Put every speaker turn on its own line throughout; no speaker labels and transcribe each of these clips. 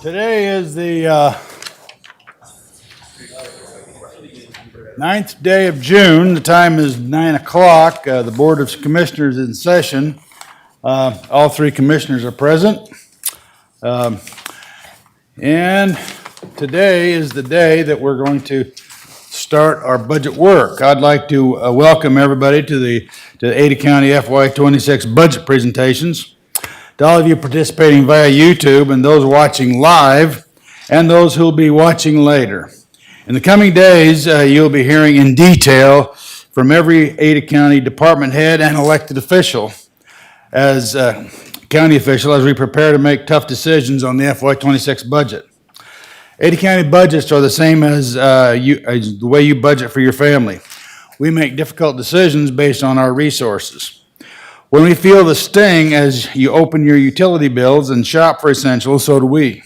Today is the 9th day of June. The time is 9 o'clock. The Board of Commissioners is in session. All three commissioners are present. And today is the day that we're going to start our budget work. I'd like to welcome everybody to the Ada County FY26 budget presentations. To all of you participating via YouTube and those watching live and those who'll be watching later. In the coming days, you'll be hearing in detail from every Ada County department head and elected official as county official as we prepare to make tough decisions on the FY26 budget. Ada County budgets are the same as the way you budget for your family. We make difficult decisions based on our resources. When we feel the sting as you open your utility bills and shop for essentials, so do we.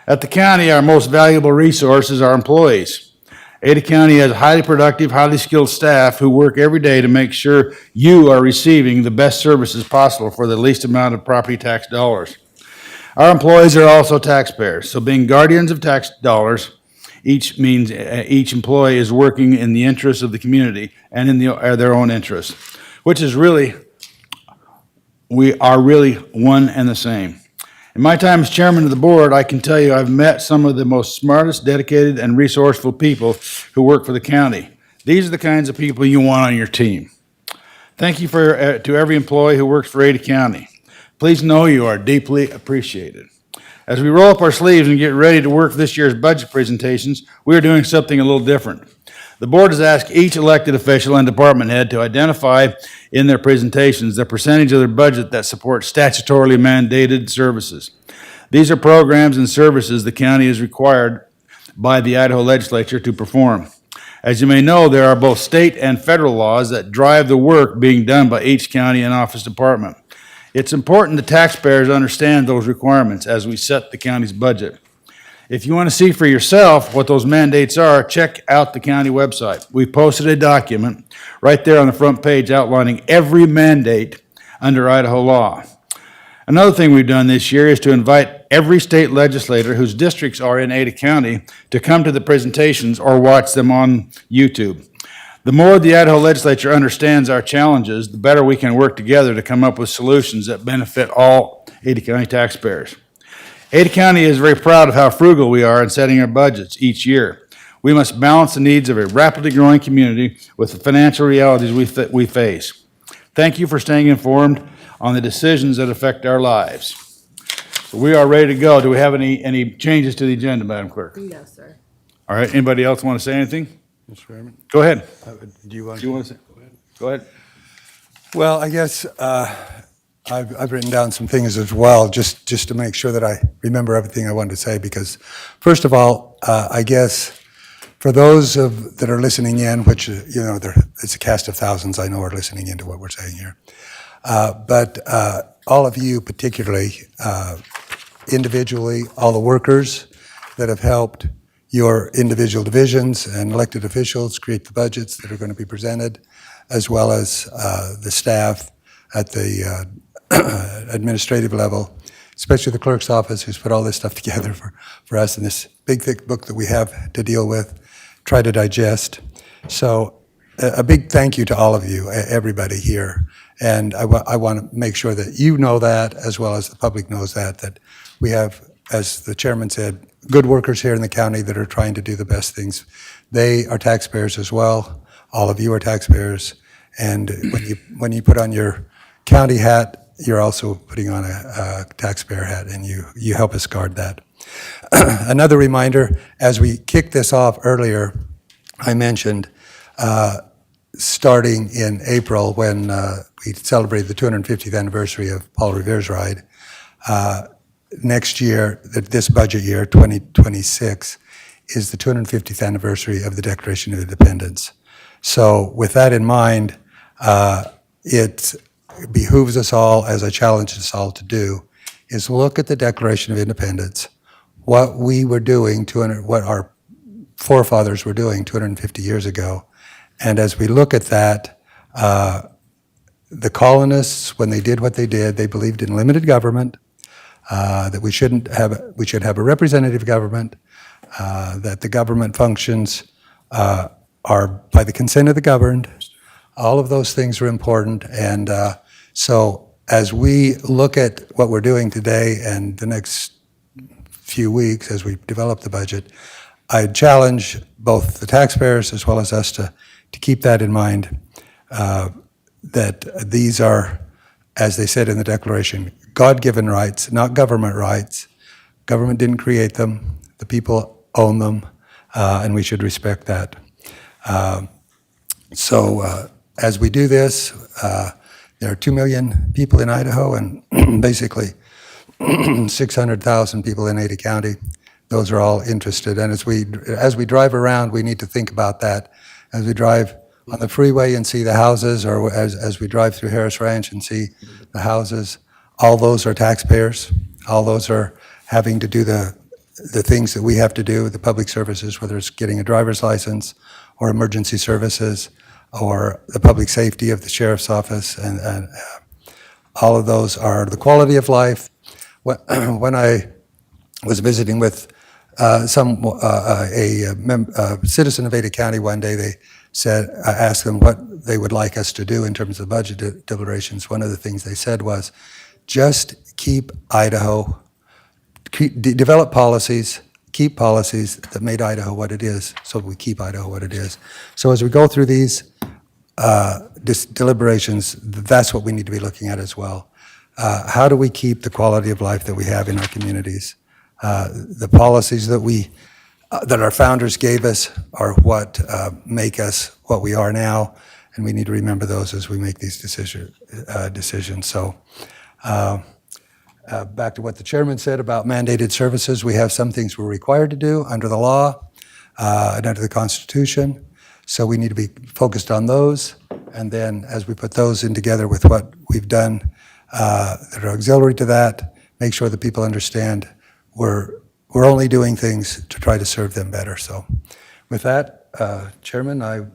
At the county, our most valuable resource is our employees. Ada County has highly productive, highly skilled staff who work every day to make sure you are receiving the best services possible for the least amount of property tax dollars. Our employees are also taxpayers, so being guardians of tax dollars means each employee is working in the interest of the community and in their own interest, which is really we are really one and the same. In my time as chairman of the board, I can tell you I've met some of the most smartest, dedicated, and resourceful people who work for the county. These are the kinds of people you want on your team. Thank you to every employee who works for Ada County. Please know you are deeply appreciated. As we roll up our sleeves and get ready to work this year's budget presentations, we are doing something a little different. The board has asked each elected official and department head to identify in their presentations the percentage of their budget that supports statutorily mandated services. These are programs and services the county is required by the Idaho legislature to perform. As you may know, there are both state and federal laws that drive the work being done by each county and office department. It's important that taxpayers understand those requirements as we set the county's budget. If you want to see for yourself what those mandates are, check out the county website. We've posted a document right there on the front page outlining every mandate under Idaho law. Another thing we've done this year is to invite every state legislator whose districts are in Ada County to come to the presentations or watch them on YouTube. The more the Idaho legislature understands our challenges, the better we can work together to come up with solutions that benefit all Ada County taxpayers. Ada County is very proud of how frugal we are in setting our budgets each year. We must balance the needs of a rapidly growing community with the financial realities we face. Thank you for staying informed on the decisions that affect our lives. So we are ready to go. Do we have any changes to the agenda, Madam Clerk?
No, sir.
All right, anybody else want to say anything?
Mr. Chairman?
Go ahead.
Do you want
to say? Go ahead.
Well, I guess I've written down some things as well, just to make sure that I remember everything I wanted to say, because first of all, I guess for those that are listening in, which, it's a cast of thousands I know are listening into what we're saying here, but all of you particularly, individually, all the workers that have helped your individual divisions and elected officials create the budgets that are going to be presented, as well as the staff at the administrative level, especially the clerk's office who's put all this stuff together for us in this big, thick book that we have to deal with, try to digest. So a big thank you to all of you, everybody here. And I want to make sure that you know that, as well as the public knows that we have, as the chairman said, good workers here in the county that are trying to do the best things. They are taxpayers as well. All of you are taxpayers. And when you put on your county hat, you're also putting on a taxpayer hat, and you help us guard that. Another reminder, as we kicked this off earlier, I mentioned starting in April when we celebrated the 250th anniversary of Paul Revere's ride, next year, this budget year, 2026, is the 250th anniversary of the Declaration of Independence. So with that in mind, it behooves us all, as I challenge us all to do, is look at the Declaration of Independence, what we were doing, what our forefathers were doing 250 years ago. And as we look at that, the colonists, when they did what they did, they believed in limited government, that we should have a representative government, that the government functions are by the consent of the governed. All of those things are important, and so as we look at what we're doing today and the next few weeks as we develop the budget, I challenge both the taxpayers as well as us to keep that in mind, that these are, as they said in the Declaration, God-given rights, not government rights. Government didn't create them. The people own them, and we should respect that. So as we do this, there are 2 million people in Idaho and basically 600,000 people in Ada County. Those are all interested. And as we drive around, we need to think about that. As we drive on the freeway and see the houses, or as we drive through Harris Ranch and see the houses, all those are taxpayers. All those are having to do the things that we have to do, the public services, whether it's getting a driver's license or emergency services or the public safety of the sheriff's office, and all of those are the quality of life. When I was visiting with a citizen of Ada County one day, I asked them what they would like us to do in terms of budget deliberations. One of the things they said was, just keep Idaho, develop policies, keep policies that made Idaho what it is, so we keep Idaho what it is. So as we go through these deliberations, that's what we need to be looking at as well. How do we keep the quality of life that we have in our communities? The policies that our founders gave us are what make us what we are now, and we need to remember those as we make these decisions. So back to what the chairman said about mandated services, we have some things we're required to do under the law and under the Constitution, so we need to be focused on those, and then as we put those in together with what we've done that are auxiliary to that, make sure that people understand we're only doing things to try to serve them better. So with that, Chairman, I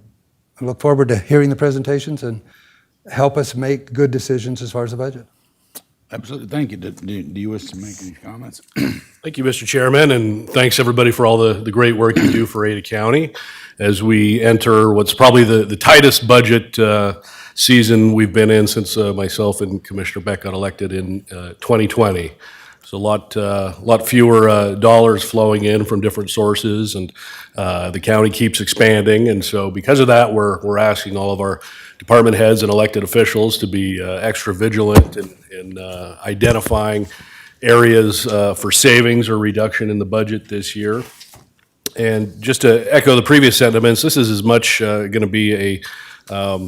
look forward to hearing the presentations and help us make good decisions as far as the budget.
Absolutely. Thank you. Do you wish to make any comments?
Thank you, Mr. Chairman, and thanks everybody for all the great work you do for Ada County as we enter what's probably the tightest budget season we've been in since myself and Commissioner Beck got elected in 2020. So a lot fewer dollars flowing in from different sources, and the county keeps expanding. And so because of that, we're asking all of our department heads and elected officials to be extra vigilant in identifying areas for savings or reduction in the budget this year. And just to echo the previous sentiments, this is as much going to be a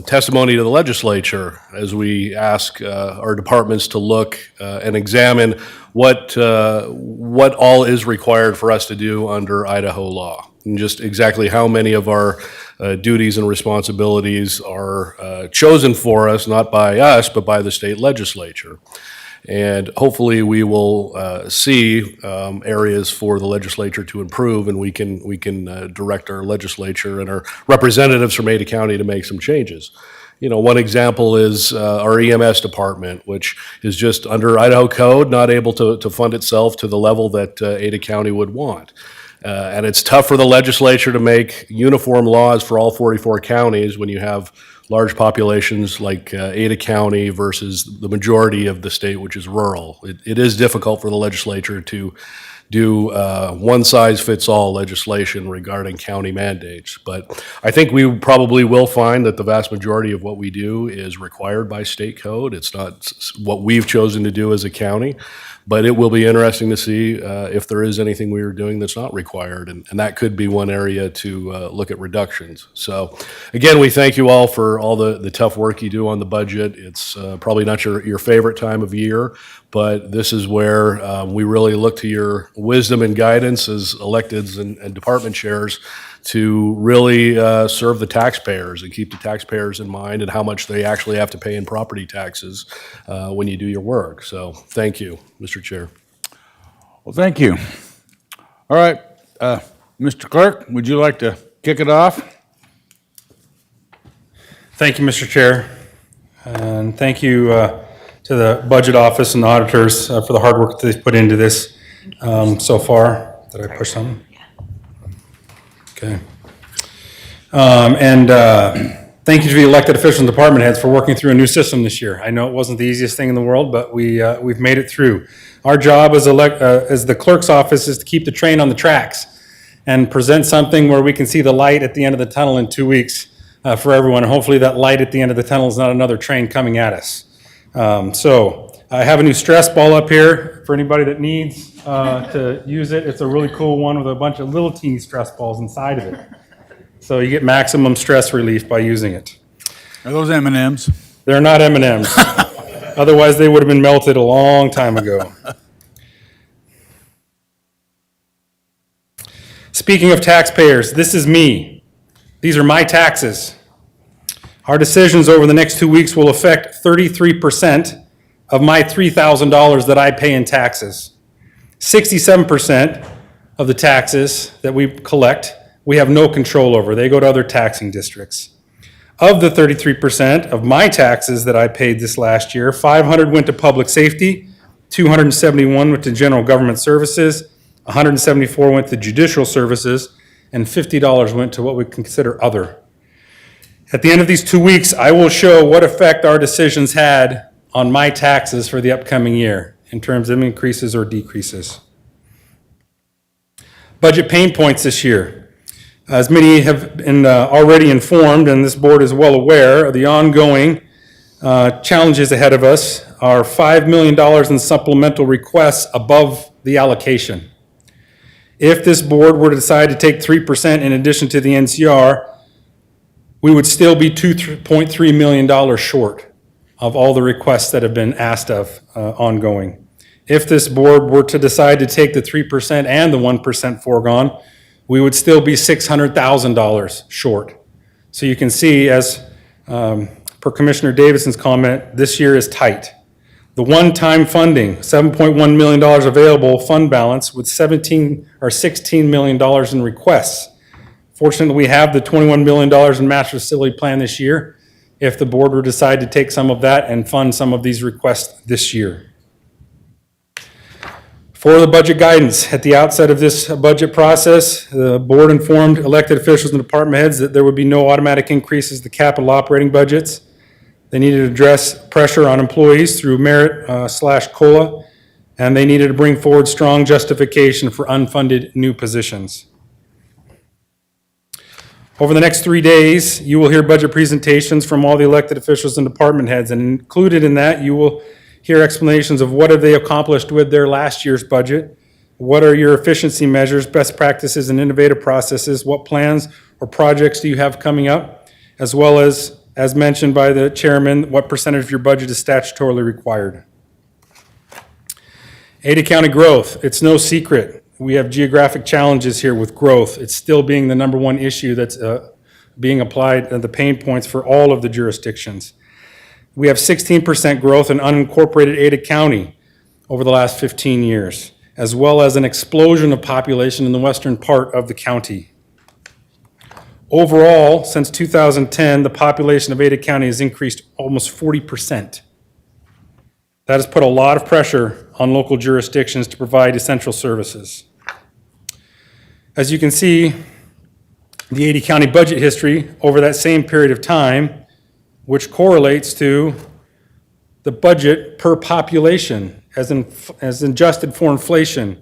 testimony to the legislature as we ask our departments to look and examine what all is required for us to do under Idaho law, and just exactly how many of our duties and responsibilities are chosen for us, not by us, but by the state legislature. And hopefully we will see areas for the legislature to improve, and we can direct our legislature and our representatives from Ada County to make some changes. You know, one example is our EMS department, which is just under Idaho code, not able to fund itself to the level that Ada County would want. And it's tough for the legislature to make uniform laws for all 44 counties when you have large populations like Ada County versus the majority of the state, which is rural. It is difficult for the legislature to do one-size-fits-all legislation regarding county mandates. But I think we probably will find that the vast majority of what we do is required by state code. It's not what we've chosen to do as a county. But it will be interesting to see if there is anything we are doing that's not required, and that could be one area to look at reductions. So again, we thank you all for all the tough work you do on the budget. It's probably not your favorite time of year, but this is where we really look to your wisdom and guidance as electeds and department chairs to really serve the taxpayers and keep the taxpayers in mind and how much they actually have to pay in property taxes when you do your work. So thank you, Mr. Chair.
Well, thank you. All right, Mr. Clerk, would you like to kick it off?
Thank you, Mr. Chair. And thank you to the budget office and the auditors for the hard work that they've put into this so far. Did I push something? Okay. Thank you to the elected officials and department heads for working through a new system this year. I know it wasn't the easiest thing in the world, but we've made it through. Our job as the clerk's office is to keep the train on the tracks and present something where we can see the light at the end of the tunnel in 2 weeks for everyone. And hopefully that light at the end of the tunnel is not another train coming at us. So I have a new stress ball up here for anybody that needs to use it. It's a really cool one with a bunch of little teeny stress balls inside of it. So you get maximum stress relief by using it.
Are those M&Ms?
They're not M&Ms. Otherwise, they would have been melted a long time ago. Speaking of taxpayers, this is me. These are my taxes. Our decisions over the next 2 weeks will affect 33% of my $3,000 that I pay in taxes. 67% of the taxes that we collect, we have no control over. They go to other taxing districts. Of the 33% of my taxes that I paid this last year, 500 went to public safety, 271 went to general government services, 174 went to judicial services, and $50 went to what we consider other. At the end of these 2 weeks, I will show what effect our decisions had on my taxes for the upcoming year in terms of increases or decreases. Budget pain points this year. As many have been already informed, and this board is well aware, of the ongoing challenges ahead of us are $5 million in supplemental requests above the allocation. If this board were to decide to take 3% in addition to the NCR, we would still be $2.3 million short of all the requests that have been asked of ongoing. If this board were to decide to take the 3% and the 1% foregone, we would still be $600,000 short. So you can see, as per Commissioner Davidson's comment, this year is tight. The one-time funding, $7.1 million available fund balance with $16 million in requests. Fortunately, we have the $21 million in master facility plan this year, if the board were to decide to take some of that and fund some of these requests this year. For the budget guidance, at the outset of this budget process, the board informed elected officials and department heads that there would be no automatic increases to capital operating budgets. They needed to address pressure on employees through merit / COLA, and they needed to bring forward strong justification for unfunded new positions. Over the next 3 days, you will hear budget presentations from all the elected officials and department heads, and included in that, you will hear explanations of what have they accomplished with their last year's budget, what are your efficiency measures, best practices, and innovative processes, what plans or projects do you have coming up, as well as mentioned by the chairman, what percentage of your budget is statutorily required. Ada County growth, it's no secret. We have geographic challenges here with growth. It's still being the number one issue that's being applied, the pain points for all of the jurisdictions. We have 16% growth in unincorporated Ada County over the last 15 years, as well as an explosion of population in the western part of the county. Overall, since 2010, the population of Ada County has increased almost 40%. That has put a lot of pressure on local jurisdictions to provide essential services. As you can see, the Ada County budget history over that same period of time, which correlates to the budget per population as adjusted for inflation.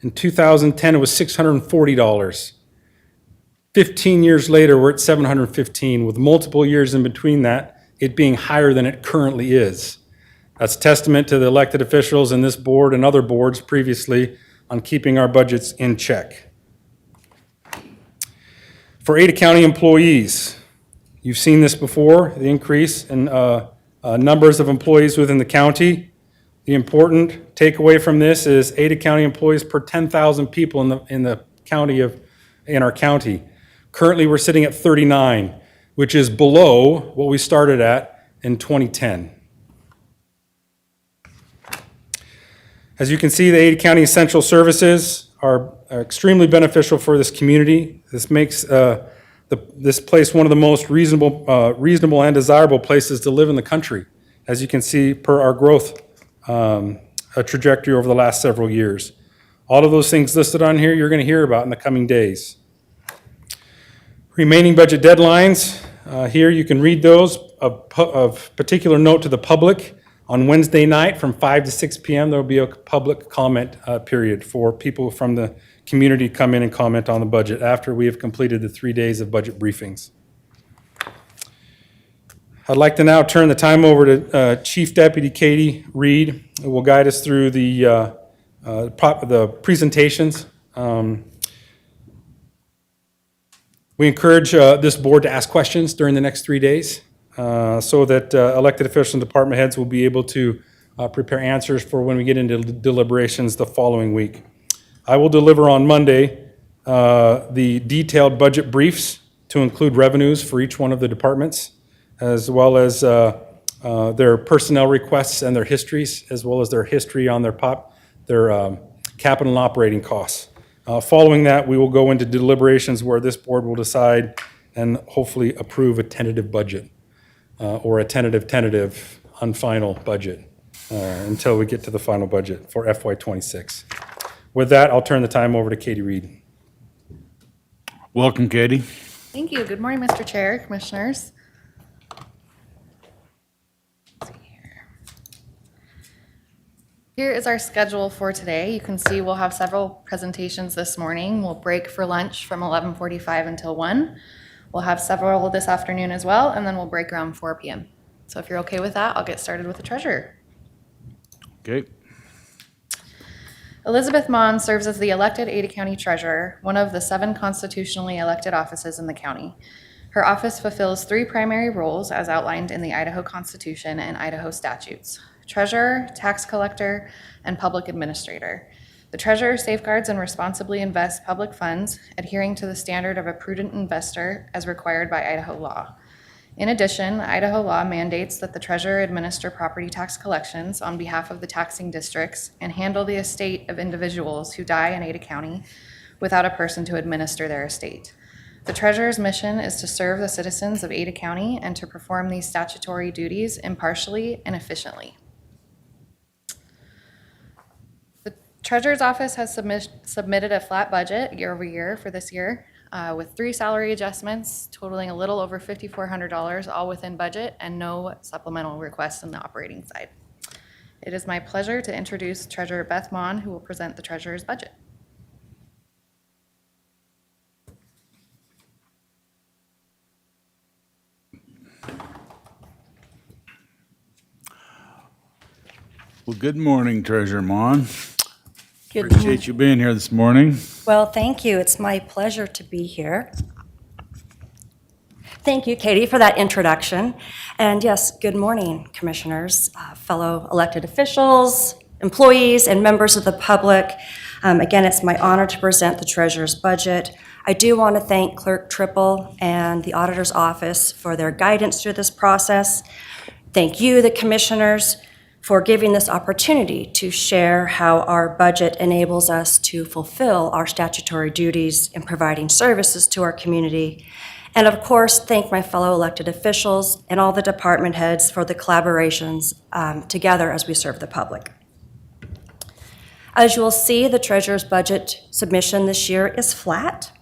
In 2010, it was $640. 15 years later, we're at $715, with multiple years in between that, it being higher than it currently is. That's testament to the elected officials in this board and other boards previously on keeping our budgets in check. For Ada County employees, you've seen this before, the increase in numbers of employees within the county. The important takeaway from this is Ada County employees per 10,000 people in our county. Currently, we're sitting at 39, which is below what we started at in 2010. As you can see, the Ada County essential services are extremely beneficial for this community. This makes this place one of the most reasonable and desirable places to live in the country, as you can see per our growth trajectory over the last several years. All of those things listed on here, you're going to hear about in the coming days. Remaining budget deadlines, here you can read those. Of particular note to the public, on Wednesday night from 5 to 6 p.m., there will be a public comment period for people from the community to come in and comment on the budget after we have completed the 3 days of budget briefings. I'd like to now turn the time over to Chief Deputy Katie Reed, who will guide us through the presentations. We encourage this board to ask questions during the next 3 days so that elected officials and department heads will be able to prepare answers for when we get into deliberations the following week. I will deliver on Monday the detailed budget briefs to include revenues for each one of the departments, as well as their personnel requests and their histories, as well as their history on their capital and operating costs. Following that, we will go into deliberations where this board will decide and hopefully approve a tentative budget or a tentative unfinal budget until we get to the final budget for FY26. With that, I'll turn the time over to Katie Reed.
Welcome, Katie.
Thank you. Good morning, Mr. Chair, Commissioners. Here is our schedule for today. You can see we'll have several presentations this morning. We'll break for lunch from 11:45 until 1. We'll have several this afternoon as well, and then we'll break around 4 p.m. So if you're okay with that, I'll get started with the treasurer.
Okay.
Elizabeth Mon serves as the elected Ada County Treasurer, one of the 7 constitutionally elected offices in the county. Her office fulfills 3 primary roles as outlined in the Idaho Constitution and Idaho statutes: treasurer, tax collector, and public administrator. The treasurer safeguards and responsibly invests public funds, adhering to the standard of a prudent investor as required by Idaho law. In addition, Idaho law mandates that the treasurer administer property tax collections on behalf of the taxing districts and handle the estate of individuals who die in Ada County without a person to administer their estate. The treasurer's mission is to serve the citizens of Ada County and to perform these statutory duties impartially and efficiently. The treasurer's office has submitted a flat budget year over year for this year with 3 salary adjustments totaling a little over $5,400, all within budget, and no supplemental requests on the operating side. It is my pleasure to introduce Treasurer Beth Mon, who will present the treasurer's budget.
Well, good morning, Treasurer Mon.
Good
Appreciate you being here this morning.
Well, thank you. It's my pleasure to be here. Thank you, Katie, for that introduction. And yes, good morning, commissioners, fellow elected officials, employees, and members of the public. Again, it's my honor to present the treasurer's budget. I do want to thank Clerk Triple and the auditor's office for their guidance through this process. Thank you, the commissioners, for giving this opportunity to share how our budget enables us to fulfill our statutory duties in providing services to our community. And of course, thank my fellow elected officials and all the department heads for the collaborations together as we serve the public. As you will see, the treasurer's budget submission this year is flat.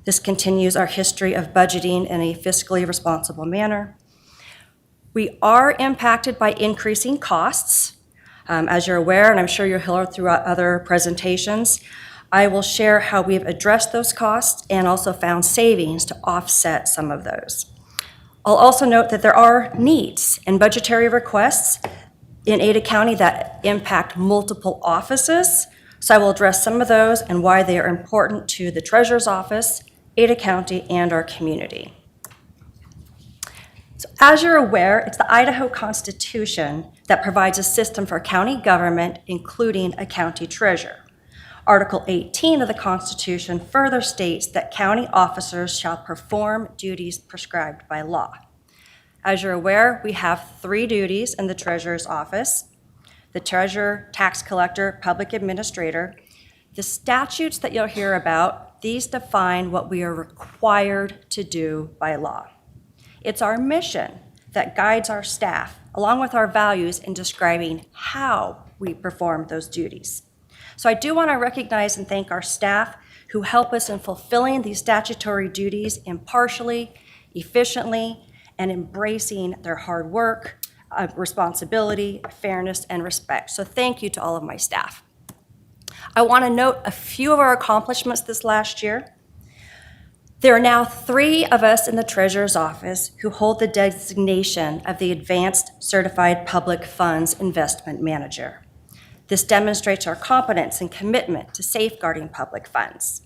This continues our history of budgeting in a fiscally responsible manner. We are impacted by increasing costs. As you're aware, and I'm sure you'll hear throughout other presentations, I will share how we've addressed those costs and also found savings to offset some of those. I'll also note that there are needs and budgetary requests in Ada County that impact multiple offices. So I will address some of those and why they are important to the treasurer's office, Ada County, and our community. So as you're aware, it's the Idaho Constitution that provides a system for county government, including a county treasurer. Article 18 of the Constitution further states that county officers shall perform duties prescribed by law. As you're aware, we have 3 duties in the treasurer's office: the treasurer, tax collector, public administrator. The statutes that you'll hear about these define what we are required to do by law. It's our mission that guides our staff, along with our values, in describing how we perform those duties. So I do want to recognize and thank our staff who help us in fulfilling these statutory duties impartially, efficiently, and embracing their hard work, responsibility, fairness, and respect. So thank you to all of my staff. I want to note a few of our accomplishments this last year. There are now 3 of us in the Treasurer's Office who hold the designation of the Advanced Certified Public Funds Investment Manager. This demonstrates our competence and commitment to safeguarding public funds.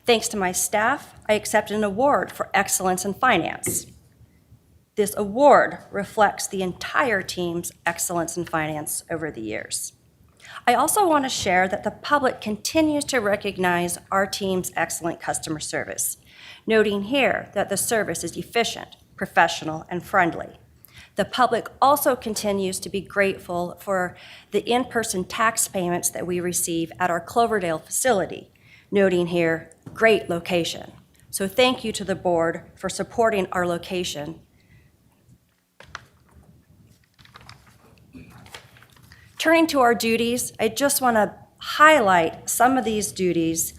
Thanks to my staff, I accepted an award for excellence in finance. This award reflects the entire team's excellence in finance over the years. I also want to share that the public continues to recognize our team's excellent customer service, noting here that the service is efficient, professional, and friendly. The public also continues to be grateful for the in-person tax payments that we receive at our Cloverdale facility, noting here, great location. So thank you to the board for supporting our location. Turning to our duties, I just want to highlight some of these duties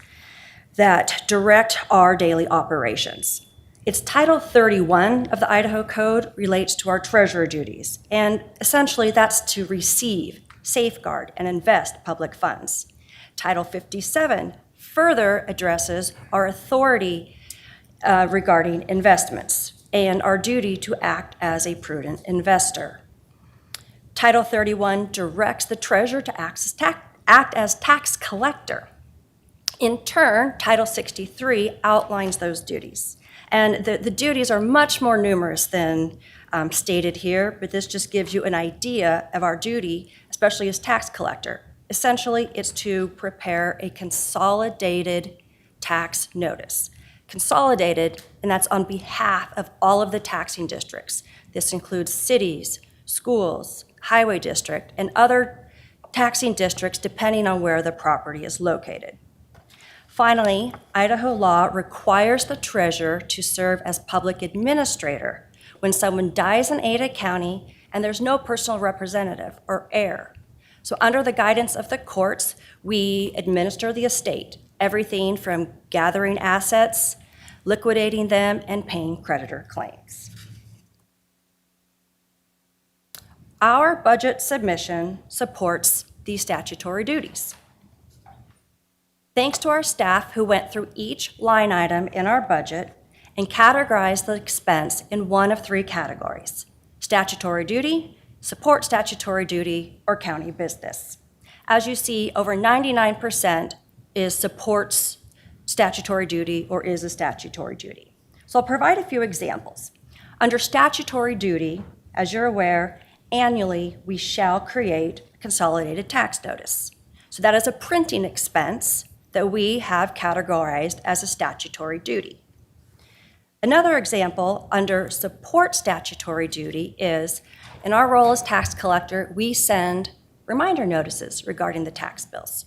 that direct our daily operations. It's Title 31 of the Idaho Code relates to our treasurer duties, and essentially that's to receive, safeguard, and invest public funds. Title 57 further addresses our authority regarding investments and our duty to act as a prudent investor. Title 31 directs the treasurer to act as tax collector. In turn, Title 63 outlines those duties. And the duties are much more numerous than stated here, but this just gives you an idea of our duty, especially as tax collector. Essentially, it's to prepare a consolidated tax notice. Consolidated, and that's on behalf of all of the taxing districts. This includes cities, schools, highway district, and other taxing districts depending on where the property is located. Finally, Idaho law requires the treasurer to serve as public administrator when someone dies in Ada County and there's no personal representative or heir. So under the guidance of the courts, we administer the estate, everything from gathering assets, liquidating them, and paying creditor claims. Our budget submission supports these statutory duties. Thanks to our staff who went through each line item in our budget and categorized the expense in one of 3 categories: statutory duty, support statutory duty, or county business. As you see, over 99% is supports statutory duty or is a statutory duty. So I'll provide a few examples. Under statutory duty, as you're aware, annually we shall create a consolidated tax notice. So that is a printing expense that we have categorized as a statutory duty. Another example under support statutory duty is, in our role as tax collector, we send reminder notices regarding the tax bills.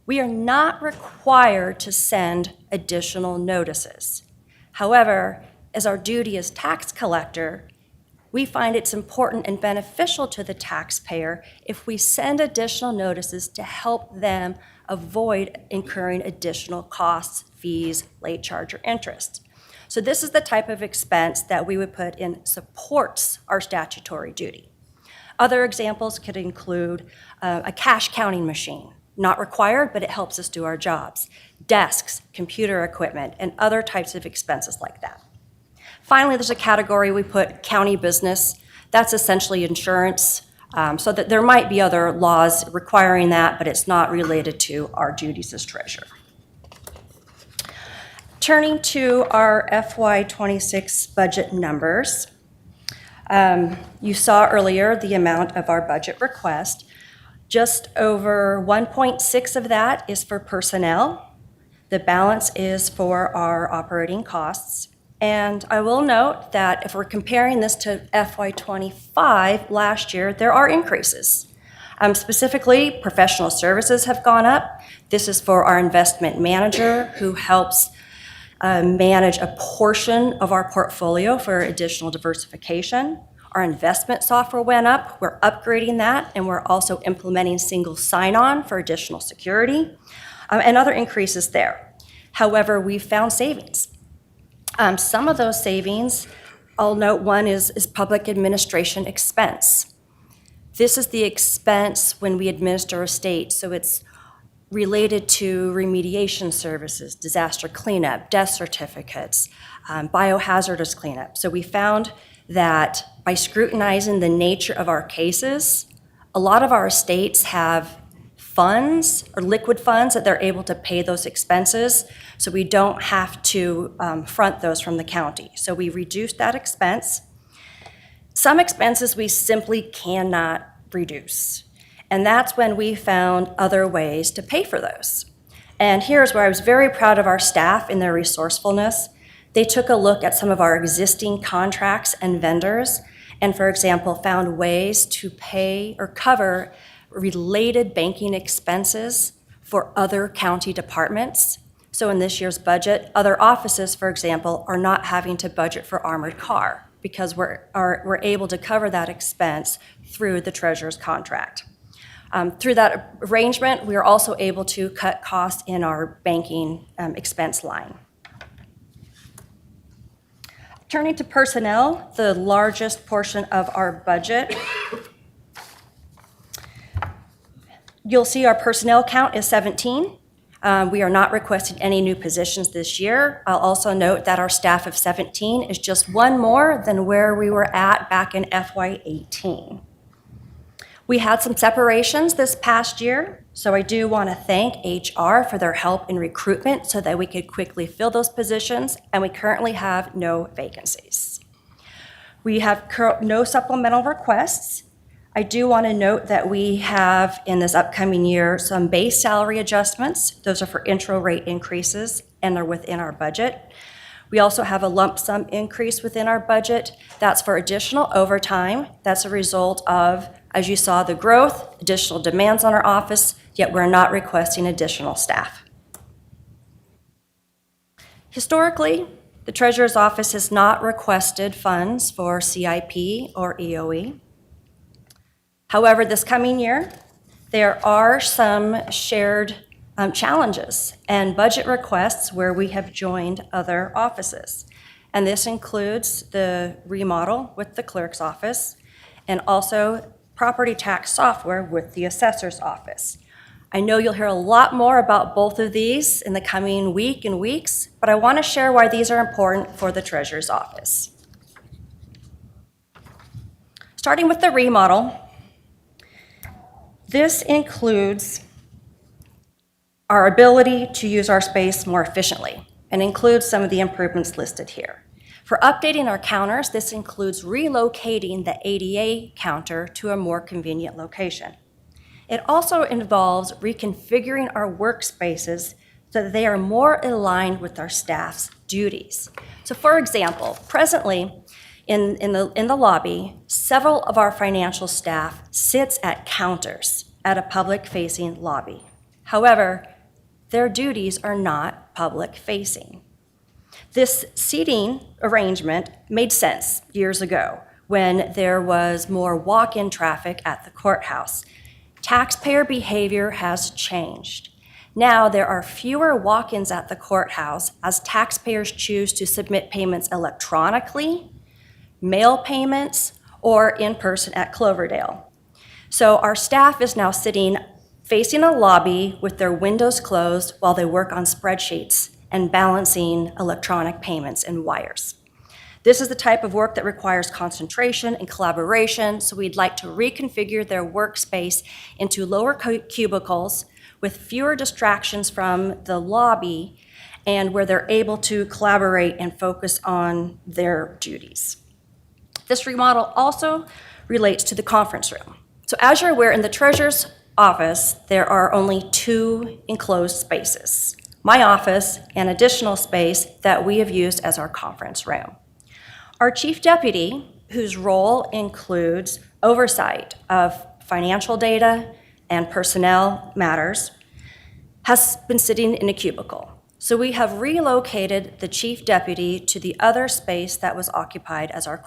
We are not required to send additional notices. However, as our duty as tax collector, we find it's important and beneficial to the taxpayer if we send additional notices to help them avoid incurring additional costs, fees, late charge, or interest. So this is the type of expense that we would put in supports our statutory duty. Other examples could include a cash counting machine, not required, but it helps us do our jobs, desks, computer equipment, and other types of expenses like that. Finally, there's a category we put county business. That's essentially insurance. So that there might be other laws requiring that, but it's not related to our duties as treasurer. Turning to our FY26 budget numbers, you saw earlier the amount of our budget request. Just over 1.6 of that is for personnel. The balance is for our operating costs. And I will note that if we're comparing this to FY25 last year, there are increases. Specifically, professional services have gone up. This is for our investment manager who helps manage a portion of our portfolio for additional diversification. Our investment software went up. We're upgrading that, and we're also implementing single sign-on for additional security, and other increases there. However, we've found savings. Some of those savings, I'll note one is public administration expense. This is the expense when we administer a state, so it's related to remediation services, disaster cleanup, death certificates, biohazardous cleanup. So we found that by scrutinizing the nature of our cases, a lot of our estates have funds or liquid funds that they're able to pay those expenses, so we don't have to front those from the county. So we reduced that expense. Some expenses we simply cannot reduce, and that's when we found other ways to pay for those. And here's where I was very proud of our staff in their resourcefulness. They took a look at some of our existing contracts and vendors, and for example, found ways to pay or cover related banking expenses for other county departments. So in this year's budget, other offices, for example, are not having to budget for armored car because we're able to cover that expense through the treasurer's contract. Through that arrangement, we are also able to cut costs in our banking expense line. Turning to personnel, the largest portion of our budget, you'll see our personnel count is 17. We are not requesting any new positions this year. I'll also note that our staff of 17 is just one more than where we were at back in FY18. We had some separations this past year, so I do want to thank HR for their help in recruitment so that we could quickly fill those positions, and we currently have no vacancies. We have no supplemental requests. I do want to note that we have, in this upcoming year, some base salary adjustments. Those are for intro rate increases, and they're within our budget. We also have a lump sum increase within our budget. That's for additional overtime. That's a result of, as you saw, the growth, additional demands on our office, yet we're not requesting additional staff. Historically, the Treasurer's Office has not requested funds for CIP or EOE. However, this coming year, there are some shared challenges and budget requests where we have joined other offices. And this includes the remodel with the clerk's office and also property tax software with the assessor's office. I know you'll hear a lot more about both of these in the coming week and weeks, but I want to share why these are important for the Treasurer's Office. Starting with the remodel, this includes our ability to use our space more efficiently and includes some of the improvements listed here. For updating our counters, this includes relocating the ADA counter to a more convenient location. It also involves reconfiguring our workspaces so that they are more aligned with our staff's duties. So for example, presently in the lobby, several of our financial staff sits at counters at a public-facing lobby. However, their duties are not public-facing. This seating arrangement made sense years ago when there was more walk-in traffic at the courthouse. Taxpayer behavior has changed. Now there are fewer walk-ins at the courthouse as taxpayers choose to submit payments electronically, mail payments, or in person at Cloverdale. So our staff is now sitting facing a lobby with their windows closed while they work on spreadsheets and balancing electronic payments and wires. This is the type of work that requires concentration and collaboration, so we'd like to reconfigure their workspace into lower cubicles with fewer distractions from the lobby and where they're able to collaborate and focus on their duties. This remodel also relates to the conference room. So as you're aware, in the Treasurer's Office, there are only 2 enclosed spaces, my office and additional space that we have used as our conference room. Our Chief Deputy, whose role includes oversight of financial data and personnel matters, has been sitting in a cubicle. So we have relocated the chief deputy to the other space that was occupied as our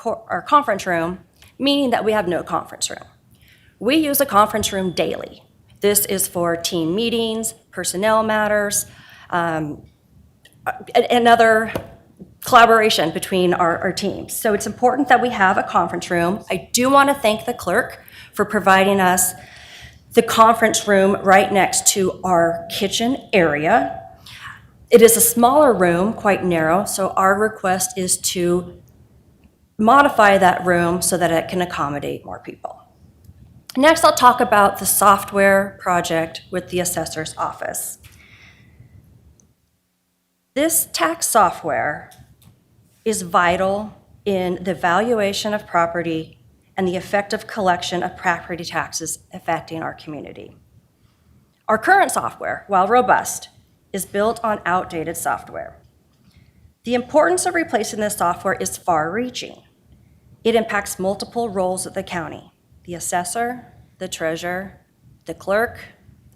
conference room, meaning that we have no conference room. We use a conference room daily. This is for team meetings, personnel matters, and other collaboration between our teams. So it's important that we have a conference room. I do want to thank the clerk for providing us the conference room right next to our kitchen area. It is a smaller room, quite narrow, so our request is to modify that room so that it can accommodate more people. Next, I'll talk about the software project with the assessor's office. This tax software is vital in the valuation of property and the effective collection of property taxes affecting our community. Our current software, while robust, is built on outdated software. The importance of replacing this software is far-reaching. It impacts multiple roles of the county: the assessor, the treasurer, the clerk,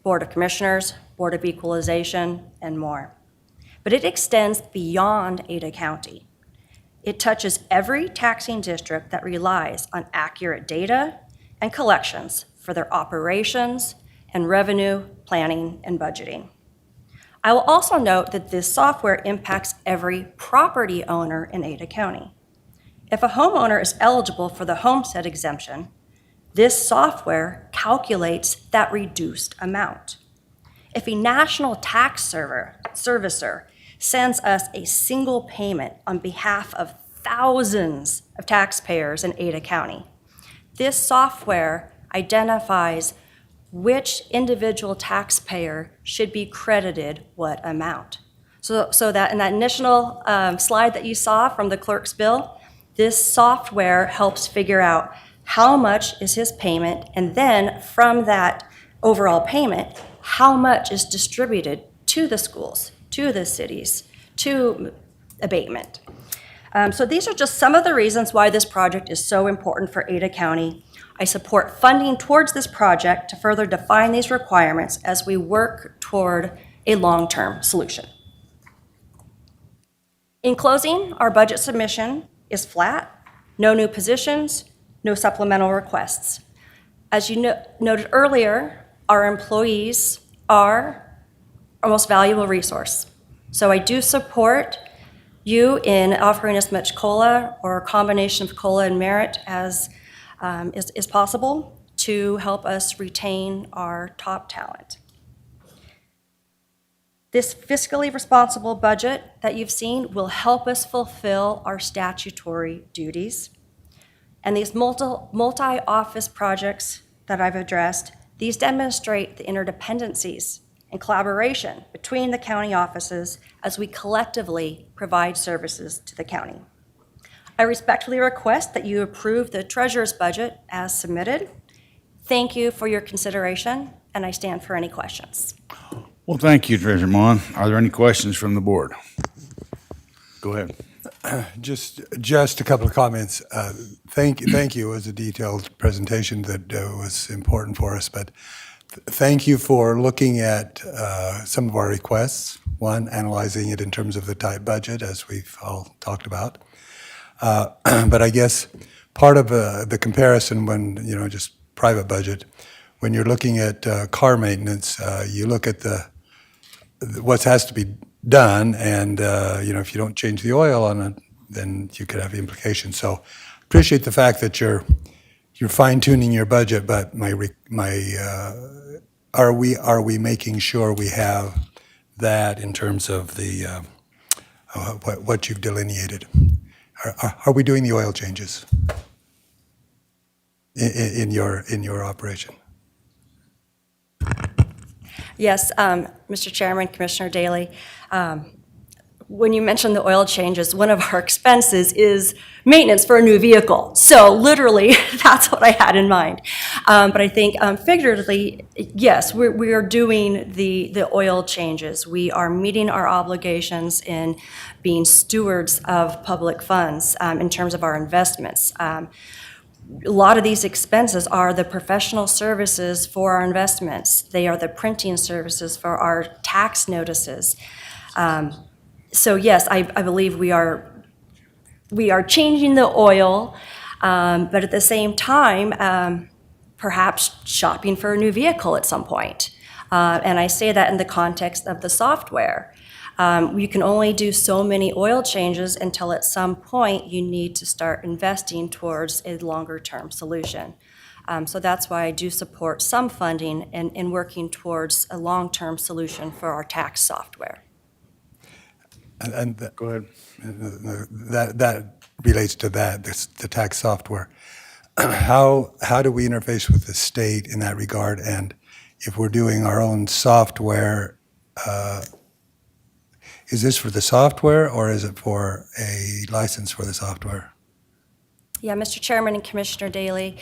Board of Commissioners, Board of Equalization, and more. But it extends beyond Ada County. It touches every taxing district that relies on accurate data and collections for their operations and revenue planning and budgeting. I will also note that this software impacts every property owner in Ada County. If a homeowner is eligible for the homestead exemption, this software calculates that reduced amount. If a national tax servicer sends us a single payment on behalf of thousands of taxpayers in Ada County, this software identifies which individual taxpayer should be credited what amount. So that in that initial slide that you saw from the clerk's bill, this software helps figure out how much is his payment, and then from that overall payment, how much is distributed to the schools, to the cities, to abatement. So these are just some of the reasons why this project is so important for Ada County. I support funding towards this project to further define these requirements as we work toward a long-term solution. In closing, our budget submission is flat, no new positions, no supplemental requests. As you noted earlier, our employees are our most valuable resource. So I do support you in offering as much COLA or a combination of COLA and merit as is possible to help us retain our top talent. This fiscally responsible budget that you've seen will help us fulfill our statutory duties. And these multi-office projects that I've addressed, these demonstrate the interdependencies and collaboration between the county offices as we collectively provide services to the county. I respectfully request that you approve the treasurer's budget as submitted. Thank you for your consideration, and I stand for any questions.
Well, thank you, Treasurer Mon. Are there any questions from the board? Go ahead.
Just a couple of comments. Thank you. It was a detailed presentation that was important for us, but thank you for looking at some of our requests. One, analyzing it in terms of the tight budget, as we've all talked about. But I guess part of the comparison when, just private budget, when you're looking at car maintenance, you look at what has to be done, and if you don't change the oil on it, then you could have implications. So appreciate the fact that you're fine-tuning your budget, but are we making sure we have that in terms of the what you've delineated? Are we doing the oil changes in your operation?
Yes, Mr. Chairman, Commissioner Daley, when you mentioned the oil changes, one of our expenses is maintenance for a new vehicle. So literally, that's what I had in mind. But I think figuratively, yes, we are doing the oil changes. We are meeting our obligations in being stewards of public funds in terms of our investments. a lot of these expenses are the professional services for our investments. They are the printing services for our tax notices. So yes, I believe we are changing the oil, but at the same time, perhaps shopping for a new vehicle at some point. And I say that in the context of the software. You can only do so many oil changes until at some point you need to start investing towards a longer-term solution. So that's why I do support some funding in working towards a long-term solution for our tax software.
Go ahead. That relates to that, the tax software. How do we interface with the state in that regard? And if we're doing our own software, is this for the software or is it for a license for the software?
Yeah, Mr. Chairman and Commissioner Daly.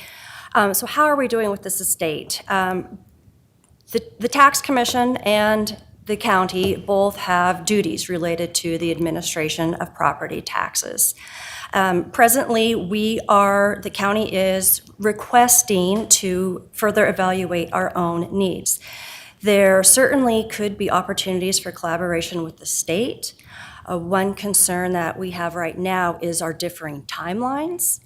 So how are we doing with this estate? The Tax Commission and the county both have duties related to the administration of property taxes. Presently, the county is requesting to further evaluate our own needs. There certainly could be opportunities for collaboration with the state. One concern that we have right now is our differing timelines.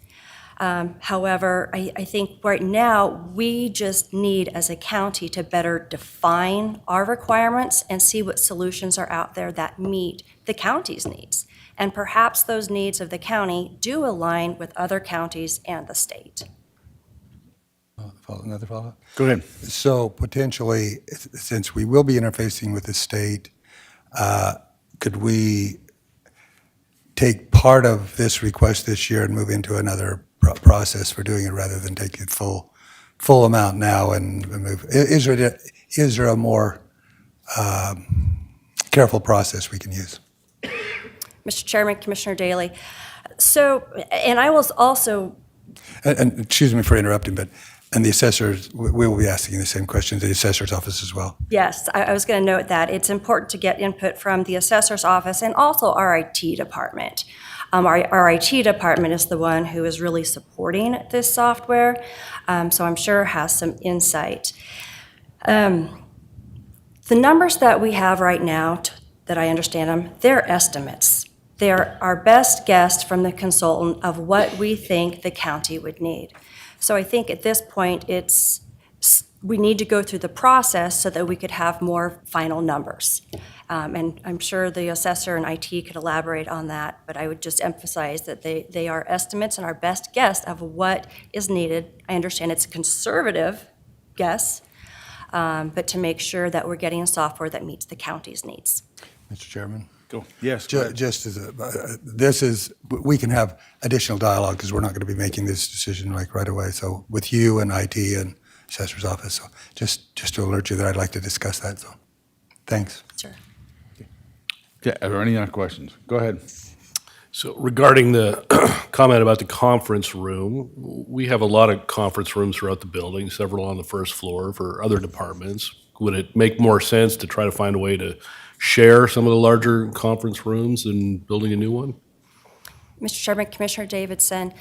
However, I think right now, we just need, as a county, to better define our requirements and see what solutions are out there that meet the county's needs. And perhaps those needs of the county do align with other counties and the state.
Another follow-up?
Go ahead.
So potentially, since we will be interfacing with the state, could we take part of this request this year and move into another process for doing it rather than taking the full amount now and move? Is there a more careful process we can use?
Mr. Chairman, Commissioner Daly. So, and I was also...
And excuse me for interrupting, but, and the assessors, we will be asking the same questions, the assessor's office as well.
Yes, I was going to note that. It's important to get input from the assessor's office and also our IT department. Our IT department is the one who is really supporting this software, so I'm sure has some insight. The numbers that we have right now, that I understand them, they're estimates. They're our best guess from the consultant of what we think the county would need. So I think at this point, we need to go through the process so that we could have more final numbers. And I'm sure the assessor and IT could elaborate on that, but I would just emphasize that they are estimates and our best guess of what is needed. I understand it's a conservative guess, but to make sure that we're getting a software that meets the county's needs.
Mr. Chairman?
Go. Yes. Go ahead.
Just as we can have additional dialogue because we're not going to be making this decision like right away. So with you and IT and assessor's office, so just to alert you that I'd like to discuss that. So thanks.
Sure.
Okay, are there any other questions? Go ahead.
So regarding the comment about the conference room, we have a lot of conference rooms throughout the building, several on the first floor for other departments. Would it make more sense to try to find a way to share some of the larger conference rooms than building a new one?
Mr. Chairman, Commissioner Davidson,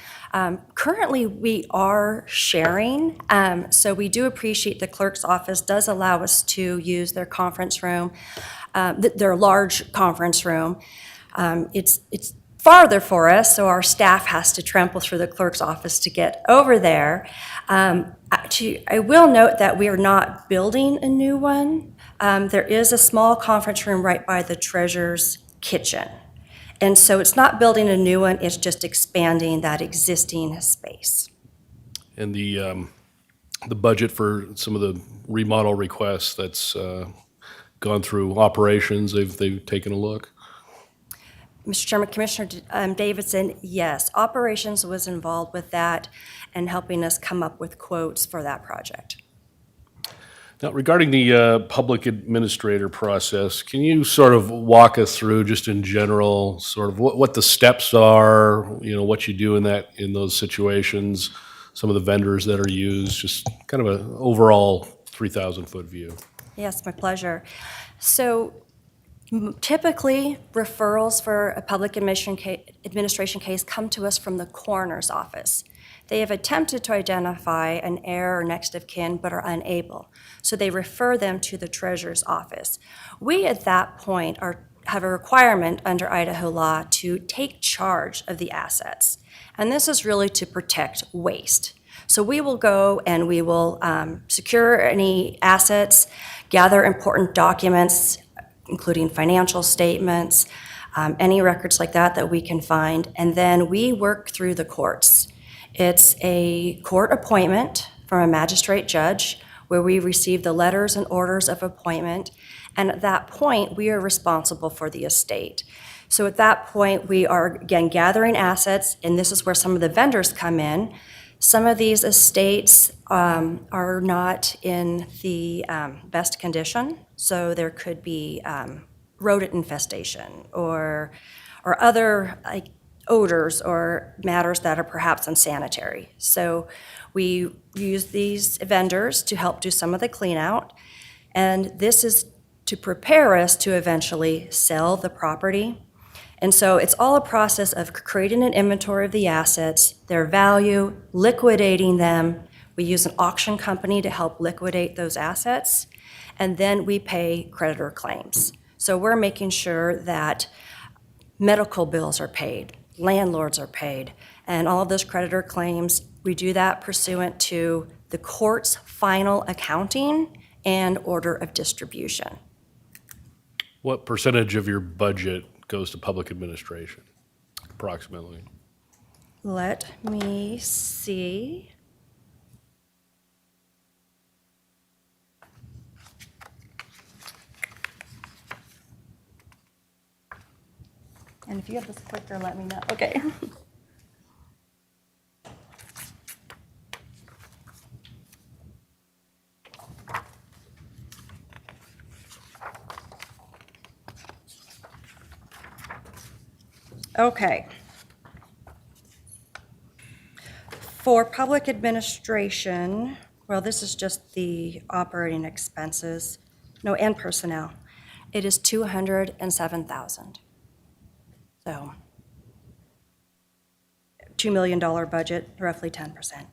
currently we are sharing, so we do appreciate the clerk's office does allow us to use their conference room, their large conference room. It's farther for us, so our staff has to trample through the clerk's office to get over there. I will note that we are not building a new one. There is a small conference room right by the treasurer's kitchen. And so it's not building a new one, it's just expanding that existing space.
And the budget for some of the remodel requests that's gone through operations, they've taken a look?
Mr. Chairman, Commissioner Davidson, yes, operations was involved with that and helping us come up with quotes for that project.
Now, regarding the public administrator process, can you sort of walk us through, just in general, sort of what the steps are, what you do in those situations, some of the vendors that are used, just kind of an overall 3,000-foot view?
Yes, my pleasure. So Typically, referrals for a public administration case come to us from the coroner's office. They have attempted to identify an heir or next of kin, but are unable. So they refer them to the treasurer's office. We, at that point, have a requirement under Idaho law to take charge of the assets. And this is really to protect waste. So we will go and we will secure any assets, gather important documents, including financial statements, any records like that we can find, and then we work through the courts. It's a court appointment from a magistrate judge where we receive the letters and orders of appointment, and at that point, we are responsible for the estate. So at that point, we are, again, gathering assets, and this is where some of the vendors come in. Some of these estates are not in the best condition, so there could be rodent infestation or other odors or matters that are perhaps unsanitary. So we use these vendors to help do some of the clean out, and this is to prepare us to eventually sell the property. And so it's all a process of creating an inventory of the assets, their value, liquidating them. We use an auction company to help liquidate those assets, and then we pay creditor claims. So we're making sure that medical bills are paid, landlords are paid, and all of those creditor claims, we do that pursuant to the court's final accounting and order of distribution.
What percentage of your budget goes to public administration, approximately?
Let me see. And if you have this clicker, let me know. Okay. Okay. For public administration, well, this is just the operating expenses, no, and personnel. It is $207,000. So, $2 million budget, roughly 10%.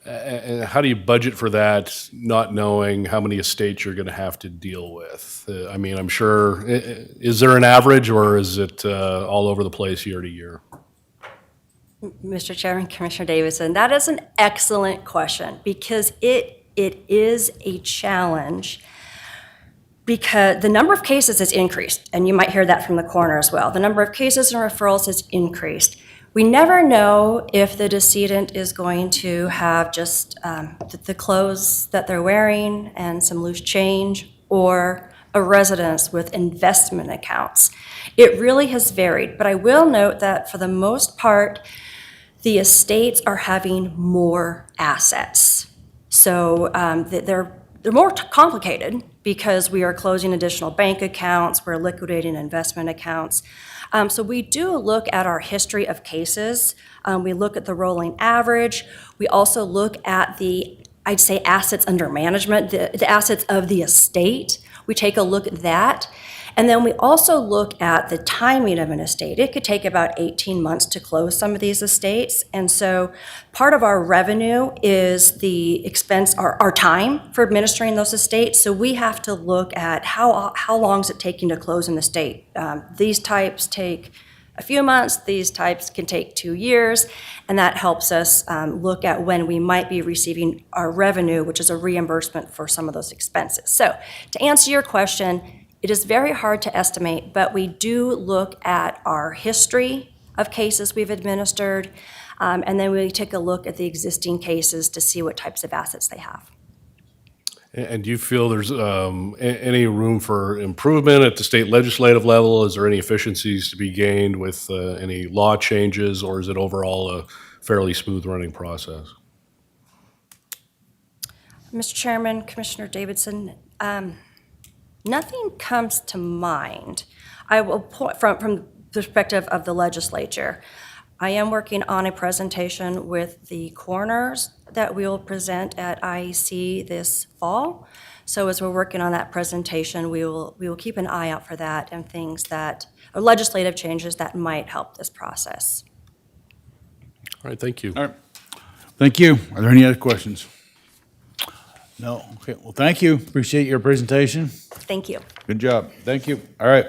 And how do you budget for that, not knowing how many estates you're going to have to deal with? I mean, I'm sure, is there an average, or is it all over the place year to year?
Mr. Chairman, Commissioner Davidson, that is an excellent question because it is a challenge because the number of cases has increased, and you might hear that from the coroner as well. The number of cases and referrals has increased. We never know if the decedent is going to have just the clothes that they're wearing and some loose change, or a residence with investment accounts. It really has varied, but I will note that for the most part, the estates are having more assets. So they're more complicated because we are closing additional bank accounts, we're liquidating investment accounts. So we do look at our history of cases. We look at the rolling average. We also look at I'd say assets under management, the assets of the estate. We take a look at that. And then we also look at the timing of an estate. It could take about 18 months to close some of these estates. And so part of our revenue is the expense, our time for administering those estates. So we have to look at how long is it taking to close an estate. These types take a few months, these types can take 2 years, and that helps us look at when we might be receiving our revenue, which is a reimbursement for some of those expenses. So to answer your question, it is very hard to estimate, but we do look at our history of cases we've administered, and then we take a look at the existing cases to see what types of assets they have.
And do you feel there's any room for improvement at the state legislative level? Is there any efficiencies to be gained with any law changes, or is it overall a fairly smooth running process?
Mr. Chairman, Commissioner Davidson, nothing comes to mind. I will point from the perspective of the legislature. I am working on a presentation with the coroners that we will present at IEC this fall. So as we're working on that presentation, we will keep an eye out for that and things that, or legislative changes that might help this process.
All right, thank you.
All right. Thank you. Are there any other questions? No? Okay, well, thank you. Appreciate your presentation.
Thank you.
Good job. Thank you. All right.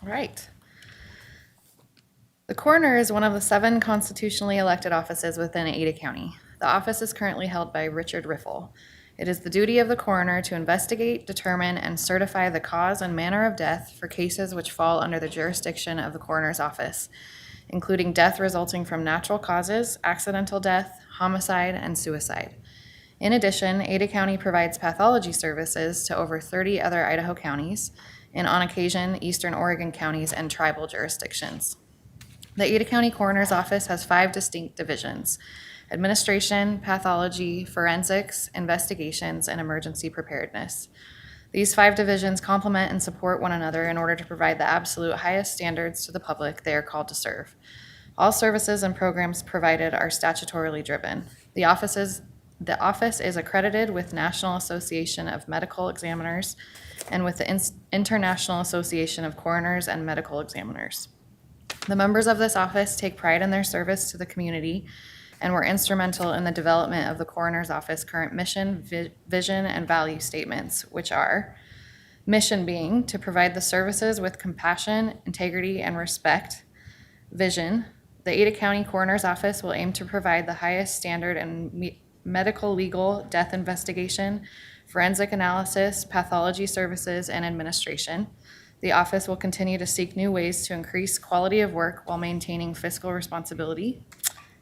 All right. The coroner is one of the 7 constitutionally elected offices within Ada County. The office is currently held by Richard Riffle. It is the duty of the coroner to investigate, determine, and certify the cause and manner of death for cases which fall under the jurisdiction of the coroner's office, including death resulting from natural causes, accidental death, homicide, and suicide. In addition, Ada County provides pathology services to over 30 other Idaho counties, and on occasion, Eastern Oregon counties and tribal jurisdictions. The Ada County Coroner's Office has 5 distinct divisions: administration, pathology, forensics, investigations, and emergency preparedness. These 5 divisions complement and support one another in order to provide the absolute highest standards to the public they are called to serve. All services and programs provided are statutorily driven. The office is accredited with National Association of Medical Examiners and with the International Association of Coroners and Medical Examiners. The members of this office take pride in their service to the community and were instrumental in the development of the coroner's office current mission, vision, and value statements, which are: mission being to provide the services with compassion, integrity, and respect. Vision: the Ada County Coroner's Office will aim to provide the highest standard in medical, legal, death investigation, forensic analysis, pathology services, and administration. The office will continue to seek new ways to increase quality of work while maintaining fiscal responsibility.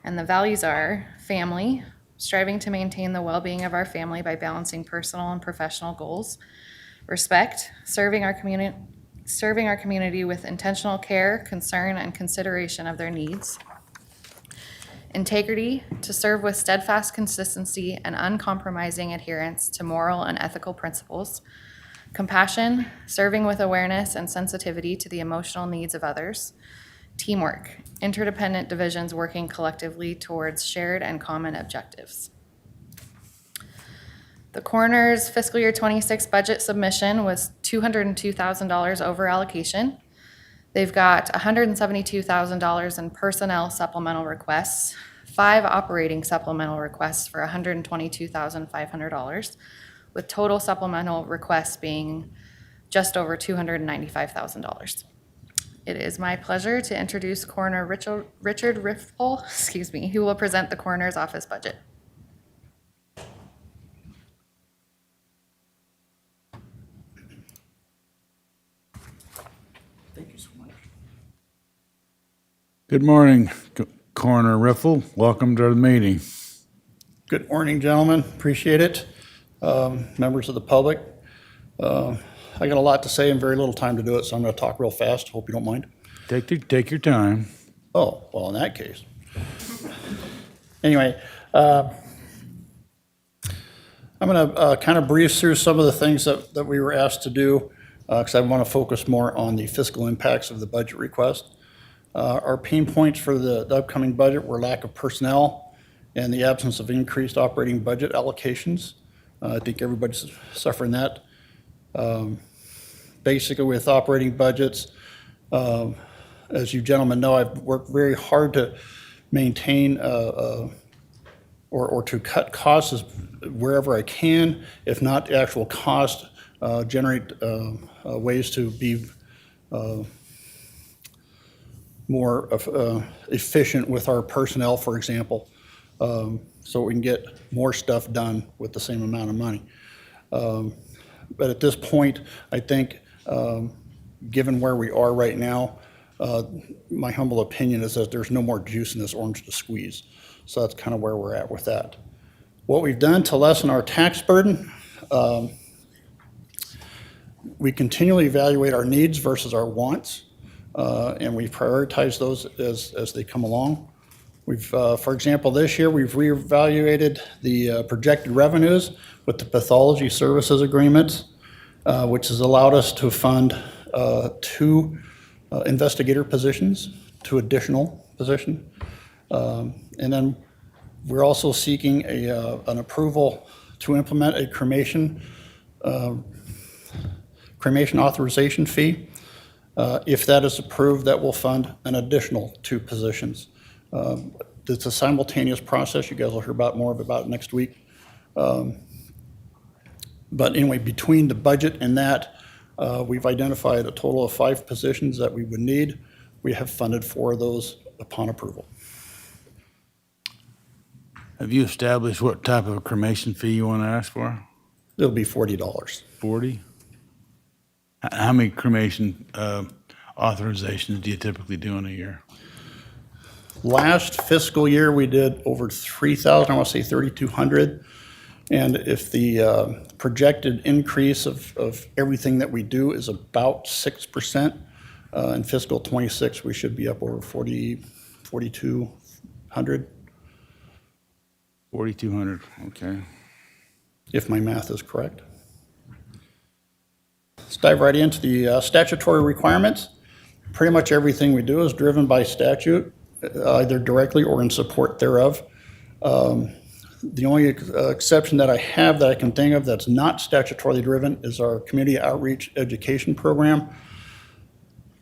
And the values are: family, striving to maintain the well-being of our family by balancing personal and professional goals. Respect, serving our community with intentional care, concern, and consideration of their needs. Integrity, to serve with steadfast consistency and uncompromising adherence to moral and ethical principles. Compassion, serving with awareness and sensitivity to the emotional needs of others. Teamwork, interdependent divisions working collectively towards shared and common objectives. The coroner's fiscal year 26 budget submission was $202,000 over allocation. They've got $172,000 in personnel supplemental requests, 5 operating supplemental requests for $122,500, with total supplemental requests being just over $295,000. It is my pleasure to introduce Coroner Richard Riffle, who will present the coroner's office budget.
Thank you so much. Good morning, Coroner Riffle. Welcome to the meeting.
Good morning, gentlemen. Appreciate it. Members of the public. I got a lot to say and very little time to do it, so I'm going to talk real fast. Hope you don't mind.
Take your time.
Oh, well, in that case. Anyway, I'm going to kind of breeze through some of the things that we were asked to do because I want to focus more on the fiscal impacts of the budget request. Our pain points for the upcoming budget were lack of personnel and the absence of increased operating budget allocations. I think everybody's suffering that. Basically, with operating budgets, as you gentlemen know, I've worked very hard to maintain or to cut costs wherever I can. If not the actual cost, generate ways to be more efficient with our personnel, for example, so we can get more stuff done with the same amount of money. But at this point, I think, given where we are right now, my humble opinion is that there's no more juice in this orange to squeeze. So that's kind of where we're at with that. What we've done to lessen our tax burden, we continually evaluate our needs versus our wants, and we prioritize those as they come along. We've, for example, this year we've reevaluated the projected revenues with the pathology services agreements, which has allowed us to fund 2 investigator positions, 2 additional positions. And then we're also seeking an approval to implement a cremation authorization fee. If that is approved, that will fund an additional 2 positions. It's a simultaneous process. You guys will hear more about it next week. But anyway, between the budget and that, we've identified a total of 5 positions that we would need. We have funded 4 of those upon approval.
Have you established what type of a cremation fee you want to ask for?
It'll be $40.
40? How many cremation authorizations do you typically do in a year?
Last fiscal year, we did over 3,000, I want to say 3,200. And if the projected increase of everything that we do is about 6%, in fiscal '26, we should be up over 4,200,
4,200, okay.
if my math is correct. Let's dive right into the statutory requirements. Pretty much everything we do is driven by statute, either directly or in support thereof. The only exception that I have that I can think of that's not statutorily driven is our community outreach education program.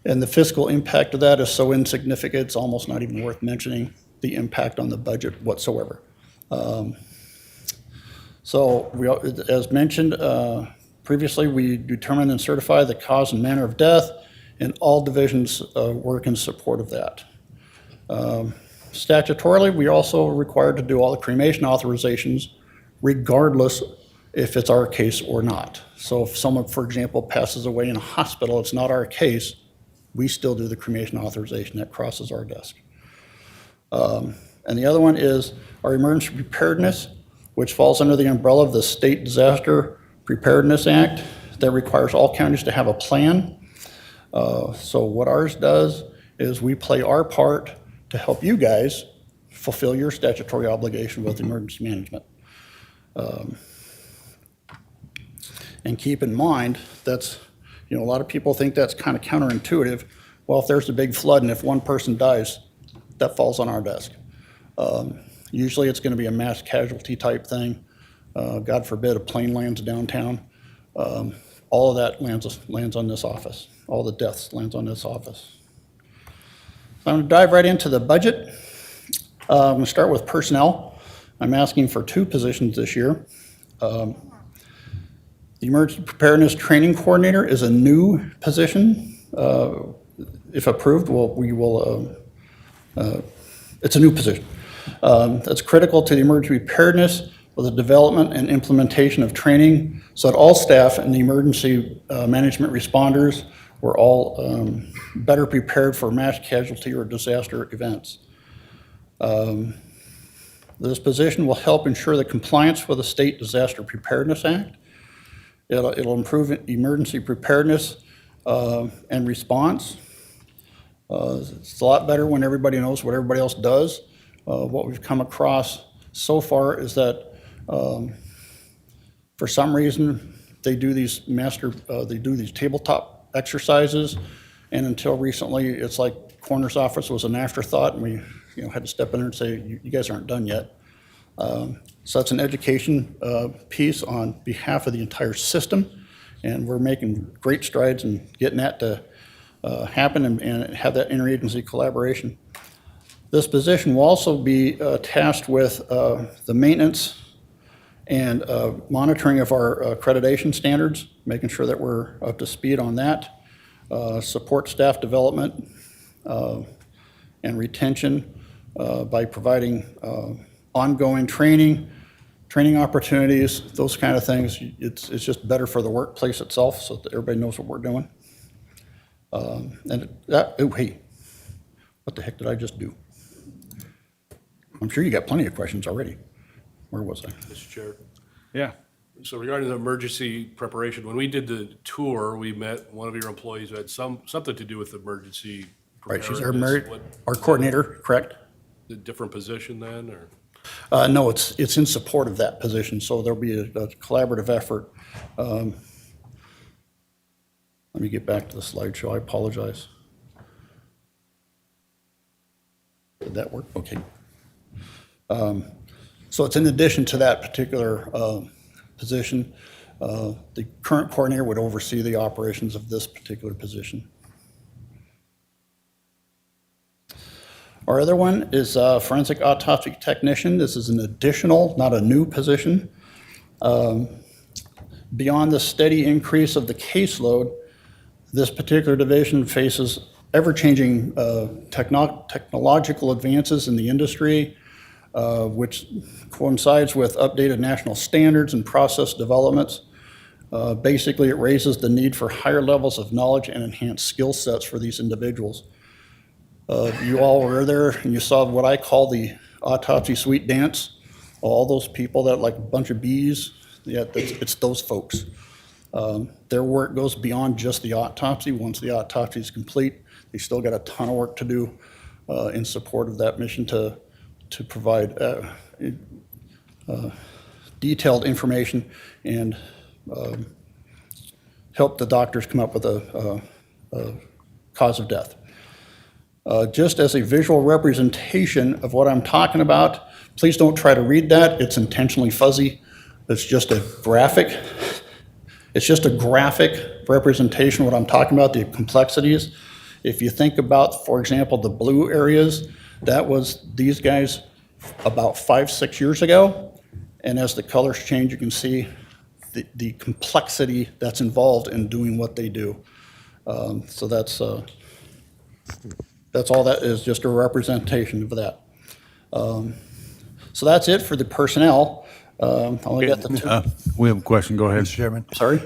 And the fiscal impact of that is so insignificant, it's almost not even worth mentioning the impact on the budget whatsoever. So as mentioned previously, we determine and certify the cause and manner of death, and all divisions work in support of that. Statutorily, we are also required to do all the cremation authorizations regardless if it's our case or not. So if someone, for example, passes away in a hospital, it's not our case, we still do the cremation authorization. That crosses our desk. And the other one is our emergency preparedness, which falls under the umbrella of the State Disaster Preparedness Act that requires all counties to have a plan. So what ours does is we play our part to help you guys fulfill your statutory obligation with emergency management. And keep in mind, that's, a lot of people think that's kind of counterintuitive. Well, if there's a big flood and if one person dies, that falls on our desk. Usually it's going to be a mass casualty type thing. God forbid a plane lands downtown. All of that lands on this office. All the deaths lands on this office. So I'm going to dive right into the budget. I'm going to start with personnel. I'm asking for 2 positions this year. The Emergency Preparedness Training Coordinator is a new position. If approved, it's a new position. That's critical to the emergency preparedness with the development and implementation of training so that all staff and the emergency management responders were all better prepared for mass casualty or disaster events. This position will help ensure the compliance with the State Disaster Preparedness Act. It'll improve emergency preparedness and response. It's a lot better when everybody knows what everybody else does. What we've come across so far is that for some reason they do these tabletop exercises, and until recently it's like coroner's office was an afterthought, and we had to step in there and say, you guys aren't done yet. So that's an education piece on behalf of the entire system, and we're making great strides in getting that to happen and have that interagency collaboration. This position will also be tasked with the maintenance and monitoring of our accreditation standards, making sure that we're up to speed on that, support staff development and retention by providing ongoing training opportunities, those kind of things. It's just better for the workplace itself so that everybody knows what we're doing. Oh, hey, what the heck did I just do? I'm sure you got plenty of questions already. Where was I?
Mr. Chair.
Yeah.
So regarding the emergency preparation, when we did the tour, we met one of your employees who had something to do with emergency
Right, she's
preparedness.
our coordinator, correct?
A different position then, or?
No, it's in support of that position, so there'll be a collaborative effort. Let me get back to the slideshow, I apologize. Did that work? Okay. So it's in addition to that particular position, the current coordinator would oversee the operations of this particular position. Our other one is forensic autopsy technician. This is an additional, not a new position. Beyond the steady increase of the caseload, this particular division faces ever-changing technological advances in the industry, which coincides with updated national standards and process developments. Basically, it raises the need for higher levels of knowledge and enhanced skill sets for these individuals. You all were there and you saw what I call the autopsy suite dance. All those people that like a bunch of bees, yeah, it's those folks. Their work goes beyond just the autopsy. Once the autopsy is complete, they still got a ton of work to do in support of that mission to provide detailed information and help the doctors come up with a cause of death. Just as a visual representation of what I'm talking about, please don't try to read that. It's intentionally fuzzy. It's just a graphic. It's just a graphic representation of what I'm talking about, the complexities. If you think about, for example, the blue areas, that was these guys about 5-6 years ago. And as the colors change, you can see the complexity that's involved in doing what they do. So that's all that is, just a representation of that. So that's it for the personnel. I only got the two.
We have a question, go ahead.
Mr. Chairman?
Sorry?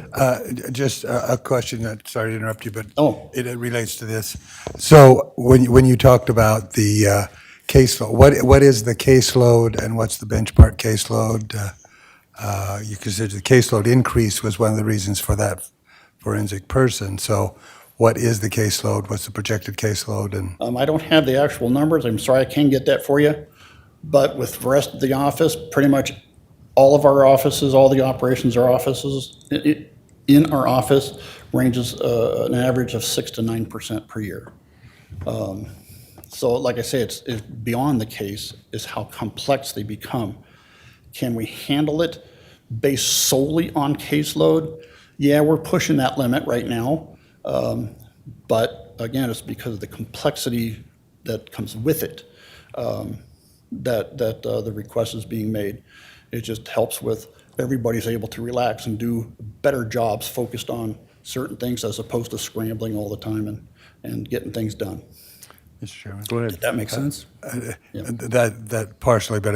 Just a question, sorry to interrupt you, but
Oh.
it relates to this. So when you talked about the caseload, what is the caseload and what's the benchmark caseload? You consider the caseload increase was one of the reasons for that forensic person. So what is the caseload? What's the projected caseload? And
I don't have the actual numbers. I'm sorry, I can't get that for you. But with the rest of the office, pretty much all of our offices, all the operations our offices, in our office ranges an average of 6 to 9% per year. So like I say, it's beyond the case is how complex they become. Can we handle it based solely on caseload? Yeah, we're pushing that limit right now. But again, it's because of the complexity that comes with it that the request is being made. It just helps with everybody's able to relax and do better jobs focused on certain things as opposed to scrambling all the time and getting things done.
Mr. Chairman?
Go ahead.
Did that make sense?
That partially, but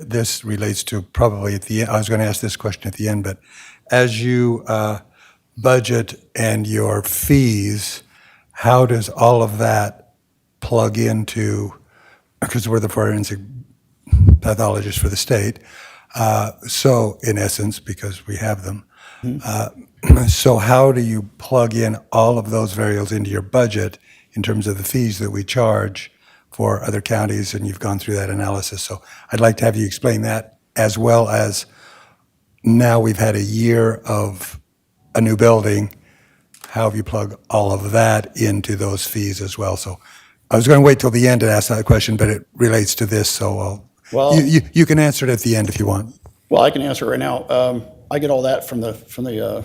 this relates to probably at the end. I was going to ask this question at the end, but as you budget and your fees, how does all of that plug into, because we're the forensic pathologist for the state, so in essence, because we have them, so how do you plug in all of those variables into your budget in terms of the fees that we charge for other counties, and you've gone through that analysis. So I'd like to have you explain that, as well as now we've had a year of a new building, how have you plug all of that into those fees as well? So I was going to wait till the end to ask that question, but it relates to this, so you can answer it at the end if you want.
Well, I can answer it right now. I get all that from the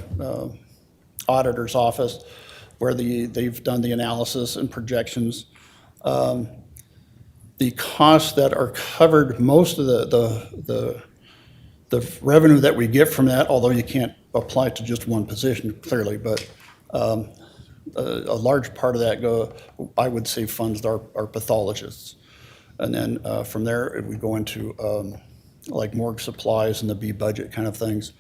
auditor's office, where they've done the analysis and projections. The costs that are covered, most of the revenue that we get from that, although you can't apply it to just one position clearly, but a large part of that I would say funds our pathologists. And then from there, we go into like morgue supplies and the B budget kind of things.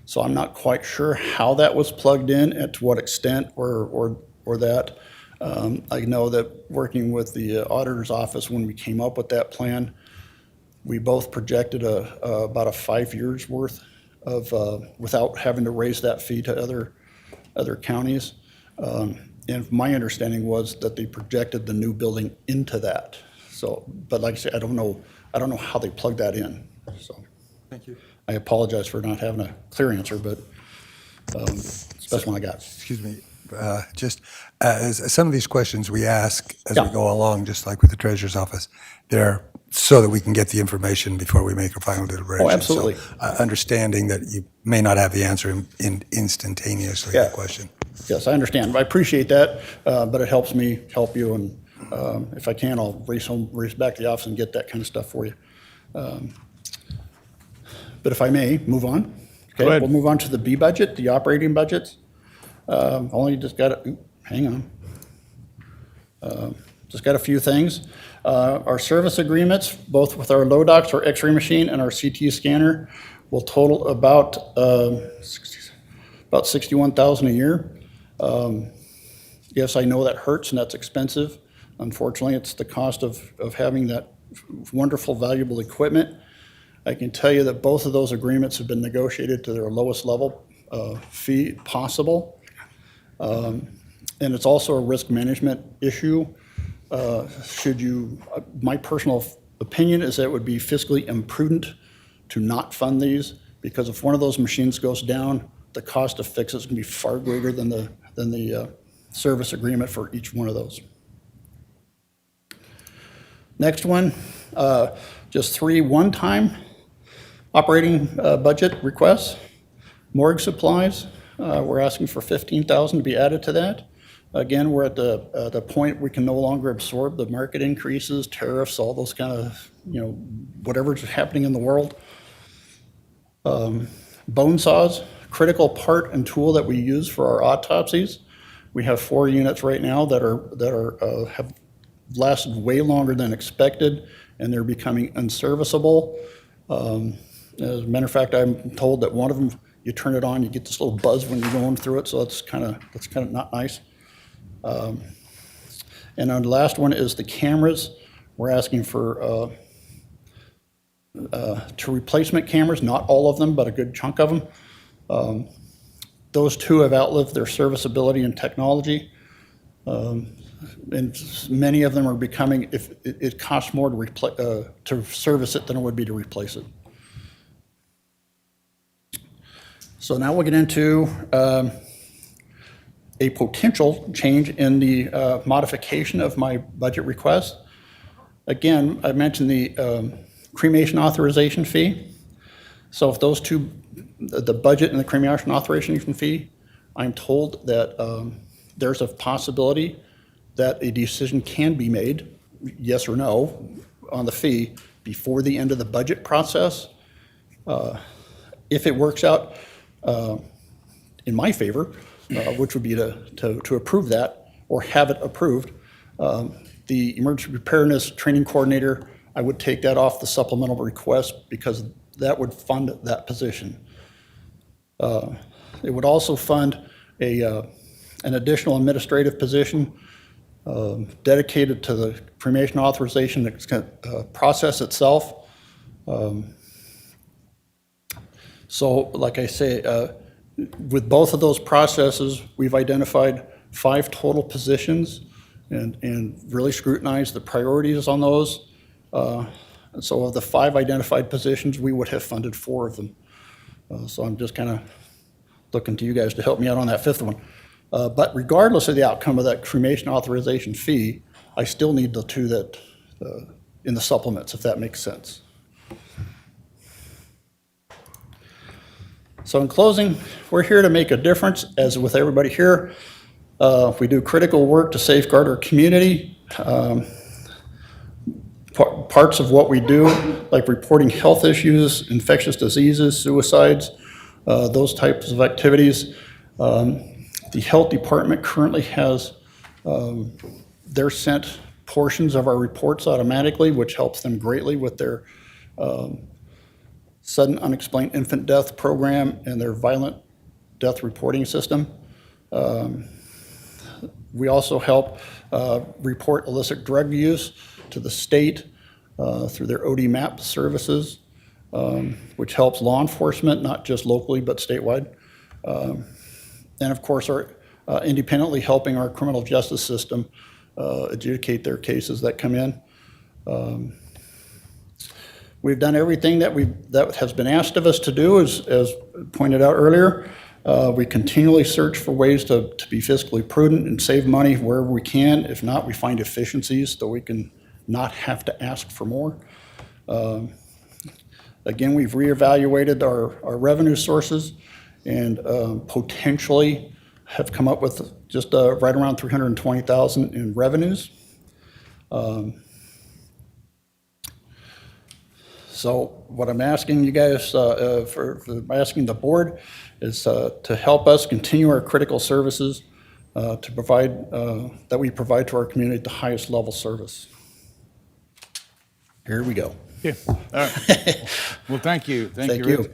So I'm not quite sure how that was plugged in, and to what extent, or that. I know that working with the auditor's office, when we came up with that plan, we both projected about a 5 years worth of without having to raise that fee to other counties. And my understanding was that they projected the new building into that. So, but like I said, I don't know how they plugged that in. So,
Thank you.
I apologize for not having a clear answer, but It's the best one I got.
Excuse me, just as some of these questions we ask as we
Yeah.
go along, just like with the treasurer's office, they're so that we can get the information before we make a final deliberation.
absolutely.
So, understanding that you may not have the answer instantaneously to
Yeah.
the question.
Yes, I understand. I appreciate that, but it helps me help you, and if I can, I'll race back to the office and get that kind of stuff for you. But if I may, move on. Okay,
Go ahead.
we'll move on to the B budget, the operating budgets. Only just got, hang on. Just got a few things. Our service agreements, both with our Lodox, our X-ray machine, and our CT scanner, will total about 61,000 a year. Yes, I know that hurts and that's expensive. Unfortunately, it's the cost of having that wonderful, valuable equipment. I can tell you that both of those agreements have been negotiated to their lowest level fee possible. And it's also a risk management issue. My personal opinion is that it would be fiscally imprudent to not fund these, because if one of those machines goes down, the cost to fix it is going to be far greater than the service agreement for each one of those. Next one, just 3 one-time operating budget requests. Morgue supplies, we're asking for $15,000 to be added to that. Again, we're at the point we can no longer absorb the market increases, tariffs, all those kind of, whatever's happening in the world. Bone saws, critical part and tool that we use for our autopsies. We have 4 units right now that have lasted way longer than expected, and they're becoming unserviceable. As a matter of fact, I'm told that one of them, you turn it on, you get this little buzz when you're going through it, so that's kind of not nice. And our last one is the cameras. We're asking for to replacement cameras, not all of them, but a good chunk of them. Those 2 have outlived their serviceability and technology. And many of them are becoming, if it costs more to service it than it would be to replace it. So now we'll get into a potential change in the modification of my budget request. Again, I mentioned the cremation authorization fee. So if those 2, the budget and the cremation authorization fee, I'm told that there's a possibility that a decision can be made, yes or no, on the fee before the end of the budget process. If it works out in my favor, which would be to approve that or have it approved, the emergency preparedness training coordinator, I would take that off the supplemental request because that would fund that position. It would also fund an additional administrative position dedicated to the cremation authorization process itself. So like I say, with both of those processes, we've identified 5 total positions and really scrutinized the priorities on those. And so of the 5 identified positions, we would have funded 4 of them. So I'm just kind of looking to you guys to help me out on that 5th one. But regardless of the outcome of that cremation authorization fee, I still need the 2 that in the supplements, if that makes sense. So in closing, we're here to make a difference, as with everybody here. We do critical work to safeguard our community. Parts of what we do, like reporting health issues, infectious diseases, suicides, those types of activities. The health department currently has, they're sent portions of our reports automatically, which helps them greatly with their sudden unexplained infant death program and their violent death reporting system. We also help report illicit drug use to the state through their OD-MAP services, which helps law enforcement, not just locally, but statewide. And of course, are independently helping our criminal justice system adjudicate their cases that come in. We've done everything that has been asked of us to do, as pointed out earlier. We continually search for ways to be fiscally prudent and save money wherever we can. If not, we find efficiencies so we can not have to ask for more. Again, we've reevaluated our revenue sources and potentially have come up with just right around $320,000 in revenues. So what I'm asking you guys, asking the board is to help us continue our critical services to provide, that we provide to our community at the highest level service. Here we go.
Yeah. All right. Well, thank you.
Thank you.
Rich.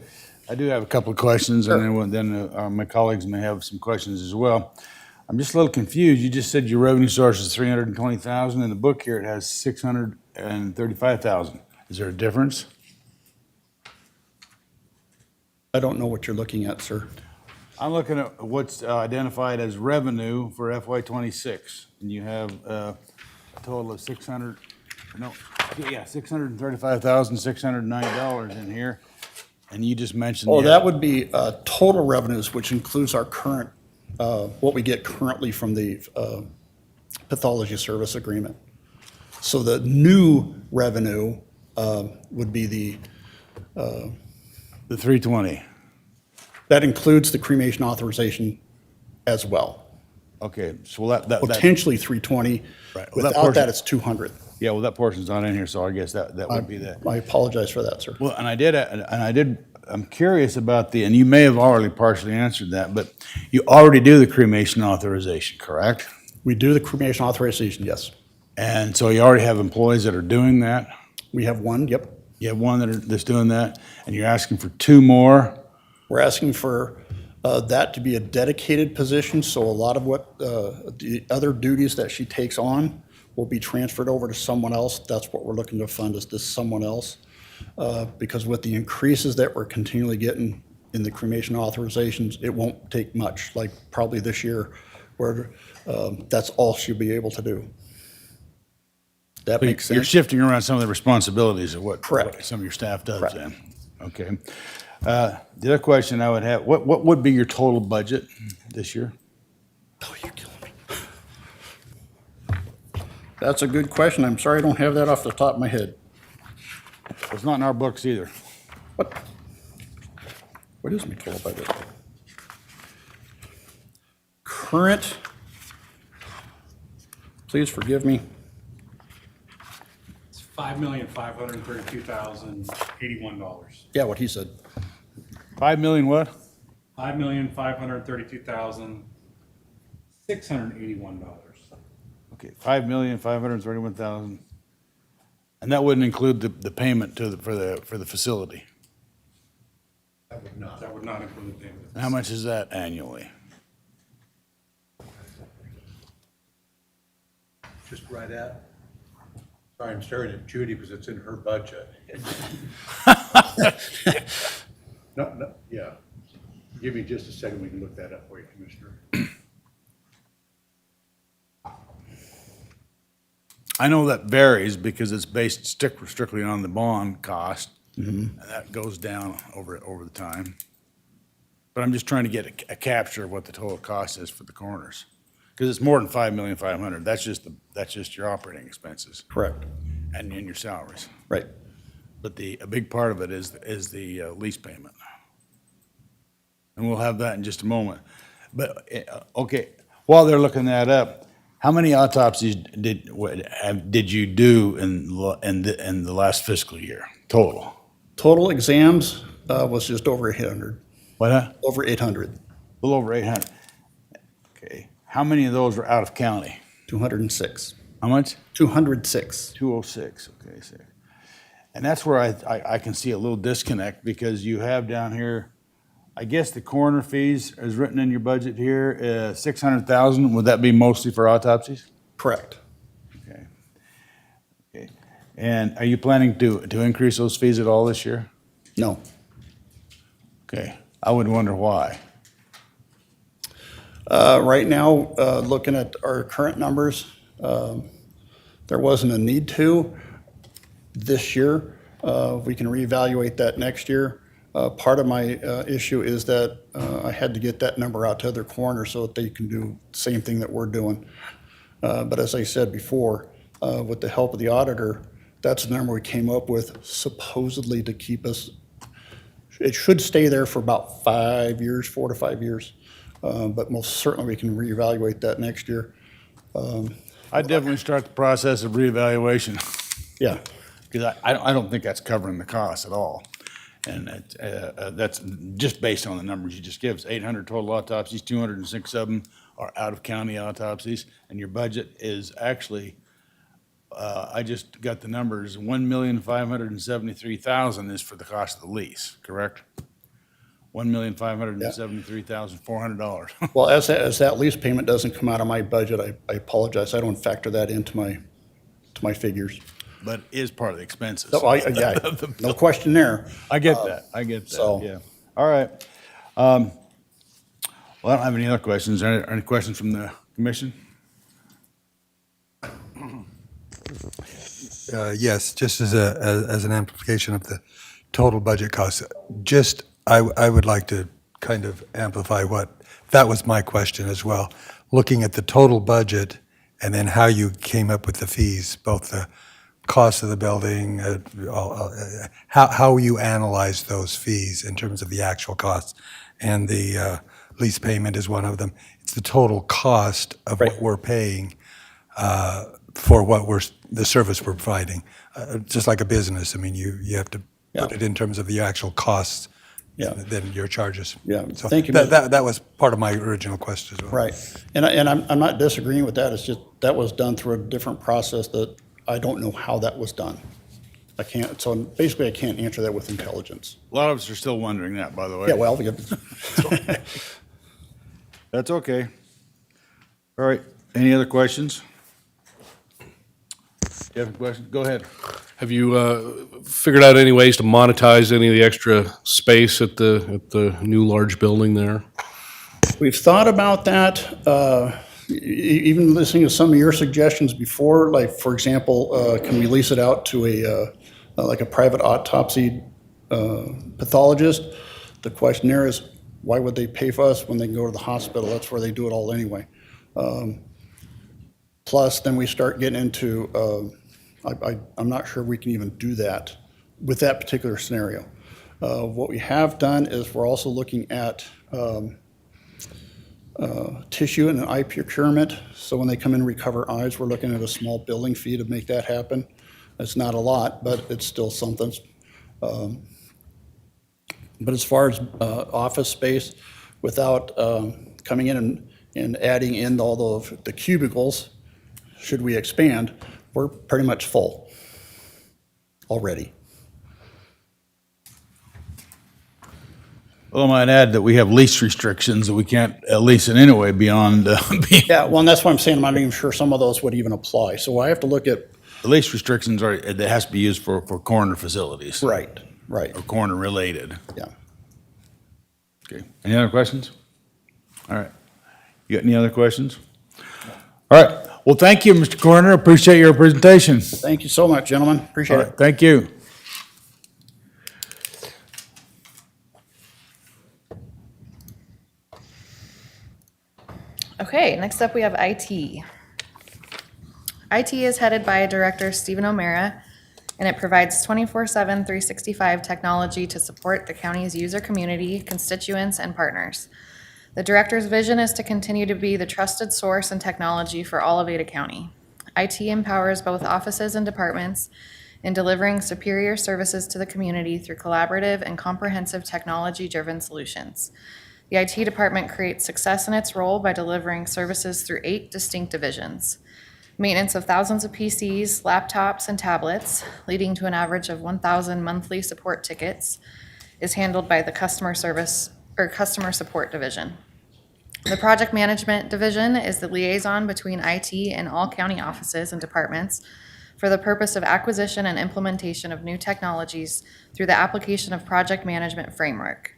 I do have a couple of questions, and then my colleagues may have some questions as well. I'm just a little confused. You just said your revenue source is $320,000. In the book here, it has $635,000. Is there a difference?
I don't know what you're looking at, sir.
I'm looking at what's identified as revenue for FY26, and you have a total of $635,690 in here, and you just mentioned.
Oh, that would be total revenues, which includes our current, what we get currently from the pathology service agreement. So the new revenue would be the
320.
that includes the cremation authorization as well.
Okay, so that
Potentially 320.
Right. Well, that
Without
portion-
that, it's 200.
yeah, well, that portion's not in here, so I guess that would be that.
I apologize for that, sir.
Well, I'm curious about and you may have already partially answered that, but you already do the cremation authorization, correct?
We do the cremation authorization, yes.
And so you already have employees that are doing that?
We have one, yep.
You have one that's doing that, and you're asking for two more?
We're asking for that to be a dedicated position, so a lot of what the other duties that she takes on will be transferred over to someone else. That's what we're looking to fund, is this someone else. Because with the increases that we're continually getting in the cremation authorizations, it won't take much, like probably this year, where that's all she'll be able to do. That makes
You're
sense?
shifting around some of the responsibilities of what
Correct.
some of your staff does
Correct.
then? Okay. The other question I would have, what would be your total budget this year?
Oh, you're killing me. That's a good question. I'm sorry I don't have that off the top of my head.
It's not in our books either.
What is my total budget? Current, please forgive me,
It's $5,532,081.
yeah, what he said.
5 million what?
$5,532,681.
Okay, 5,531,000. And that wouldn't include the payment for the facility.
That would not include the payment.
And how much is that annually?
Just right at. Sorry, I'm staring at Judy because it's in her budget. No, yeah. Give me just a second, we can look that up for you, Commissioner.
I know that varies because it's based strictly on the bond cost, and that goes down over the time. But I'm just trying to get a capture of what the total cost is for the coroners, because it's more than $5,500,000. That's just your operating expenses
Correct,
and your salaries.
right.
But a big part of it is the lease payment, and we'll have that in just a moment. But okay, while they're looking that up. How many autopsies did you do in the last fiscal year total?
Total exams was just over 800,
What?
over 800,
A little over 800. Okay. How many of those were out of county?
206,
How much?
206.
206. Okay. So, and that's where I can see a little disconnect, because you have down here, I guess the coroner fees is written in your budget here, $600,000. Would that be mostly for autopsies?
Correct.
Okay. Okay. And are you planning to increase those fees at all this year?
No.
Okay. I would wonder why.
Right now, looking at our current numbers, there wasn't a need to this year. We can reevaluate that next year. Part of my issue is that I had to get that number out to other coroners so that they can do the same thing that we're doing. But as I said before, with the help of the auditor, that's the number we came up with supposedly to keep us, it should stay there for about 5 years, 4 to 5 years. But most certainly we can reevaluate that next year.
I'd definitely start the process of reevaluation,
Yeah,
because I don't think that's covering the cost at all. And that's just based on the numbers you just gave us. 800 total autopsies, 206 of them are out-of-county autopsies, and your budget is actually, I just got the numbers, $1,573,000 is for the cost of the lease, correct? $1,573,400.
well, as that lease payment doesn't come out of my budget, I apologize. I don't factor that into my figures.
But is part of the expenses.
So yeah, no question there.
I get that,
So-
yeah. All right. Well, I don't have any other questions. Are there any questions from the commission?
Yes, just as an amplification of the total budget costs, I would like to kind of amplify that was my question as well. Looking at the total budget and then how you came up with the fees, both the cost of the building, how you analyze those fees in terms of the actual costs. And the lease payment is one of them. It's the total cost of what we're paying for the service we're providing. Just like a business, I mean, you have to put it in terms of the actual costs than your charges.
Yeah,
So
thank you.
that was part of my original question as well.
Right. And I'm not disagreeing with that. It's just that was done through a different process that I don't know how that was done. So basically I can't answer that with intelligence.
A lot of us are still wondering that, by the way.
Yeah, well,
That's okay. All right, any other questions? You have a question? Go ahead.
Have you figured out any ways to monetize any of the extra space at the new large building there?
we've thought about that. Even listening to some of your suggestions before, like, for example, can we lease it out to like a private autopsy pathologist? The question there is, why would they pay for us when they can go to the hospital? That's where they do it all anyway. Plus, then we start getting into, I'm not sure we can even do that with that particular scenario. What we have done is we're also looking at tissue and an eye procurement. So when they come in and recover eyes, we're looking at a small building fee to make that happen. It's not a lot, but it's still something. But as far as office space, without coming in and adding in all the cubicles, should we expand, we're pretty much full already.
Well, I might add that we have lease restrictions that we can't lease it anyway beyond,
Yeah, well, and that's why I'm saying I'm not even sure some of those would even apply. So I have to look at,
the lease restrictions are, it has to be used for coroner facilities.
right,
Or coroner related.
yeah.
Okay, any other questions? All right, you got any other questions? All right, well, thank you, Mr. Coroner, appreciate your presentation.
Thank you so much, gentlemen,
All
appreciate
right,
it.
thank you.
Okay, next up we have IT. IT is headed by Director Stephen O'Mara, and it provides 24/7, 365 technology to support the county's user community, constituents, and partners. The director's vision is to continue to be the trusted source in technology for all of Ada County. IT empowers both offices and departments in delivering superior services to the community through collaborative and comprehensive technology-driven solutions. The IT department creates success in its role by delivering services through 8 distinct divisions. Maintenance of thousands of PCs, laptops, and tablets, leading to an average of 1,000 monthly support tickets, is handled by the customer support division. The project management division is the liaison between IT and all county offices and departments for the purpose of acquisition and implementation of new technologies through the application of project management framework.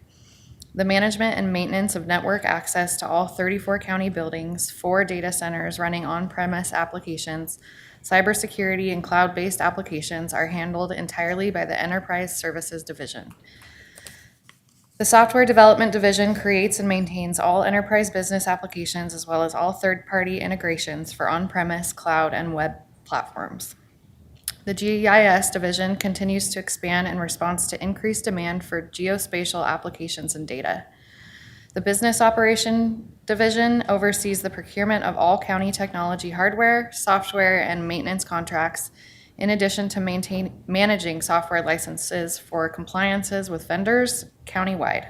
The management and maintenance of network access to all 34 county buildings, 4 data centers running on-premise applications, cybersecurity and cloud-based applications are handled entirely by the Enterprise Services Division. The Software Development Division creates and maintains all enterprise business applications as well as all third-party integrations for on-premise, cloud, and web platforms. The GIS Division continues to expand in response to increased demand for geospatial applications and data. The Business Operation Division oversees the procurement of all county technology hardware, software, and maintenance contracts, in addition to managing software licenses for compliances with vendors countywide.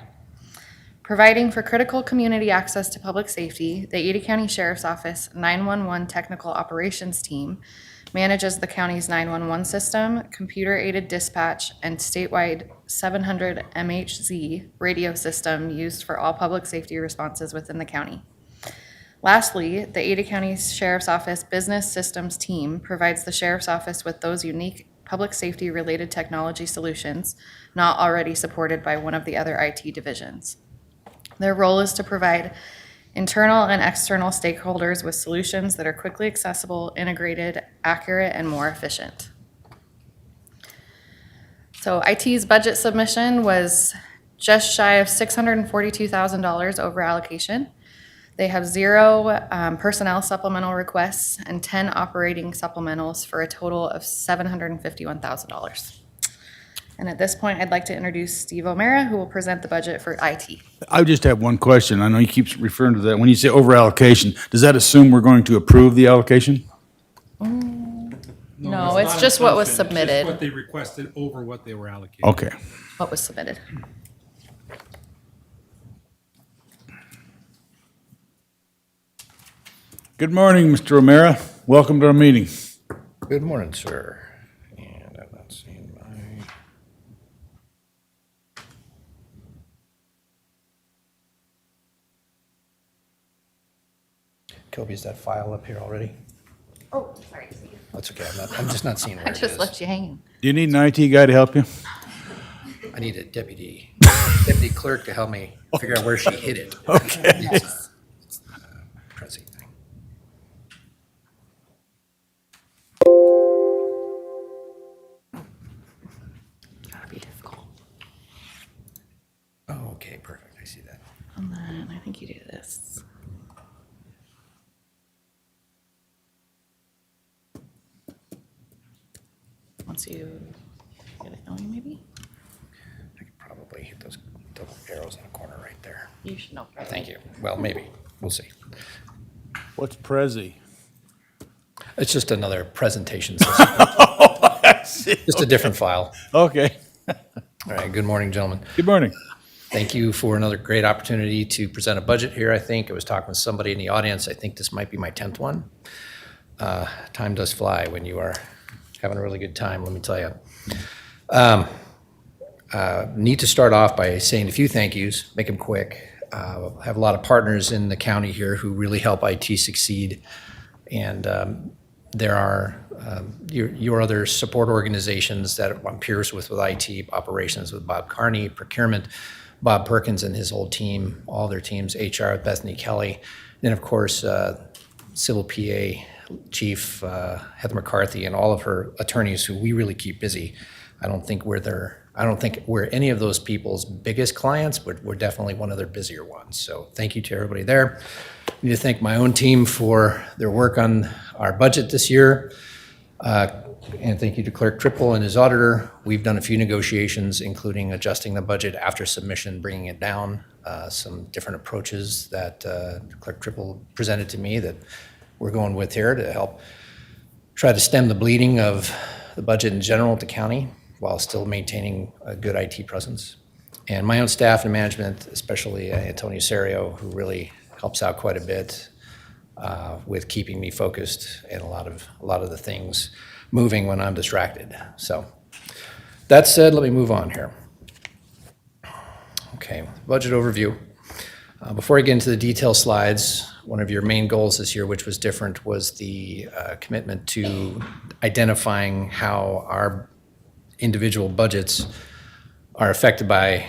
Providing for critical community access to public safety, the Ada County Sheriff's Office 911 Technical Operations Team manages the county's 911 system, computer-aided dispatch, and statewide 700 MHz radio system used for all public safety responses within the county. Lastly, the Ada County Sheriff's Office Business Systems Team provides the Sheriff's Office with those unique public safety-related technology solutions not already supported by one of the other IT divisions. Their role is to provide internal and external stakeholders with solutions that are quickly accessible, integrated, accurate, and more efficient. So IT's budget submission was just shy of $642,000 over allocation. They have 0 personnel supplemental requests and 10 operating supplementals for a total of $751,000. And at this point, I'd like to introduce Steve O'Mara, who will present the budget for IT.
I just have one question. I know he keeps referring to that. When you say over allocation, does that assume we're going to approve the allocation?
No, it's just what was
Just
submitted,
what they requested over what they were allocated.
Okay.
what was submitted.
Good morning, Mr. O'Mara. Welcome to our meeting.
Good morning, sir. And I'm not seeing my. Kobe, is that file up here already?
Oh, sorry, Steve.
That's okay. I'm just not seeing where
I
it
just
is.
left you hanging.
Do you need an IT guy to help you?
I need a deputy clerk to help me figure out where she hid it.
Okay.
It's the Prezi thing.
That'd be difficult.
Oh, okay, perfect. I see that.
And then I think you do this. Once you get it going, maybe?
I could probably hit those double arrows in the corner right there.
You should know.
Thank you. Well, maybe. We'll see.
What's Prezi?
It's just another presentation system. Just a different file.
Okay.
All right, good morning, gentlemen.
Good morning.
Thank you for another great opportunity to present a budget here, I think. I was talking with somebody in the audience. I think this might be my 10th one. Time does fly when you are having a really good time, let me tell you. Need to start off by saying a few thank yous, make them quick. Have a lot of partners in the county here who really help IT succeed. And there are your other support organizations that I'm peers with IT, operations with Bob Carney, procurement, Bob Perkins and his whole team, all their teams, HR with Bethany Kelly, then of course Civil PA Chief Heather McCarthy and all of her attorneys who we really keep busy. I don't think we're any of those people's biggest clients, but we're definitely one of their busier ones. So thank you to everybody there. I need to thank my own team for their work on our budget this year. And thank you to Clerk Triple and his auditor. We've done a few negotiations, including adjusting the budget after submission, bringing it down, some different approaches that Clerk Triple presented to me that we're going with here to help try to stem the bleeding of the budget in general at the county while still maintaining a good IT presence. And my own staff and management, especially Antonio Serio, who really helps out quite a bit with keeping me focused and a lot of the things moving when I'm distracted. So that said, let me move on here. Okay, budget overview. Before I get into the detail slides, one of your main goals this year, which was different, was the commitment to identifying how our individual budgets are affected by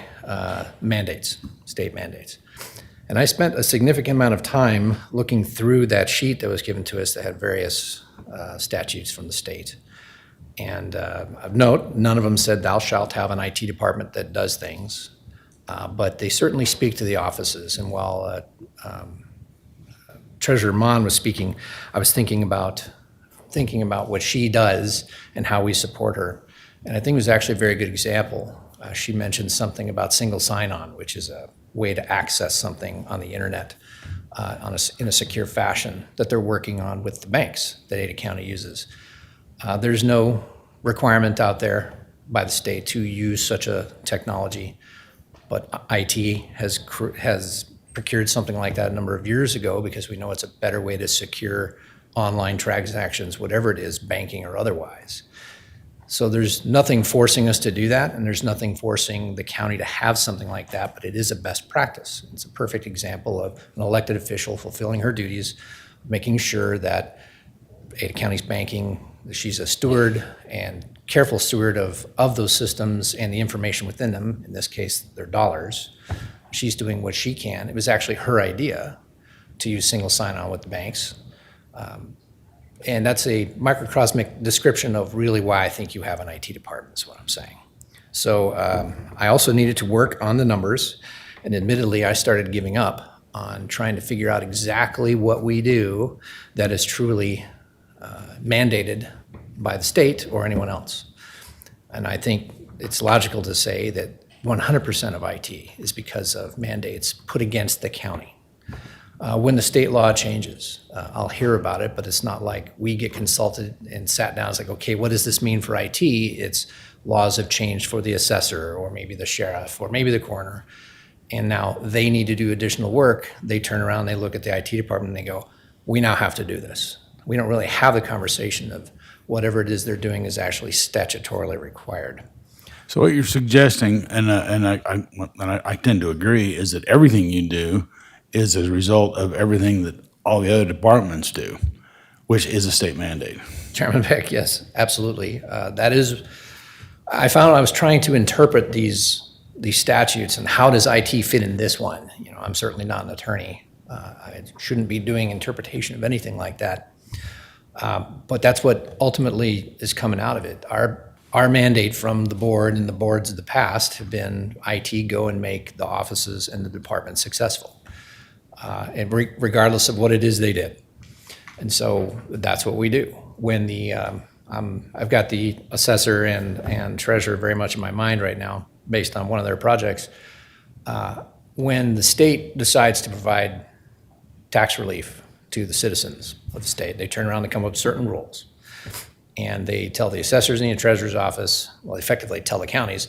mandates, state mandates. And I spent a significant amount of time looking through that sheet that was given to us that had various statutes from the state. And of note, none of them said thou shalt have an IT department that does things. but they certainly speak to the offices. And while Treasurer Mon was speaking, I was thinking about what she does and how we support her. And I think it was actually a very good example. She mentioned something about single sign-on, which is a way to access something on the internet in a secure fashion that they're working on with the banks that Ada County uses. There's no requirement out there by the state to use such a technology, but IT has procured something like that a number of years ago because we know it's a better way to secure online transactions, whatever it is, banking or otherwise. So there's nothing forcing us to do that, and there's nothing forcing the county to have something like that, but it is a best practice. It's a perfect example of an elected official fulfilling her duties, making sure that Ada County's banking, she's a steward and careful steward of those systems and the information within them, in this case, their dollars. She's doing what she can. It was actually her idea to use single sign-on with the banks. And that's a microcosmic description of really why I think you have an IT department, is what I'm saying. So I also needed to work on the numbers, and admittedly, I started giving up on trying to figure out exactly what we do that is truly mandated by the state or anyone else. And I think it's logical to say that 100% of IT is because of mandates put against the county. When the state law changes, I'll hear about it, but it's not like we get consulted and sat down. It's like, okay, what does this mean for IT? It's laws have changed for the assessor or maybe the sheriff or maybe the coroner. And now they need to do additional work. They turn around, they look at the IT department and they go, we now have to do this. We don't really have the conversation of whatever it is they're doing is actually statutorily required.
So what you're suggesting, and I tend to agree, is that everything you do is a result of everything that all the other departments do, which is a state mandate.
Chairman Beck, yes, absolutely. That is, I found I was trying to interpret these statutes and how does IT fit in this one? You know, I'm certainly not an attorney. I shouldn't be doing interpretation of anything like that. But that's what ultimately is coming out of it. Our mandate from the board and the boards of the past have been IT go and make the offices and the departments successful. And regardless of what it is they did. And so that's what we do. When I've got the assessor and treasurer very much in my mind right now, based on one of their projects. When the state decides to provide tax relief to the citizens of the state, they turn around and come up with certain rules. And they tell the assessors and the treasurer's office, well, effectively tell the counties,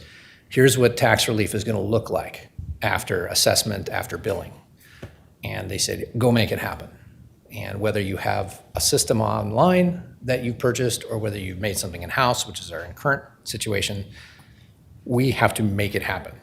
here's what tax relief is going to look like after assessment, after billing. And they said, go make it happen. And whether you have a system online that you've purchased or whether you've made something in-house, which is our current situation, we have to make it happen.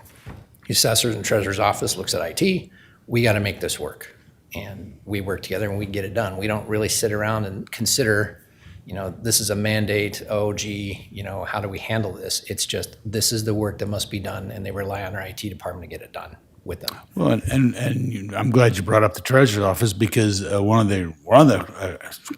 The assessor's and treasurer's office looks at IT, we got to make this work. And we work together and we get it done. We don't really sit around and consider, you know, this is a mandate, oh gee, you know, how do we handle this? It's just, this is the work that must be done, and they rely on our IT department to get it done with them.
Well, and I'm glad you brought up the treasurer's office because one of the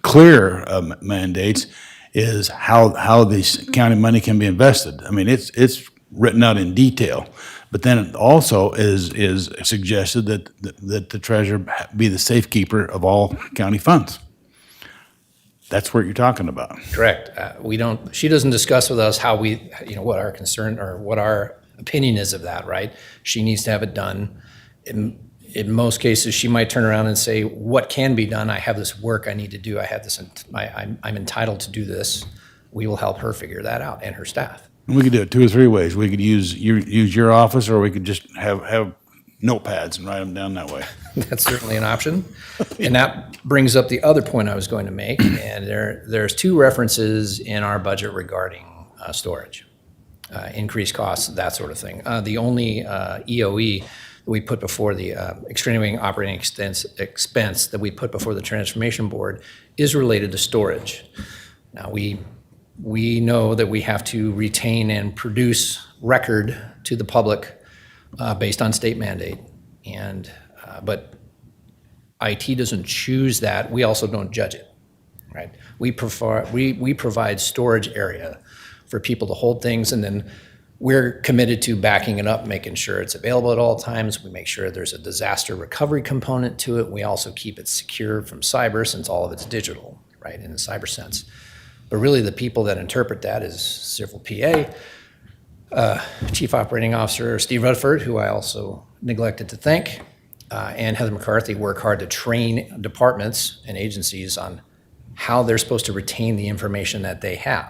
clear mandates is how this county money can be invested. I mean, it's written out in detail, but then it also is suggested that the treasurer be the safekeeper of all county funds. That's what you're talking about.
Correct. She doesn't discuss with us how we, you know, what our concern or what our opinion is of that, right? She needs to have it done. In most cases, she might turn around and say, what can be done? I have this work I need to do. I have this, I'm entitled to do this. We will help her figure that out and her staff.
And we could do it two or three ways. We could use your office, or we could just have notepads and write them down that way.
That's certainly an option. And that brings up the other point I was going to make. And there's two references in our budget regarding storage. Increased costs, that sort of thing. The only EOE that we put before the extenuating operating expense that we put before the Transformation Board is related to storage. Now, we know that we have to retain and produce record to the public based on state mandate, but IT doesn't choose that. We also don't judge it, right? We provide storage area for people to hold things, and then We're committed to backing it up, making sure it's available at all times. We make sure there's a disaster recovery component to it. We also keep it secure from cyber, since all of it's digital, right, in the cyber sense. But really, the people that interpret that is Civil PA, Chief Operating Officer Steve Rutherford, who I also neglected to thank, and Heather McCarthy work hard to train departments and agencies on how they're supposed to retain the information that they have.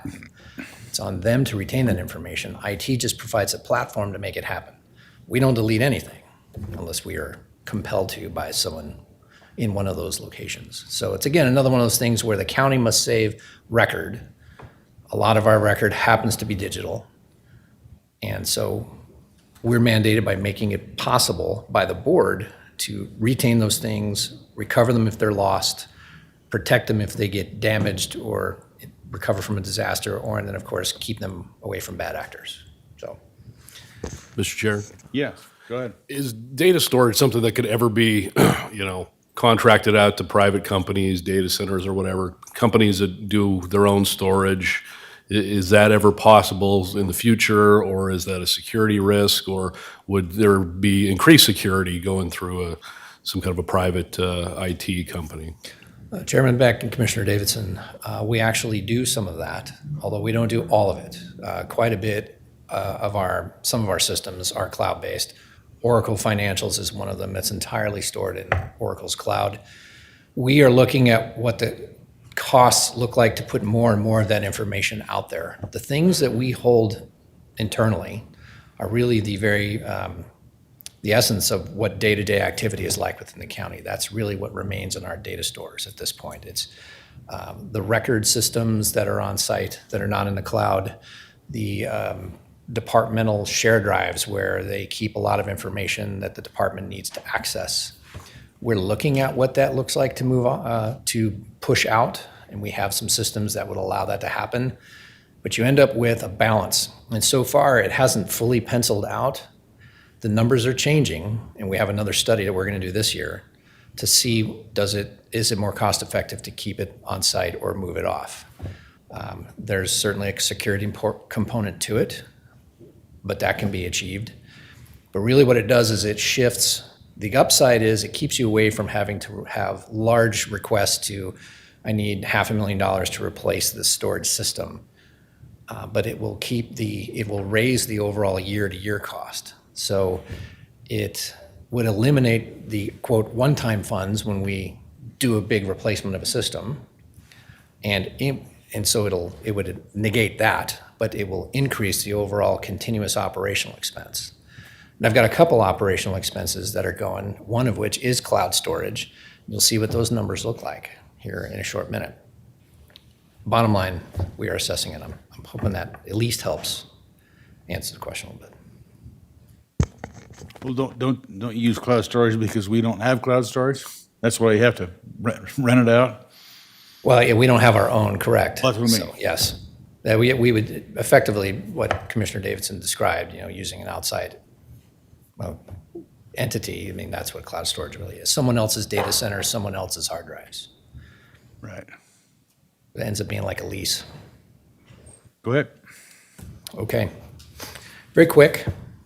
It's on them to retain that information. IT just provides a platform to make it happen. We don't delete anything unless we are compelled to by someone in one of those locations. So it's, again, another one of those things where the county must save record. A lot of our record happens to be digital. And so we're mandated by making it possible by the board to retain those things, recover them if they're lost, protect them if they get damaged or recover from a disaster, and then, of course, keep them away from bad actors. So,
Mr. Chair,
Yes, go ahead.
is data storage something that could ever be, contracted out to private companies, data centers or whatever, companies that do their own storage? Is that ever possible in the future, or is that a security risk, or would there be increased security going through some kind of a private IT company?
Chairman Beck and Commissioner Davidson, we actually do some of that, although we don't do all of it. Quite a bit of some of our systems are cloud-based. Oracle Financials is one of them that's entirely stored in Oracle's cloud. We are looking at what the costs look like to put more and more of that information out there. The things that we hold internally are really the essence of what day-to-day activity is like within the county. That's really what remains in our data stores at this point. It's the record systems that are on site that are not in the cloud, the departmental share drives where they keep a lot of information that the department needs to access. We're looking at what that looks like to move on, to push out, and we have some systems that would allow that to happen. But you end up with a balance, and so far it hasn't fully penciled out. The numbers are changing, and we have another study that we're going to do this year to see is it more cost effective to keep it on site or move it off. There's certainly a security component to it, but that can be achieved. But really what it does is it shifts. The upside is it keeps you away from having to have large requests to, I need $500,000 to replace the storage system. But it will raise the overall year-to-year cost. So it would eliminate the, quote, one-time funds when we do a big replacement of a system. And so it would negate that, but it will increase the overall continuous operational expense. And I've got a couple operational expenses that are going, one of which is cloud storage. You'll see what those numbers look like here in a short minute. Bottom line, we are assessing it. I'm hoping that at least helps answer the question a little bit.
Well, don't use cloud storage because we don't have cloud storage? That's why you have to rent it out?
Well, yeah, we don't have our own, correct?
That's what I mean.
So, yes. We would effectively, what Commissioner Davidson described, using an outside entity, I mean, that's what cloud storage really is. Someone else's data center, someone else's hard drives.
Right.
It ends up being like a lease.
Go ahead.
Okay. Very quick.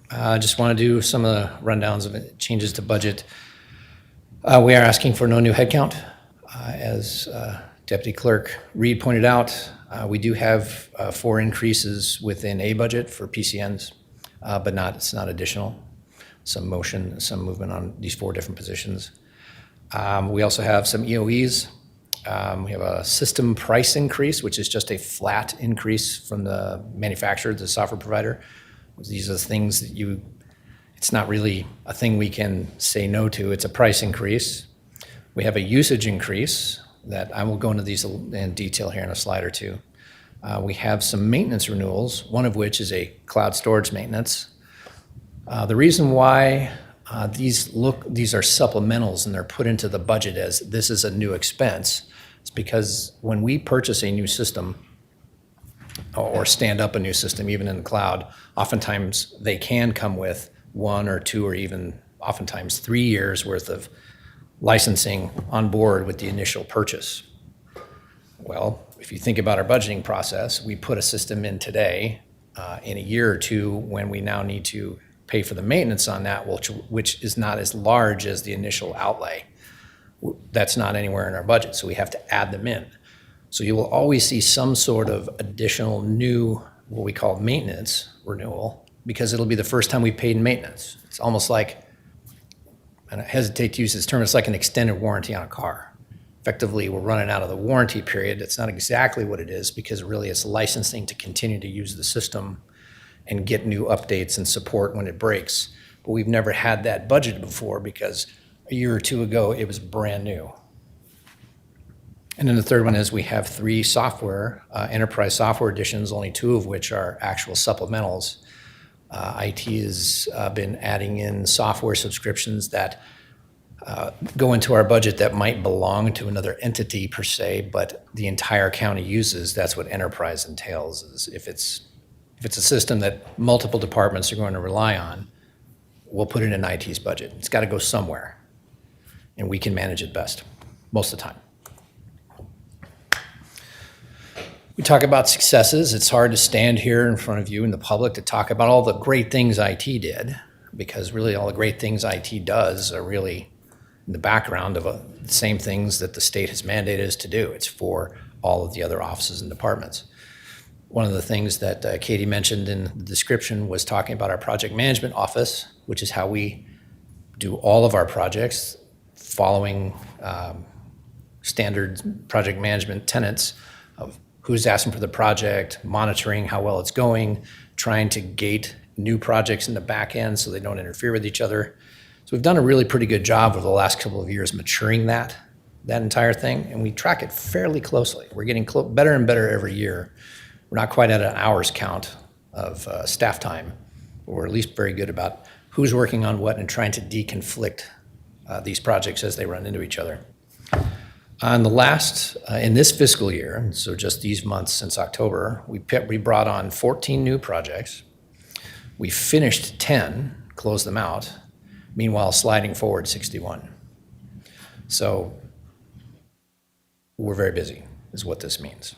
I just want to do some of the rundowns of it, changes to budget. We are asking for no new headcount. As Deputy Clerk Reed pointed out, we do have 4 increases within a budget for PCNs, but it's not additional. Some movement on these 4 different positions. We also have some EOEs. We have a system price increase, which is just a flat increase from the manufacturer, the software provider. These are the things that it's not really a thing we can say no to. It's a price increase. We have a usage increase that I will go into these in detail here in a slide or two. We have some maintenance renewals, one of which is a cloud storage maintenance. The reason why these are supplementals and they're put into the budget as this is a new expense is because when we purchase a new system or stand up a new system, even in the cloud, oftentimes they can come with 1 or 2 or even oftentimes 3 years worth of licensing on board with the initial purchase. Well, if you think about our budgeting process, we put a system in today in a year or two when we now need to pay for the maintenance on that, which is not as large as the initial outlay. That's not anywhere in our budget, so we have to add them in. So you will always see some sort of additional new, what we call maintenance renewal, because it'll be the first time we paid in maintenance. It's almost like, and I hesitate to use this term, it's like an extended warranty on a car. Effectively, we're running out of the warranty period. That's not exactly what it is, because really it's licensing to continue to use the system and get new updates and support when it breaks. But we've never had that budgeted before because a year or two ago, it was brand new. And then the third one is we have 3 software, enterprise software editions, only 2 of which are actual supplementals. IT has been adding in software subscriptions that go into our budget that might belong to another entity per se, but the entire county uses. That's what enterprise entails. Is if it's a system that multiple departments are going to rely on, we'll put it in IT's budget. It's got to go somewhere, and we can manage it best most of the time. We talk about successes. It's hard to stand here in front of you and the public to talk about all the great things IT did, because really all the great things IT does are really in the background of the same things that the state has mandated us to do. It's for all of the other offices and departments. One of the things that Katie mentioned in the description was talking about our project management office, which is how we do all of our projects following standard project management tenets of who's asking for the project, monitoring how well it's going, trying to gate new projects in the back end so they don't interfere with each other. So we've done a really pretty good job over the last couple of years maturing that entire thing, and we track it fairly closely. We're getting better and better every year. We're not quite at an hours count of staff time, but we're at least very good about who's working on what and trying to deconflict these projects as they run into each other. On the last, in this fiscal year, so just these months since October, we brought on 14 new projects. We finished 10, closed them out, meanwhile sliding forward 61. So we're very busy, is what this means.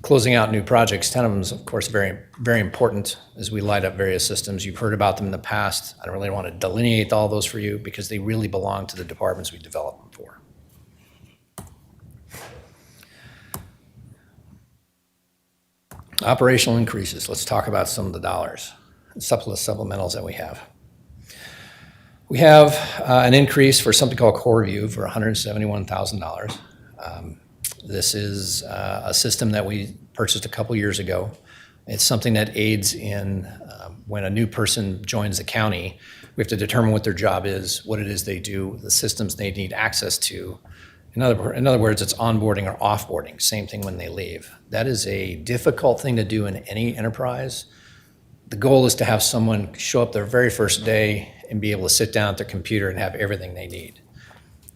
Closing out new projects, 10 of them is, of course, very, very important as we light up various systems. You've heard about them in the past. I don't really want to delineate all those for you because they really belong to the departments we develop them for. Operational increases. Let's talk about some of the dollars, supplementals that we have. We have an increase for something called CoreView for $171,000. This is a system that we purchased a couple years ago. It's something that aids in when a new person joins the county, we have to determine what their job is, what it is they do, the systems they need access to. In other words, it's onboarding or offboarding, same thing when they leave. That is a difficult thing to do in any enterprise. The goal is to have someone show up their very first day and be able to sit down at their computer and have everything they need.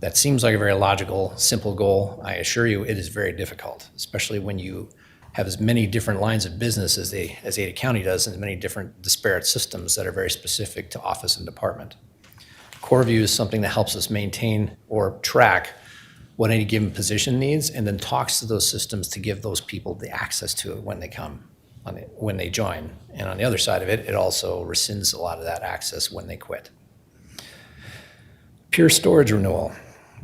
That seems like a very logical, simple goal. I assure you it is very difficult, especially when you have as many different lines of business as Ada County does, and as many different disparate systems that are very specific to office and department. CoreView is something that helps us maintain or track what any given position needs, and then talks to those systems to give those people the access to it when they come, when they join. And on the other side of it, it also rescinds a lot of that access when they quit. Pure storage renewal.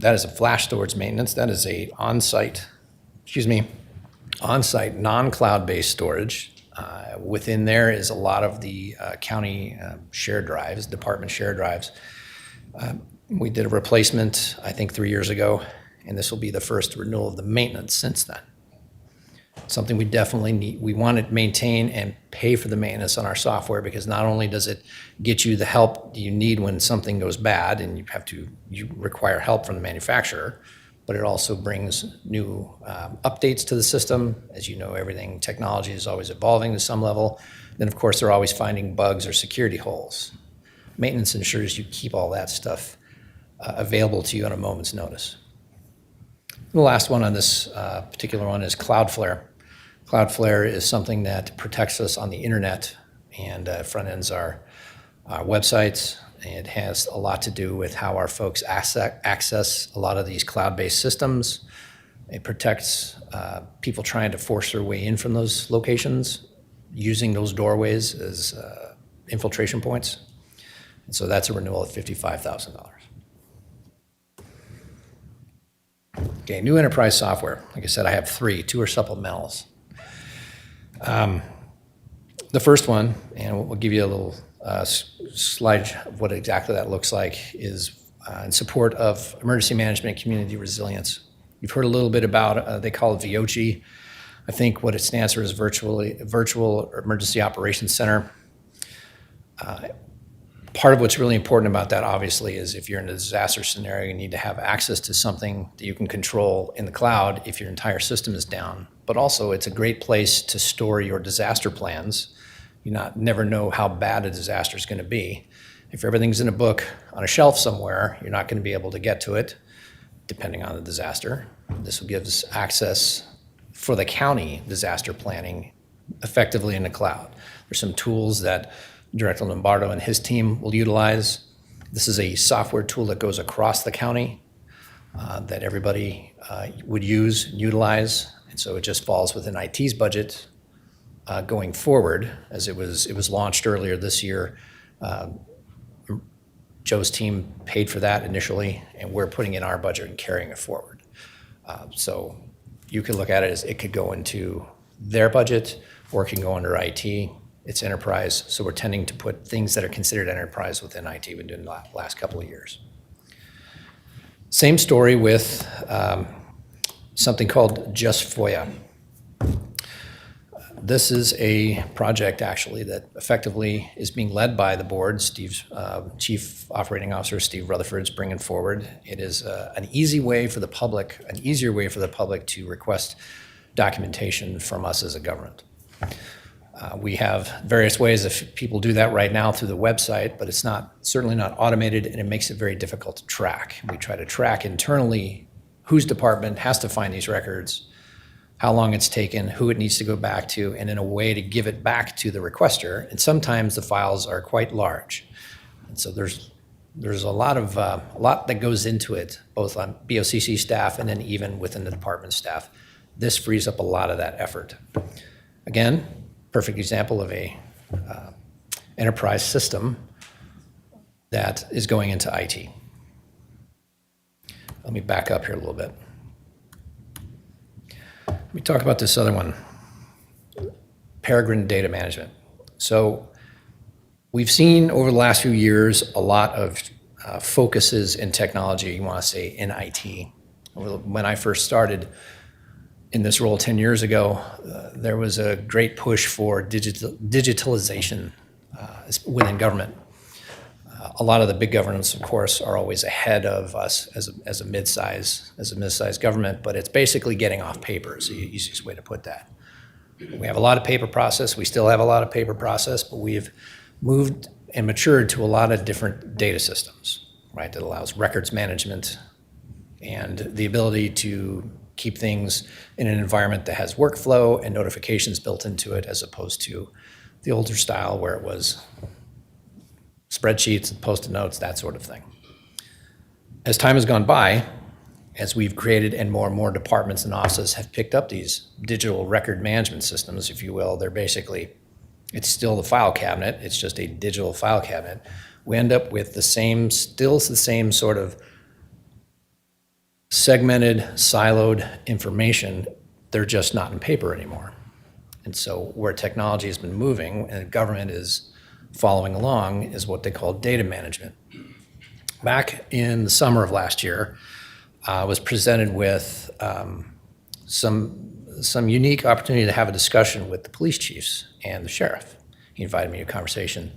That is a flash storage maintenance. That is a on-site, non-cloud-based storage. Within there is a lot of the county shared drives, department shared drives. We did a replacement, I think, 3 years ago, and this will be the first renewal of the maintenance since then. Something we definitely need. We want to maintain and pay for the maintenance on our software, because not only does it get you the help you need when something goes bad and you require help from the manufacturer, but it also brings new updates to the system. As you know, technology is always evolving to some level. Then, of course, they're always finding bugs or security holes. Maintenance ensures you keep all that stuff available to you on a moment's notice. And the last one on this particular one is Cloudflare. Cloudflare is something that protects us on the internet and front ends our websites. It has a lot to do with how our folks access a lot of these cloud-based systems. It protects people trying to force their way in from those locations. using those doorways as infiltration points. And so that's a renewal at $55,000. Okay, new enterprise software. Like I said, I have three. Two are supplementals. The first one, and we'll give you a little slide of what exactly that looks like, is in support of emergency management and community resilience. You've heard a little bit about, they call it VOCI. I think what it stands for is Virtual Emergency Operations Center. Part of what's really important about that, obviously, is if you're in a disaster scenario, you need to have access to something that you can control in the cloud if your entire system is down. But also, it's a great place to store your disaster plans. You never know how bad a disaster is going to be. If everything's in a book on a shelf somewhere, you're not going to be able to get to it, depending on the disaster. This will give us access for the county disaster planning effectively in the cloud. There's some tools that Director Lombardo and his team will utilize. This is a software tool that goes across the county that everybody would use and utilize. And so it just falls within IT's budget going forward, as it was launched earlier this year. Joe's team paid for that initially, and we're putting in our budget and carrying it forward. So you could look at it as it could go into their budget, or it can go under IT. It's enterprise, so we're tending to put things that are considered enterprise within IT. We've been doing the last couple of years. Same story with something called Just FOIA. This is a project, actually, that effectively is being led by the board. Steve's Chief Operating Officer, Steve Rutherford, is bringing forward. It is an easier way for the public to request documentation from us as a government. We have various ways that people do that right now through the website, but it's certainly not automated, and it makes it very difficult to track. We try to track internally whose department has to find these records, how long it's taken, who it needs to go back to, and in a way to give it back to the requester. And sometimes the files are quite large. And so there's a lot that goes into it, both on BOCC staff and then even within the department staff. This frees up a lot of that effort. Again, perfect example of a enterprise system that is going into IT. Let me back up here a little bit. Let me talk about this other one, Peregrine Data Management. So we've seen over the last few years a lot of focuses in technology, you want to say in IT. When I first started in this role 10 years ago, there was a great push for digitalization within government. A lot of the big governments, of course, are always ahead of us as a mid-size government, but it's basically getting off paper is the easiest way to put that. We have a lot of paper process. We still have a lot of paper process, but we've moved and matured to a lot of different data systems, right, that allows records management and the ability to keep things in an environment that has workflow and notifications built into it, as opposed to the older style where it was spreadsheets and post-it notes, that sort of thing. As time has gone by, as we've created and more departments and offices have picked up these digital record management systems, if you will, it's still the file cabinet, it's just a digital file cabinet. We end up with the same sort of segmented, siloed information. They're just not in paper anymore. And so where technology has been moving and government is following along is what they call data management. Back in the summer of last year, I was presented with some unique opportunity to have a discussion with the police chiefs and the sheriff. He invited me to a conversation,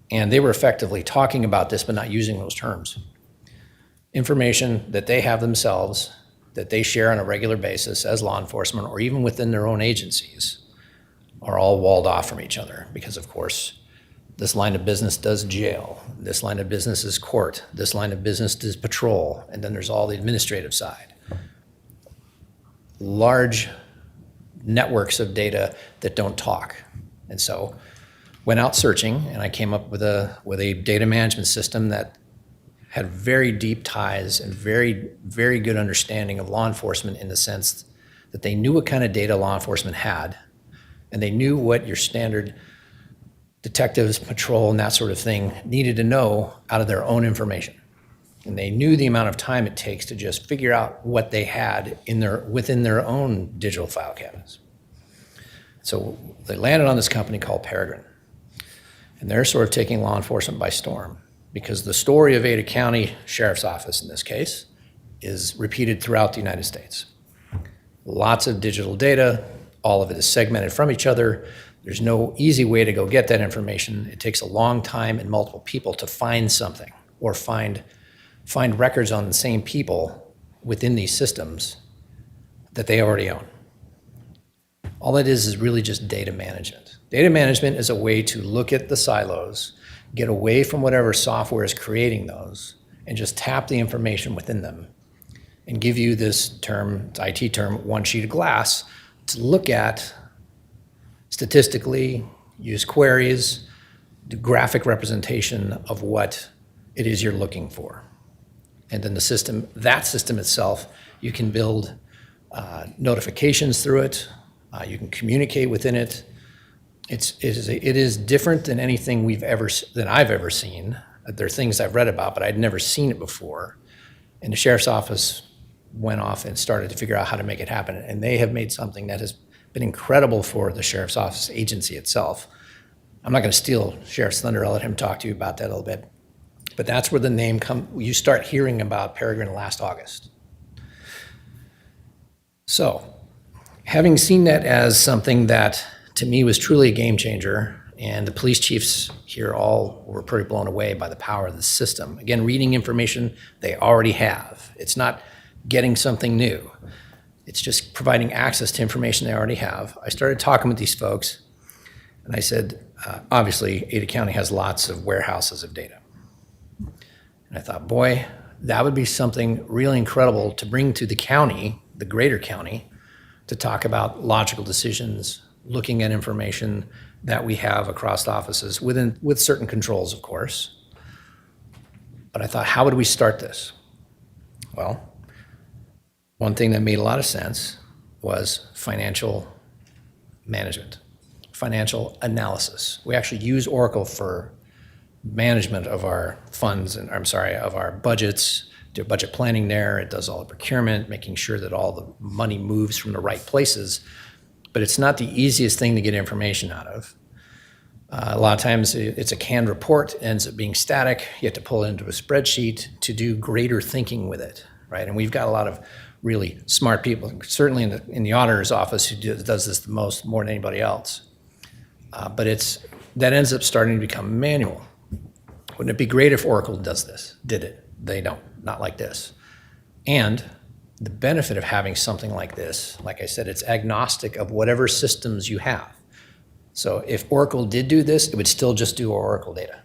and they were effectively talking about this but not using those terms. Information that they have themselves, that they share on a regular basis as law enforcement or even within their own agencies, are all walled off from each other because, of course, this line of business does jail, this line of business is court, this line of business does patrol, and then there's all the administrative side. Large networks of data that don't talk. And so went out searching, and I came up with a data management system that had very deep ties and very, very good understanding of law enforcement in the sense that they knew what kind of data law enforcement had, And they knew what your standard detectives, patrol, and that sort of thing needed to know out of their own information. And they knew the amount of time it takes to just figure out what they had within their own digital file cabinets. So they landed on this company called Peregrine. And they're sort of taking law enforcement by storm, because the story of Ada County Sheriff's Office, in this case, is repeated throughout the United States. Lots of digital data, all of it is segmented from each other. There's no easy way to go get that information. It takes a long time and multiple people to find something, or find records on the same people within these systems that they already own. All it is really just data management. Data management is a way to look at the silos, get away from whatever software is creating those, and just tap the information within them and give you this term, it's IT term, one sheet of glass to look at statistically, use queries, do graphic representation of what it is you're looking for. And then that system itself, you can build notifications through it. You can communicate within it. It is different than anything I've ever seen. There are things I've read about, but I'd never seen it before. And the sheriff's office went off and started to figure out how to make it happen. And they have made something that has been incredible for the sheriff's office agency itself. I'm not going to steal Sheriff's thunder. I'll let him talk to you about that a little bit. But that's where the name you start hearing about Peregrine last August. So, having seen that as something that to me was truly a game changer, and the police chiefs here all were pretty blown away by the power of the system. Again, reading information they already have. It's not getting something new. It's just providing access to information they already have. I started talking with these folks, and I said, obviously, Ada County has lots of warehouses of data. And I thought, boy, that would be something really incredible to bring to the county, the greater county, to talk about logical decisions, looking at information that we have across offices with certain controls, of course. But I thought, how would we start this? Well, one thing that made a lot of sense was financial management, financial analysis. We actually use Oracle for management of our funds, of our budgets, do budget planning there. It does all the procurement, making sure that all the money moves from the right places. But it's not the easiest thing to get information out of. A lot of times it's a canned report, ends up being static. You have to pull it into a spreadsheet to do greater thinking with it, right? And we've got a lot of really smart people, certainly in the auditor's office, who does this more than anybody else. But that ends up starting to become manual. Wouldn't it be great if Oracle did it? They don't, not like this. And the benefit of having something like this, like I said, it's agnostic of whatever systems you have. So if Oracle did do this, it would still just do Oracle data.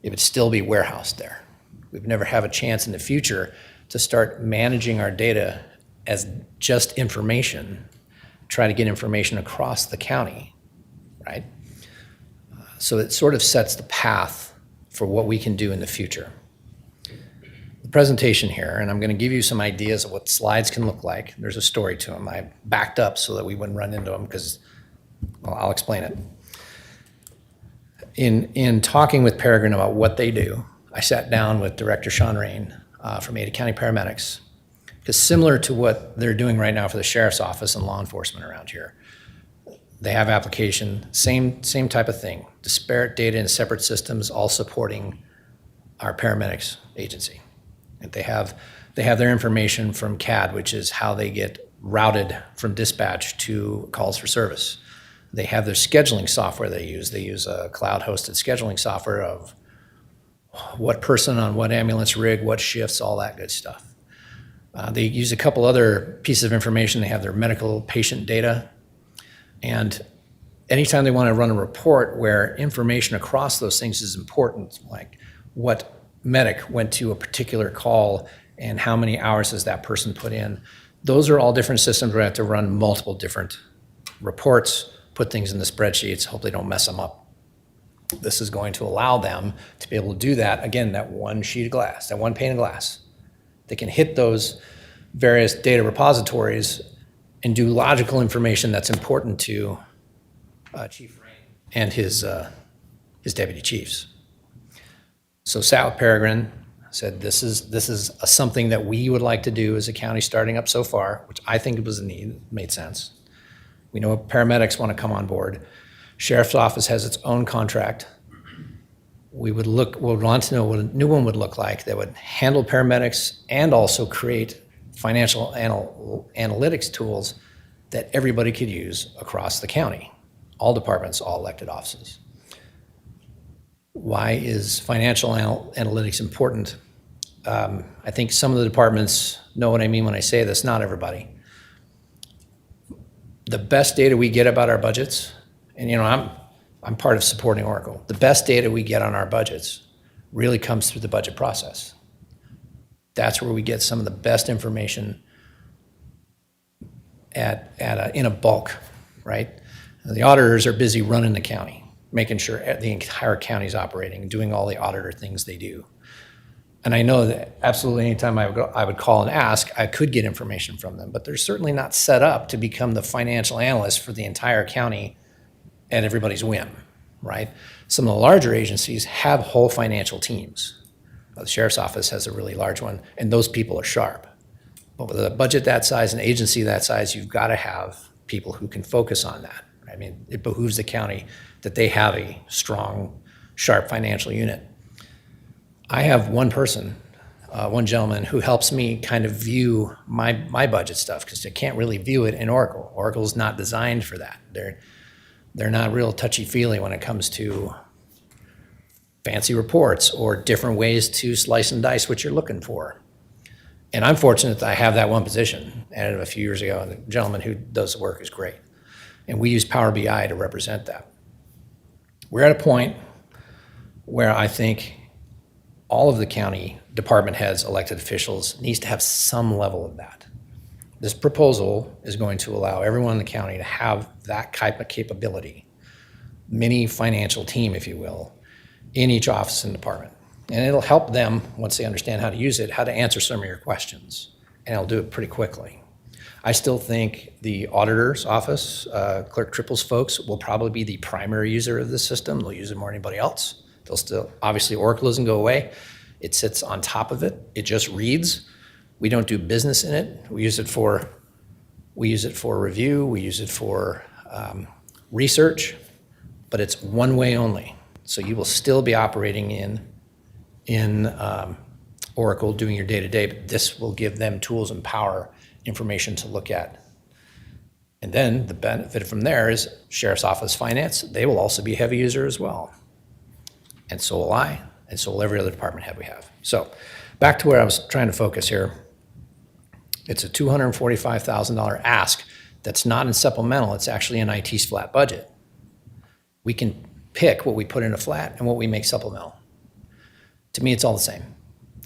It would still be warehoused there. We'd never have a chance in the future to start managing our data as just information, try to get information across the county, right? So it sort of sets the path for what we can do in the future. The presentation here, and I'm going to give you some ideas of what slides can look like. There's a story to them. I backed up so that we wouldn't run into them because, well, I'll explain it. In talking with Peregrine about what they do, I sat down with Director Sean Rain from Ada County Paramedics, because similar to what they're doing right now for the Sheriff's Office and law enforcement around here, they have application, same type of thing, disparate data in separate systems, all supporting our paramedics agency. And they have their information from CAD, which is how they get routed from dispatch to calls for service. They have their scheduling software they use. They use a cloud-hosted scheduling software of what person on what ambulance rig, what shifts, all that good stuff. They use a couple other pieces of information. They have their medical patient data. And anytime they want to run a report where information across those things is important, like what medic went to a particular call and how many hours has that person put in, those are all different systems where we have to run multiple different reports, put things in the spreadsheets, hope they don't mess them up. This is going to allow them to be able to do that, again, that one sheet of glass, that one pane of glass. They can hit those various data repositories and do logical information that's important to Chief Rain and his deputy chiefs. So sat with Peregrine, said, this is something that we would like to do as a county starting up so far, which I think was a need, made sense. We know paramedics want to come on board. Sheriff's Office has its own contract. We would want to know what a new one would look like that would handle paramedics and also create financial analytics tools that everybody could use across the county, all departments, all elected offices. Why is financial analytics important? I think some of the departments know what I mean when I say this, not everybody. The best data we get about our budgets, and I'm part of supporting Oracle, the best data we get on our budgets really comes through the budget process. That's where we get some of the best information in a bulk, right? The auditors are busy running the county, making sure the entire county is operating, doing all the auditor things they do. And I know that absolutely anytime I would call and ask, I could get information from them, but they're certainly not set up to become the financial analyst for the entire county at everybody's whim, right? Some of the larger agencies have whole financial teams. The Sheriff's Office has a really large one, and those people are sharp. But with a budget that size, an agency that size, you've got to have people who can focus on that. I mean, it behooves the county that they have a strong, sharp financial unit. I have one person, one gentleman who helps me kind of view my budget stuff because I can't really view it in Oracle. Oracle's not designed for that. They're not real touchy-feely when it comes to fancy reports or different ways to slice and dice what you're looking for. And I'm fortunate that I have that one position. Added a few years ago, and the gentleman who does the work is great. And we use Power BI to represent that. We're at a point where I think all of the county department heads, elected officials, needs to have some level of that. This proposal is going to allow everyone in the county to have that type of capability, mini financial team, if you will, in each office and department. And it'll help them, once they understand how to use it, how to answer some of your questions. And it'll do it pretty quickly. I still think the auditor's office, Clerk Tripple's folks, will probably be the primary user of this system. They'll use it more than anybody else. They'll still, obviously Oracle doesn't go away. It sits on top of it. It just reads. We don't do business in it. We use it for review. We use it for research, but it's one way only. So you will still be operating in Oracle doing your day-to-day, but this will give them tools and power, information to look at. And then the benefit from there is Sheriff's Office Finance, they will also be a heavy user as well. And so will I, and so will every other department head we have. So back to where I was trying to focus here. It's a $245,000 ask that's not in supplemental, it's actually in IT's flat budget. We can pick what we put in a flat and what we make supplemental. To me, it's all the same.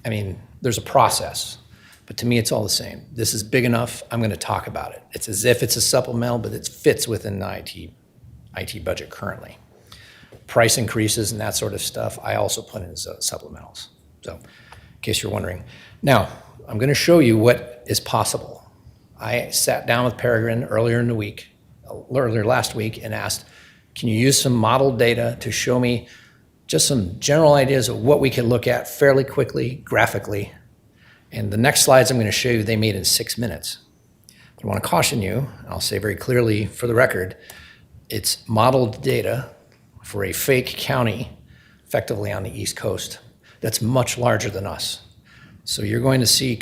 I mean, there's a process, but to me, it's all the same. This is big enough, I'm gonna talk about it. It's as if it's a supplemental, but it fits within the IT budget currently. Price increases and that sort of stuff, I also put in as supplementals. So, in case you're wondering. Now, I'm gonna show you what is possible. I sat down with Peregrine earlier last week and asked, can you use some model data to show me just some general ideas of what we can look at fairly quickly, graphically. And the next slides I'm gonna show you, they made in 6 minutes. But I wanna caution you, and I'll say very clearly for the record, it's modeled data for a fake county, effectively on the East Coast, that's much larger than us. So you're going to see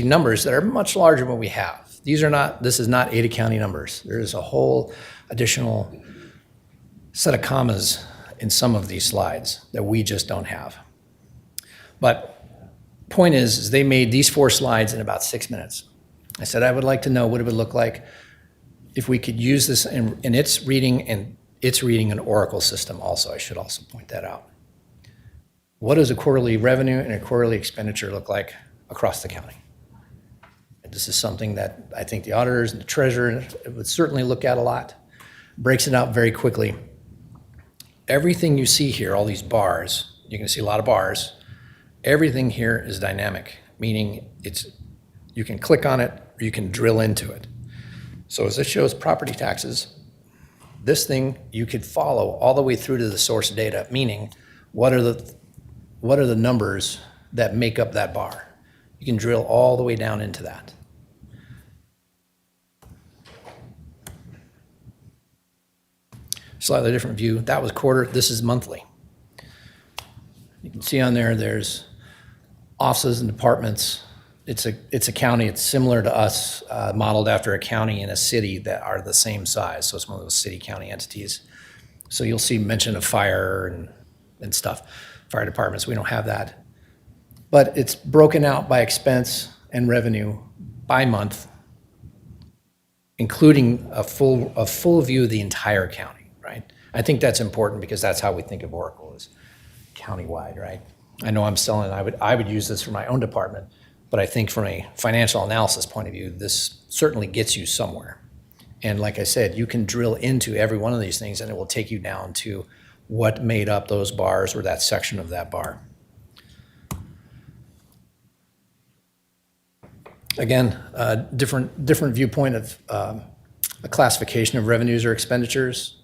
numbers that are much larger than what we have. This is not Ada County numbers. There is a whole additional set of commas in some of these slides that we just don't have. But point is they made these 4 slides in about 6 minutes. I said I would like to know what it would look like if we could use this in its reading, and it's reading an Oracle system also. I should also point that out. What does a quarterly revenue and a quarterly expenditure look like across the county? And this is something that I think the auditors and the treasurer would certainly look at a lot. Breaks it out very quickly. Everything you see here, all these bars, you're gonna see a lot of bars. Everything here is dynamic, meaning you can click on it or you can drill into it. So as this shows property taxes, This thing you could follow all the way through to the source data, meaning what are the numbers that make up that bar? You can drill all the way down into that. Slightly different view. That was quarter, this is monthly. You can see on there, there's offices and departments. It's a county, it's similar to us, modeled after a county and a city that are the same size. So it's one of those city-county entities. So you'll see mention of fire and stuff. Fire departments, we don't have that. But it's broken out by expense and revenue by month, including a full view of the entire county, right? I think that's important because that's how we think of Oracle, is countywide, right? I know I'm selling, I would use this for my own department, but I think from a financial analysis point of view, this certainly gets you somewhere. And like I said, you can drill into every one of these things and it will take you down to what made up those bars or that section of that bar. Again, a different viewpoint of a classification of revenues or expenditures.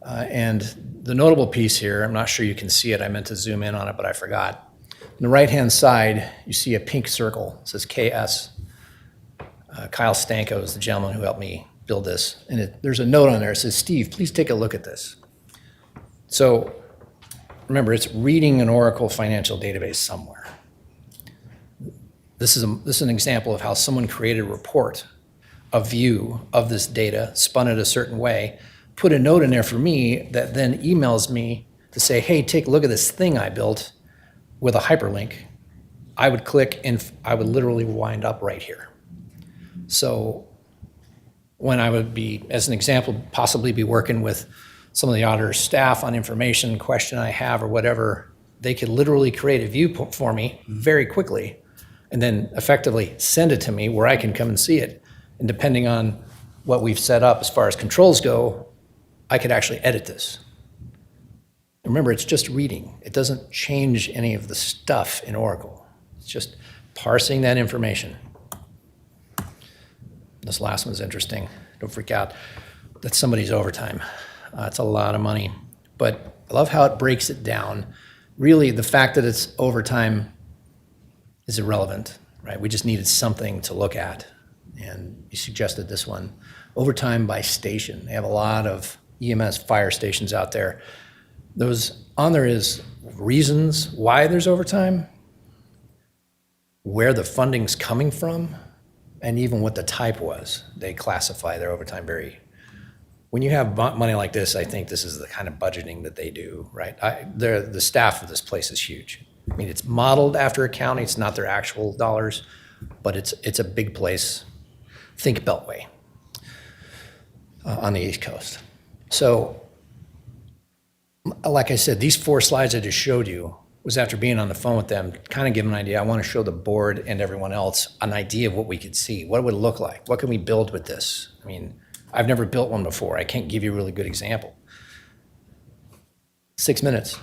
And the notable piece here, I'm not sure you can see it, I meant to zoom in on it, but I forgot. On the right-hand side, you see a pink circle, it says KS. Kyle Stanko is the gentleman who helped me build this. And there's a note on there, it says, Steve, please take a look at this. So remember, it's reading an Oracle financial database somewhere. This is an example of how someone created a report, a view of this data, spun it a certain way, put a note in there for me that then emails me to say, hey, take a look at this thing I built with a hyperlink. I would click and I would literally wind up right here. So when I would be, as an example, possibly be working with some of the auditor's staff on information, question I have or whatever, they could literally create a view for me very quickly and then effectively send it to me where I can come and see it. And depending on what we've set up as far as controls go, I could actually edit this. Remember, it's just reading. It doesn't change any of the stuff in Oracle. It's just parsing that information. This last one's interesting. Don't freak out. That's somebody's overtime. It's a lot of money. But I love how it breaks it down. Really, the fact that it's overtime is irrelevant, right? We just needed something to look at. And you suggested this one. Overtime by station. They have a lot of EMS fire stations out there. Those on there is reasons why there's overtime, where the funding's coming from, and even what the type was. They classify their overtime very. When you have money like this, I think this is the kind of budgeting that they do, right? The staff of this place is huge. I mean, it's modeled after a county. It's not their actual dollars, but it's a big place. Think Beltway on the East Coast. So, like I said, these 4 slides I just showed you was after being on the phone with them, kind of give them an idea. I want to show the board and everyone else an idea of what we could see. What it would look like. What can we build with this? I mean, I've never built one before. I can't give you a really good example. 6 minutes.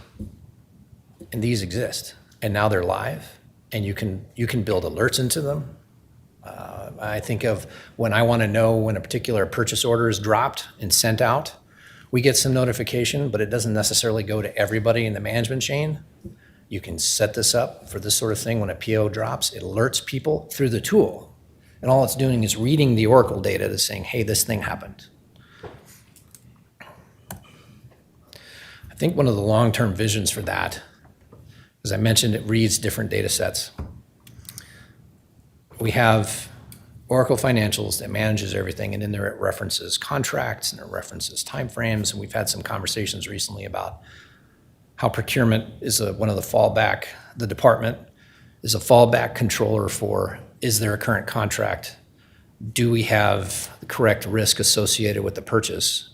And these exist. And now they're live. And you can build alerts into them. I think of when I want to know when a particular purchase order is dropped and sent out. We get some notification, but it doesn't necessarily go to everybody in the management chain. You can set this up for this sort of thing. When a PO drops, it alerts people through the tool. And all it's doing is reading the Oracle data that's saying, hey, this thing happened. I think one of the long-term visions for that, as I mentioned, it reads different data sets. We have Oracle Financials that manages everything, and in there it references contracts and it references timeframes, and we've had some conversations recently about how procurement is one of the fallback, the department is a fallback controller for, is there a current contract? Do we have the correct risk associated with the purchase?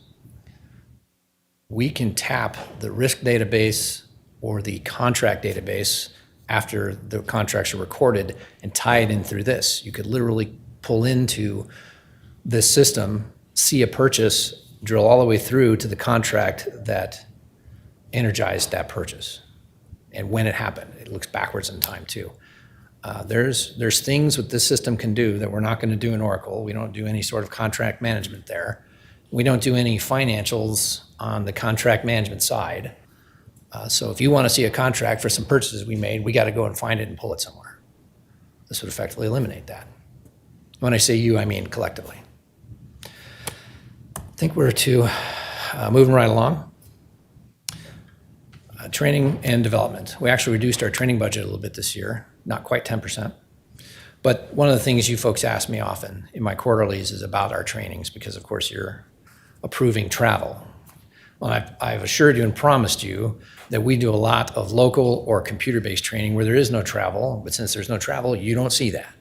We can tap the risk database or the contract database after the contracts are recorded and tie it in through this. You could literally pull into this system, see a purchase, drill all the way through to the contract that energized that purchase and when it happened. It looks backwards in time too. There's things that this system can do that we're not going to do in Oracle. We don't do any sort of contract management there. We don't do any financials on the contract management side. So if you want to see a contract for some purchases we made, we got to go and find it and pull it somewhere. This would effectively eliminate that. When I say you, I mean collectively. I think we're moving right along. Training and development. We actually reduced our training budget a little bit this year, not quite 10%. But one of the things you folks ask me often in my quarterlies is about our trainings, because of course you're approving travel. Well, I've assured you and promised you that we do a lot of local or computer-based training where there is no travel, but since there's no travel, you don't see that.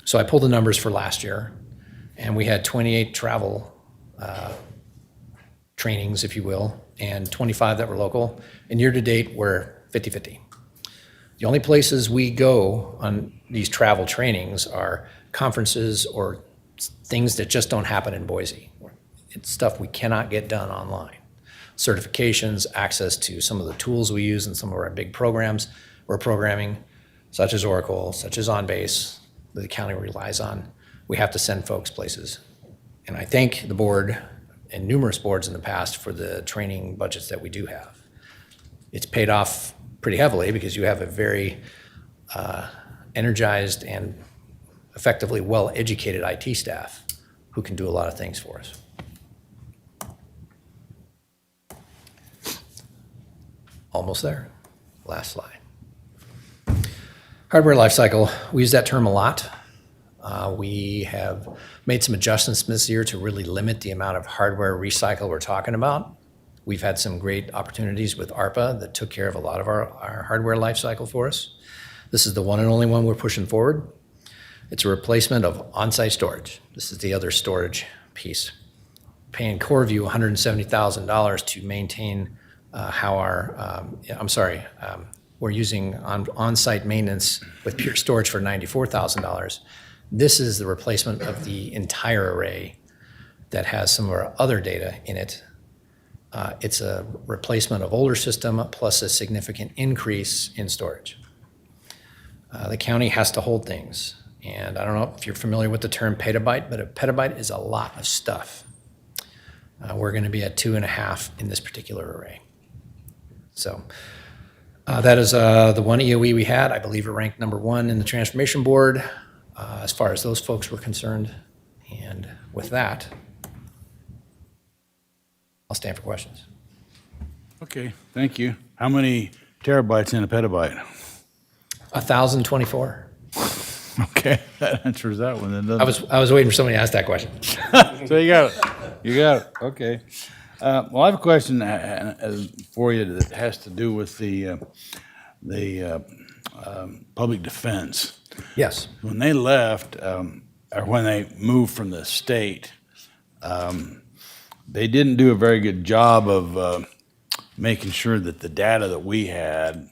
So I pulled the numbers for last year, and we had 28 travel trainings, if you will, and 25 that were local. And year-to-date, we're 50-50. The only places we go on these travel trainings are conferences or things that just don't happen in Boise. It's stuff we cannot get done online. Certifications, access to some of the tools we use in some of our big programs we're programming, such as Oracle, such as OnBase, that the county relies on. We have to send folks places. And I thank the board and numerous boards in the past for the training budgets that we do have. It's paid off pretty heavily because you have a very energized and effectively well-educated IT staff who can do a lot of things for us. Almost there. Last slide. Hardware lifecycle, we use that term a lot. We have made some adjustments this year to really limit the amount of hardware recycle we're talking about. We've had some great opportunities with ARPA that took care of a lot of our hardware lifecycle for us. This is the one and only one we're pushing forward. It's a replacement of on-site storage. This is the other storage piece. Paying CoreView $170,000 to maintain we're using on-site maintenance with Pure Storage for $94,000. This is the replacement of the entire array that has some of our other data in it. It's a replacement of older system plus a significant increase in storage. The county has to hold things. And I don't know if you're familiar with the term petabyte, but a petabyte is a lot of stuff. We're going to be at 2.5 in this particular array. So that is the one EOE we had. I believe it ranked #1 in the transformation board as far as those folks were concerned. And with that, I'll stand for questions.
Okay, thank you. How many terabytes in a petabyte?
1,024.
Okay, that answers that one then, doesn't
I was waiting for somebody to ask that question.
it? So you got it. You got it. Okay. Well, I have a question for you that has to do with the public defense.
Yes.
When they left, or when they moved from the state, they didn't do a very good job of making sure that the data that we had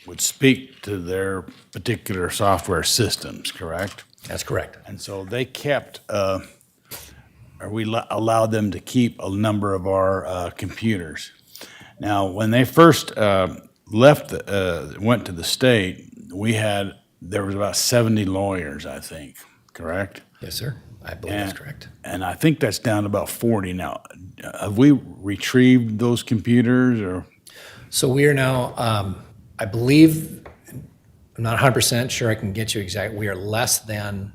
would speak to their particular software systems, correct?
That's correct.
And so they kept, or we allowed them to keep a number of our computers. Now, when they first went to the state, there was about 70 lawyers, I think, correct?
Yes, sir. I believe that's correct.
And I think that's down to about 40 now. Have we retrieved those computers or?
So we are now, I believe, I'm not 100% sure I can get you exact, we are less than,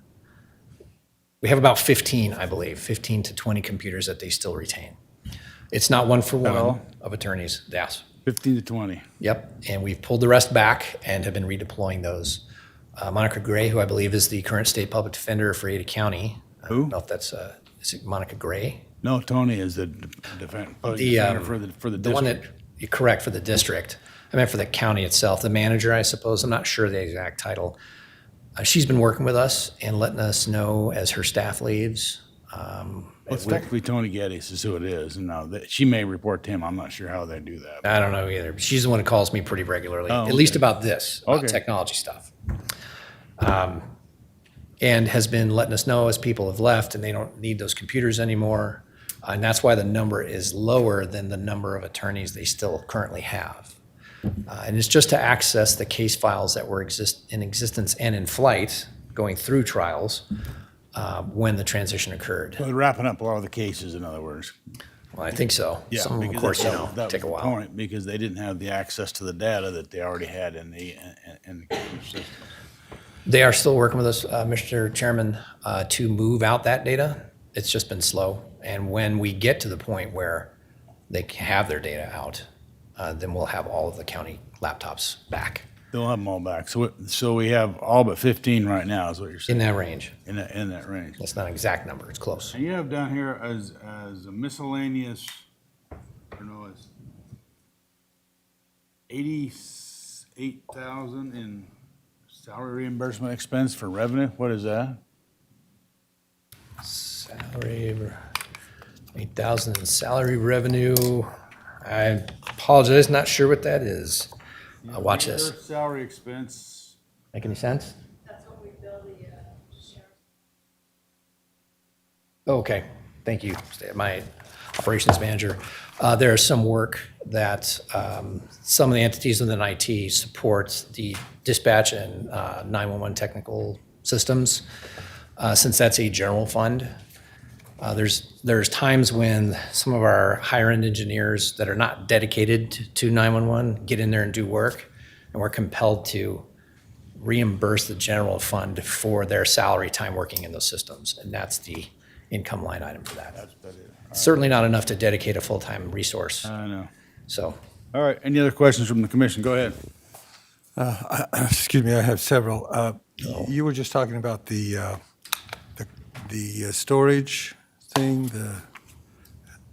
we have about 15, I believe, 15 to 20 computers that they still retain. It's not one for one of attorneys, yes.
15 to 20.
Yep, and we've pulled the rest back and have been redeploying those. Monica Gray, who I believe is the current state public defender for Ada County. I don't know if that's, is it Monica Gray?
No, Tony is the public defender for the district.
The one that, you're correct, for the district. I meant for the county itself, the manager, I suppose. I'm not sure the exact title. She's been working with us and letting us know as her staff leaves.
It's technically Tony Geddes is who it is. And now she may report to him. I'm not sure how they do that.
I don't know either. She's the one who calls me pretty regularly,
Oh,
at least
okay.
about this, about technology stuff. And has been letting us know as people have left and they don't need those computers anymore. And that's why the number is lower than the number of attorneys they still currently have. And it's just to access the case files that were in existence and in flight going through trials. when the transition occurred.
Well, wrapping up a lot of the cases, in other words.
Well, I think so.
Yeah,
Some of them, of
because
course,
that
take a
was the
while.
point, because they didn't have the access to the data that they already had in the computer system.
They are still working with us, Mr. Chairman, to move out that data. It's just been slow. And when we get to the point where they have their data out, then we'll have all of the county laptops back
They'll have them all back. So we have all but 15 right now, is what you're
in
saying?
that range.
In that range.
That's not an exact number, it's close.
And you have down here as a miscellaneous, I don't know, it's 88,000 in salary reimbursement expense for revenue. What is that?
Salary, 8,000 in salary revenue. I apologize, not sure what that is. Watch this.
Salary expense.
Make any sense? Okay, thank you, my operations manager. There is some work that some of the entities within IT supports the dispatch and 911 technical systems. Since that's a general fund, there's times when some of our higher end engineers that are not dedicated to 911 get in there and do work, and we're compelled to reimburse the general fund for their salary time working in those systems, and that's the income line item for that. Certainly not enough to dedicate a full-time resource.
I know.
So,
All right, any other questions from the commission? Go ahead.
Excuse me, I have several. You were just talking about the storage thing,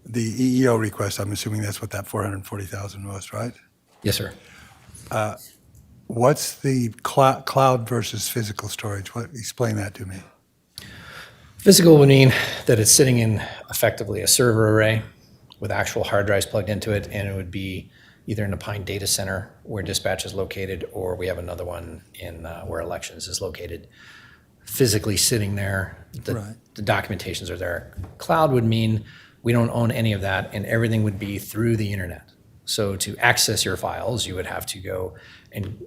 the EEO request. I'm assuming that's what that 440,000 was, right?
yes, sir.
What's the cloud versus physical storage? Explain that to me.
Physical would mean that it's sitting in effectively a server array with actual hard drives plugged into it, and it would be either in the Pine Data Center where dispatch is located, or we have another one in where elections is located. Physically sitting there, the documentations are there. Cloud would mean we don't own any of that, and everything would be through the internet. So to access your files, you would have to go and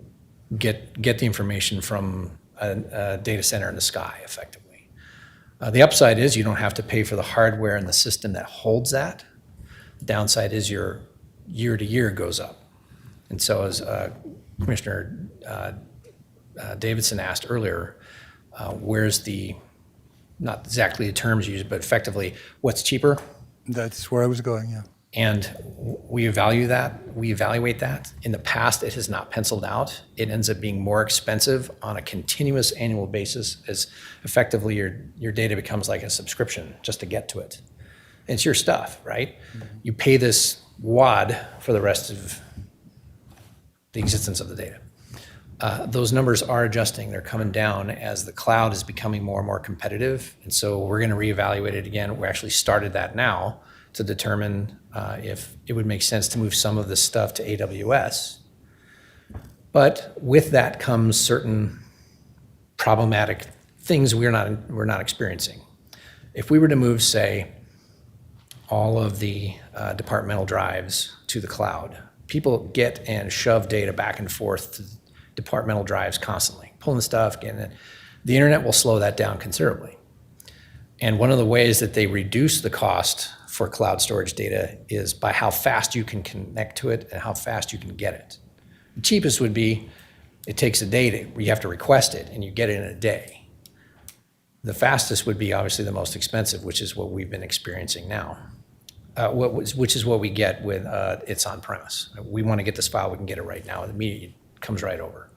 get the information from a data center in the sky, effectively. The upside is you don't have to pay for the hardware and the system that holds that. The downside is your year to year goes up. And so as Commissioner Davidson asked earlier, where's not exactly the terms used, but effectively what's cheaper?
That's where I was going, yeah.
And we evaluate that. In the past, it has not penciled out. It ends up being more expensive on a continuous annual basis, as effectively your data becomes like a subscription just to get to it. It's your stuff, right? Mm-hmm. You pay this wad for the rest of the existence of the data. Those numbers are adjusting. They're coming down as the cloud is becoming more and more competitive. And so we're going to reevaluate it again. We actually started that now to determine if it would make sense to move some of this stuff to AWS. But with that comes certain problematic things we're not experiencing. If we were to move, say, all of the departmental drives to the cloud, people get and shove data back and forth to departmental drives constantly, pulling stuff, getting it. The internet will slow that down considerably. And one of the ways that they reduce the cost for cloud storage data is by how fast you can connect to it and how fast you can get it. The cheapest would be it takes a day you have to request it and you get it in a day. The fastest would be obviously the most expensive, which is what we've been experiencing now, which is what we get when it's on premise. We want to get this file, we can get it right now. Immediately it comes right over.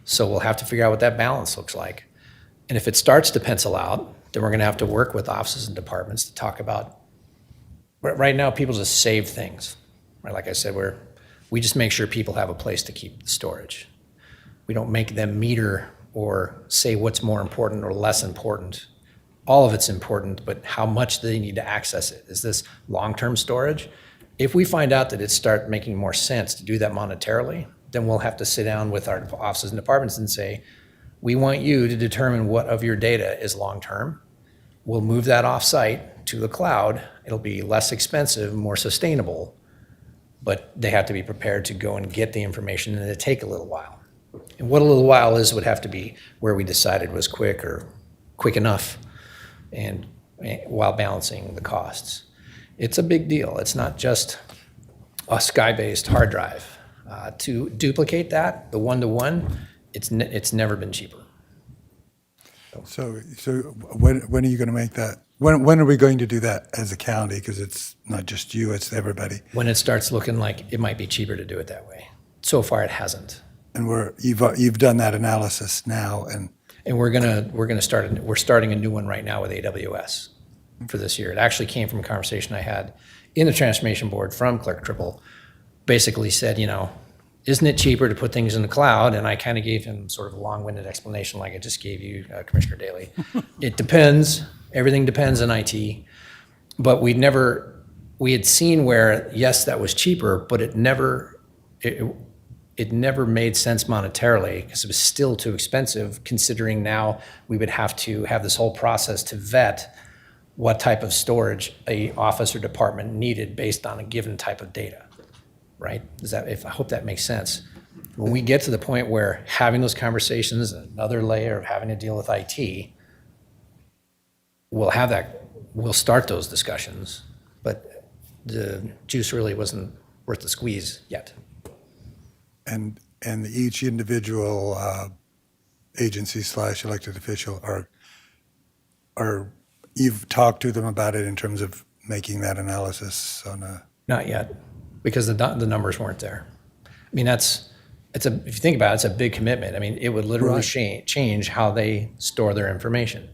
So we'll have to figure out what that balance looks like. And if it starts to pencil out, then we're going to have to work with offices and departments to talk about. Right now, people just save things. Right? Like I said, we just make sure people have a place to keep the storage. We don't make them meter or say what's more important or less important. All of it's important, but how much do they need to access it? Is this long-term storage? If we find out that it starts making more sense to do that monetarily, then we'll have to sit down with our offices and departments and say, we want you to determine what of your data is long-term. We'll move that off-site to the cloud. It'll be less expensive, more sustainable, but they have to be prepared to go and get the information, and it'll take a little while. And what a little while is would have to be where we decided was quick or quick enough. and while balancing the costs. It's a big deal. It's not just a sky-based hard drive. To duplicate that, the one-to-one, it's never been cheaper.
So when are you going to make that? When are we going to do that as a county? Because it's not just you, it's everybody.
When it starts looking like it might be cheaper to do it that way. So far, it hasn't.
And you've done that analysis now, and
We're starting a new one right now with AWS for this year. It actually came from a conversation I had in the Transformation Board from Clerk Triple. Basically said, isn't it cheaper to put things in the cloud? And I kind of gave him sort of a long-winded explanation like I just gave you, Commissioner Daley. It depends. Everything depends on IT. But we had seen where, yes, that was cheaper, but it never made sense monetarily because it was still too expensive, considering now we would have to have this whole process to vet what type of storage a office or department needed based on a given type of data, right? I hope that makes sense. When we get to the point where having those conversations, another layer of having to deal with IT, we'll start those discussions, but the juice really wasn't worth the squeeze yet.
and each individual agency / elected official are you've talked to them about it in terms of making that analysis on a.
Not yet, because the numbers weren't there. I mean, if you think about it, it's a big commitment. I mean, it would literally change how they store their information.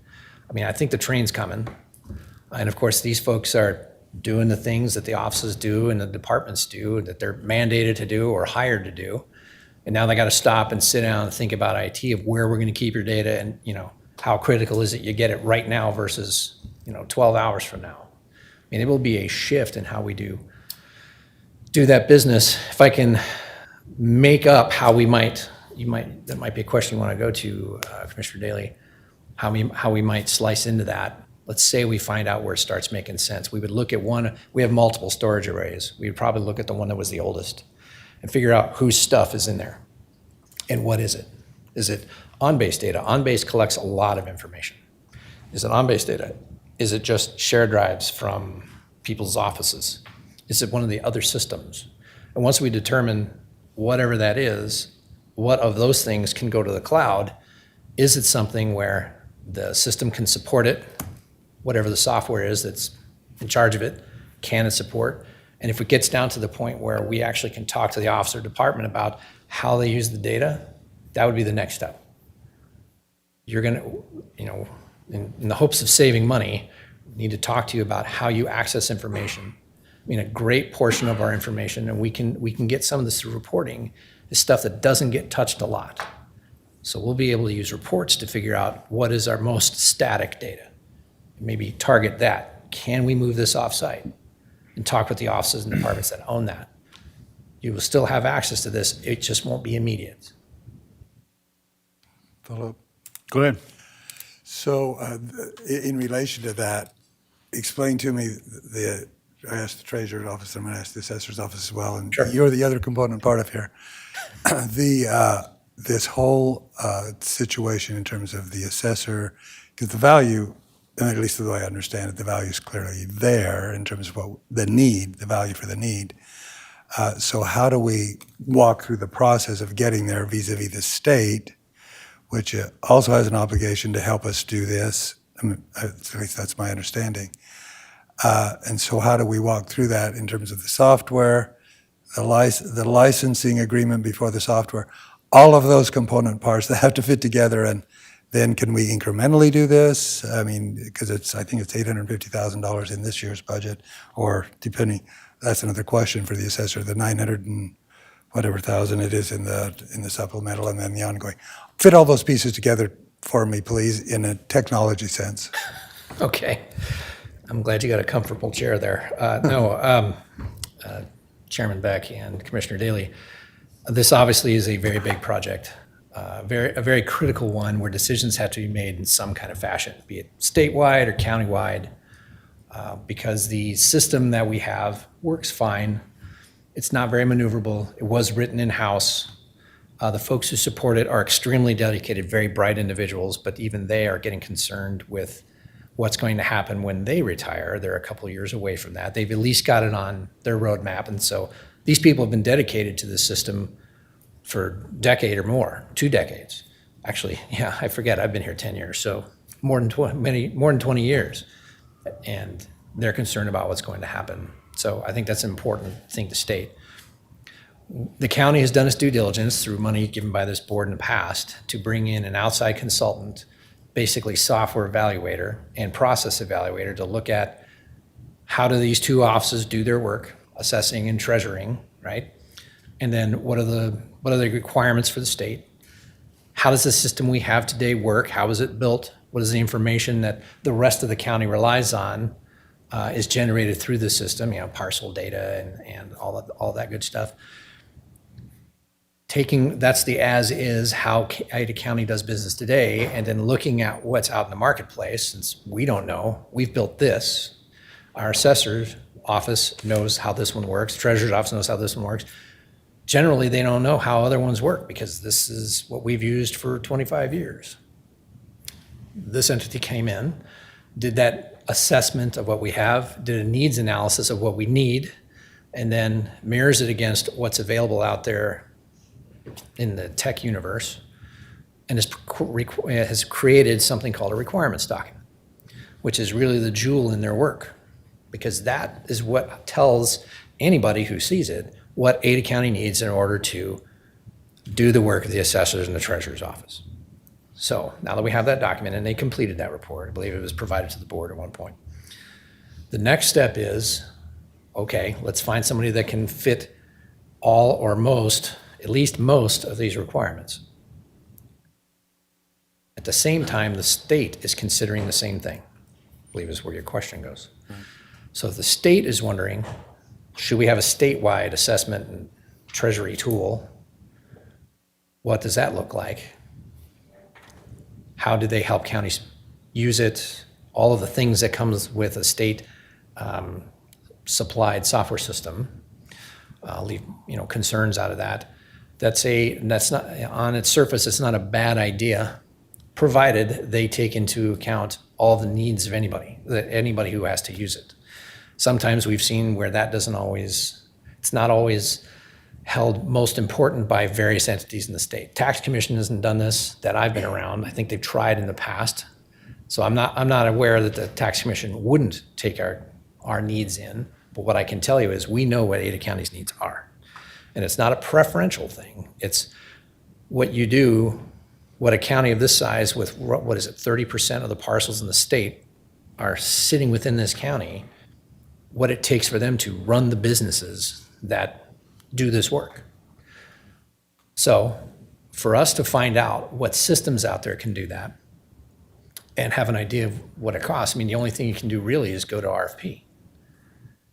I mean, I think the train's coming. And of course, these folks are doing the things that the offices do and the departments do, that they're mandated to do or hired to do. And now they got to stop and sit down and think about IT of where we're going to keep your data and, how critical is it you get it right now versus, 12 hours from now. I mean, it will be a shift in how we do that business. If I can make up how that might be a question you want to go to, Commissioner Daley, how we might slice into that. Let's say we find out where it starts making sense. We would look at we have multiple storage arrays. We would probably look at the one that was the oldest and figure out whose stuff is in there and what is it. Is it on-base data? On-base collects a lot of information. Is it on-base data? Is it just shared drives from people's offices? Is it one of the other systems? And once we determine whatever that is, what of those things can go to the cloud, is it something where the system can support it, whatever the software is that's in charge of it, can it support? And if it gets down to the point where we actually can talk to the office or department about how they use the data, that would be the next step. You're going to, in the hopes of saving money, need to talk to you about how you access information. I mean, a great portion of our information, and we can get some of this through reporting, is stuff that doesn't get touched a lot. So we'll be able to use reports to figure out what is our most static data. Maybe target that. Can we move this off-site? And talk with the offices and departments that own that. You will still have access to this. It just won't be immediate.
Philip.
Go ahead.
So in relation to that, explain to me I asked the treasurer's office, I'm going to ask the assessor's office as well, and
Sure.
You're the other component part of here. This whole situation in terms of the assessor, because the value, and at least the way I understand it, the value is clearly there in terms of the value for the need. So how do we walk through the process of getting there vis-a-vis the state, which also has an obligation to help us do this? I mean, at least that's my understanding. And so how do we walk through that in terms of the software, the licensing agreement before the software, all of those component parts that have to fit together, and then can we incrementally do this? I mean, because I think it's $850,000 in this year's budget, or depending, that's another question for the assessor, the 900 and whatever thousand it is in the supplemental, and then the ongoing. Fit all those pieces together for me, please, in a technology sense.
Okay. I'm glad you got a comfortable chair there. Chairman Beck and Commissioner Daley, this obviously is a very big project, a very critical one where decisions have to be made in some kind of fashion, be it statewide or countywide, because the system that we have works fine. It's not very maneuverable. It was written in-house. The folks who support it are extremely dedicated, very bright individuals, but even they are getting concerned with what's going to happen when they retire. They're a couple of years away from that. They've at least got it on their roadmap. And so these people have been dedicated to this system for a decade or more, 2 decades. Actually, yeah, I forget, I've been here 10 years, so more than 20 years. And they're concerned about what's going to happen. So I think that's an important thing to state. The county has done its due diligence through money given by this board in the past to bring in an outside consultant, basically software evaluator and process evaluator, to look at how do these 2 offices do their work, assessing and treasuring, right? And then what are the requirements for the state? How does the system we have today work? How is it built? What is the information that the rest of the county relies on is generated through the system, parcel data and all that good stuff. That's the as is how Ada County does business today, and then looking at what's out in the marketplace. Since we don't know, we've built this. Our assessor's office knows how this one works. Treasurer's office knows how this one works. Generally, they don't know how other ones work because this is what we've used for 25 years. This entity came in, did that assessment of what we have, did a needs analysis of what we need, and then mirrors it against what's available out there in the tech universe, and has created something called a requirements document, which is really the jewel in their work, because that is what tells anybody who sees it what Ada County needs in order to do the work of the assessors and the treasurer's office. So now that we have that document, and they completed that report, I believe it was provided to the board at one point. The next step is, okay, let's find somebody that can fit all or most, at least most of these requirements. At the same time, the state is considering the same thing, I believe is where your question goes. So if the state is wondering, should we have a statewide assessment and treasury tool? What does that look like? How do they help counties use it? All of the things that comes with a state supplied software system. Leave concerns out of that. That's not on its surface. It's not a bad idea, provided they take into account all the needs of anybody who has to use it. Sometimes we've seen where that it's not always held most important by various entities in the state. Tax Commission hasn't done this that I've been around. I think they've tried in the past. So I'm not aware that the Tax Commission wouldn't take our needs in. But what I can tell you is we know what Ada County's needs are. And it's not a preferential thing. It's what you do, what a county of this size with, 30% of the parcels in the state are sitting within this county, what it takes for them to run the businesses that do this work. So for us to find out what systems out there can do that and have an idea of what it costs, the only thing you can do really is go to RFP.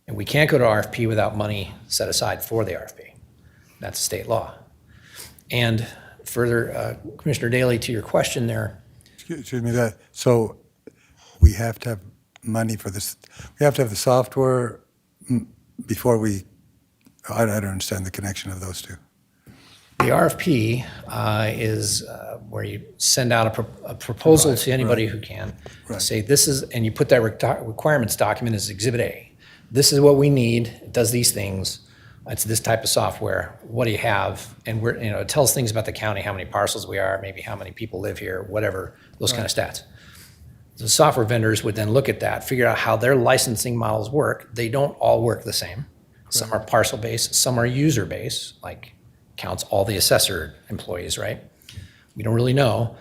And we can't go to RFP without money set aside for the RFP. That's state law. And further, Commissioner Daly, to your question there.
Excuse me, so we have to have money for this, we have to have the software before I don't understand the connection of those two.
The RFP is where you send out a proposal to anybody who can. Say this is, and you put that requirements document as Exhibit A. This is what we need, it does these things. It's this type of software. What do you have? And it tells things about the county, how many parcels we are, maybe how many people live here, whatever, those kind of stats. The software vendors would then look at that, figure out how their licensing models work. They don't all work the same. Some are parcel-based, some are user-based, like counts all the assessor employees, right? We don't really know.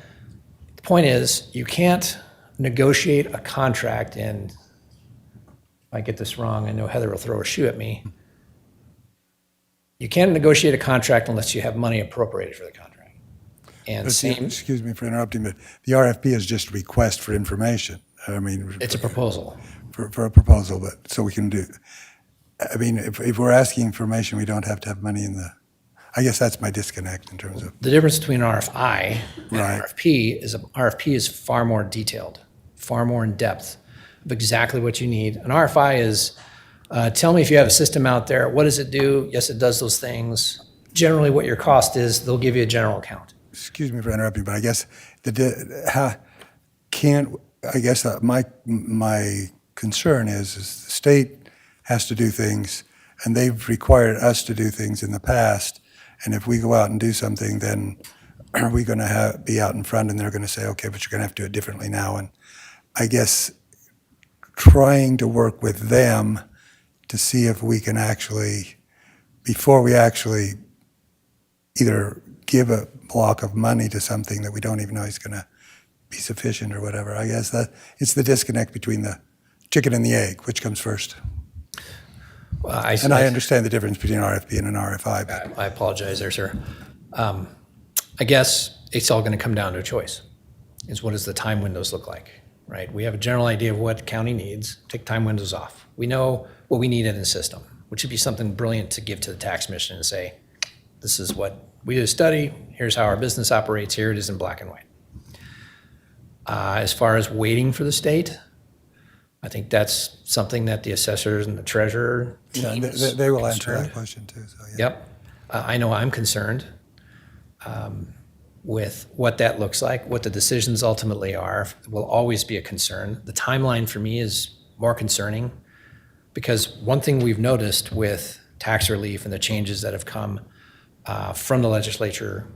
The point is, you can't negotiate a contract, and if I get this wrong, I know Heather will throw a shoe at me. You can't negotiate a contract unless you have money appropriated for the contract. And
Excuse me for interrupting, but the RFP is just a request for information.
It's a proposal.
For a proposal, but so we can do. If we're asking information, we don't have to have money in the. I guess that's my disconnect in terms of.
The difference between an RFI and
Right.
RFP is far more detailed, far more in depth of exactly what you need. An RFI is, tell me if you have a system out there, what does it do? Yes, it does those things. Generally what your cost is, they'll give you a general count.
Excuse me for interrupting, but I guess I guess my concern is the state has to do things, and they've required us to do things in the past. And if we go out and do something, then are we going to be out in front, and they're going to say, okay, but you're going to have to do it differently now. And I guess trying to work with them to see if we can actually, before we actually either give a block of money to something that we don't even know is going to be sufficient or whatever. I guess that it's the disconnect between the chicken and the egg, which comes first.
Well,
And I understand the difference between an RFP and an RFI, but
I apologize there, sir. I guess it's all going to come down to a choice. Is what does the time windows look like, right? We have a general idea of what the county needs. Take time windows off. We know what we need in the system, which would be something brilliant to give to the tax commission and say, this is what we did a study. Here's how our business operates. Here it is in black and white. As far as waiting for the state, I think that's something that the assessors and the treasurer
yeah,
teams
they will
are
answer that
concerned.
question too. So, yeah.
Yep. I know I'm concerned with what that looks like, what the decisions ultimately are, will always be a concern. The timeline for me is more concerning because one thing we've noticed with tax relief and the changes that have come from the legislature,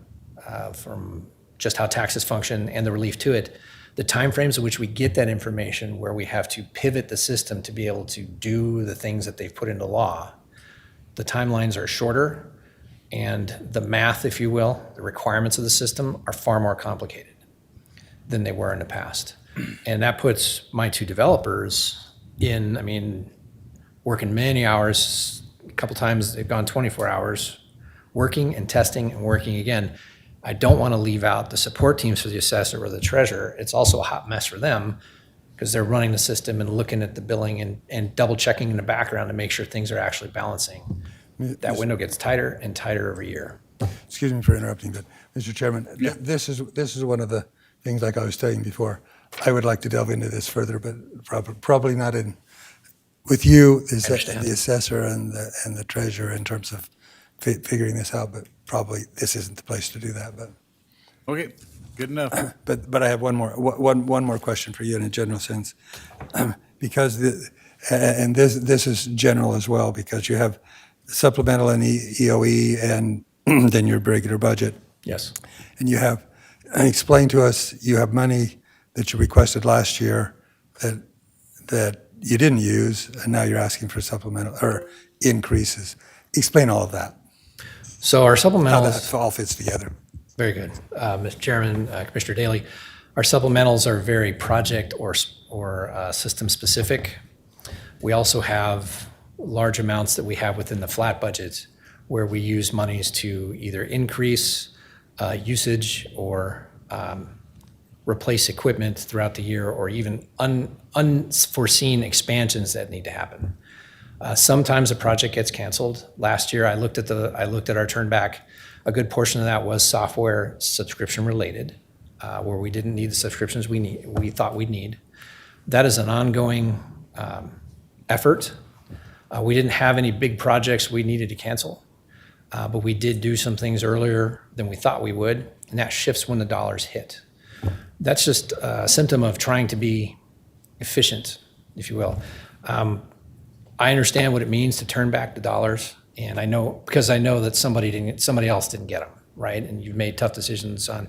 from just how taxes function and the relief to it, the timeframes in which we get that information where we have to pivot the system to be able to do the things that they've put into law, the timelines are shorter and the math, if you will, the requirements of the system are far more complicated than they were in the past. And that puts my two developers in, I mean, working many hours, a couple times they've gone 24 hours, working and testing and working again. I don't want to leave out the support teams for the assessor or the treasurer. It's also a hot mess for them because they're running the system and looking at the billing and double checking in the background to make sure things are actually balancing. That window gets tighter and tighter every year.
Excuse me for interrupting, but Mr. Chairman, this is one of the things, like I was saying before, I would like to delve into this further, but probably not in with you, the assessor and the treasurer in terms of figuring this out. But probably this isn't the place to do that. But
Okay, good enough.
but I have one more question for you in a general sense, because and this is general as well, because you have supplemental and EOE and then your regular budget.
Yes.
And you have explained to us, you have money that you requested last year that you didn't use, and now you're asking for supplemental or increases. Explain all of that,
So our
how
supplementals.
that all fits together.
Very good. Mr. Chairman, Commissioner Daly, our supplementals are very project or system specific. We also have large amounts that we have within the flat budget where we use monies to either increase usage or replace equipment throughout the year, or even unforeseen expansions that need to happen. Sometimes a project gets canceled. Last year, I looked at our turn back. A good portion of that was software subscription related, where we didn't need the subscriptions we thought we'd need. That is an ongoing effort. We didn't have any big projects we needed to cancel, but we did do some things earlier than we thought we would, and that shifts when the dollars hit. That's just a symptom of trying to be efficient, if you will. I understand what it means to turn back the dollars, and I know that somebody else didn't get them, right? And you've made tough decisions on,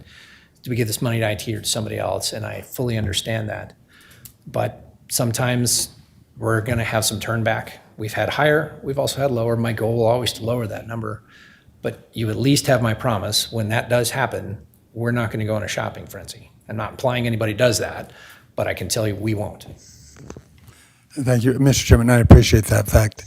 do we give this money to IT or to somebody else? And I fully understand that. But sometimes we're going to have some turn back. We've had higher, we've also had lower. My goal will always to lower that number. But you at least have my promise, when that does happen, we're not going to go in a shopping frenzy. I'm not implying anybody does that, but I can tell you we won't.
Thank you, Mr. Chairman. I appreciate that fact.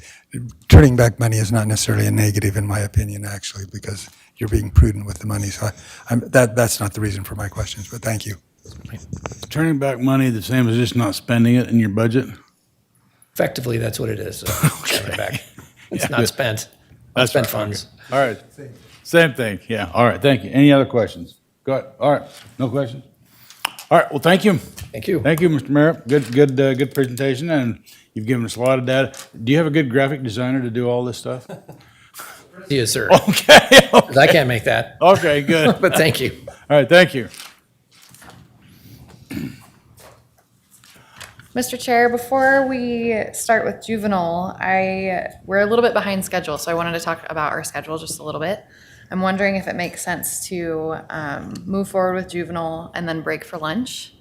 Turning back money is not necessarily a negative, in my opinion, actually, because you're being prudent with the money. So that's not the reason for my questions, but thank you.
Turning back money, the same as just not spending it in your budget?
Effectively, that's what it is. Turn it back. It's
Yeah,
not
good.
spent.
That's
Unspent
right.
funds.
All right. Same thing, yeah. All right, thank you. Any other questions? Go ahead. All right, no questions? All right, well, thank you.
Thank you.
Thank you, Mr. Merritt. Good presentation, and you've given us a lot of data. Do you have a good graphic designer to do all this stuff?
Yes, sir.
Okay.
'Cause I can't make that,
Okay, good.
but thank you.
All right, thank you.
Mr. Chair, before we start with juvenile, we're a little bit behind schedule, so I wanted to talk about our schedule just a little bit. I'm wondering if it makes sense to move forward with juvenile and then break for lunch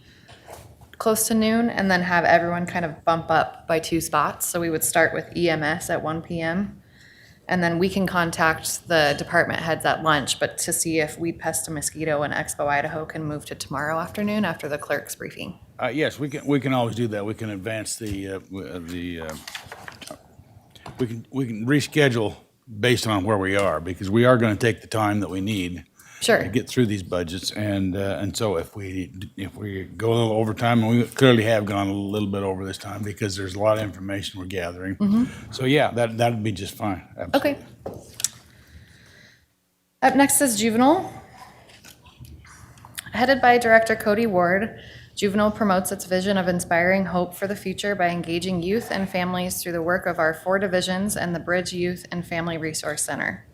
close to noon, and then have everyone kind of bump up by 2 spots. So we would start with EMS at 1 p.m. And then we can contact the department heads at lunch, but to see if Weed Pest and Mosquito and Expo Idaho can move to tomorrow afternoon after the clerk's briefing.
Yes, we can always do that. We can advance we can reschedule based on where we are, because we are going to take the time that we need
Sure.
to get through these budgets. And so if we go a little overtime, and we clearly have gone a little bit over this time because there's a lot of information we're gathering. So yeah, that'd be just fine. Absolutely.
Okay. Up next is juvenile. Headed by Director Cody Ward, Juvenile promotes its vision of inspiring hope for the future by engaging youth and families through the work of our 4 divisions and the Bridge Youth and Family Resource Center.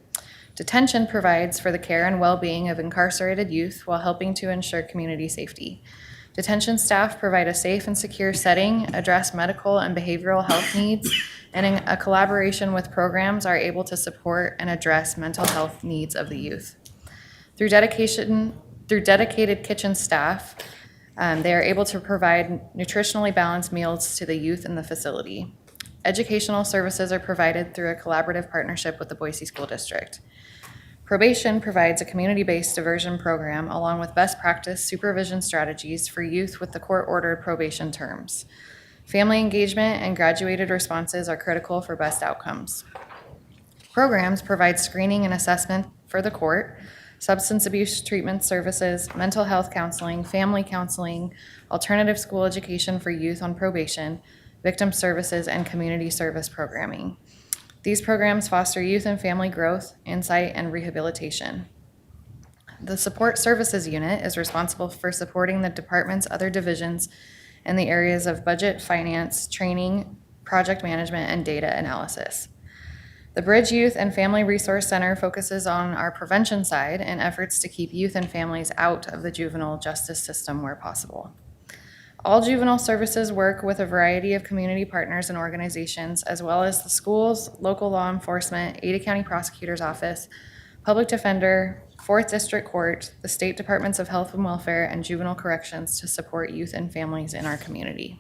Detention provides for the care and well-being of incarcerated youth while helping to ensure community safety. Detention staff provide a safe and secure setting, address medical and behavioral health needs, and in a collaboration with programs are able to support and address mental health needs of the youth. Through dedicated kitchen staff, they are able to provide nutritionally balanced meals to the youth in the facility. Educational services are provided through a collaborative partnership with the Boise School District. Probation provides a community-based diversion program along with best practice supervision strategies for youth with the court-ordered probation terms. Family engagement and graduated responses are critical for best outcomes. Programs provide screening and assessment for the court, substance abuse treatment services, mental health counseling, family counseling, alternative school education for youth on probation, victim services, and community service programming. These programs foster youth and family growth, insight, and rehabilitation. The Support Services Unit is responsible for supporting the department's other divisions in the areas of budget, finance, training, project management, and data analysis. The Bridge Youth and Family Resource Center focuses on our prevention side and efforts to keep youth and families out of the juvenile justice system where possible. All juvenile services work with a variety of community partners and organizations, as well as the schools, local law enforcement, Ada County Prosecutor's Office, Public Defender, 4th District Court, the State Departments of Health and Welfare, and Juvenile Corrections to support youth and families in our community.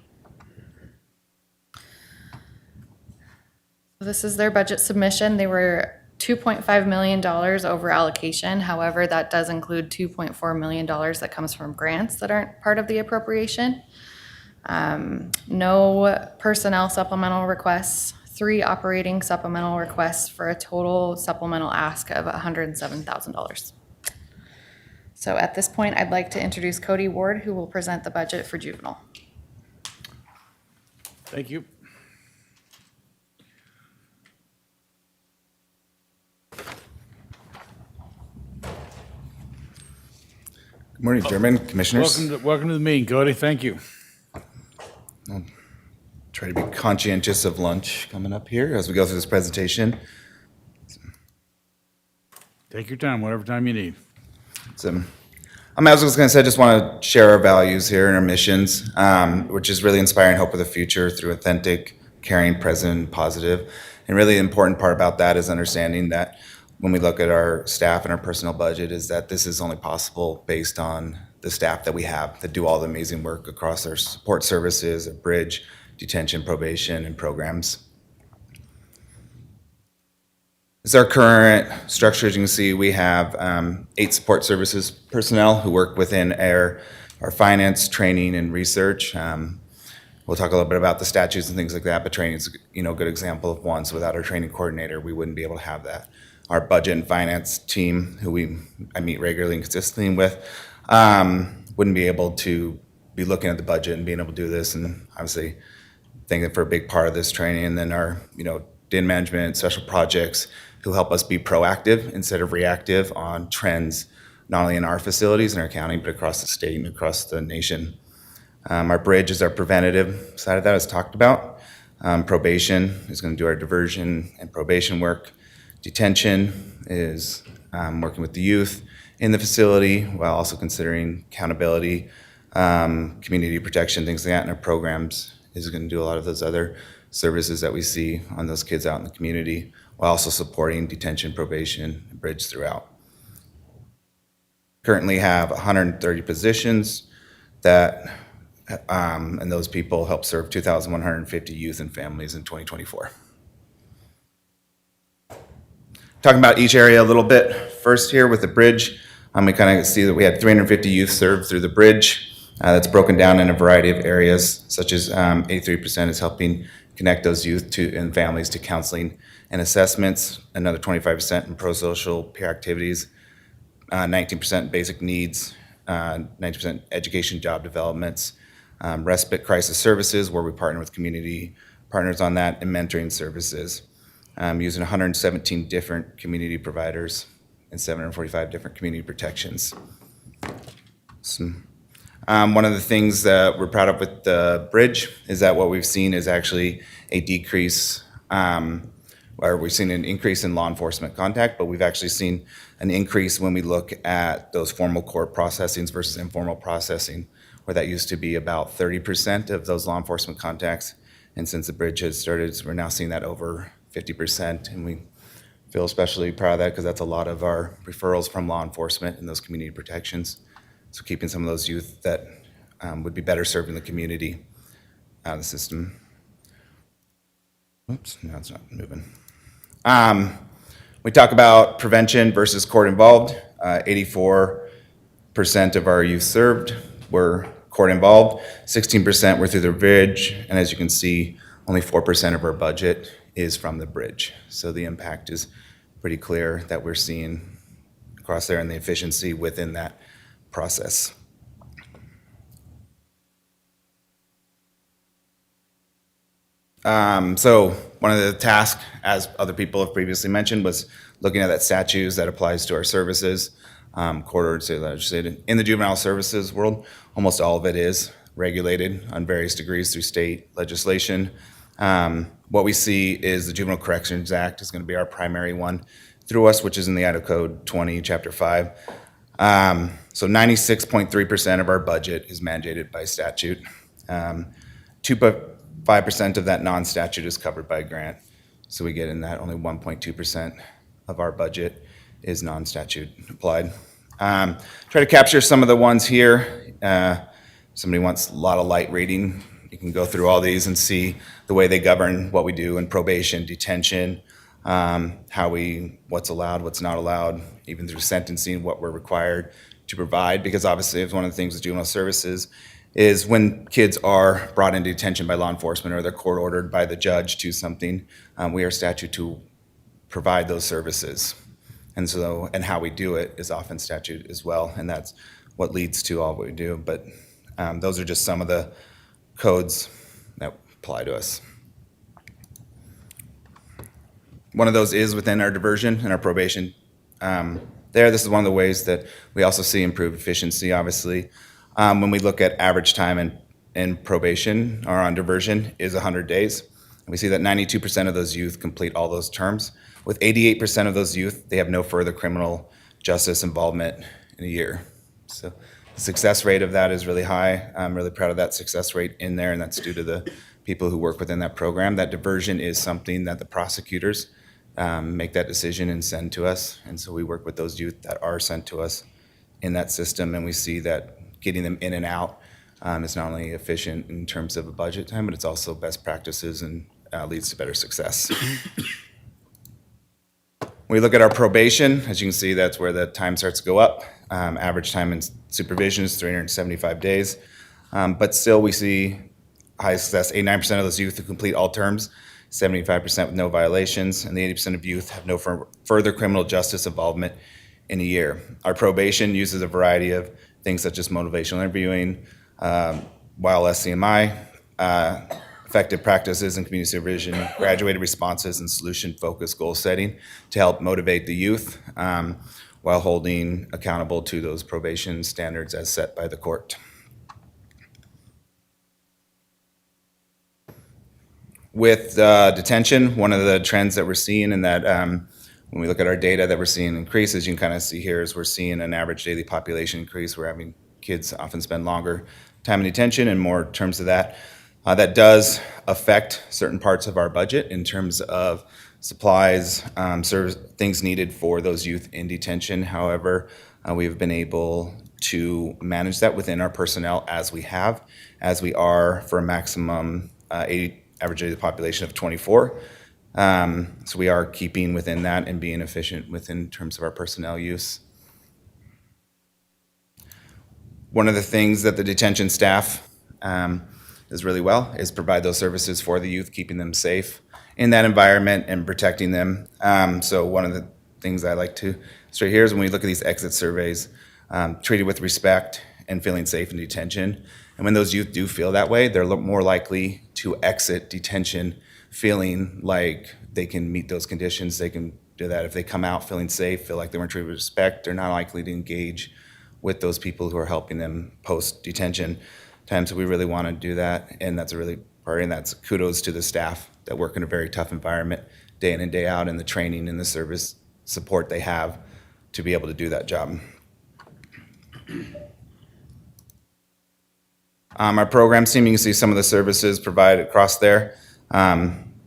This is their budget submission. They were $2.5 million over allocation. However, that does include $2.4 million that comes from grants that aren't part of the appropriation. No personnel supplemental requests, 3 operating supplemental requests for a total supplemental ask of $107,000. So at this point, I'd like to introduce Cody Ward, who will present the budget for juvenile.
Thank you.
Good morning, Chairman, Commissioners.
Welcome to the meeting, Cody. Thank you.
Try to be conscientious of lunch coming up here as we go through this presentation.
Take your time, whatever time you need.
I was just going to say, I just want to share our values here and our missions, which is really inspiring hope of the future through authentic, caring, present, and positive. And really the important part about that is understanding that when we look at our staff and our personnel budget is that this is only possible based on the staff that we have that do all the amazing work across our support services, our bridge, detention, probation, and programs. This is our current structure. As you can see, we have 8 support services personnel who work within our finance, training, and research. We'll talk a little bit about the statutes and things like that, but training is a good example of one. So without our training coordinator, we wouldn't be able to have that. Our budget and finance team, who I meet regularly and consistently with, wouldn't be able to be looking at the budget and being able to do this. And obviously, thanking for a big part of this training. And then our, data management, special projects, who help us be proactive instead of reactive on trends, not only in our facilities and our county, but across the state and across the nation. Our bridge is our preventative side of that, as talked about. Probation is going to do our diversion and probation work. Detention is working with the youth in the facility while also considering accountability, community protection, things like that in our programs. is going to do a lot of those other services that we see on those kids out in the community, while also supporting detention, probation, and bridge throughout. Currently have 130 positions that, and those people help serve 2,150 youth and families in 2024. Talking about each area a little bit. First here with the bridge, we kind of see that we had 350 youth served through the bridge. That's broken down in a variety of areas, such as 83% is helping connect those youth and families to counseling and assessments, another 25% in pro-social peer activities, 19% basic needs, 90% education job developments, respite crisis services, where we partner with community partners on that, and mentoring services, using 117 different community providers and 745 different community protections. One of the things that we're proud of with the bridge is that what we've seen is actually a decrease, or we've seen an increase in law enforcement contact, but we've actually seen an increase when we look at those formal court processings versus informal processing, where that used to be about 30% of those law enforcement contacts. And since the bridge has started, we're now seeing that over 50%. And we feel especially proud of that because that's a lot of our referrals from law enforcement and those community protections. So keeping some of those youth that would be better served in the community out of the system. Oops, no, it's not moving. We talk about prevention versus court involved. 84% of our youth served were court involved. 16% were through the bridge. And as you can see, only 4% of our budget is from the bridge. So the impact is pretty clear that we're seeing across there and the efficiency within that process. So one of the tasks, as other people have previously mentioned, was looking at that statutes that applies to our services. Court ordered state legislated. In the juvenile services world, almost all of it is regulated on various degrees through state legislation. What we see is the Juvenile Corrections Act is going to be our primary one through us, which is in the Idaho Code 20, Chapter 5. So 96.3% of our budget is mandated by statute. 2.5% of that non-statute is covered by grant. So we get in that only 1.2% of our budget is non-statute applied. Try to capture some of the ones here. Somebody wants a lot of light reading. You can go through all these and see the way they govern what we do in probation, detention, what's allowed, what's not allowed, even through sentencing, what we're required to provide. Because obviously, it's one of the things with juvenile services is when kids are brought into detention by law enforcement or they're court ordered by the judge to something, we are statute to provide those services. And so, and how we do it is often statute as well, and that's what leads to all what we do. But those are just some of the codes that apply to us. One of those is within our diversion and our probation. This is one of the ways that we also see improved efficiency, obviously. When we look at average time in probation or on diversion is 100 days. We see that 92% of those youth complete all those terms. With 88% of those youth, they have no further criminal justice involvement in a year. So the success rate of that is really high. I'm really proud of that success rate in there, and that's due to the people who work within that program. That diversion is something that the prosecutors make that decision and send to us. And so we work with those youth that are sent to us in that system, and we see that getting them in and out is not only efficient in terms of a budget time, but it's also best practices and leads to better success. When we look at our probation, as you can see, that's where the time starts to go up. Average time in supervision is 375 days. But still, we see high success. 89% of those youth who complete all terms, 75% with no violations, and the 80% of youth have no further criminal justice involvement in a year. Our probation uses a variety of things such as motivational interviewing, while SCMI, effective practices in community supervision, graduated responses, and solution-focused goal setting to help motivate the youth while holding accountable to those probation standards as set by the court. With detention, one of the trends that we're seeing in that when we look at our data that we're seeing increases, you can kind of see here is we're seeing an average daily population increase. We're having kids often spend longer time in detention and more terms of that. That does affect certain parts of our budget in terms of supplies, things needed for those youth in detention. However, we've been able to manage that within our personnel as we are for a maximum average age of the population of 24. So we are keeping within that and being efficient within terms of our personnel use. One of the things that the detention staff does really well is provide those services for the youth, keeping them safe in that environment and protecting them. So one of the things I like to straight here is when we look at these exit surveys, treated with respect and feeling safe in detention. And when those youth do feel that way, they're more likely to exit detention feeling like they can meet those conditions. They can do that. If they come out feeling safe, feel like they weren't treated with respect, they're not likely to engage with those people who are helping them post-detention. Times we really want to do that, and that's a really part, and that's kudos to the staff that work in a very tough environment day in and day out, and the training and the service support they have to be able to do that job. Our program team, you can see some of the services provided across there.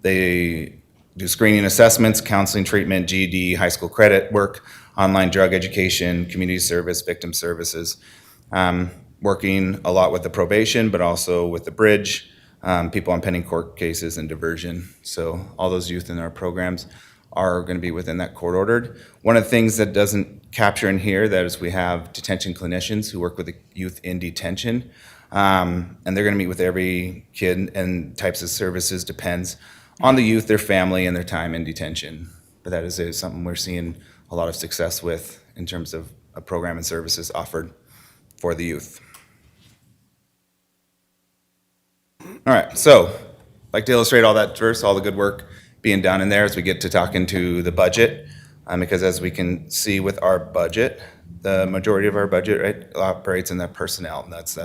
They do screening assessments, counseling, treatment, GED, high school credit work, online drug education, community service, victim services. Working a lot with the probation, but also with the bridge, people on pending court cases and diversion. So all those youth in our programs are going to be within that court ordered. One of the things that doesn't capture in here that is we have detention clinicians who work with the youth in detention. And they're going to meet with every kid, and types of services depends on the youth, their family, and their time in detention. But that is something we're seeing a lot of success with in terms of a program and services offered for the youth. All right, so I'd like to illustrate all that first, all the good work being done in there as we get to talking to the budget. Because as we can see with our budget, the majority of our budget, right, operates in the personnel, and that's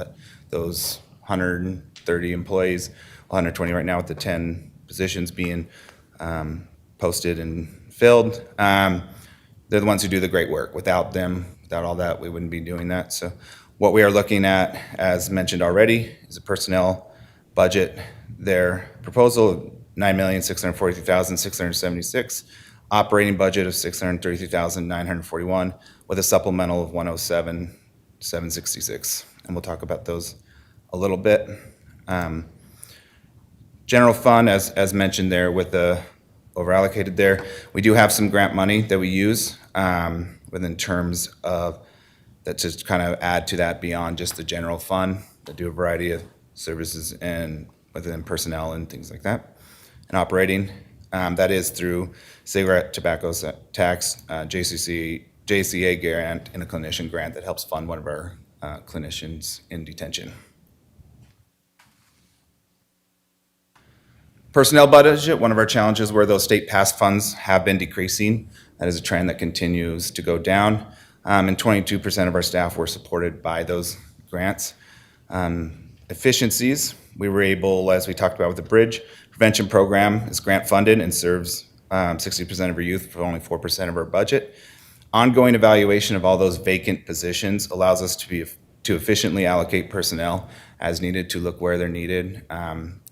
those 130 employees, 120 right now with the 10 positions being posted and filled. They're the ones who do the great work. Without them, without all that, we wouldn't be doing that. So what we are looking at, as mentioned already, is a personnel budget. Their proposal, $9,643,676, operating budget of $633,941, with a supplemental of $107,766. And we'll talk about those a little bit. General fund, as mentioned there, with the overallocated there, we do have some grant money that we use within terms of that to kind of add to that beyond just the general fund, that do a variety of services and within personnel and things like that. And operating, that is through cigarette, tobacco tax, JCA grant, and a clinician grant that helps fund one of our clinicians in detention. Personnel budget, one of our challenges where those state pass funds have been decreasing. That is a trend that continues to go down. And 22% of our staff were supported by those grants. Efficiencies, we were able, as we talked about with the bridge, prevention program is grant funded and serves 60% of our youth for only 4% of our budget. Ongoing evaluation of all those vacant positions allows us to efficiently allocate personnel as needed, to look where they're needed,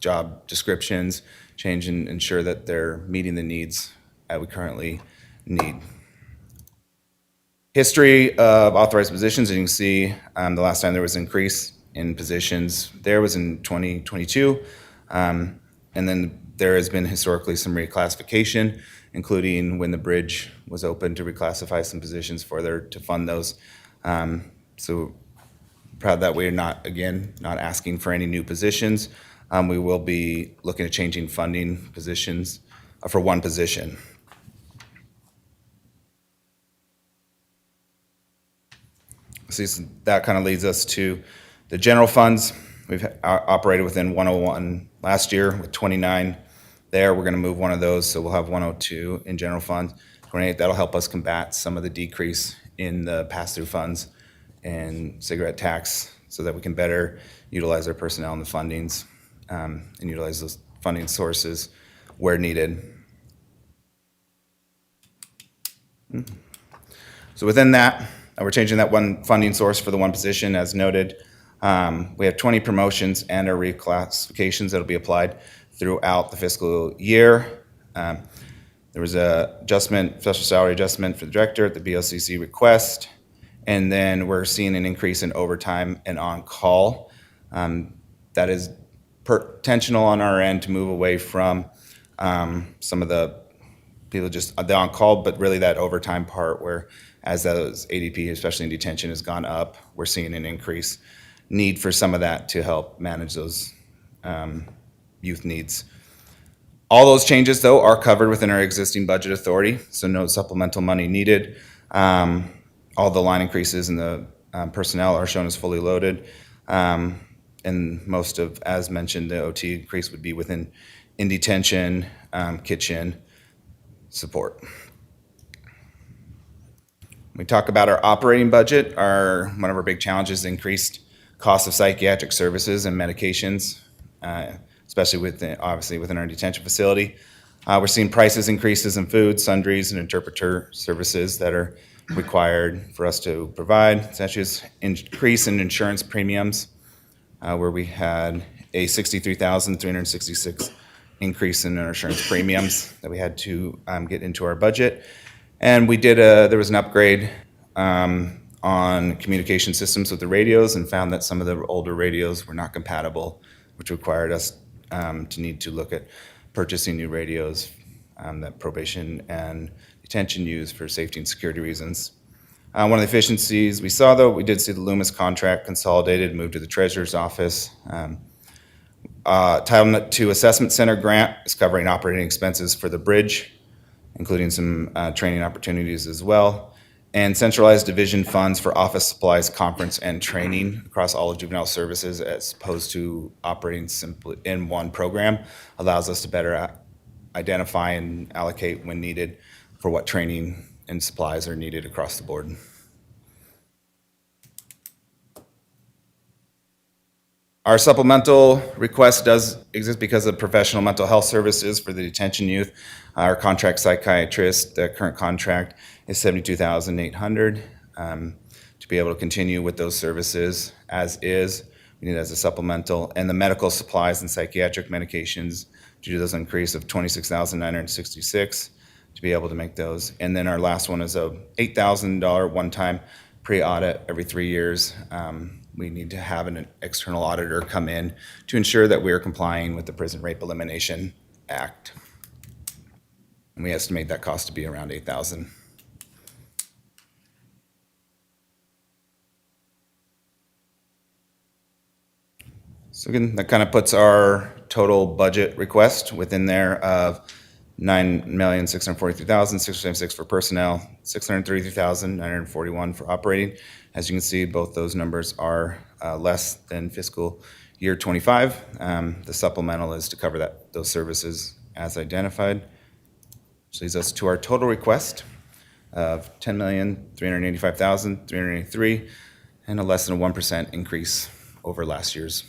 job descriptions, change and ensure that they're meeting the needs that we currently need. History of authorized positions, as you can see, the last time there was an increase in positions there was in 2022. And then there has been historically some reclassification, including when the bridge was open to reclassify some positions to fund those. So proud that we're not asking for any new positions. We will be looking at changing funding positions for one position. So that kind of leads us to the general funds. We've operated within 101 last year with 29 there. We're going to move one of those, so we'll have 102 in general funds. 28, that'll help us combat some of the decrease in the pass-through funds and cigarette tax so that we can better utilize our personnel and the fundings and utilize those funding sources where needed. So within that, we're changing that one funding source for the one position as noted. We have 20 promotions and our reclassifications that'll be applied throughout the fiscal year. There was a adjustment, special salary adjustment for the director at the BOCC request. And then we're seeing an increase in overtime and on-call. That is intentional on our end to move away from some of the people just the on-call, but really that overtime part where as those ADP, especially in detention, has gone up, we're seeing an increase need for some of that to help manage those youth needs. All those changes, though, are covered within our existing budget authority, so no supplemental money needed. All the line increases in the personnel are shown as fully loaded. And most of, as mentioned, the OT increase would be within in detention, kitchen, support. We talk about our operating budget. One of our big challenges is increased cost of psychiatric services and medications, especially obviously within our detention facility. We're seeing prices increases in food, sundries, and interpreter services that are required for us to provide, such as increase in insurance premiums, where we had a $63,366 increase in our insurance premiums that we had to get into our budget. And we did there was an upgrade on communication systems with the radios and found that some of the older radios were not compatible, which required us to need to look at purchasing new radios that probation and detention use for safety and security reasons. One of the efficiencies we saw, though, we did see the Loomis contract consolidated, moved to the treasurer's office. Title II Assessment Center grant is covering operating expenses for the bridge, including some training opportunities as well. And centralized division funds for office supplies, conference, and training across all of Juvenile Services, as opposed to operating simply in one program, allows us to better identify and allocate when needed for what training and supplies are needed across the board. Our supplemental request does exist because of professional mental health services for the detention youth. Our contract psychiatrist, the current contract is $72,800. To be able to continue with those services as is, we need it as a supplemental. And the medical supplies and psychiatric medications, due to those increase of $26,966, to be able to make those. And then our last one is a $8,000 one-time pre-audit every 3 years. We need to have an external auditor come in to ensure that we are complying with the Prison Rape Elimination Act. And we estimate that cost to be around $8,000. So again, that kind of puts our total budget request within there of $9,643,676 for personnel, $633,941 for operating. As you can see, both those numbers are less than fiscal year 25. The supplemental is to cover those services as identified. Which leads us to our total request of $10,385,383, and a less than a 1% increase over last year's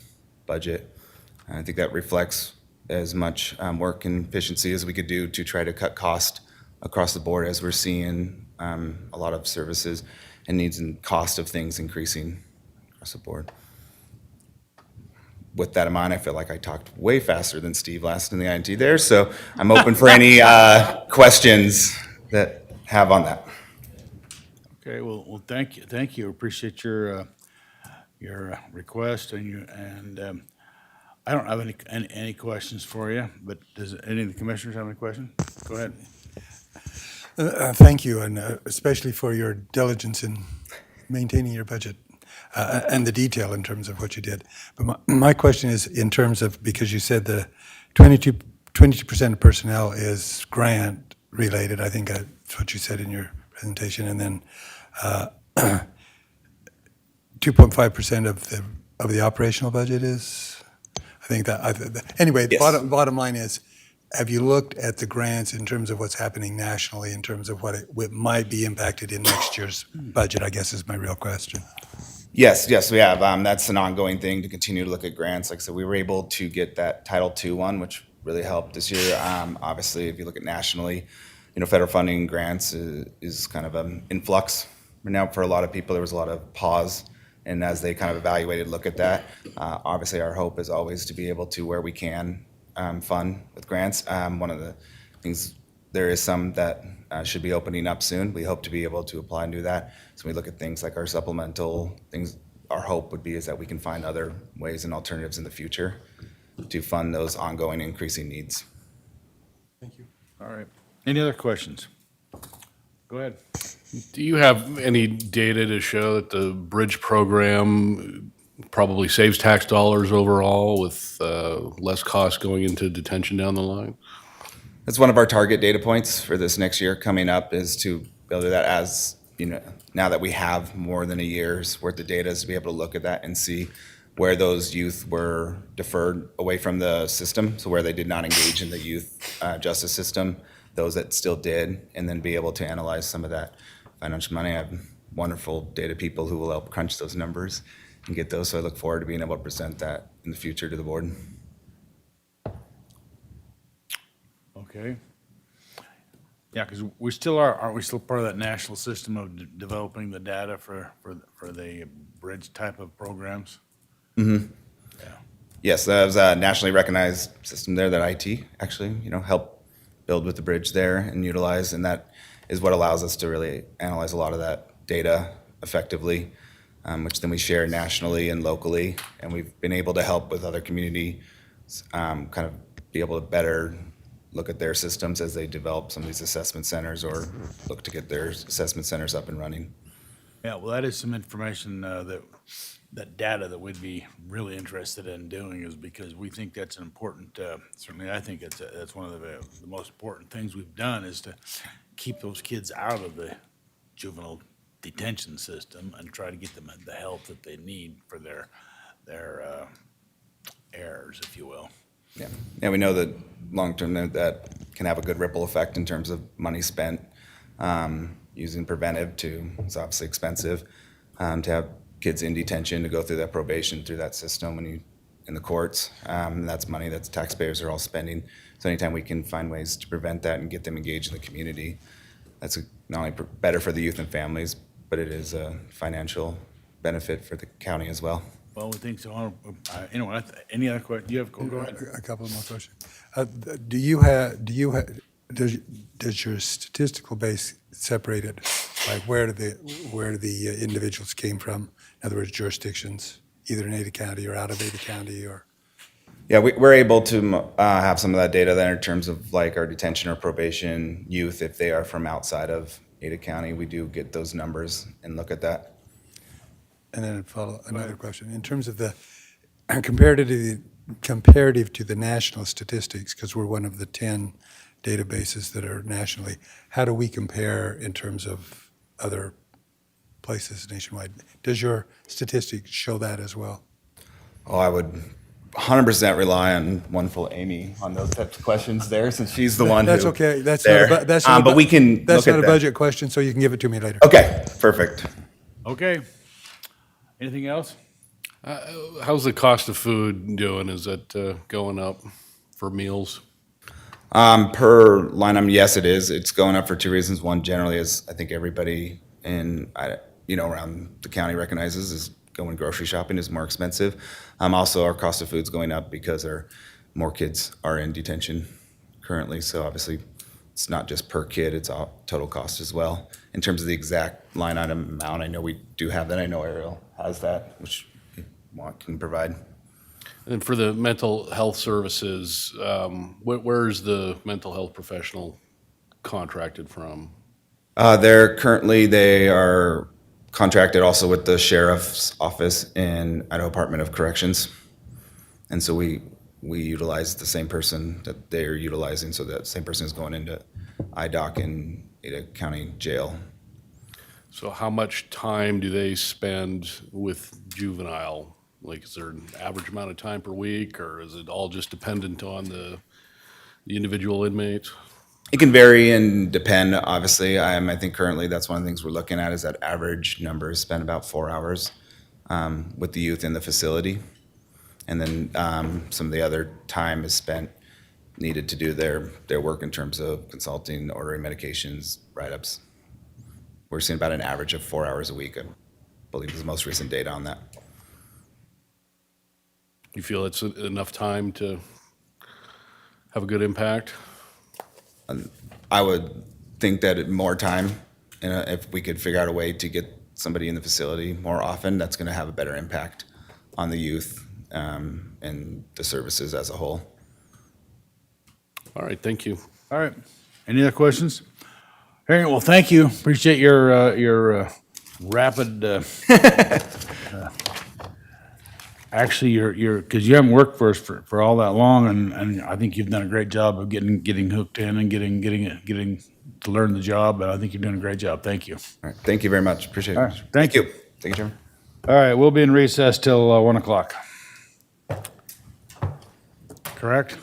budget. I think that reflects as much work and efficiency as we could do to try to cut cost across the board, as we're seeing a lot of services and needs and cost of things increasing across the board. With that in mind, I feel like I talked way faster than Steve last in the INT there, so I'm open for any questions that have on that.
Okay, well, thank you. Appreciate your request and I don't have any questions for you, but does any of the commissioners have any questions? Go ahead.
Thank you, and especially for your diligence in maintaining your budget and the detail in terms of what you did. But my question is in terms of, because you said the 22% of personnel is grant related. I think that's what you said in your presentation, and then 2.5% of the operational budget is. I think that. Anyway,
Yes.
the bottom line is, have you looked at the grants in terms of what's happening nationally, in terms of what might be impacted in next year's budget, I guess is my real question.
Yes, we have. That's an ongoing thing to continue to look at grants. Like I said, we were able to get that Title II one, which really helped this year. Obviously, if you look at nationally, federal funding grants is kind of an influx. Now, for a lot of people, there was a lot of pause And as they kind of evaluated, look at that, obviously our hope is always to be able to, where we can, fund with grants. One of the things, there is some that should be opening up soon. We hope to be able to apply and do that. So we look at things like our supplemental things. Our hope would be is that we can find other ways and alternatives in the future to fund those ongoing increasing needs.
All right. Any other questions? Go ahead.
Do you have any data to show that the bridge program probably saves tax dollars overall with less cost going into detention down the line?
That's one of our target data points for this next year coming up, is to build that, as you know, now that we have more than a year's worth of data, is to be able to look at that and see where those youth were deferred away from the system, so where they did not engage in the youth justice system, those that still did, and then be able to analyze some of that financial money. I have wonderful data people who will help crunch those numbers and get those, so I look forward to being able to present that in the future to the board.
Okay. Yeah, because we still aren't we still part of that national system of developing the data for the bridge type of programs?
Yes, that was a nationally recognized system there that IT actually, helped build with the bridge there and utilize, and that is what allows us to really analyze a lot of that data effectively, which then we share nationally and locally, and we've been able to help with other communities kind of be able to better look at their systems as they develop some of these assessment centers or look to get their assessment centers up and running.
Yeah, well, that is some information that data that we'd be really interested in doing, is because we think that's an important, certainly I think that's one of the most important things we've done, is to keep those kids out of the juvenile detention system and try to get them the help that they need for their errors, if you will.
Yeah, and we know that long-term that can have a good ripple effect in terms of money spent using preventive to, it's obviously expensive, to have kids in detention to go through that probation through that system when you in the courts. That's money that taxpayers are all spending. So anytime we can find ways to prevent that and get them engaged in the community, that's not only better for the youth and families, but it is a financial benefit for the county as well.
Well, we think so. Anyway, any other questions? You have, go ahead.
A couple more questions. Does your statistical base separate it, like where do the individuals came from? In other words, jurisdictions, either in Ada County or out of Ada County, or?
Yeah, we're able to have some of that data then in terms of like our detention or probation youth, if they are from outside of Ada County, we do get those numbers and look at that.
And then another question. In terms of the comparative to the national statistics, because we're one of the 10 databases that are nationally, how do we compare in terms of other places nationwide? Does your statistics show that as well?
Oh, I would 100% rely on wonderful Amy on those types of questions there, since she's the one
That's
who.
okay. That's
there.
not, that's not,
but we can.
That's
look
not
at
a
that.
budget question, so you can give it to me later.
Okay, perfect.
Okay. Anything else?
How's the cost of food doing? Is that going up for meals?
Per line item, yes, it is. It's going up for two reasons. One, generally, is I think everybody around the county recognizes is going grocery shopping is more expensive. Also, our cost of food's going up because more kids are in detention currently. So obviously, it's not just per kid; it's all total cost as well. In terms of the exact line item amount, I know we do have that. I know Ariel has that, which can provide.
And for the mental health services, where's the mental health professional contracted from?
They are contracted also with the sheriff's office in Idaho Department of Corrections. And so we utilize the same person that they're utilizing, so that same person is going into IDOC in Ada County Jail.
So how much time do they spend with juvenile? Like, is there an average amount of time per week, or is it all just dependent on the individual inmates?
It can vary and depend, obviously. I think currently that's one of the things we're looking at, is that average numbers spend about 4 hours with the youth in the facility. And then some of the other time is spent needed to do their work in terms of consulting, ordering medications, write-ups. We're seeing about an average of 4 hours a week. believe is the most recent data on that.
You feel it's enough time to have a good impact?
I would think that more time, and if we could figure out a way to get somebody in the facility more often, that's going to have a better impact on the youth and the services as a whole.
All right, thank you.
All right. Any other questions? Hearing it, well, thank you. Appreciate your rapid, actually, because you haven't worked for us for all that long, and I think you've done a great job of getting hooked in and getting to learn the job, and I think you're doing a great job. Thank you.
All right, thank you very much. Appreciate it.
All right, thank you.
Thank you, Chairman.
All right, we'll be in recess till 1 o'clock. Correct?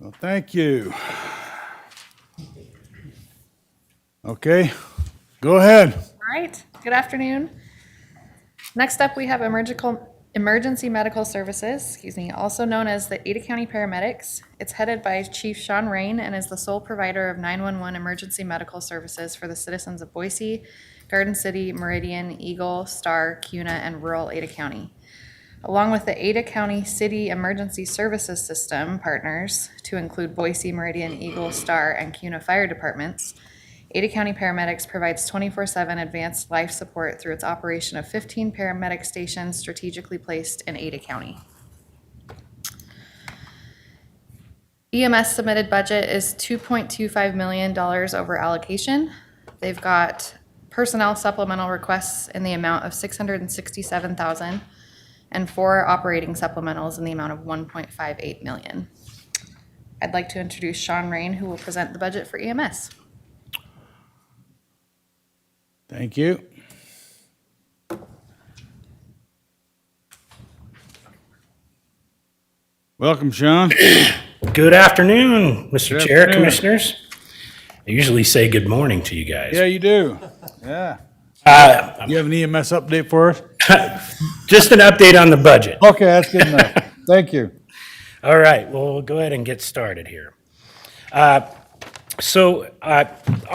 Well, thank you. Okay, go ahead.
All right, good afternoon. Next up, we have Emergency Medical Services, also known as the Ada County Paramedics. It's headed by Chief Sean Rain and is the sole provider of 911 emergency medical services for the citizens of Boise, Garden City, Meridian, Eagle, Star, Cuna, and rural Ada County. Along with the Ada County City Emergency Services System partners, to include Boise, Meridian, Eagle, Star, and Cuna Fire Departments, Ada County Paramedics provides 24/7 advanced life support through its operation of 15 paramedic stations strategically placed in Ada County. EMS submitted budget is $2.25 million over allocation. They've got personnel supplemental requests in the amount of $667,000 and 4 operating supplementals in the amount of $1.58 million. I'd like to introduce Sean Rain, who will present the budget for EMS.
Thank you. Welcome, Sean.
Good afternoon, Mr.
Good
Chair,
afternoon.
Commissioners. I usually say good morning to you guys.
Yeah, you do. Yeah. You have an EMS update for us?
Just an update on the budget.
Okay, that's good enough. Thank you.
All right, well, we'll go ahead and get started here. Our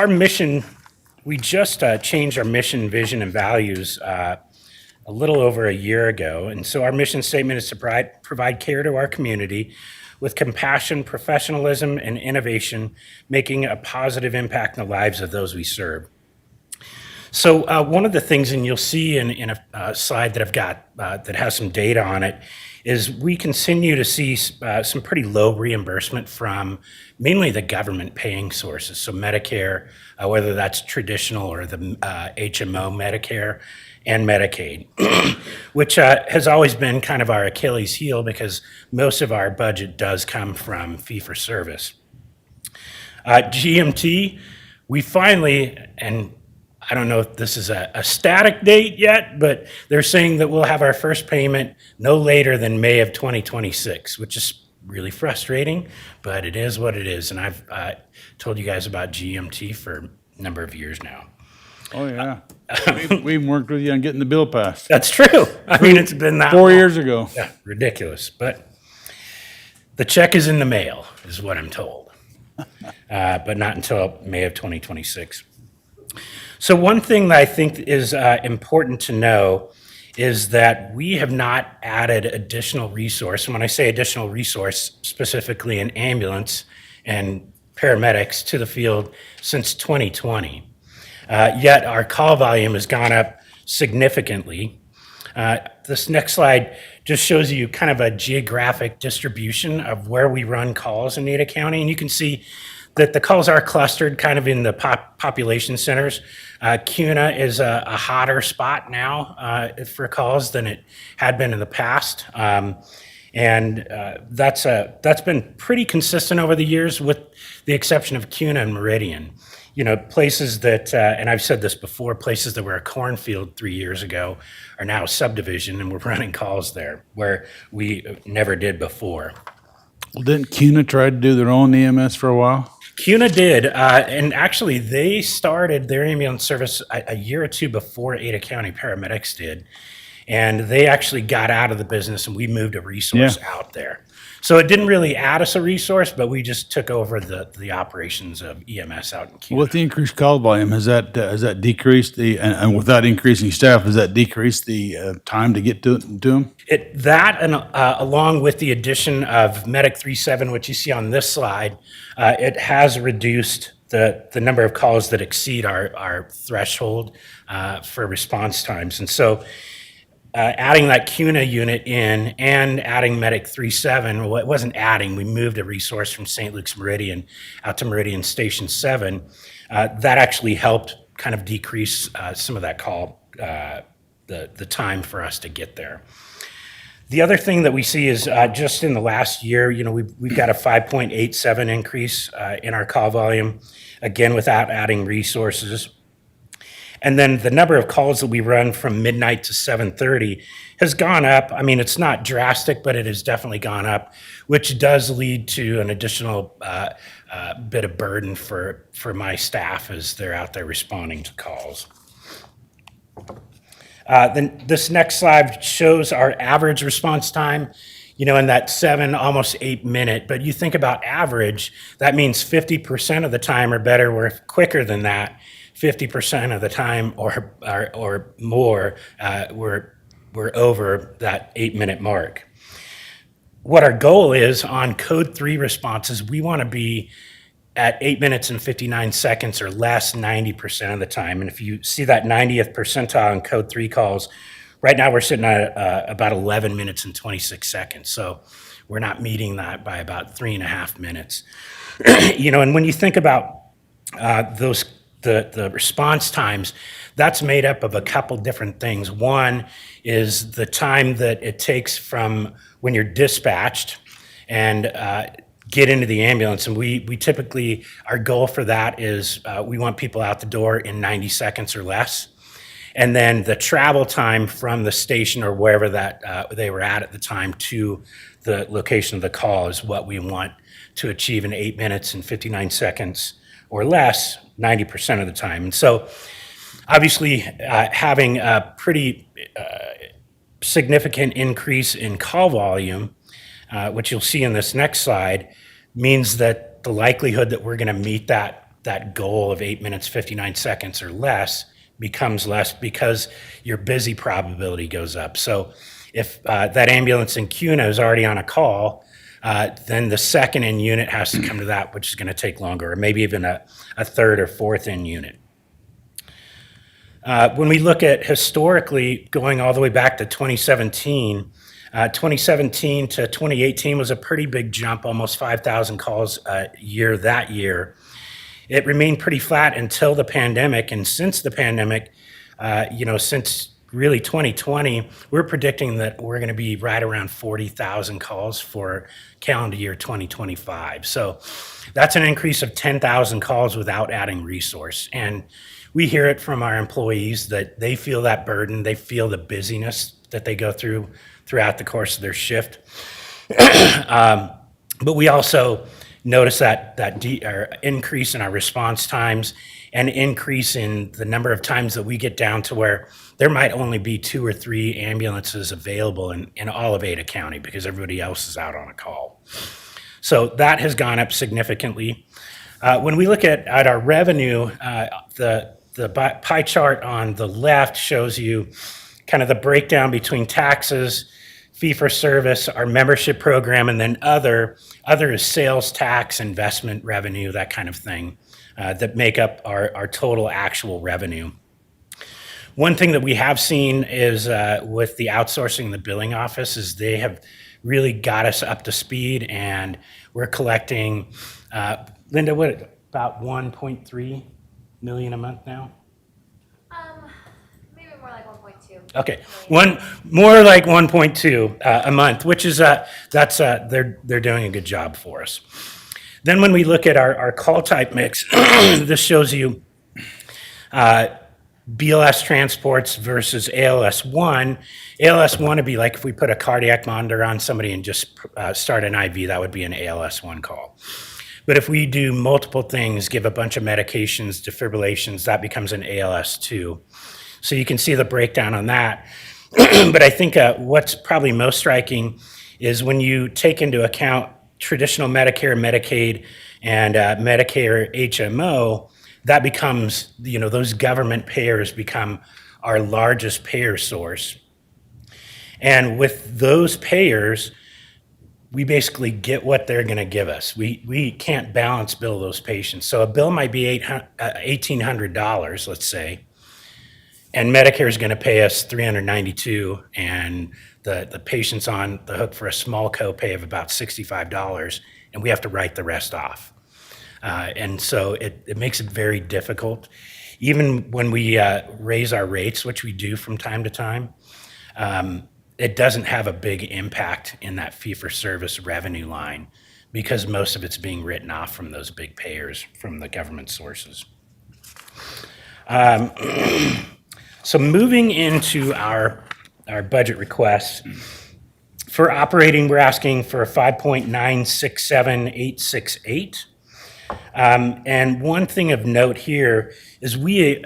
mission, we just changed our mission, vision, and values a little over a year ago. And so our mission statement is to provide care to our community with compassion, professionalism, and innovation, making a positive impact in the lives of those we serve. So one of the things, and you'll see in a slide that I've got that has some data on it, is we continue to see some pretty low reimbursement from mainly the government paying sources. So Medicare, whether that's traditional or the HMO Medicare and Medicaid, which has always been kind of our Achilles heel because most of our budget does come from fee-for-service. GMT, we finally, and I don't know if this is a static date yet, but they're saying that we'll have our first payment no later than May of 2026, which is really frustrating, but it is what it is. And I've told you guys about GMT for a number of years now.
Oh, yeah. We even worked with you on getting the bill passed
That's true. I mean, it's been that
4
long.
years ago.
Yeah, ridiculous. But the check is in the mail, is what I'm told. But not until May of 2026. So one thing that I think is important to know is that we have not added additional resource. And when I say additional resource, specifically an ambulance and paramedics to the field since 2020. Yet our call volume has gone up significantly. This next slide just shows you kind of a geographic distribution of where we run calls in Ada County. And you can see that the calls are clustered kind of in the population centers. Cuna is a hotter spot now for calls than it had been in the past. That's been pretty consistent over the years with the exception of Cuna and Meridian. You know, places that, and I've said this before, places that were a cornfield 3 years ago are now a subdivision and we're running calls there where we never did before.
Well, didn't CUNA try to do their own EMS for a while?
CUNA did, and actually they started their ambulance service a year or two before Ada County Paramedics did. And they actually got out of the business and we moved a resource out there. So it didn't really add us a resource, but we just took over the operations of EMS out in CUNA.
With the increased call volume, has that decreased and without increasing staff, has that decreased the time to get to them?
That and along with the addition of Medic 37, which you see on this slide, it has reduced the number of calls that exceed our threshold for response times. And so adding that CUNA unit in and adding Medic 37, well, it wasn't adding, we moved a resource from St. Luke's Meridian out to Meridian Station 7. That actually helped kind of decrease some of that call, the time for us to get there. The other thing that we see is just in the last year, you know, we've got a 5.87 increase in our call volume, again, without adding resources. And then the number of calls that we run from midnight to 7:30 has gone up. I mean, it's not drastic, but it has definitely gone up, which does lead to an additional bit of burden for my staff as they're out there responding to calls. Then this next slide shows our average response time, you know, in that 7, almost 8 minute. But you think about average, that means 50% of the time or better, we're quicker than that. 50% of the time or more, we're over that 8 minute mark. What our goal is on code 3 responses, we want to be at 8 minutes and 59 seconds or less 90% of the time. And if you see that 90th percentile in code 3 calls, right now we're sitting at about 11 minutes and 26 seconds. So we're not meeting that by about 3.5 minutes. You know, and when you think about the response times, that's made up of a couple different things. One is the time that it takes from when you're dispatched and get into the ambulance. And we typically, our goal for that is we want people out the door in 90 seconds or less. And then the travel time from the station or wherever that they were at the time to the location of the call is what we want to achieve in 8 minutes and 59 seconds or less 90% of the time. And so obviously having a pretty significant increase in call volume, which you'll see in this next slide, means that the likelihood that we're going to meet that goal of 8 minutes, 59 seconds or less becomes less because your busy probability goes up. So if that ambulance in Cuna is already on a call, then the second in unit has to come to that, which is going to take longer, or maybe even a third or fourth in unit. When we look at historically going all the way back to 2017, 2017 to 2018 was a pretty big jump, almost 5,000 calls a year that year. It remained pretty flat until the pandemic, and since the pandemic, you know, since really 2020, we're predicting that we're going to be right around 40,000 calls for calendar year 2025. So that's an increase of 10,000 calls without adding resource. And we hear it from our employees that they feel that burden, they feel the busyness that they go through throughout the course of their shift. But we also notice that increase in our response times and increase in the number of times that we get down to where there might only be 2 or 3 ambulances available in all of Ada County because everybody else is out on a call. So that has gone up significantly. When we look at our revenue, the pie chart on the left shows you kind of the breakdown between taxes, fee-for-service, our membership program, and then other is sales tax, investment revenue, that kind of thing, that make up our total actual revenue. One thing that we have seen is with the outsourcing the billing office is they have really got us up to speed, and we're collecting, Linda, what, about 1.3 million a month now?
Maybe more like 1.2.
Okay, more like 1.2 a month, which is they're doing a good job for us. Then when we look at our call type mix, this shows you BLS transports versus ALS1. ALS1 would be like if we put a cardiac monitor on somebody and just start an IV, that would be an ALS1 call. But if we do multiple things, give a bunch of medications, defibrillations, that becomes an ALS2. So you can see the breakdown on that. But I think what's probably most striking is when you take into account traditional Medicare, Medicaid, and Medicare HMO, that becomes, you know, those government payers become our largest payer source. And with those payers, we basically get what they're going to give us. We can't balance bill those patients. So a bill might be $1,800, let's say, and Medicare is going to pay us $392, and the patient's on the hook for a small copay of about $65, and we have to write the rest off. And so it makes it very difficult. Even when we raise our rates, which we do from time to time, it doesn't have a big impact in that fee-for-service revenue line because most of it's being written off from those big payers from the government sources. So moving into our budget requests, for operating, we're asking for 5.967868. And one thing of note here is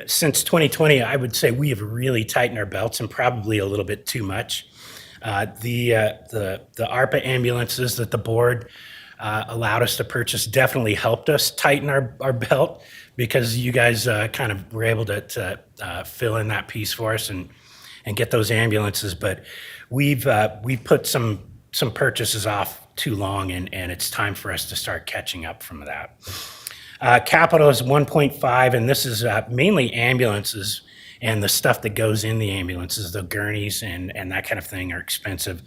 since 2020, I would say we have really tightened our belts and probably a little bit too much. The ARPA ambulances that the board allowed us to purchase definitely helped us tighten our belt, because you guys kind of were able to fill in that piece for us and get those ambulances. But we've put some purchases off too long, and it's time for us to start catching up from that. Capital is 1.5, and this is mainly ambulances, and the stuff that goes in the ambulances, the gurneys and that kind of thing, are expensive.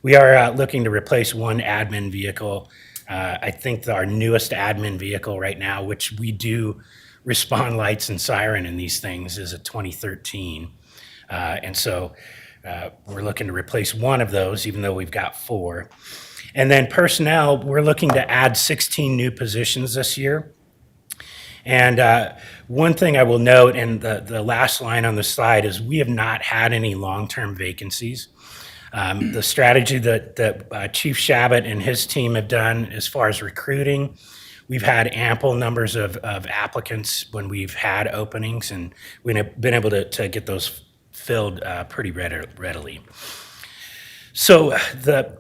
We are looking to replace one admin vehicle. I think our newest admin vehicle right now, which we do respond lights and siren in these things, is a 2013. And so we're looking to replace one of those, even though we've got 4. And then personnel, we're looking to add 16 new positions this year. And one thing I will note, and the last line on the slide, is we have not had any long-term vacancies. The strategy that Chief Shabbat and his team have done as far as recruiting, we've had ample numbers of applicants when we've had openings, and we've been able to get those filled pretty readily. So the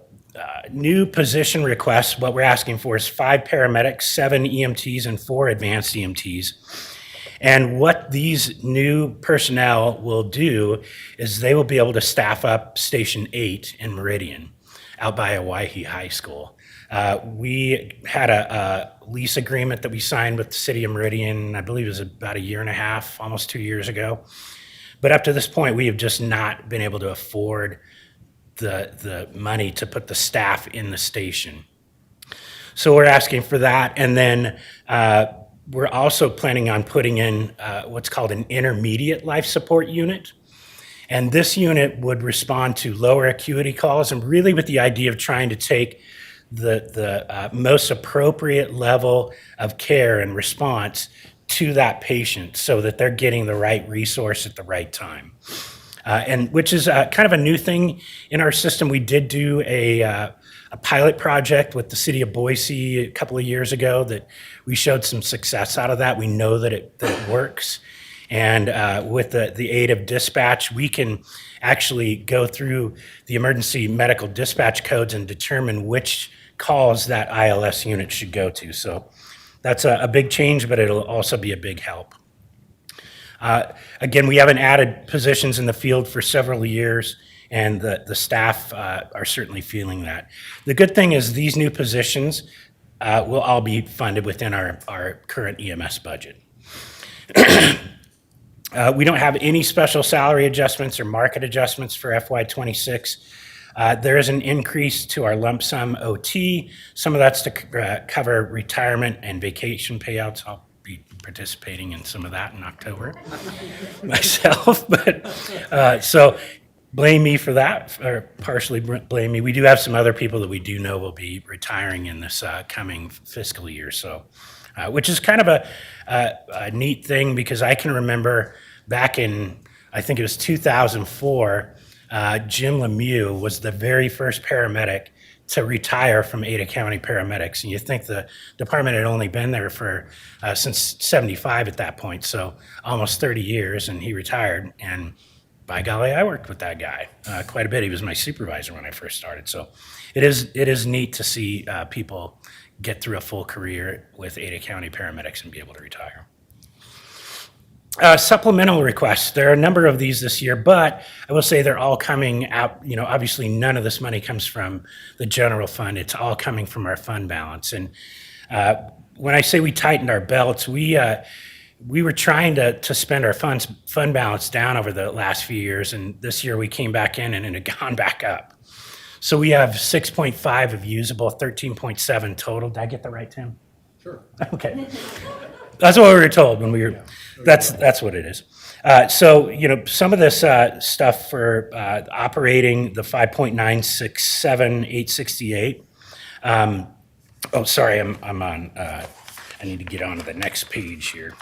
new position requests, what we're asking for is 5 paramedics, 7 EMTs, and 4 advanced EMTs. And what these new personnel will do is they will be able to staff up Station 8 in Meridian, out by Owyhee High School. We had a lease agreement that we signed with the city of Meridian, I believe it was about 1.5 years, almost 2 years ago. But up to this point, we have just not been able to afford the money to put the staff in the station. So we're asking for that. And then we're also planning on putting in what's called an intermediate life support unit. And this unit would respond to lower acuity calls, and really with the idea of trying to take the most appropriate level of care and response to that patient so that they're getting the right resource at the right time. And which is kind of a new thing in our system. We did do a pilot project with the city of Boise a couple of years ago that we showed some success out of that. We know that it works. And with the aid of dispatch, we can actually go through the emergency medical dispatch codes and determine which calls that ILS unit should go to. So that's a big change, but it'll also be a big help. Again, we haven't added positions in the field for several years, and the staff are certainly feeling that. The good thing is these new positions will all be funded within our current EMS budget. We don't have any special salary adjustments or market adjustments for FY26. There is an increase to our lump sum OT. Some of that's to cover retirement and vacation payouts. I'll be participating in some of that in October myself. But so blame me for that, or partially blame me. We do have some other people that we do know will be retiring in this coming fiscal year. So, which is kind of a neat thing, because I can remember back in, I think it was 2004, Jim Lemieux was the very first paramedic to retire from Ada County Paramedics. And you think the department had only been there for since 75 at that point, so almost 30 years, and he retired. And by golly, I worked with that guy quite a bit. He was my supervisor when I first started. So it is neat to see people get through a full career with Ada County Paramedics and be able to retire. Supplemental requests. There are a number of these this year, but I will say they're all coming out. You know, obviously none of this money comes from the general fund. It's all coming from our fund balance. And when I say we tightened our belts, we were trying to spend our fund balance down over the last few years, and this year we came back in and it had gone back up. So we have 6.5 of usable, 13.7 total. Did I get that right, Tim?
Sure.
Okay. That's what we were told when we were, that's what it is. So, you know, some of this stuff for operating the 5.967868. Oh, sorry, I'm on, I need to get on to the next page here.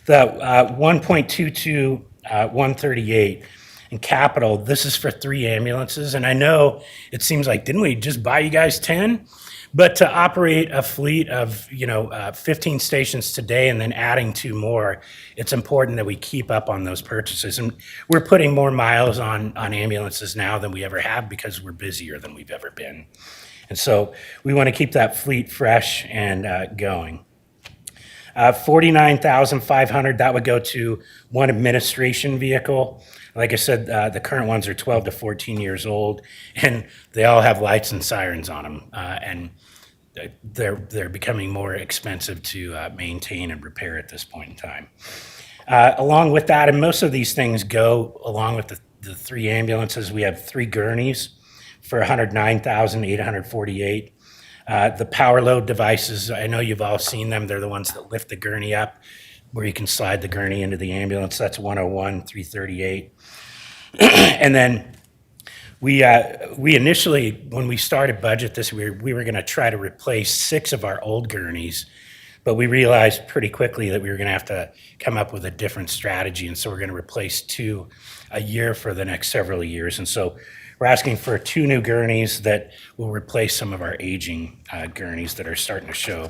The 1.22, 138 in capital, this is for 3 ambulances. And I know it seems like, didn't we just buy you guys 10? But to operate a fleet of, 15 stations today and then adding 2 more, it's important that we keep up on those purchases. And we're putting more miles on ambulances now than we ever have because we're busier than we've ever been. And so we want to keep that fleet fresh and going. 49,500, that would go to 1 administration vehicle. Like I said, the current ones are 12 to 14 years old, and they all have lights and sirens on them. And they're becoming more expensive to maintain and repair at this point in time. Along with that, and most of these things go along with the 3 ambulances, we have 3 gurneys for 109,848. The power load devices, I know you've all seen them. They're the ones that lift the gurney up where you can slide the gurney into the ambulance. That's 101,338. And then we initially, when we started budget this year, we were going to try to replace 6 of our old gurneys, but we realized pretty quickly that we were going to have to come up with a different strategy. And so we're going to replace 2 a year for the next several years. And so we're asking for 2 new gurneys that will replace some of our aging gurneys that are starting to show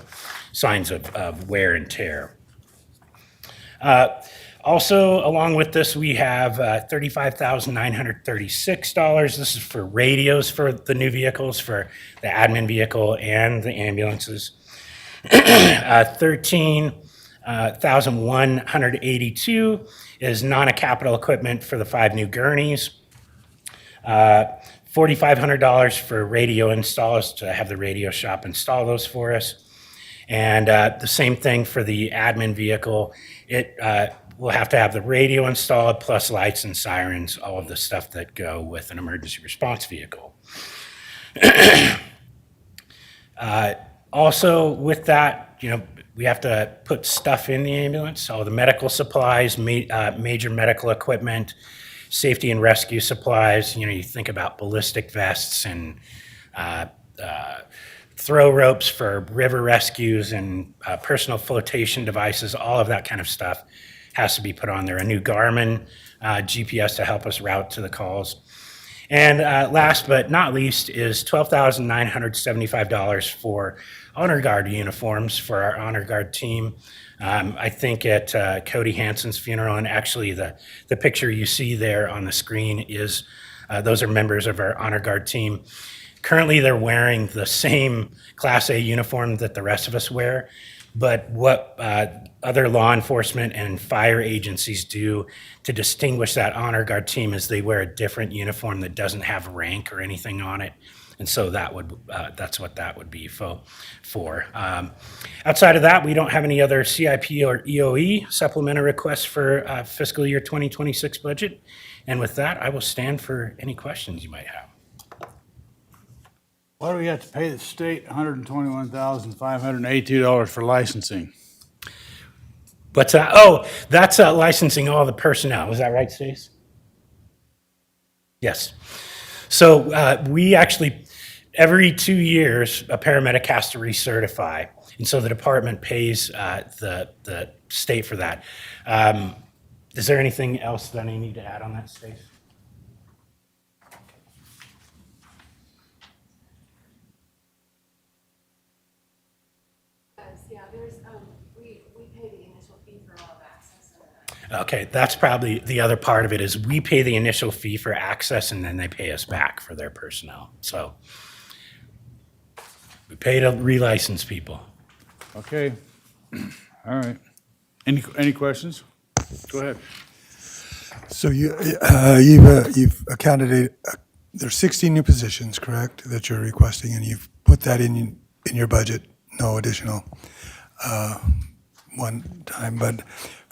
signs of wear and tear. Also, along with this, we have $35,936. This is for radios for the new vehicles, for the admin vehicle and the ambulances. 13,182 is non-capital equipment for the 5 new gurneys. $4,500 for radio installs to have the radio shop install those for us. And the same thing for the admin vehicle. We'll have to have the radio installed, plus lights and sirens, all of the stuff that go with an emergency response vehicle. Also, with that, we have to put stuff in the ambulance, all the medical supplies, major medical equipment, safety and rescue supplies. You think about ballistic vests and throw ropes for river rescues and personal flotation devices, all of that kind of stuff has to be put on there. A new Garmin GPS to help us route to the calls. And last but not least is $12,975 for Honor Guard uniforms for our Honor Guard team. I think at Cody Hansen's funeral, and actually the picture you see there on the screen is, those are members of our Honor Guard team. Currently, they're wearing the same Class A uniform that the rest of us wear, but what other law enforcement and fire agencies do to distinguish that Honor Guard team is they wear a different uniform that doesn't have rank or anything on it. And so that's what that would be for. Outside of that, we don't have any other CIP or EOE supplemental requests for fiscal year 2026 budget. And with that, I will stand for any questions you might have.
Why do we have to pay the state $121,582 for licensing?
What's that? Oh, that's licensing all the personnel. Was that right, Stace? Yes. So we actually, every 2 years, a paramedic has to recertify. And so the department pays the state for that. Is there anything else that I need to add on that, Stace?
Yeah, we pay the initial fee for all of access.
Okay, that's probably the other part of it is we pay the initial fee for access and then they pay us back for their personnel. So we pay to relicense people.
Okay, all right. Any questions? Go ahead.
So you've accounted, there's 16 new positions, correct, that you're requesting, and you've put that in your budget, no additional one time, but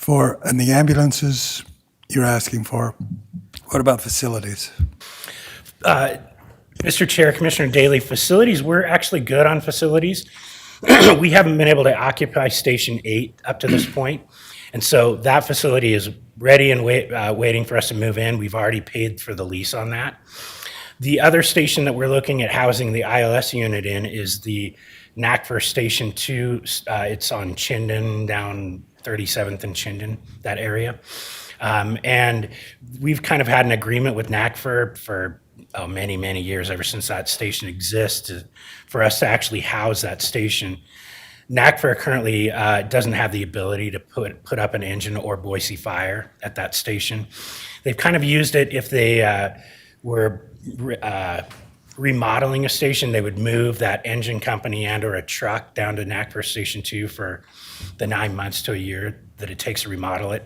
and the ambulances you're asking for, what about facilities?
Mr. Chair, Commissioner Daley, facilities, we're actually good on facilities. We haven't been able to occupy Station 8 up to this point. And so that facility is ready and waiting for us to move in. We've already paid for the lease on that. The other station that we're looking at housing the ILS unit in is the NACFR Station 2, it's on Chinden, down 37th and Chinden, that area. And we've kind of had an agreement with NACFR for many, many years, ever since that station exists, for us to actually house that station. NACFR currently doesn't have the ability to put up an engine or Boise Fire at that station. They've kind of used it if they were remodeling a station, they would move that engine company and or a truck down to NACFR Station 2 for the 9 months to a year that it takes to remodel it.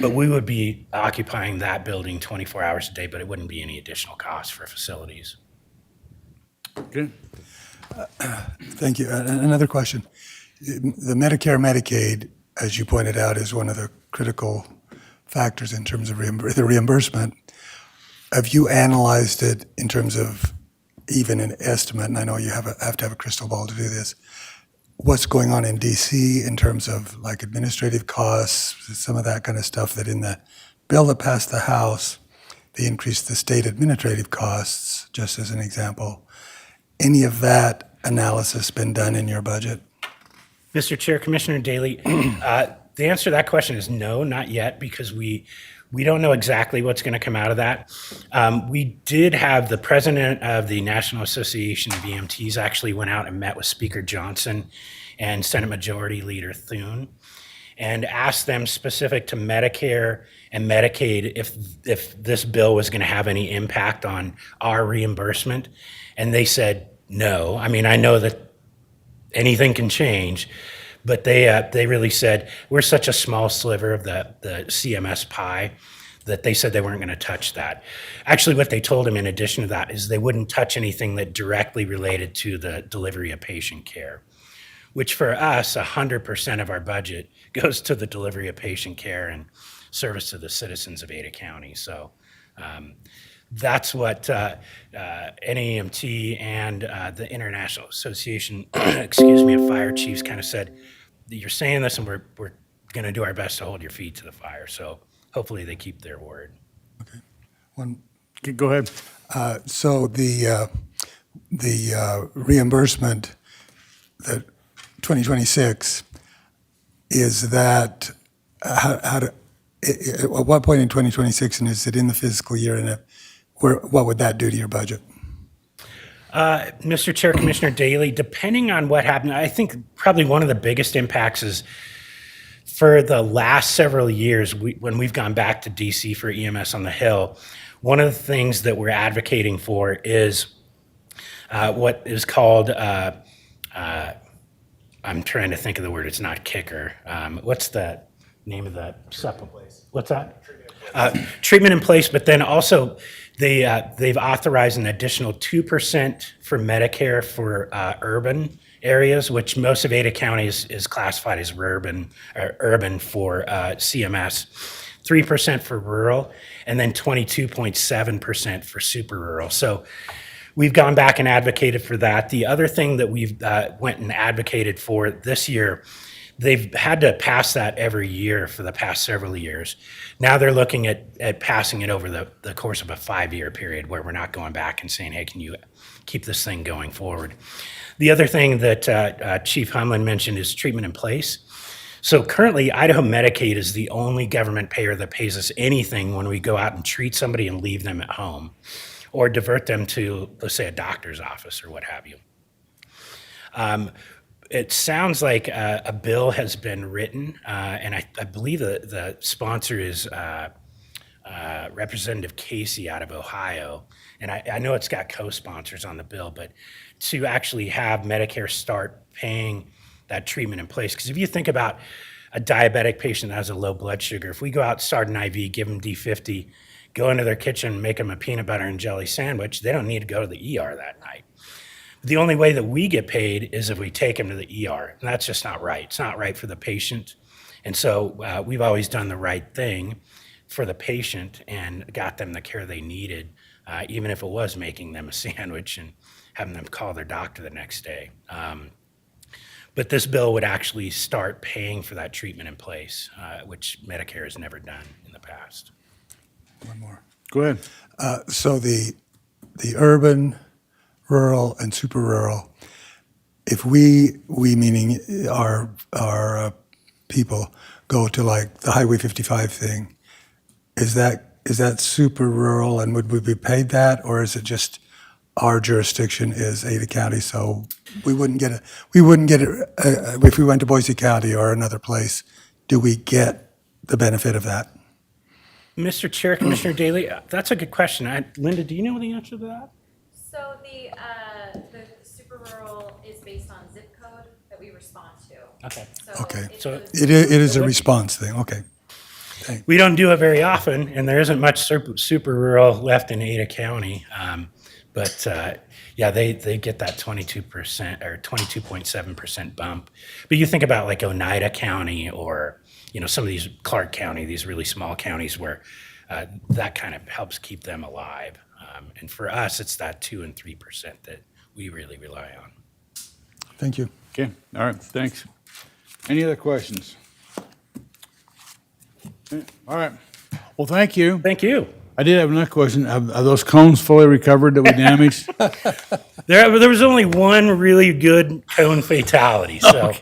But we would be occupying that building 24 hours a day, but it wouldn't be any additional cost for facilities.
Okay.
Thank you. Another question. The Medicare, Medicaid, as you pointed out, is one of the critical factors in terms of the reimbursement. Have you analyzed it in terms of even an estimate, and I know you have to have a crystal ball to do this, what's going on in DC in terms of like administrative costs, some of that kind of stuff that in the bill that passed the House, they increased the state administrative costs, just as an example. Any of that analysis been done in your budget?
Mr. Chair, Commissioner Daly, the answer to that question is no, not yet, because we don't know exactly what's going to come out of that. We did have the president of the National Association of EMTs actually went out and met with Speaker Johnson and Senate Majority Leader Thune and asked them specific to Medicare and Medicaid if this bill was going to have any impact on our reimbursement. And they said no. I mean, I know that anything can change, but they really said, we're such a small sliver of the CMS pie that they said they weren't going to touch that. Actually, what they told him in addition to that is they wouldn't touch anything that directly related to the delivery of patient care, which for us, 100% of our budget goes to the delivery of patient care and service to the citizens of Ada County. So that's what NAMT and the International Association, excuse me, of Fire Chiefs kind of said. You're saying this, and we're going to do our best to hold your feet to the fire. So hopefully they keep their word.
Okay. One.
Go ahead.
So the reimbursement, that 2026, is that at what point in 2026, and is it in the fiscal year, and what would that do to your budget?
Mr. Chair, Commissioner Daly, depending on what happened, I think probably one of the biggest impacts is for the last several years, when we've gone back to DC for EMS on the Hill, one of the things that we're advocating for is what is called, I'm trying to think of the word, it's not kicker. What's the name of the supplement? What's that? Treatment in place, but then also they've authorized an additional 2% for Medicare for urban areas, which most of Ada County is classified as urban for CMS, 3% for rural, and then 22.7% for super rural. So we've gone back and advocated for that. The other thing that we've went and advocated for this year, they've had to pass that every year for the past several years. Now they're looking at passing it over the course of a 5-year period where we're not going back and saying, hey, can you keep this thing going forward? The other thing that Chief Humlin mentioned is treatment in place. So currently, Idaho Medicaid is the only government payer that pays us anything when we go out and treat somebody and leave them at home or divert them to, let's say, a doctor's office or what have you. It sounds like a bill has been written, and I believe the sponsor is Representative Casey out of Ohio. And I know it's got co-sponsors on the bill, but to actually have Medicare start paying that treatment in place. Because if you think about a diabetic patient that has a low blood sugar, if we go out, start an IV, give them D50, go into their kitchen, make them a peanut butter and jelly sandwich, they don't need to go to the ER that night. The only way that we get paid is if we take them to the ER, and that's just not right. It's not right for the patient. And so we've always done the right thing for the patient and got them the care they needed, even if it was making them a sandwich and having them call their doctor the next day. But this bill would actually start paying for that treatment in place, which Medicare has never done in the past.
One more.
Go ahead.
So the urban, rural, and super rural, if we meaning our people, go to like the Highway 55 thing, is that super rural, and would we be paid that, or is it just our jurisdiction is Ada County, so we wouldn't get it if we went to Boise County or another place? Do we get the benefit of that?
Mr. Chair, Commissioner Daly, that's a good question. Linda, do you know the answer to that?
So the super rural is based on zip code that we respond to.
Okay.
Okay.
So
It is a response thing, okay.
we don't do it very often, and there isn't much super rural left in Ada County. But yeah, they get that 22% or 22.7% bump. But you think about like Oneida County or, some of these Clark County, these really small counties where that kind of helps keep them alive. And for us, it's that 2 and 3% that we really rely on.
Thank you.
Okay, all right, thanks. Any other questions? All right, well, thank you.
Thank you.
I did have another question. Are those cones fully recovered that we damaged?
There was only one really good cone fatality, so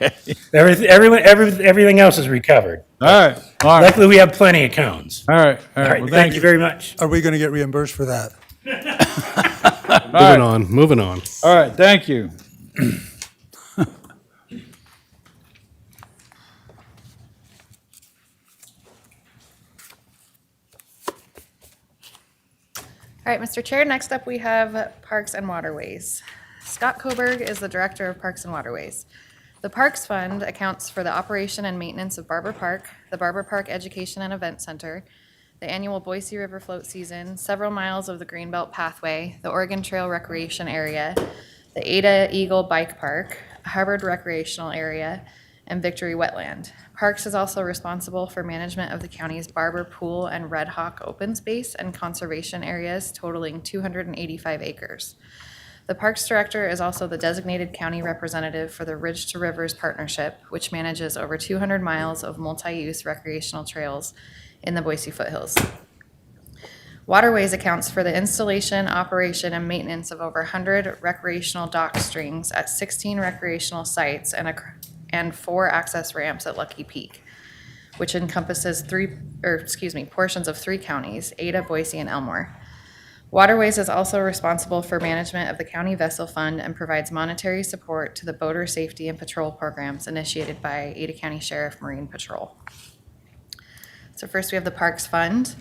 everything else is recovered.
All right, all right,
Luckily, we have plenty of cones.
all right.
All right,
Well,
thank you very much.
Are we going to get reimbursed for that?
Moving on.
All right, thank you.
All right, Mr. Chair, next up we have Parks and Waterways. Scott Coburg is the Director of Parks and Waterways. The Parks Fund accounts for the operation and maintenance of Barber Park, the Barber Park Education and Event Center, the annual Boise River Float Season, several miles of the Greenbelt Pathway, the Oregon Trail Recreation Area, the Ada Eagle Bike Park, Hubbard Recreational Area, and Victory Wetland. Parks is also responsible for management of the county's Barber Pool and Red Hawk open space and conservation areas totaling 285 acres. The Parks Director is also the designated county representative for the Ridge to Rivers Partnership, which manages over 200 miles of multi-use recreational trails in the Boise foothills. Waterways accounts for the installation, operation, and maintenance of over 100 recreational dock strings at 16 recreational sites and 4 access ramps at Lucky Peak, which encompasses portions of 3 counties, Ada, Boise, and Elmore. Waterways is also responsible for management of the county vessel fund and provides monetary support to the boater safety and patrol programs initiated by Ada County Sheriff Marine Patrol. So first we have the Parks Fund.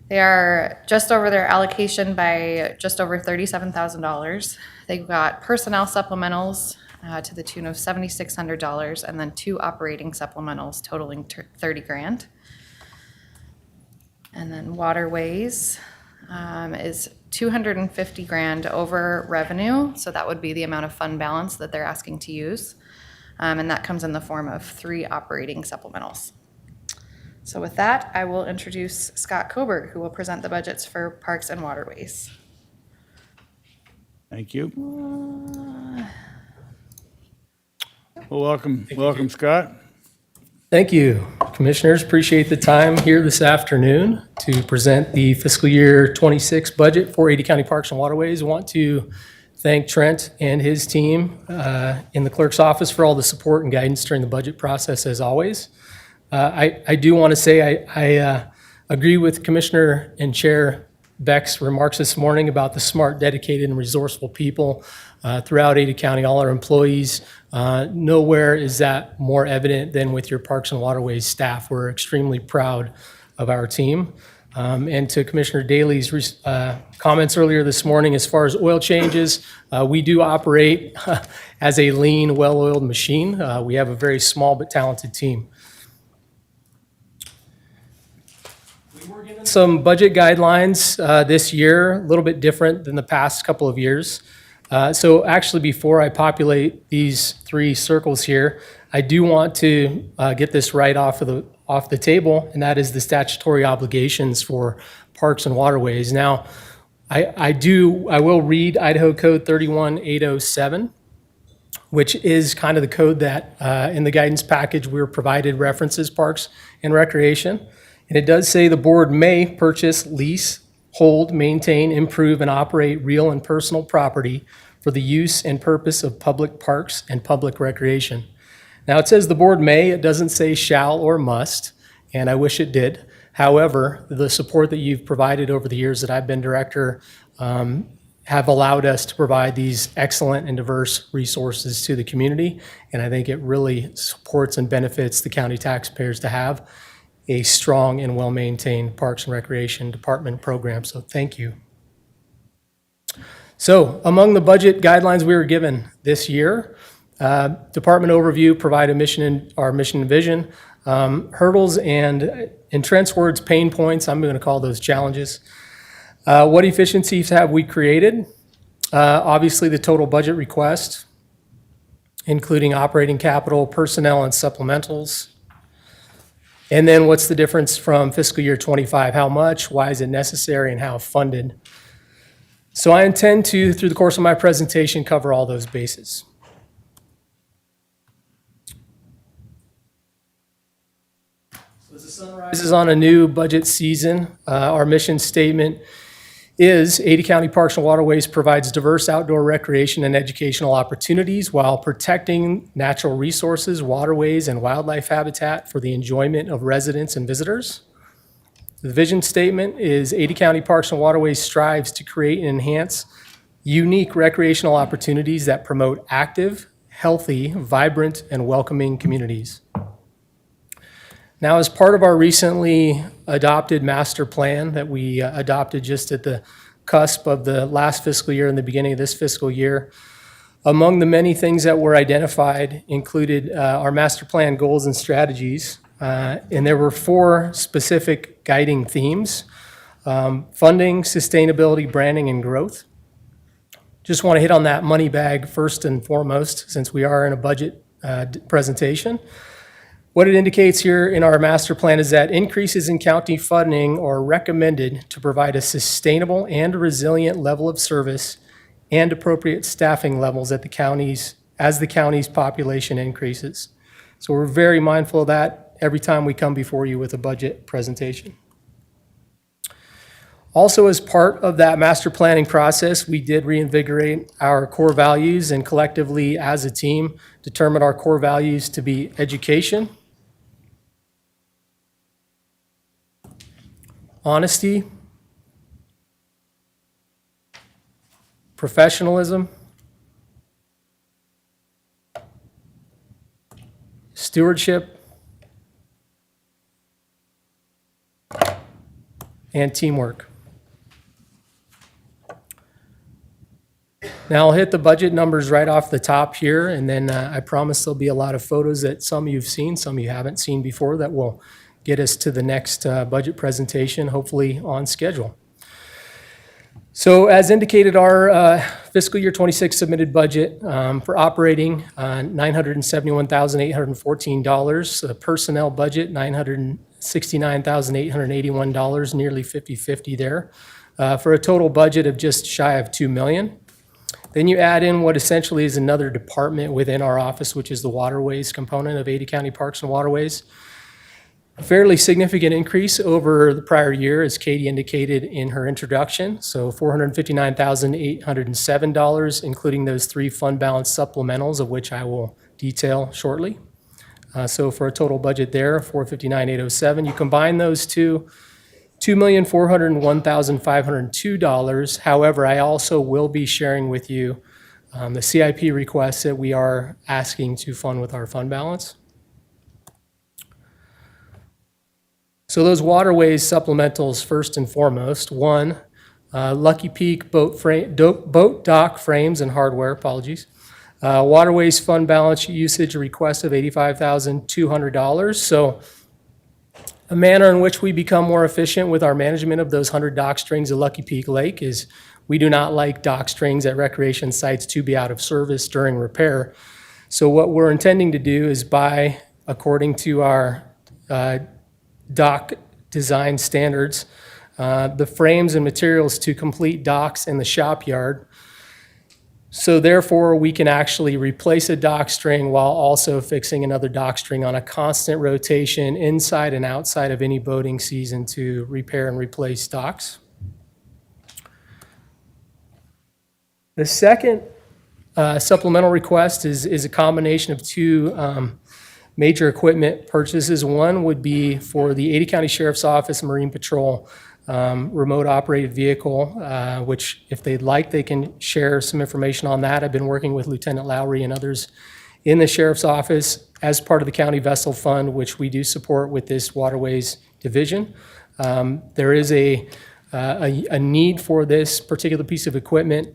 They are just over their allocation by just over $37,000. They've got personnel supplementals to the tune of $7,600, and then 2 operating supplementals totaling $30,000. And then Waterways is $250,000 over revenue, so that would be the amount of fund balance that they're asking to use, and that comes in the form of 3 operating supplementals. So with that, I will introduce Scott Coburg, who will present the budgets for Parks and Waterways.
Thank you. Well, welcome, Scott.
Thank you, Commissioners. Appreciate the time here this afternoon to present the fiscal year 26 budget for Ada County Parks and Waterways. I want to thank Trent and his team in the clerk's office for all the support and guidance during the budget process, as always. I do want to say I agree with Commissioner and Chair Beck's remarks this morning about the smart, dedicated, and resourceful people throughout Ada County, all our employees. Nowhere is that more evident than with your Parks and Waterways staff. We're extremely proud of our team. And to Commissioner Daly's comments earlier this morning, as far as oil changes, we do operate as a lean, well-oiled machine. We have a very small but talented team. We were given some budget guidelines this year, a little bit different than the past couple of years. So actually, before I populate these 3 circles here, I do want to get this right off the table, and that is the statutory obligations for Parks and Waterways. Now, I will read Idaho Code 31807, which is kind of the code that in the guidance package we were provided references Parks and Recreation. And it does say the board may purchase, lease, hold, maintain, improve, and operate real and personal property for the use and purpose of public parks and public recreation. Now, it says the board may, it doesn't say shall or must, and I wish it did. However, the support that you've provided over the years that I've been director have allowed us to provide these excellent and diverse resources to the community, and I think it really supports and benefits the county taxpayers to have a strong and well-maintained Parks and Recreation Department program, so thank you. So, among the budget guidelines we were given this year, department overview, provide our mission and vision, hurdles and, in Trent's words, pain points, I'm going to call those challenges. What efficiencies have we created? Obviously, the total budget request, including operating capital, personnel, and supplementals. And then what's the difference from fiscal year 25? How much, why is it necessary, and how funded? So I intend to, through the course of my presentation, cover all those bases. So as the sun rises on a new budget season, our mission statement is Ada County Parks and Waterways provides diverse outdoor recreation and educational opportunities while protecting natural resources, waterways, and wildlife habitat for the enjoyment of residents and visitors. The vision statement is Ada County Parks and Waterways strives to create and enhance unique recreational opportunities that promote active, healthy, vibrant, and welcoming communities. Now, as part of our recently adopted master plan that we adopted just at the cusp of the last fiscal year and the beginning of this fiscal year, among the many things that were identified included our master plan goals and strategies. And there were 4 specific guiding themes: funding, sustainability, branding, and growth. Just want to hit on that money bag first and foremost, since we are in a budget presentation. What it indicates here in our master plan is that increases in county funding are recommended to provide a sustainable and resilient level of service and appropriate staffing levels at the counties as the county's population increases. So we're very mindful of that every time we come before you with a budget presentation. Also, as part of that master planning process, we did reinvigorate our core values and collectively as a team determined our core values to be education, honesty, professionalism, stewardship, and teamwork. Now I'll hit the budget numbers right off the top here, and then I promise there'll be a lot of photos that some of you've seen, some of you haven't seen before, that will get us to the next budget presentation, hopefully on schedule. So as indicated, our fiscal year 26 submitted budget for operating, $971,814. The personnel budget, $969,881, nearly 50-50 there, for a total budget of just shy of $2 million. Then you add in what essentially is another department within our office, which is the Waterways component of Ada County Parks and Waterways. A fairly significant increase over the prior year, as Katie indicated in her introduction. So $459,807, including those 3 fund balance supplementals, of which I will detail shortly. So for a total budget there, $459,807. You combine those two, $2,401,502. However, I also will be sharing with you the CIP requests that we are asking to fund with our fund balance. So those Waterways supplementals, first and foremost, 1, Lucky Peak boat dock frames and hardware, apologies. Waterways fund balance usage request of $85,200. So a manner in which we become more efficient with our management of those 100 dock strings at Lucky Peak Lake is we do not like dock strings at recreation sites to be out of service during repair. So what we're intending to do is buy, according to our dock design standards, the frames and materials to complete docks in the shop yard. So therefore, we can actually replace a dock string while also fixing another dock string on a constant rotation inside and outside of any boating season to repair and replace docks. The second supplemental request is a combination of two major equipment purchases. One would be for the Ada County Sheriff's Office Marine Patrol remote operated vehicle, which if they'd like, they can share some information on that. I've been working with Lieutenant Lowry and others in the Sheriff's Office as part of the County Vessel Fund, which we do support with this Waterways division. There is a need for this particular piece of equipment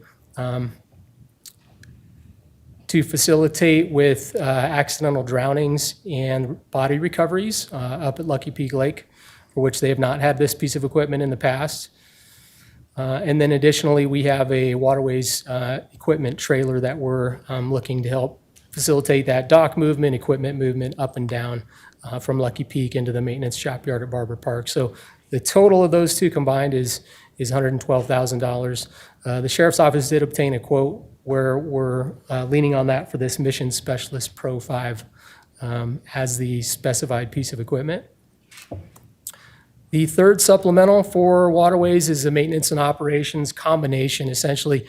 to facilitate with accidental drownings and body recoveries up at Lucky Peak Lake, for which they have not had this piece of equipment in the past. And then additionally, we have a Waterways equipment trailer that we're looking to help facilitate that dock movement, equipment movement up and down from Lucky Peak into the maintenance shop yard at Barber Park. So the total of those two combined is $112,000. The Sheriff's Office did obtain a quote where we're leaning on that for this Mission Specialist Pro 5 as the specified piece of equipment. The third supplemental for Waterways is a maintenance and operations combination, essentially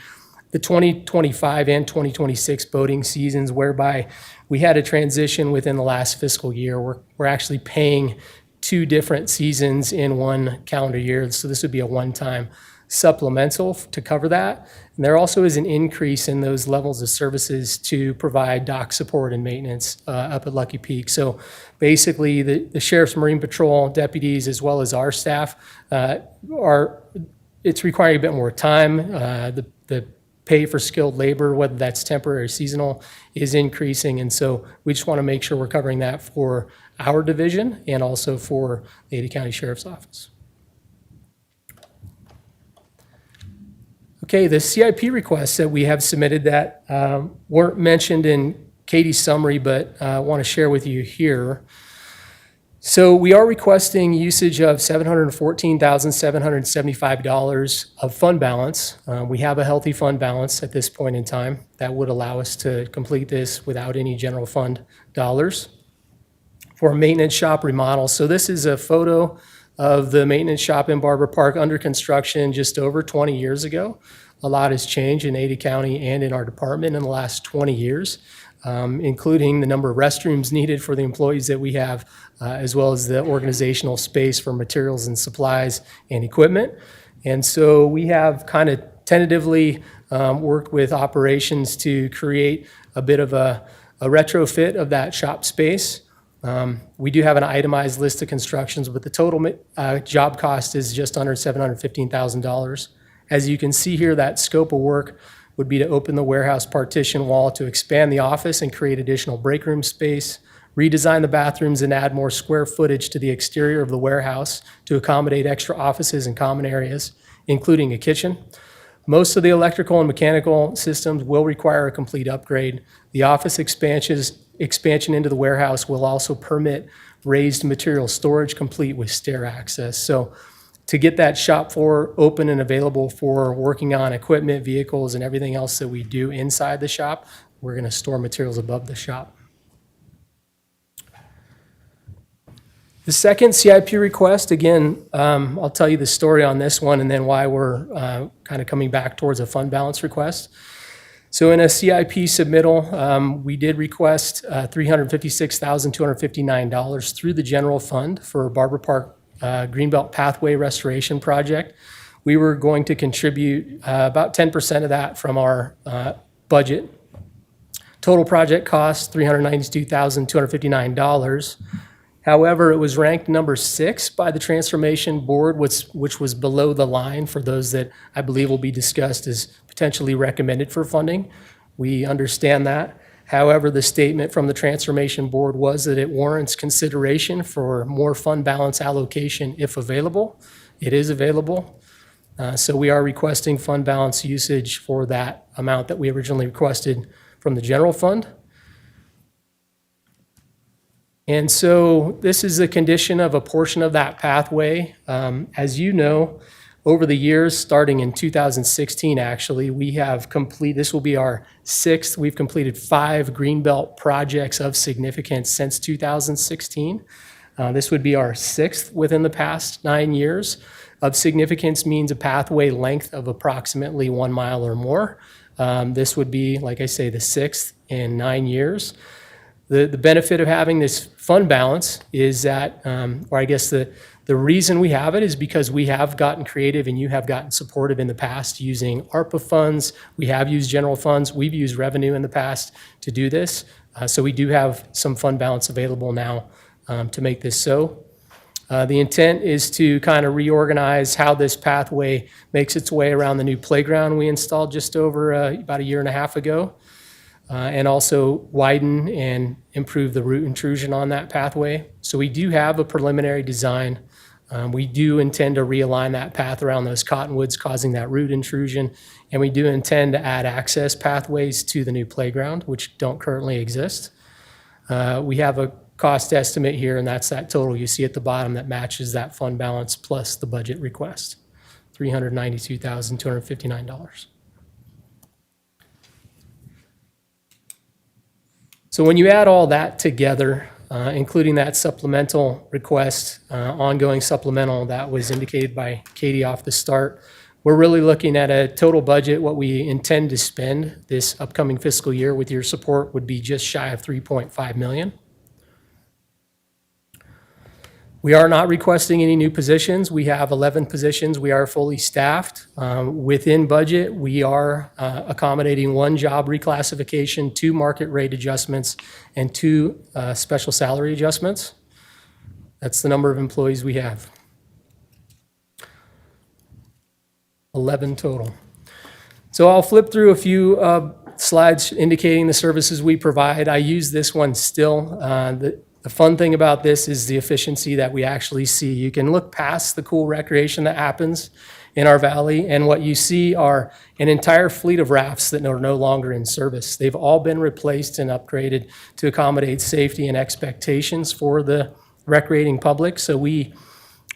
the 2025 and 2026 boating seasons, whereby we had a transition within the last fiscal year. We're actually paying two different seasons in one calendar year, so this would be a one-time supplemental to cover that. And there also is an increase in those levels of services to provide dock support and maintenance up at Lucky Peak. So basically, the Sheriff's Marine Patrol deputies, as well as our staff, it's requiring a bit more time. The pay for skilled labor, whether that's temporary or seasonal, is increasing. And so we just want to make sure we're covering that for our division and also for the Ada County Sheriff's Office. Okay, the CIP requests that we have submitted that weren't mentioned in Katie's summary, but I want to share with you here. So we are requesting usage of $714,775 of fund balance. We have a healthy fund balance at this point in time that would allow us to complete this without any general fund dollars. For a maintenance shop remodel, so this is a photo of the maintenance shop in Barber Park under construction just over 20 years ago. A lot has changed in Ada County and in our department in the last 20 years, including the number of restrooms needed for the employees that we have, as well as the organizational space for materials and supplies and equipment. And so we have kind of tentatively worked with operations to create a bit of a retrofit of that shop space. We do have an itemized list of constructions, but the total job cost is just under $715,000. As you can see here, that scope of work would be to open the warehouse partition wall to expand the office and create additional break room space, redesign the bathrooms and add more square footage to the exterior of the warehouse to accommodate extra offices and common areas, including a kitchen. Most of the electrical and mechanical systems will require a complete upgrade. The office expansion into the warehouse will also permit raised material storage complete with stair access. So to get that shop floor open and available for working on equipment, vehicles, and everything else that we do inside the shop, we're going to store materials above the shop. The second CIP request, again, I'll tell you the story on this one and then why we're kind of coming back towards a fund balance request. So in a CIP submittal, we did request $356,259 through the general fund for Barber Park Greenbelt Pathway Restoration Project. We were going to contribute about 10% of that from our budget. Total project cost, $392,259. However, it was ranked number 6 by the Transformation Board, which was below the line for those that I believe will be discussed as potentially recommended for funding. We understand that. However, the statement from the Transformation Board was that it warrants consideration for more fund balance allocation if available. It is available. So we are requesting fund balance usage for that amount that we originally requested from the general fund. And so this is a condition of a portion of that pathway. As you know, over the years, starting in 2016, actually, we have this will be our 6th. We've completed 5 Greenbelt projects of significance since 2016. This would be our 6th within the past 9 years. of significance means a pathway length of approximately 1 mile or more. This would be, like I say, the 6th in 9 years. The benefit of having this fund balance is that, or I guess the reason we have it is because we have gotten creative and you have gotten supportive in the past using ARPA funds. We have used general funds. We've used revenue in the past to do this. So we do have some fund balance available now to make this so. The intent is to kind of reorganize how this pathway makes its way around the new playground we installed just over about 1.5 years ago. And also widen and improve the route intrusion on that pathway. So we do have a preliminary design. We do intend to realign that path around those cottonwoods, causing that route intrusion. And we do intend to add access pathways to the new playground, which don't currently exist. We have a cost estimate here, and that's that total you see at the bottom that matches that fund balance plus the budget request, $392,259. So when you add all that together, including that supplemental request, ongoing supplemental that was indicated by Katie off the start, we're really looking at a total budget. What we intend to spend this upcoming fiscal year with your support would be just shy of $3.5 million. We are not requesting any new positions. We have 11 positions. We are fully staffed. Within budget, we are accommodating 1 job reclassification, 2 market rate adjustments, and 2 special salary adjustments. That's the number of employees we have. 11 total. So I'll flip through a few slides indicating the services we provide. I use this one still. The fun thing about this is the efficiency that we actually see. You can look past the cool recreation that happens in our valley, and what you see are an entire fleet of rafts that are no longer in service. They've all been replaced and upgraded to accommodate safety and expectations for the recreating public. So we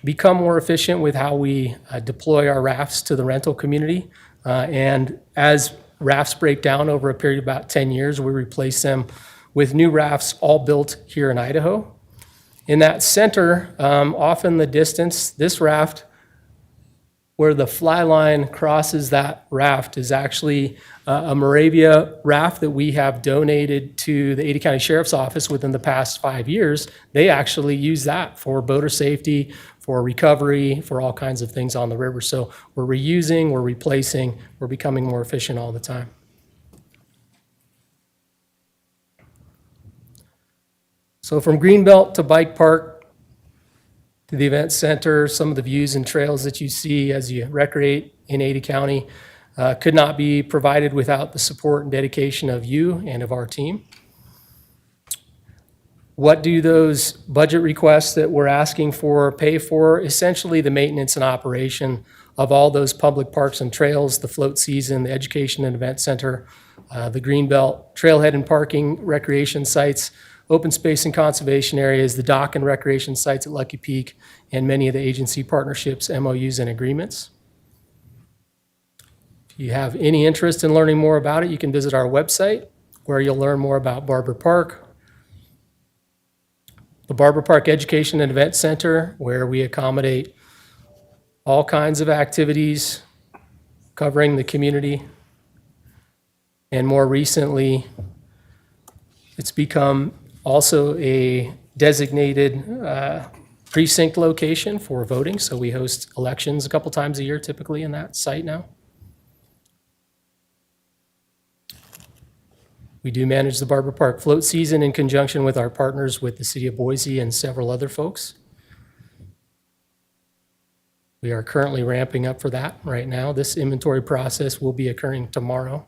become more efficient with how we deploy our rafts to the rental community. And as rafts break down over a period of about 10 years, we replace them with new rafts all built here in Idaho. In that center, off in the distance, this raft, where the fly line crosses that raft, is actually a Moravia raft that we have donated to the Ada County Sheriff's Office within the past 5 years. They actually use that for boater safety, for recovery, for all kinds of things on the river. So we're reusing, we're replacing, we're becoming more efficient all the time. So from Greenbelt to Bike Park to the event center, some of the views and trails that you see as you recreate in Ada County could not be provided without the support and dedication of you and of our team. What do those budget requests that we're asking for pay for? Essentially the maintenance and operation of all those public parks and trails, the float season, the education and event center, the Greenbelt trailhead and parking recreation sites, open space and conservation areas, the dock and recreation sites at Lucky Peak, and many of the agency partnerships, MOUs, and agreements. If you have any interest in learning more about it, you can visit our website, where you'll learn more about Barber Park, the Barber Park Education and Event Center, where we accommodate all kinds of activities covering the community. And more recently, it's become also a designated precinct location for voting. So we host elections a couple times a year typically in that site now. We do manage the Barber Park float season in conjunction with our partners with the City of Boise and several other folks. We are currently ramping up for that right now. This inventory process will be occurring tomorrow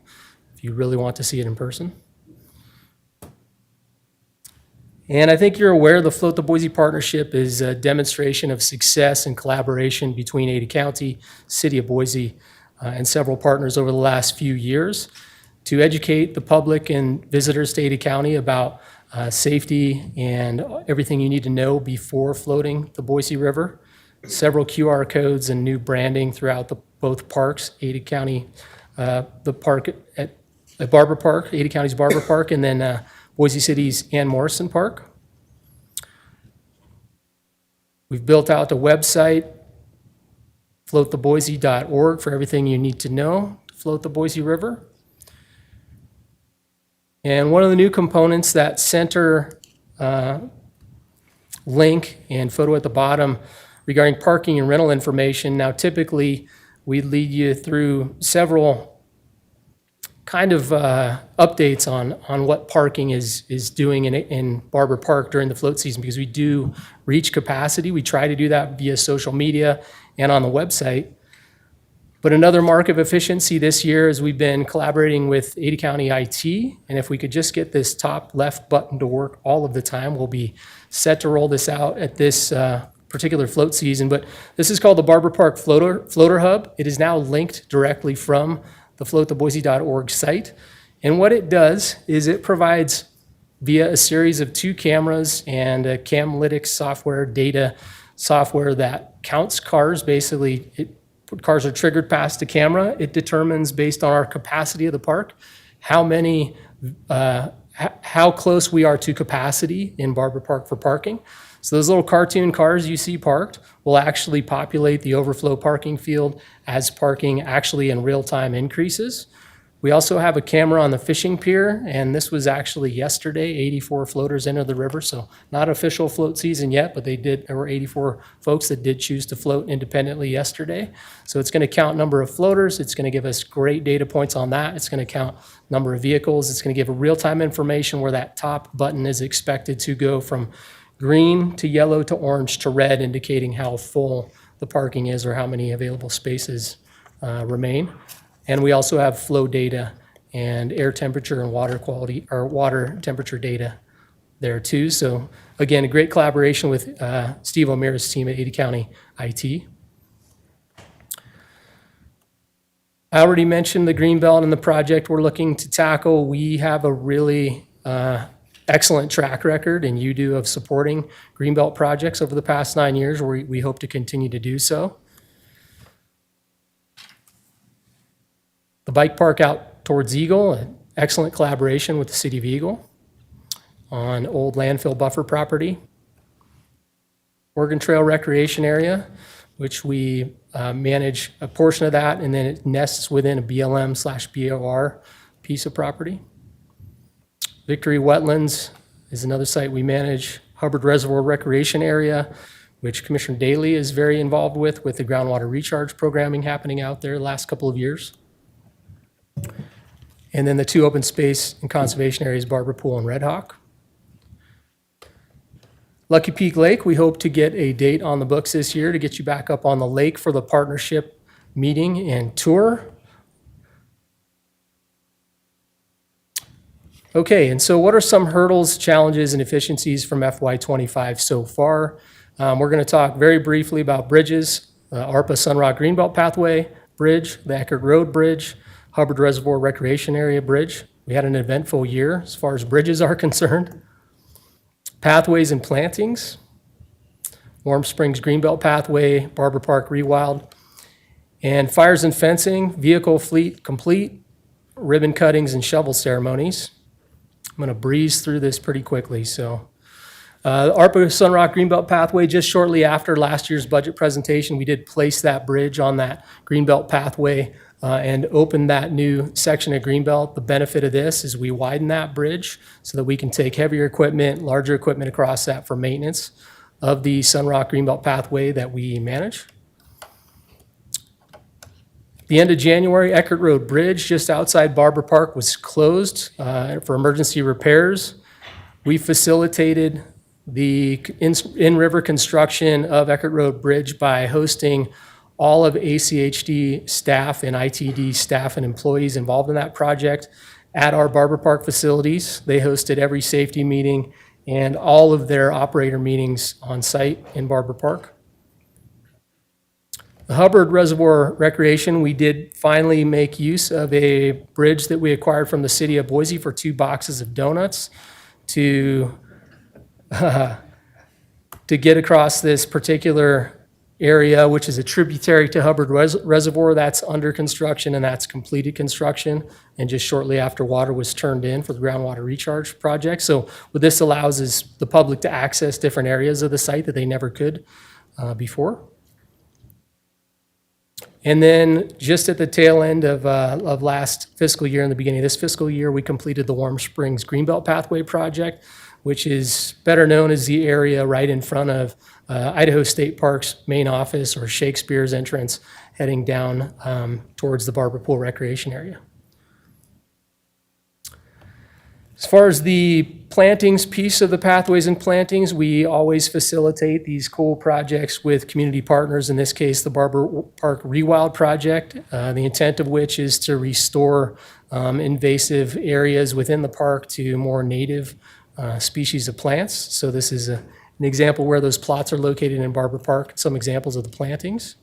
if you really want to see it in person. And I think you're aware the Float the Boise Partnership is a demonstration of success and collaboration between Ada County, City of Boise, and several partners over the last few years to educate the public and visitors to Ada County about safety and everything you need to know before floating the Boise River. Several QR codes and new branding throughout both parks, Ada County, the park at Barber Park, Ada County's Barber Park, and then Boise City's Ann Morrison Park. We've built out a website floattheboise.org for everything you need to know to float the Boise River. And one of the new components, that center link and photo at the bottom regarding parking and rental information. Now, typically, we lead you through several kind of updates on what parking is doing in Barber Park during the float season, because we do reach capacity. We try to do that via social media and on the website. But another mark of efficiency this year is we've been collaborating with Ada County IT, and if we could just get this top left button to work all of the time, we'll be set to roll this out at this particular float season. But this is called the Barber Park Floater Hub. It is now linked directly from the floattheboise.org site. And what it does is it provides, via a series of 2 cameras and a Camlytics software, data software that counts cars. Basically, cars are triggered past the camera. It determines, based on our capacity of the park, how close we are to capacity in Barber Park for parking. So those little cartoon cars you see parked will actually populate the overflow parking field as parking actually in real time increases. We also have a camera on the fishing pier, and this was actually yesterday. 84 floaters entered the river, so not official float season yet, but there were 84 folks that did choose to float independently yesterday. So it's going to count number of floaters. It's going to give us great data points on that. It's going to count number of vehicles. It's going to give real-time information where that top button is expected to go from green to yellow to orange to red, indicating how full the parking is or how many available spaces remain. And we also have flow data and air temperature and water quality, or water temperature data there too. So again, a great collaboration with Steve O'Meara's team at Ada County IT. I already mentioned the Greenbelt and the project we're looking to tackle. We have a really excellent track record, and you do, of supporting Greenbelt projects over the past 9 years. We hope to continue to do so. The bike park out towards Eagle, an excellent collaboration with the City of Eagle on old landfill buffer property. Oregon Trail Recreation Area, which we manage a portion of that, and then it nests within a BLM/BOR piece of property. Victory Wetlands is another site we manage. Hubbard Reservoir Recreation Area, which Commissioner Daley is very involved with the groundwater recharge programming happening out there the last couple of years. And then the 2 open space and conservation areas, Barber Pool and Red Hawk. Lucky Peak Lake, we hope to get a date on the books this year to get you back up on the lake for the partnership meeting and tour. Okay, and so what are some hurdles, challenges, and efficiencies from FY25 so far? We're going to talk very briefly about bridges, ARPA Sunrock Greenbelt Pathway Bridge, the Eckerd Road Bridge, Hubbard Reservoir Recreation Area Bridge. We had an eventful year as far as bridges are concerned. Pathways and plantings, Warm Springs Greenbelt Pathway, Barber Park Rewild, and fires and fencing, vehicle fleet complete, ribbon cuttings and shovel ceremonies. I'm going to breeze through this pretty quickly. So ARPA Sunrock Greenbelt Pathway, just shortly after last year's budget presentation, we did place that bridge on that Greenbelt Pathway and open that new section of Greenbelt. The benefit of this is we widen that bridge so that we can take heavier equipment, larger equipment across that for maintenance of the Sunrock Greenbelt Pathway that we manage. The end of January, Eckerd Road Bridge just outside Barber Park was closed for emergency repairs. We facilitated the in-river construction of Eckerd Road Bridge by hosting all of ACHD staff and ITD staff and employees involved in that project at our Barber Park facilities. They hosted every safety meeting and all of their operator meetings on site in Barber Park. The Hubbard Reservoir Recreation, we did finally make use of a bridge that we acquired from the City of Boise for 2 boxes of donuts to get across this particular area, which is a tributary to Hubbard Reservoir. That's under construction and that's completed construction, and just shortly after water was turned in for the groundwater recharge project. So what this allows is the public to access different areas of the site that they never could before. And then just at the tail end of last fiscal year and the beginning of this fiscal year, we completed the Warm Springs Greenbelt Pathway Project, which is better known as the area right in front of Idaho State Park's main office or Shakespeare's entrance heading down towards the Barber Pool Recreation Area. As far as the plantings piece of the Pathways and Plantings, we always facilitate these cool projects with community partners, in this case, the Barber Park Rewild Project, the intent of which is to restore invasive areas within the park to more native species of plants. So this is an example where those plots are located in Barber Park, some examples of the plantings.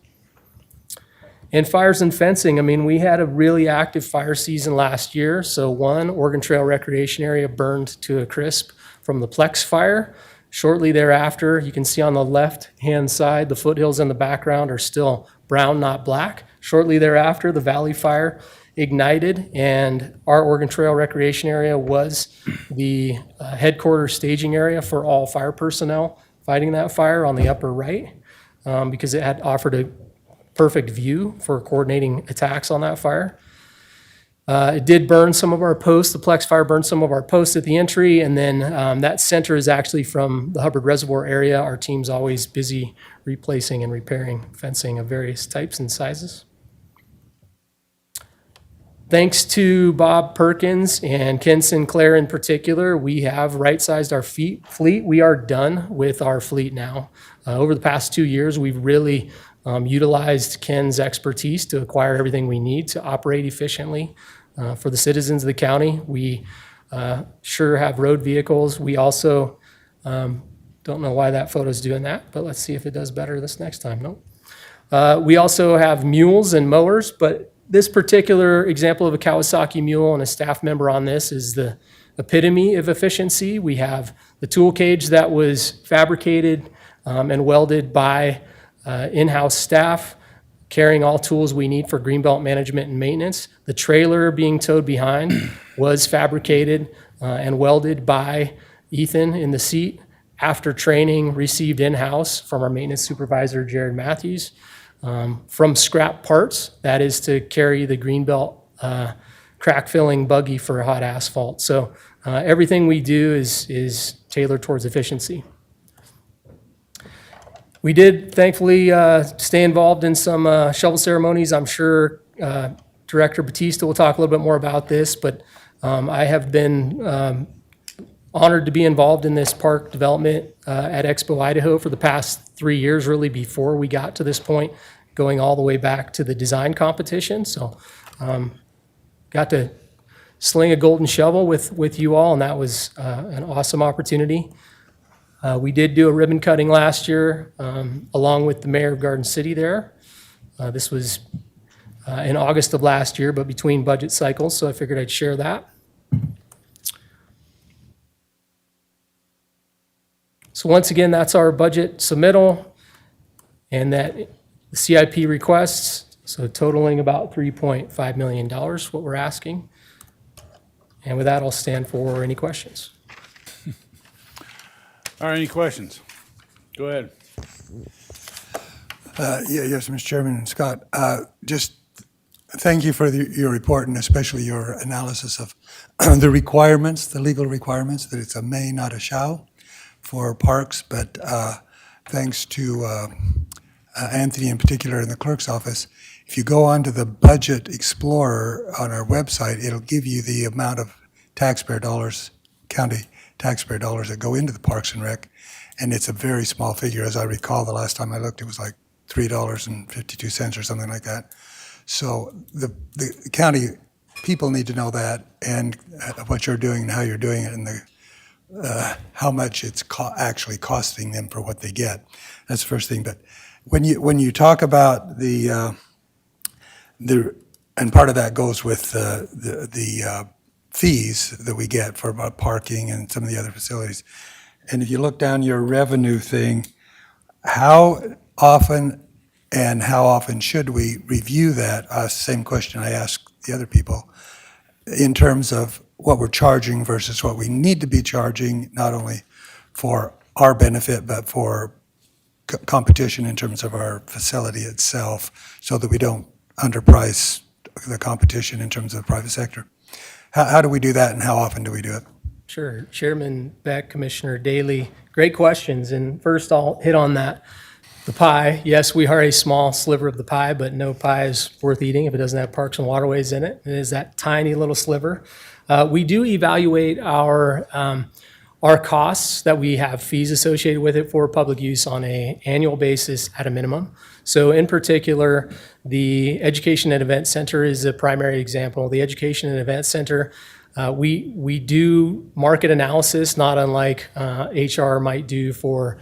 And fires and fencing, I mean, we had a really active fire season last year. So one, Oregon Trail Recreation Area burned to a crisp from the Plex fire. Shortly thereafter, you can see on the left-hand side, the foothills in the background are still brown, not black. Shortly thereafter, the Valley Fire ignited, and our Oregon Trail Recreation Area was the headquarters staging area for all fire personnel fighting that fire on the upper right, because it had offered a perfect view for coordinating attacks on that fire. It did burn some of our posts. The Plex fire burned some of our posts at the entry, and then that center is actually from the Hubbard Reservoir area. Our team's always busy replacing and repairing fencing of various types and sizes. Thanks to Bob Perkins and Ken Sinclair in particular, we have right-sized our fleet. We are done with our fleet now. Over the past 2 years, we've really utilized Ken's expertise to acquire everything we need to operate efficiently for the citizens of the county. We sure have road vehicles. We also, don't know why that photo's doing that, but let's see if it does better this next time. Nope. We also have mules and mowers, but this particular example of a Kawasaki mule and a staff member on this is the epitome of efficiency. We have the tool cage that was fabricated and welded by in-house staff, carrying all tools we need for greenbelt management and maintenance. The trailer being towed behind was fabricated and welded by Ethan in the seat after training received in-house from our maintenance supervisor, Jared Matthews, from scrap parts, that is to carry the greenbelt crack-filling buggy for hot asphalt. So everything we do is tailored towards efficiency. We did thankfully stay involved in some shovel ceremonies. I'm sure Director Batista will talk a little bit more about this, but I have been honored to be involved in this park development at Expo Idaho for the past 3 years, really before we got to this point, going all the way back to the design competition. So got to sling a golden shovel with you all, and that was an awesome opportunity. We did do a ribbon cutting last year along with the mayor of Garden City there. This was in August of last year, but between budget cycles, so I figured I'd share that. So once again, that's our budget submittal and that the CIP requests, so totaling about $3.5 million, what we're asking. And with that, I'll stand for any questions.
All right, any questions? Go ahead.
Yes, Mr. Chairman and Scott, just thank you for your report and especially your analysis of the requirements, the legal requirements, that it's a may, not a shall for parks, but thanks to Anthony in particular in the clerk's office, if you go onto the Budget Explorer on our website, it'll give you the amount of taxpayer dollars, county taxpayer dollars that go into the Parks and Rec, and it's a very small figure. As I recall, the last time I looked, it was like $3.52 or something like that. So the county people need to know that, and what you're doing and how you're doing it, and how much it's actually costing them for what they get. That's the first thing. But when you talk about the and part of that goes with the fees that we get for parking and some of the other facilities. And if you look down your revenue thing, how often should we review that? Same question I asked the other people, in terms of what we're charging versus what we need to be charging, not only for our benefit, but for competition in terms of our facility itself so that we don't underprice the competition in terms of the private sector. How do we do that and how often do we do it?
Sure. Chairman Beck, Commissioner Daly, great questions. And first I'll hit on that. The pie, yes, we are a small sliver of the pie, but no pie is worth eating if it doesn't have Parks and Waterways in it. It is that tiny little sliver. We do evaluate our costs that we have fees associated with it for public use on an annual basis at a minimum. So in particular, the Education and Event Center is a primary example. The Education and Event Center, we do market analysis, not unlike HR might do for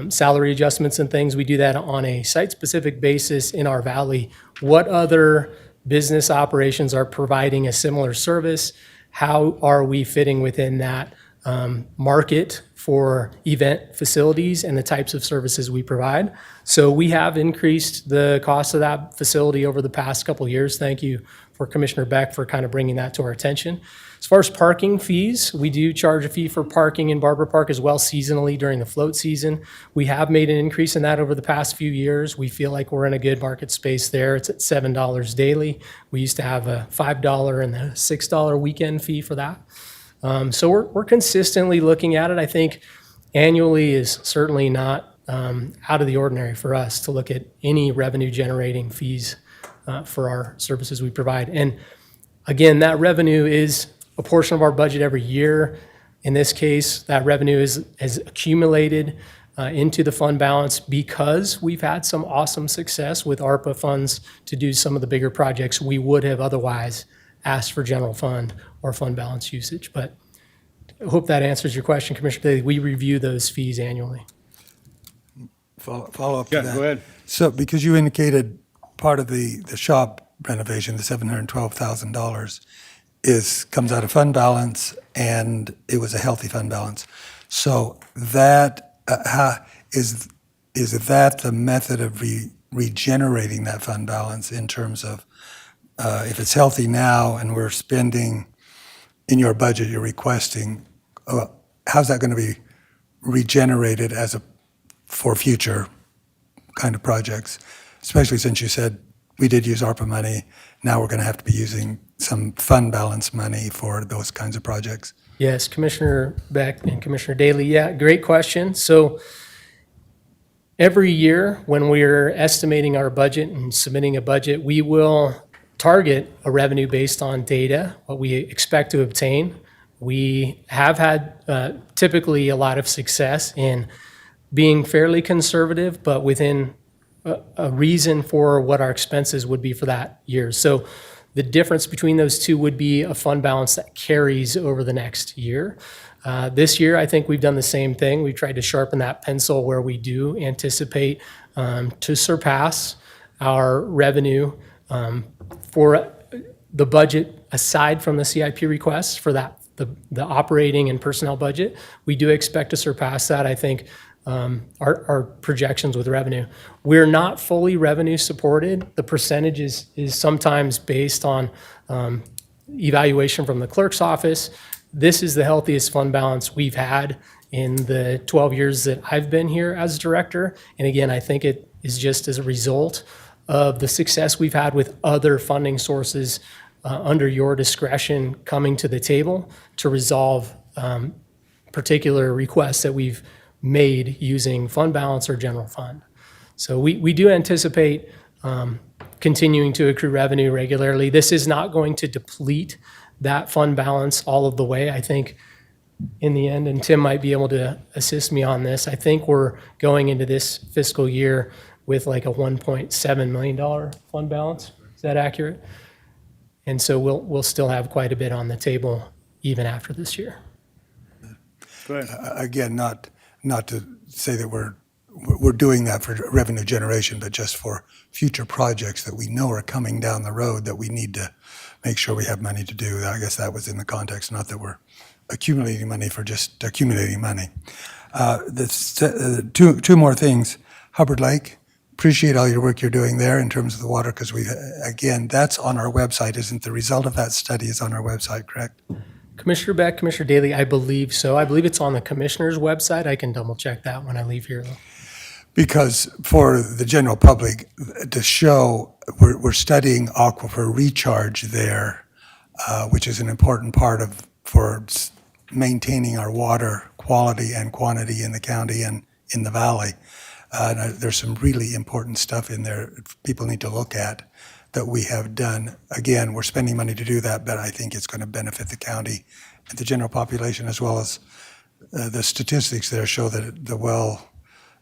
salary adjustments and things. We do that on a site-specific basis in our valley. What other business operations are providing a similar service? How are we fitting within that market for event facilities and the types of services we provide? So we have increased the cost of that facility over the past couple of years. Thank you for Commissioner Beck for kind of bringing that to our attention. As far as parking fees, we do charge a fee for parking in Barber Park as well seasonally during the float season. We have made an increase in that over the past few years. We feel like we're in a good market space there. It's at $7 daily. We used to have a $5 and a $6 weekend fee for that. So we're consistently looking at it. I think annually is certainly not out of the ordinary for us to look at any revenue generating fees for our services we provide. And again, that revenue is a portion of our budget every year. In this case, that revenue has accumulated into the fund balance because we've had some awesome success with ARPA funds to do some of the bigger projects we would have otherwise asked for general fund or fund balance usage. But I hope that answers your question, Commissioner Daly. We review those fees annually.
Follow up to
Yeah,
that.
go ahead.
So because you indicated part of the shop renovation, the $712,000, comes out of fund balance, and it was a healthy fund balance. So that is that the method of regenerating that fund balance in terms of if it's healthy now and we're spending in your budget, you're requesting, how's that going to be regenerated for future kind of projects? Especially since you said we did use ARPA money, now we're going to have to be using some fund balance money for those kinds of projects.
Yes, Commissioner Beck and Commissioner Daly, yeah, great question. So every year when we're estimating our budget and submitting a budget, we will target a revenue based on data, what we expect to obtain. We have had typically a lot of success in being fairly conservative, but within a reason for what our expenses would be for that year. So the difference between those two would be a fund balance that carries over the next year. This year, I think we've done the same thing. We've tried to sharpen that pencil where we do anticipate to surpass our revenue for the budget aside from the CIP requests for that, the operating and personnel budget. We do expect to surpass that, I think, our projections with revenue. We're not fully revenue supported. The percentage is sometimes based on evaluation from the clerk's office. This is the healthiest fund balance we've had in the 12 years that I've been here as director. And again, I think it is just as a result of the success we've had with other funding sources under your discretion coming to the table to resolve particular requests that we've made using fund balance or general fund. So we do anticipate continuing to accrue revenue regularly. This is not going to deplete that fund balance all of the way. I think in the end, and Tim might be able to assist me on this, I think we're going into this fiscal year with like a $1.7 million fund balance. Is that accurate? And so we'll still have quite a bit on the table even after this year.
Go ahead.
Again, not to say that we're doing that for revenue generation, but just for future projects that we know are coming down the road that we need to make sure we have money to do. I guess that was in the context, not that we're accumulating money for just accumulating money. Two more things. Hubbard Lake, appreciate all your work you're doing there in terms of the water, because again, that's on our website, isn't the result of that study is on our website, correct?
Commissioner Beck, Commissioner Daly, I believe so. I believe it's on the commissioner's website. I can double check that when I leave here, though.
Because for the general public to show, we're studying aquifer recharge there, which is an important part of, for maintaining our water quality and quantity in the county and in the valley. There's some really important stuff in there people need to look at that we have done. Again, we're spending money to do that, but I think it's going to benefit the county and the general population, as well as the statistics there show that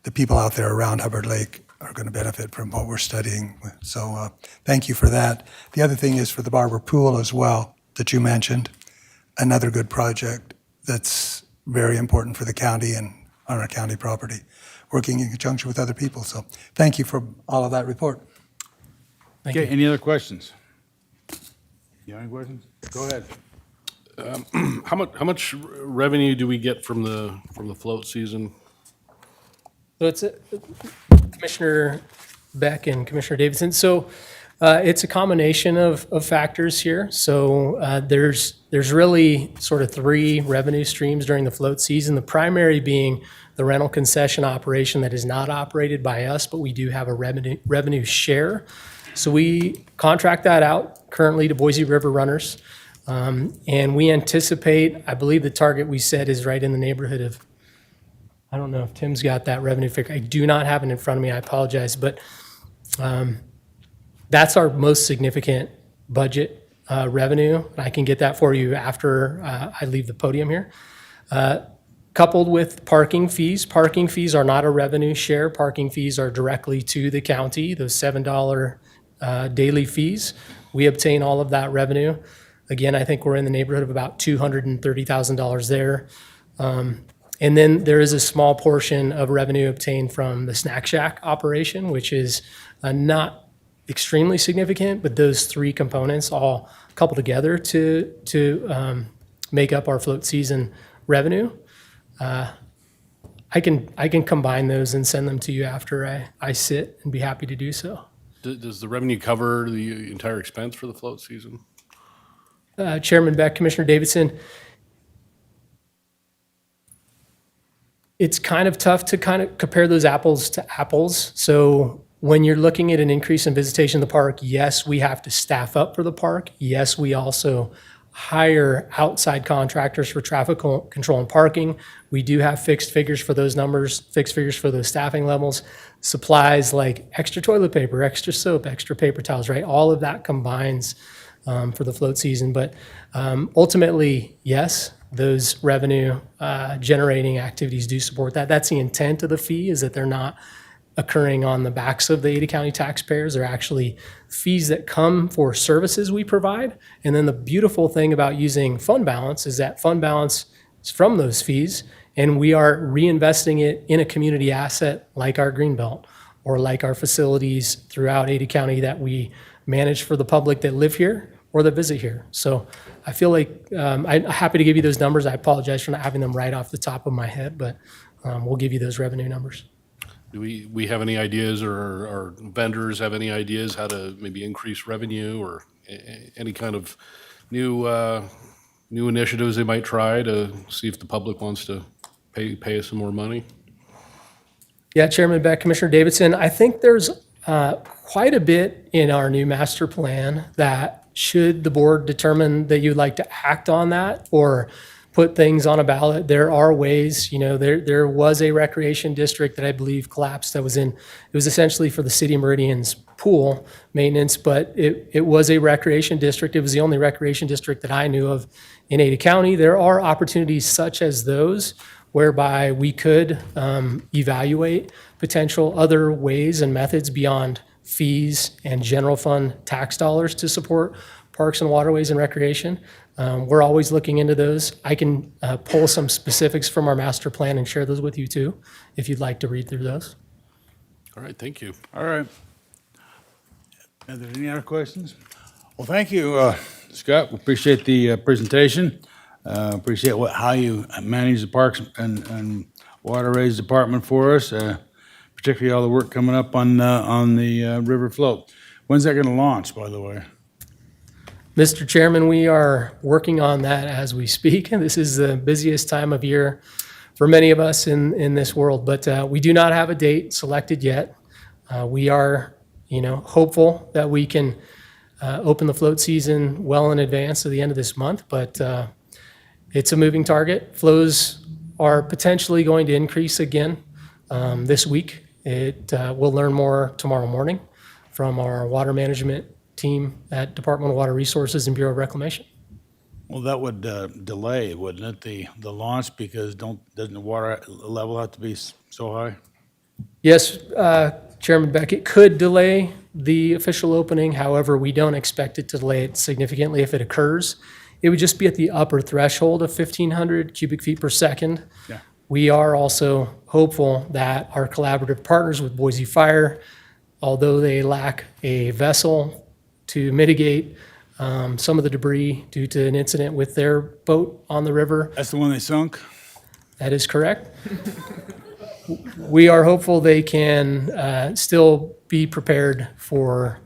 the people out there around Hubbard Lake are going to benefit from what we're studying. So thank you for that. The other thing is for the Barber Pool as well that you mentioned, another good project that's very important for the county and on our county property, working in conjunction with other people. So thank you for all of that report.
Okay, any other questions? You have any questions? Go ahead.
How much revenue do we get from the float season?
So it's Commissioner Beck and Commissioner Davidson. So it's a combination of factors here. So there's really sort of three revenue streams during the float season. The primary being the rental concession operation that is not operated by us, but we do have a revenue share. So we contract that out currently to Boise River Runners. And we anticipate, I believe the target we set is right in the neighborhood of, I don't know if Tim's got that revenue figure. I do not have it in front of me. I apologize. But that's our most significant budget revenue. I can get that for you after I leave the podium here. Coupled with parking fees. Parking fees are not a revenue share. Parking fees are directly to the county, those $7 daily fees. We obtain all of that revenue. Again, I think we're in the neighborhood of about $230,000 there. And then there is a small portion of revenue obtained from the Snack Shack operation, which is not extremely significant, but those three components all couple together to make up our float season revenue. I can combine those and send them to you after I sit and be happy to do so.
Does the revenue cover the entire expense for the float season?
Chairman Beck, Commissioner Davidson, it's kind of tough to kind of compare those apples to apples. So when you're looking at an increase in visitation to the park, yes, we have to staff up for the park. Yes, we also hire outside contractors for traffic control and parking. We do have fixed figures for those numbers, fixed figures for those staffing levels. Supplies like extra toilet paper, extra soap, extra paper towels, right? All of that combines for the float season. But ultimately, yes, those revenue generating activities do support that. That's the intent of the fee, is that they're not occurring on the backs of the Ada County taxpayers. They're actually fees that come for services we provide. And then the beautiful thing about using fund balance is that fund balance is from those fees, and we are reinvesting it in a community asset like our Greenbelt or like our facilities throughout Ada County that we manage for the public that live here or that visit here. So I feel like I'm happy to give you those numbers. I apologize for not having them right off the top of my head, but we'll give you those revenue numbers.
Do we have any ideas, or our vendors have any ideas how to maybe increase revenue, or any kind of new initiatives they might try to see if the public wants to pay us some more money?
Yeah, Chairman Beck, Commissioner Davidson, I think there's quite a bit in our new master plan that, should the board determine that you'd like to act on that or put things on a ballot, there are ways. There was a recreation district that I believe collapsed that it was essentially for the City Meridian's pool maintenance, but it was a recreation district. It was the only recreation district that I knew of in Ada County. There are opportunities such as those whereby we could evaluate potential other ways and methods beyond fees and general fund tax dollars to support parks and waterways and recreation. We're always looking into those. I can pull some specifics from our master plan and share those with you too, if you'd like to read through those.
All right, thank you.
All right. Are there any other questions? Well, thank you, Scott. We appreciate the presentation. Appreciate how you manage the Parks and Waterways Department for us, particularly all the work coming up on the river float. When's that going to launch, by the way?
Mr. Chairman, we are working on that as we speak. This is the busiest time of year for many of us in this world. But we do not have a date selected yet. We are, hopeful that we can open the float season well in advance of the end of this month, but it's a moving target. Flows are potentially going to increase again this week. We'll learn more tomorrow morning from our water management team at Department of Water Resources and Bureau of Reclamation.
Well, that would delay, wouldn't it, the launch, because doesn't the water level have to be so high?
Yes, Chairman Beck, it could delay the official opening. However, we don't expect it to delay it significantly if it occurs. It would just be at the upper threshold of 1,500 cubic feet per second.
Yeah.
We are also hopeful that our collaborative partners with Boise Fire, although they lack a vessel to mitigate some of the debris due to an incident with their boat on the river.
That's the one they sunk?
That is correct. We are hopeful they can still be prepared for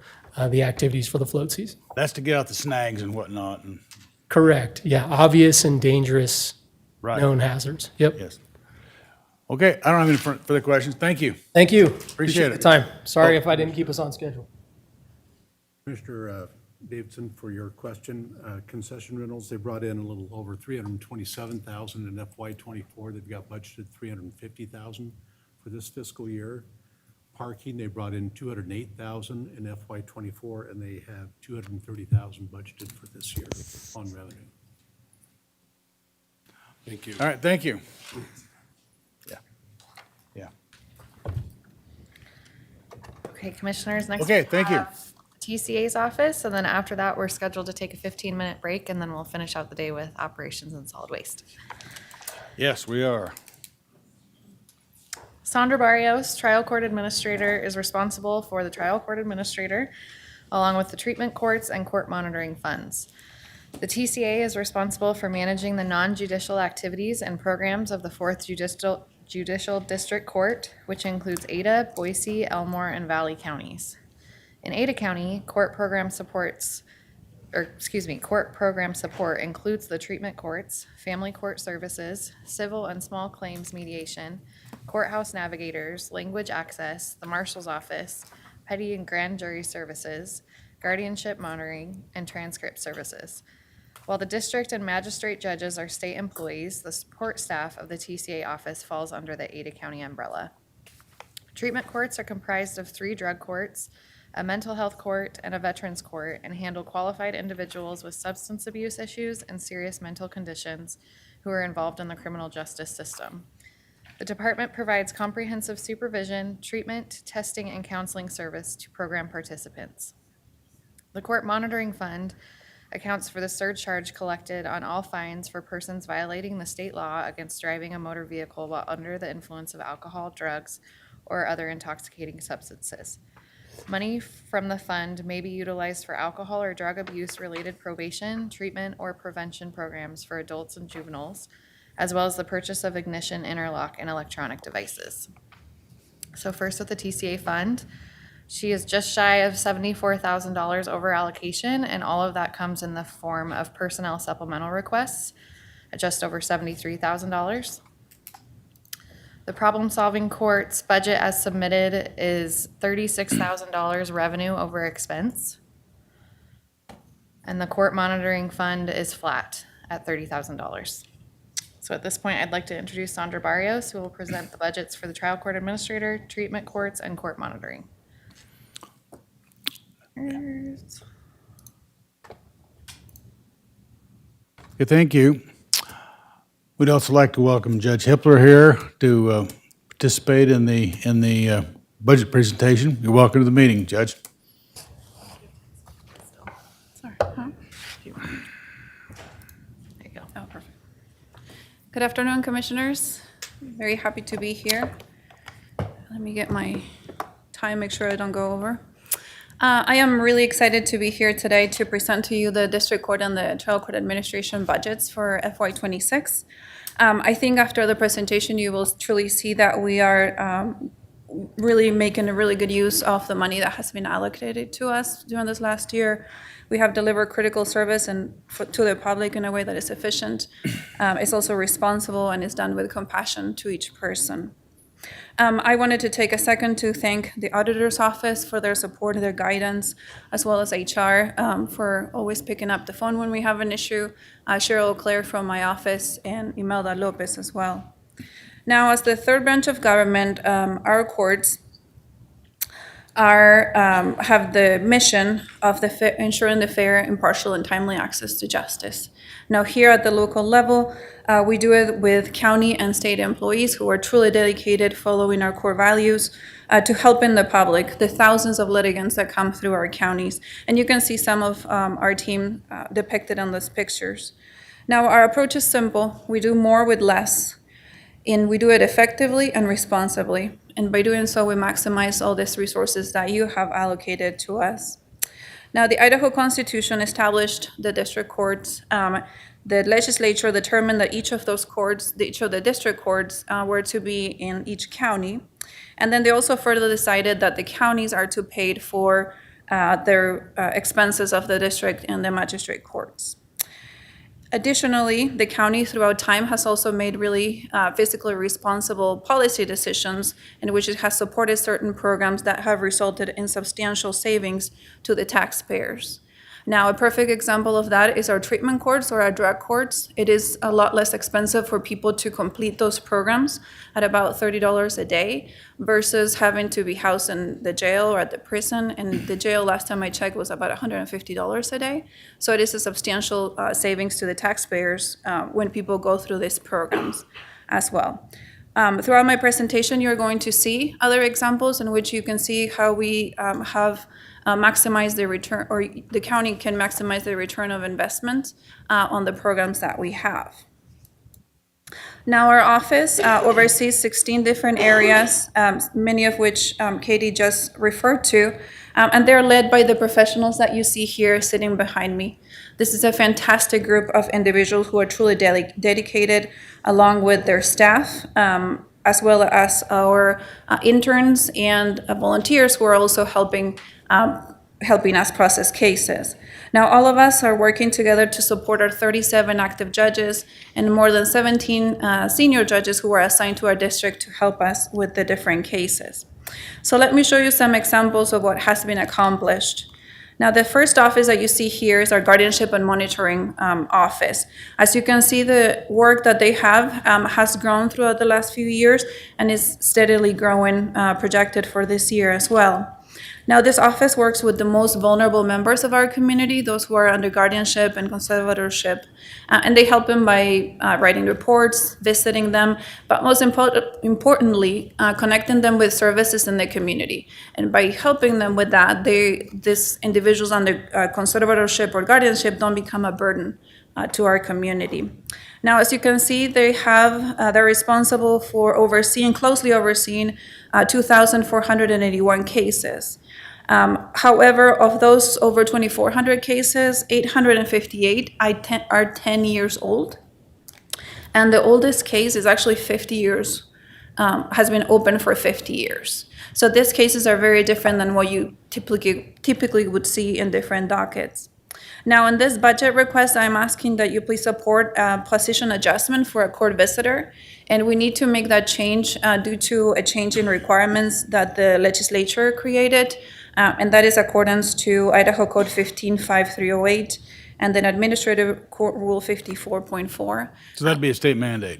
the activities for the float season.
That's to get out the snags and whatnot. And
Correct, yeah, obvious and dangerous
right.
known hazards. Yep.
Yes. Okay, I don't have any further questions. Thank you.
Thank you.
Appreciate
the
it.
time. Sorry if I didn't keep us on schedule.
Commissioner Davidson, for your question, concession rentals, they brought in a little over 327,000 in FY24. They've got budgeted 350,000 for this fiscal year. Parking, they brought in 208,000 in FY24, and they have 230,000 budgeted for this year on revenue.
Thank you.
All right, thank you. Yeah. Yeah.
Okay, Commissioners, next.
Okay,
we
thank you.
have TCA's office, and then after that, we're scheduled to take a 15-minute break, and then we'll finish out the day with operations and solid waste.
Yes, we are.
Sandra Barrios, Trial Court Administrator, is responsible for the Trial Court Administrator, along with the treatment courts and court monitoring funds. The TCA is responsible for managing the non-judicial activities and programs of the 4th Judicial District Court, which includes Ada, Boise, Elmore, and Valley counties. In Ada County, court program support includes the treatment courts, family court services, civil and small claims mediation, courthouse navigators, language access, the marshal's office, petty and grand jury services, guardianship monitoring, and transcript services. While the district and magistrate judges are state employees, the support staff of the TCA office falls under the Ada County umbrella. Treatment courts are comprised of 3 drug courts, a mental health court, and a veterans court, and handle qualified individuals with substance abuse issues and serious mental conditions who are involved in the criminal justice system. The department provides comprehensive supervision, treatment, testing, and counseling service to program participants. The Court Monitoring Fund accounts for the surcharge collected on all fines for persons violating the state law against driving a motor vehicle while under the influence of alcohol, drugs, or other intoxicating substances. Money from the fund may be utilized for alcohol or drug abuse-related probation, treatment, or prevention programs for adults and juveniles, as well as the purchase of ignition, interlock, and electronic devices. So first with the TCA fund, she is just shy of $74,000 over allocation, and all of that comes in the form of personnel supplemental requests at just over $73,000. The problem-solving court's budget as submitted is $36,000 revenue over expense. And the court monitoring fund is flat at $30,000. So at this point, I'd like to introduce Sandra Barrios, who will present the budgets for the trial court administrator, treatment courts, and court monitoring.
Okay, thank you. We'd also like to welcome Judge Hippler here to participate in the budget presentation. You're welcome to the meeting, Judge.
Sorry, huh? There you go. Oh, perfect. Good afternoon, Commissioners. Very happy to be here. Let me get my time, make sure I don't go over. I am really excited to be here today to present to you the District Court and the Trial Court Administration budgets for FY26. I think after the presentation, you will truly see that we are really making a really good use of the money that has been allocated to us during this last year. We have delivered critical service to the public in a way that is efficient. It's also responsible and is done with compassion to each person. I wanted to take a second to thank the Auditor's Office for their support, their guidance, as well as HR for always picking up the phone when we have an issue. Cheryl Claire from my office and Imelda Lopez as well. Now, as the third branch of government, our courts have the mission of ensuring the fair, impartial, and timely access to justice. Now, here at the local level, we do it with county and state employees who are truly dedicated, following our core values, to helping the public, the thousands of litigants that come through our counties. And you can see some of our team depicted on those pictures. Now, our approach is simple. We do more with less, and we do it effectively and responsibly. And by doing so, we maximize all these resources that you have allocated to us. Now, the Idaho Constitution established the district courts. The legislature determined that each of those courts, each of the district courts, were to be in each county. And then they also further decided that the counties are to pay for their expenses of the district and the magistrate courts. Additionally, the county throughout time has also made really fiscally responsible policy decisions in which it has supported certain programs that have resulted in substantial savings to the taxpayers. Now, a perfect example of that is our treatment courts or our drug courts. It is a lot less expensive for people to complete those programs at about $30 a day versus having to be housed in the jail or at the prison. And the jail, last time I checked, was about $150 a day. So it is a substantial savings to the taxpayers when people go through these programs as well. Throughout my presentation, you're going to see other examples in which you can see how we have maximize the return, or the county can maximize the return of investment on the programs that we have. Now, our office oversees 16 different areas, many of which Katie just referred to, and they're led by the professionals that you see here sitting behind me. This is a fantastic group of individuals who are truly dedicated, along with their staff, as well as our interns and volunteers who are also helping us process cases. Now, all of us are working together to support our 37 active judges and more than 17 senior judges who are assigned to our district to help us with the different cases. So let me show you some examples of what has been accomplished. Now, the first office that you see here is our guardianship and monitoring office. As you can see, the work that they have has grown throughout the last few years and is steadily growing, projected for this year as well. Now, this office works with the most vulnerable members of our community, those who are under guardianship and conservatorship, and they help them by writing reports, visiting them, but most importantly, connecting them with services in the community. And by helping them with that, these individuals under conservatorship or guardianship don't become a burden to our community. Now, as you can see, they're responsible for closely overseeing 2,481 cases. However, of those over 2,400 cases, 858 are 10 years old. And the oldest case is actually 50 years, has been open for 50 years. So these cases are very different than what you typically would see in different dockets. Now, in this budget request, I'm asking that you please support a position adjustment for a court visitor. And we need to make that change due to a change in requirements that the legislature created. And that is accordance to Idaho Code 155308 and then Administrative Court Rule 54.4.
So that'd be a state mandate.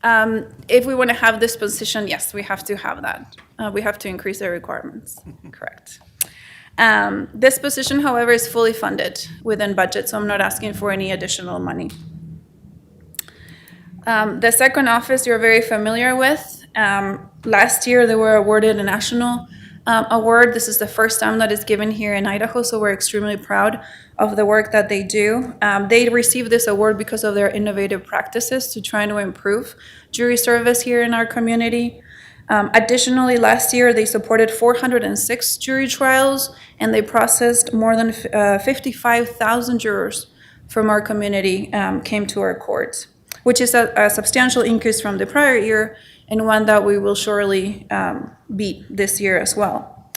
If we want to have this position, yes, we have to have that. We have to increase the requirements. Correct. This position, however, is fully funded within budget, so I'm not asking for any additional money. The second office you're very familiar with. Last year, they were awarded a national award. This is the first time that it's given here in Idaho, so we're extremely proud of the work that they do. They received this award because of their innovative practices to try to improve jury service here in our community. Additionally, last year, they supported 406 jury trials, and they processed more than 55,000 jurors from our community came to our courts. which is a substantial increase from the prior year and one that we will surely beat this year as well.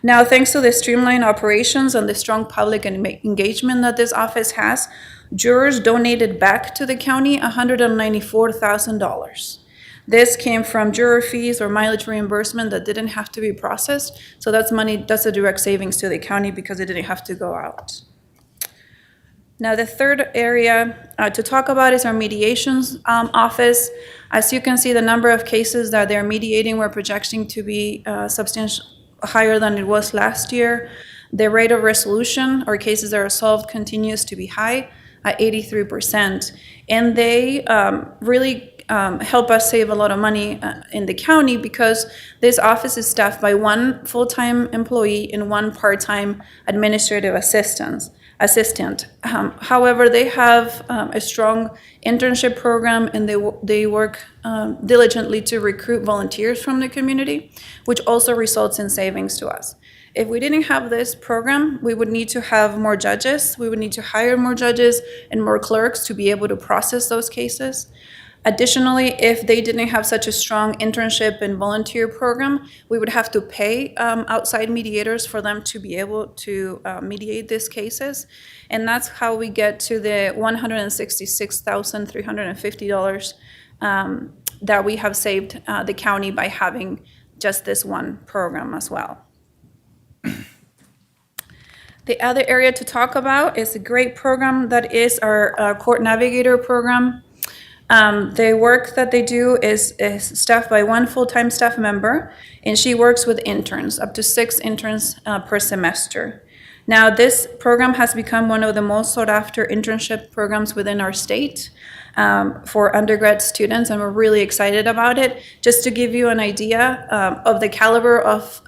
Now, thanks to the streamlined operations and the strong public engagement that this office has, jurors donated back to the county $194,000. This came from juror fees or mileage reimbursement that didn't have to be processed. So that's money, that's a direct savings to the county because it didn't have to go out. Now, the third area to talk about is our mediations office. As you can see, the number of cases that they're mediating, we're projecting to be substantial, higher than it was last year. The rate of resolution or cases that are solved continues to be high at 83%. And they really help us save a lot of money in the county because this office is staffed by one full-time employee and one part-time administrative assistant. However, they have a strong internship program and they work diligently to recruit volunteers from the community, which also results in savings to us. If we didn't have this program, we would need to have more judges. We would need to hire more judges and more clerks to be able to process those cases. Additionally, if they didn't have such a strong internship and volunteer program, we would have to pay outside mediators for them to be able to mediate these cases. And that's how we get to the $166,350 that we have saved the county by having just this one program as well. The other area to talk about is a great program that is our court navigator program. The work that they do is staffed by one full-time staff member, and she works with interns, up to 6 interns per semester. Now, this program has become one of the most sought-after internship programs within our state for undergrad students, and we're really excited about it. Just to give you an idea of the caliber of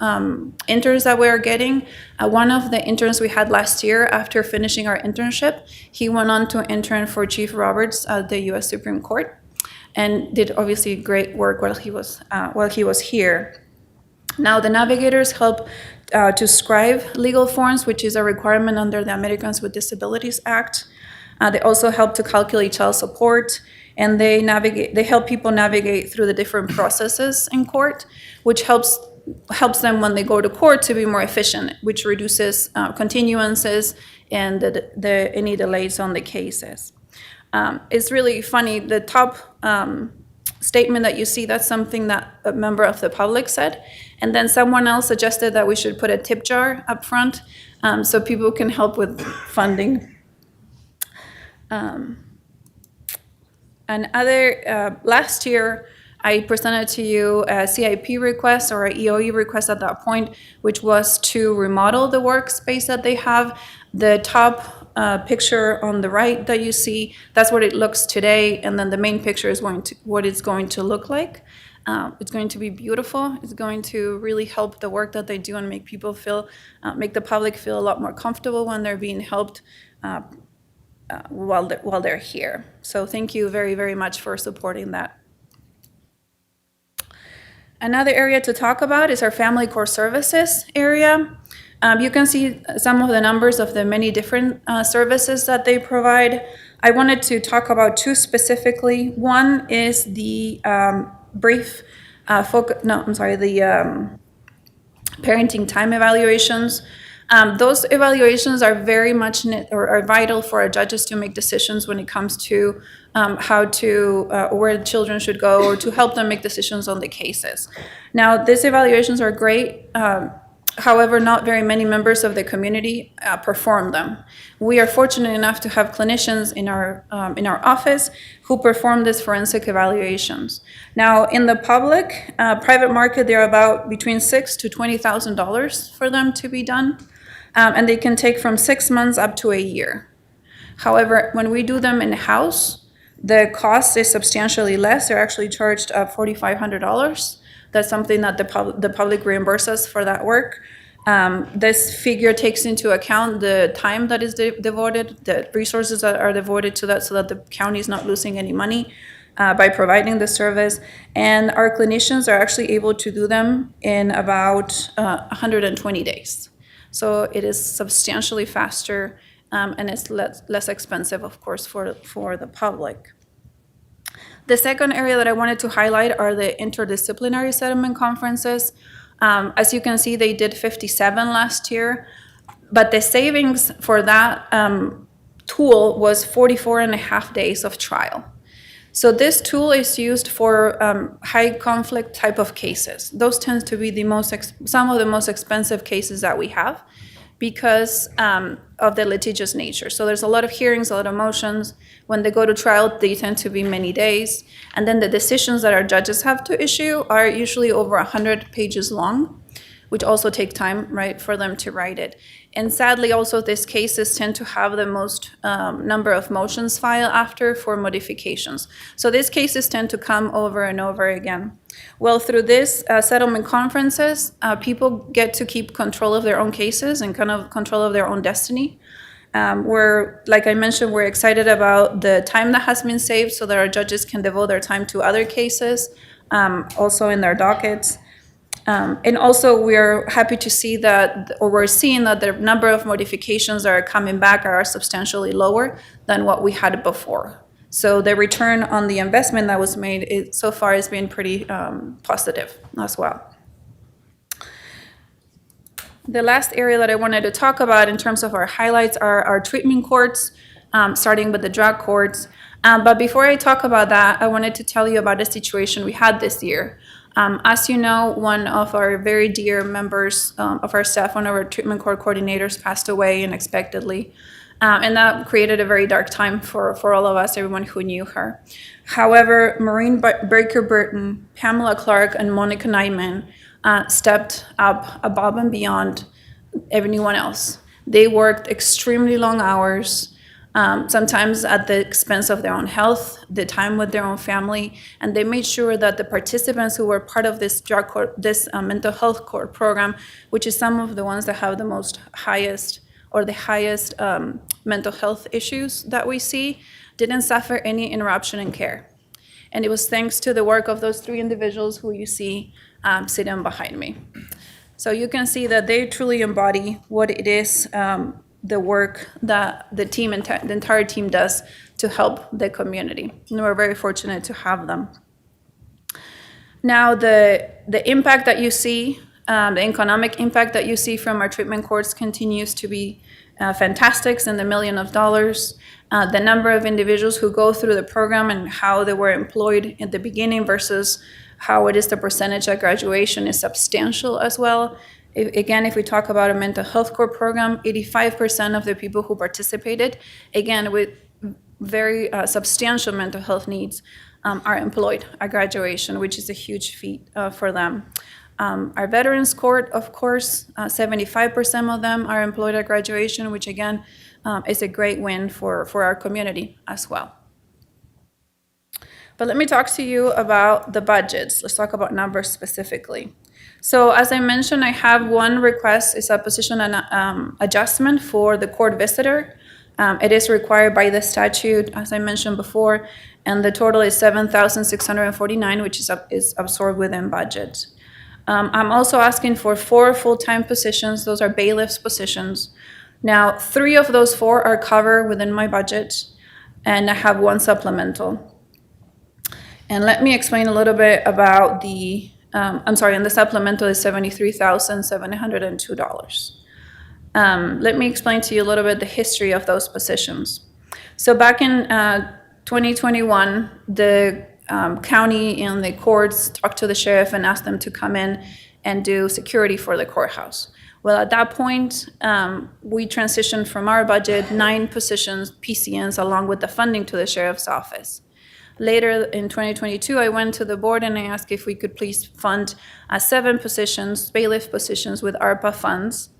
interns that we are getting, one of the interns we had last year after finishing our internship, he went on to intern for Chief Roberts at the U.S. Supreme Court and did obviously great work while he was here. Now, the navigators help to scribe legal forms, which is a requirement under the Americans with Disabilities Act. They also help to calculate child support, and they help people navigate through the different processes in court, which helps them when they go to court to be more efficient, which reduces continuances and any delays on the cases. It's really funny, the top statement that you see, that's something that a member of the public said, and then someone else suggested that we should put a tip jar up front so people can help with funding. Last year, I presented to you a CIP request or an EOE request at that point, which was to remodel the workspace that they have. The top picture on the right that you see, that's what it looks today, and then the main picture is what it's going to look like. It's going to be beautiful. It's going to really help the work that they do and make people make the public feel a lot more comfortable when they're being helped while they're here. So thank you very, very much for supporting that. Another area to talk about is our family court services area. You can see some of the numbers of the many different services that they provide. I wanted to talk about 2 specifically. One is the parenting time evaluations. Those evaluations are very much are vital for our judges to make decisions when it comes to where the children should go, or to help them make decisions on the cases. Now, these evaluations are great. However, not very many members of the community perform them. We are fortunate enough to have clinicians in our office who perform these forensic evaluations. Now, in the private market, they're about between $6,000 to $20,000 for them to be done, and they can take from 6 months up to a year. However, when we do them in-house, the cost is substantially less. They're actually charged $4,500. That's something that the public reimburses for that work. This figure takes into account the time that is devoted, the resources that are devoted to that, so that the county is not losing any money by providing the service. And our clinicians are actually able to do them in about 120 days. So it is substantially faster, and it's less expensive, of course, for the public. The second area that I wanted to highlight are the interdisciplinary settlement conferences. As you can see, they did 57 last year, but the savings for that tool was 44 and a half days of trial. So this tool is used for high conflict type of cases. Those tend to be some of the most expensive cases that we have because of the litigious nature. So there's a lot of hearings, a lot of motions. When they go to trial, they tend to be many days. And then the decisions that our judges have to issue are usually over 100 pages long, which also take time, right, for them to write it. And sadly, also, these cases tend to have the most number of motions filed after for modifications. So these cases tend to come over and over again. Well, through this settlement conferences, people get to keep control of their own cases and kind of control of their own destiny. Like I mentioned, we're excited about the time that has been saved so that our judges can devote their time to other cases, also in their dockets. And also, we're happy to see that, or we're seeing that the number of modifications that are coming back are substantially lower than what we had before. So the return on the investment that was made so far has been pretty positive as well. The last area that I wanted to talk about in terms of our highlights are our treatment courts, starting with the drug courts. But before I talk about that, I wanted to tell you about a situation we had this year. As you know, one of our very dear members of our staff, one of our treatment court coordinators, passed away unexpectedly. And that created a very dark time for all of us, everyone who knew her. However, Maureen Baker Burton, Pamela Clark, and Monica Neitman stepped up above and beyond everyone else. They worked extremely long hours, sometimes at the expense of their own health, the time with their own family, and they made sure that the participants who were part of this drug court, this mental health court program, which is some of the ones that have the highest mental health issues that we see, didn't suffer any interruption in care. And it was thanks to the work of those three individuals who you see sitting behind me. So you can see that they truly embody what it is, the work that the entire team does to help the community. And we're very fortunate to have them. Now, the impact that you see, the economic impact that you see from our treatment courts continues to be fantastic, in the millions of dollars. The number of individuals who go through the program and how they were employed at the beginning versus how it is the percentage at graduation is substantial as well. If we talk about a mental health court program, 85% of the people who participated, again, with very substantial mental health needs, are employed at graduation, which is a huge feat for them. Our Veterans Court, of course, 75% of them are employed at graduation, which again is a great win for our community as well. But let me talk to you about the budgets. Let's talk about numbers specifically. So as I mentioned, I have one request. It's a position adjustment for the court visitor. It is required by the statute, as I mentioned before, and the total is $7,649, which is absorbed within budget. I'm also asking for 4 full-time positions. Those are bailiffs positions. Now, 3 of those 4 are covered within my budget, and I have 1 supplemental. And let me explain a little bit about and the supplemental is $73,702. Let me explain to you a little bit the history of those positions. So back in 2021, the county and the courts talked to the sheriff and asked them to come in and do security for the courthouse. Well, at that point, we transitioned from our budget 9 positions, PCNs, along with the funding to the sheriff's office. Later in 2022, I went to the board and I asked if we could please fund 7 positions, bailiff positions with ARPA funds.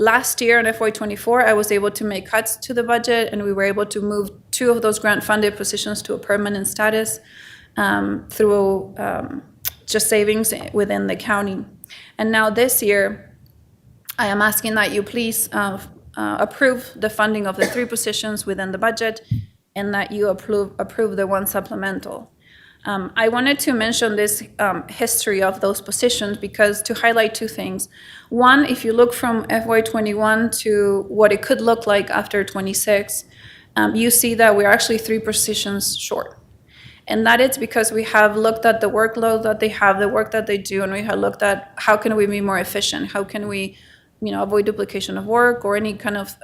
Last year in FY24, I was able to make cuts to the budget and we were able to move 2 of those grant-funded positions to a permanent status through just savings within the county. And now this year, I am asking that you please approve the funding of the 3 positions within the budget and that you approve the 1 supplemental. I wanted to mention this history of those positions because to highlight 2 things. One, if you look from FY21 to what it could look like after 26, you see that we're actually 3 positions short. And that is because we have looked at the workload that they have, the work that they do, and we have looked at how can we be more efficient? How can we, avoid duplication of work or any kind of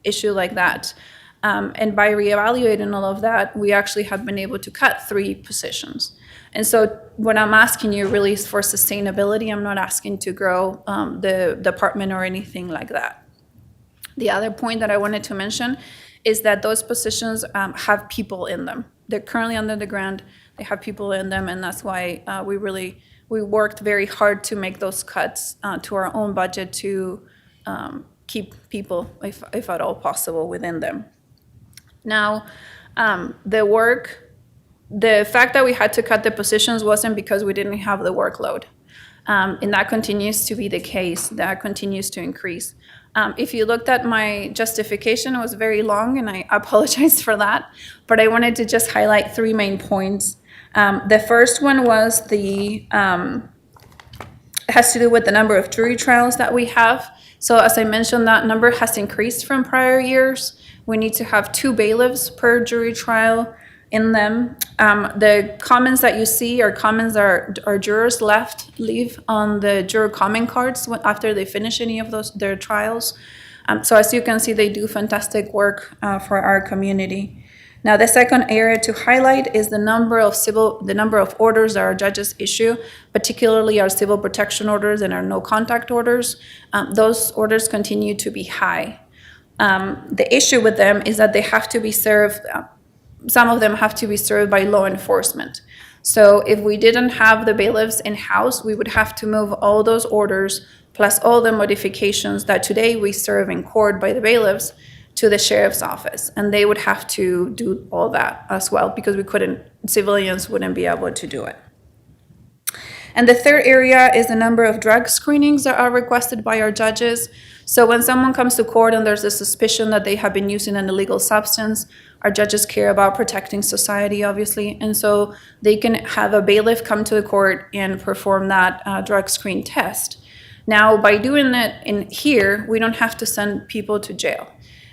issue like that? And by reevaluating all of that, we actually have been able to cut 3 positions. And so what I'm asking you really is for sustainability. I'm not asking to grow the department or anything like that. The other point that I wanted to mention is that those positions have people in them. They're currently under the ground. They have people in them, and that's why we worked very hard to make those cuts to our own budget to keep people, if at all possible, within them. Now, the fact that we had to cut the positions wasn't because we didn't have the workload. And that continues to be the case. That continues to increase. If you looked at my justification, it was very long, and I apologize for that. But I wanted to just highlight 3 main points. The first one was has to do with the number of jury trials that we have. So as I mentioned, that number has increased from prior years. We need to have 2 bailiffs per jury trial in them. The comments that you see are comments our jurors leave on the juror comment cards after they finish any of their trials. So as you can see, they do fantastic work for our community. Now, the second area to highlight is the number of orders that our judges issue, particularly our civil protection orders and our no contact orders. Those orders continue to be high. The issue with them is that they have to be served. Some of them have to be served by law enforcement. So if we didn't have the bailiffs in-house, we would have to move all those orders plus all the modifications that today we serve in court by the bailiffs to the sheriff's office. And they would have to do all that as well because civilians wouldn't be able to do it. And the third area is the number of drug screenings that are requested by our judges. So when someone comes to court and there's a suspicion that they have been using an illegal substance, our judges care about protecting society, obviously. And so they can have a bailiff come to the court and perform that drug screen test. Now, by doing that in here, we don't have to send people to jail.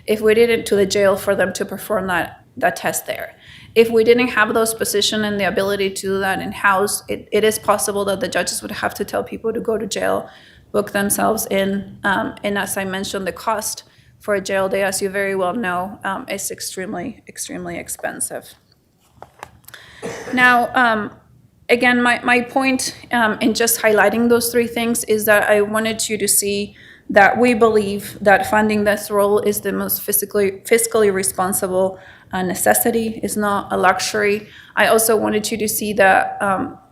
If we did it to the jail for them to perform that test there. If we didn't have those positions and the ability to do that in-house, it is possible that the judges would have to tell people to go to jail, book themselves in, and as I mentioned, the cost for a jail day, as you very well know, is extremely, extremely expensive. Now, again, my point in just highlighting those 3 things is that I wanted you to see that we believe that funding this role is the most fiscally responsible necessity, is not a luxury. I also wanted you to see that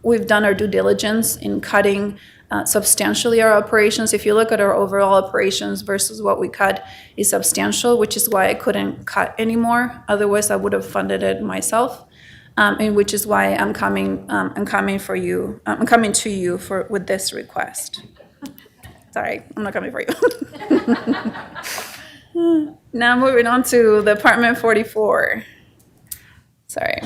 we've done our due diligence in cutting substantially our operations. If you look at our overall operations versus what we cut is substantial, which is why I couldn't cut anymore. Otherwise, I would have funded it myself, and which is why I'm coming to you with this request. Sorry, I'm not coming for you. Now moving on to Department 44. Sorry.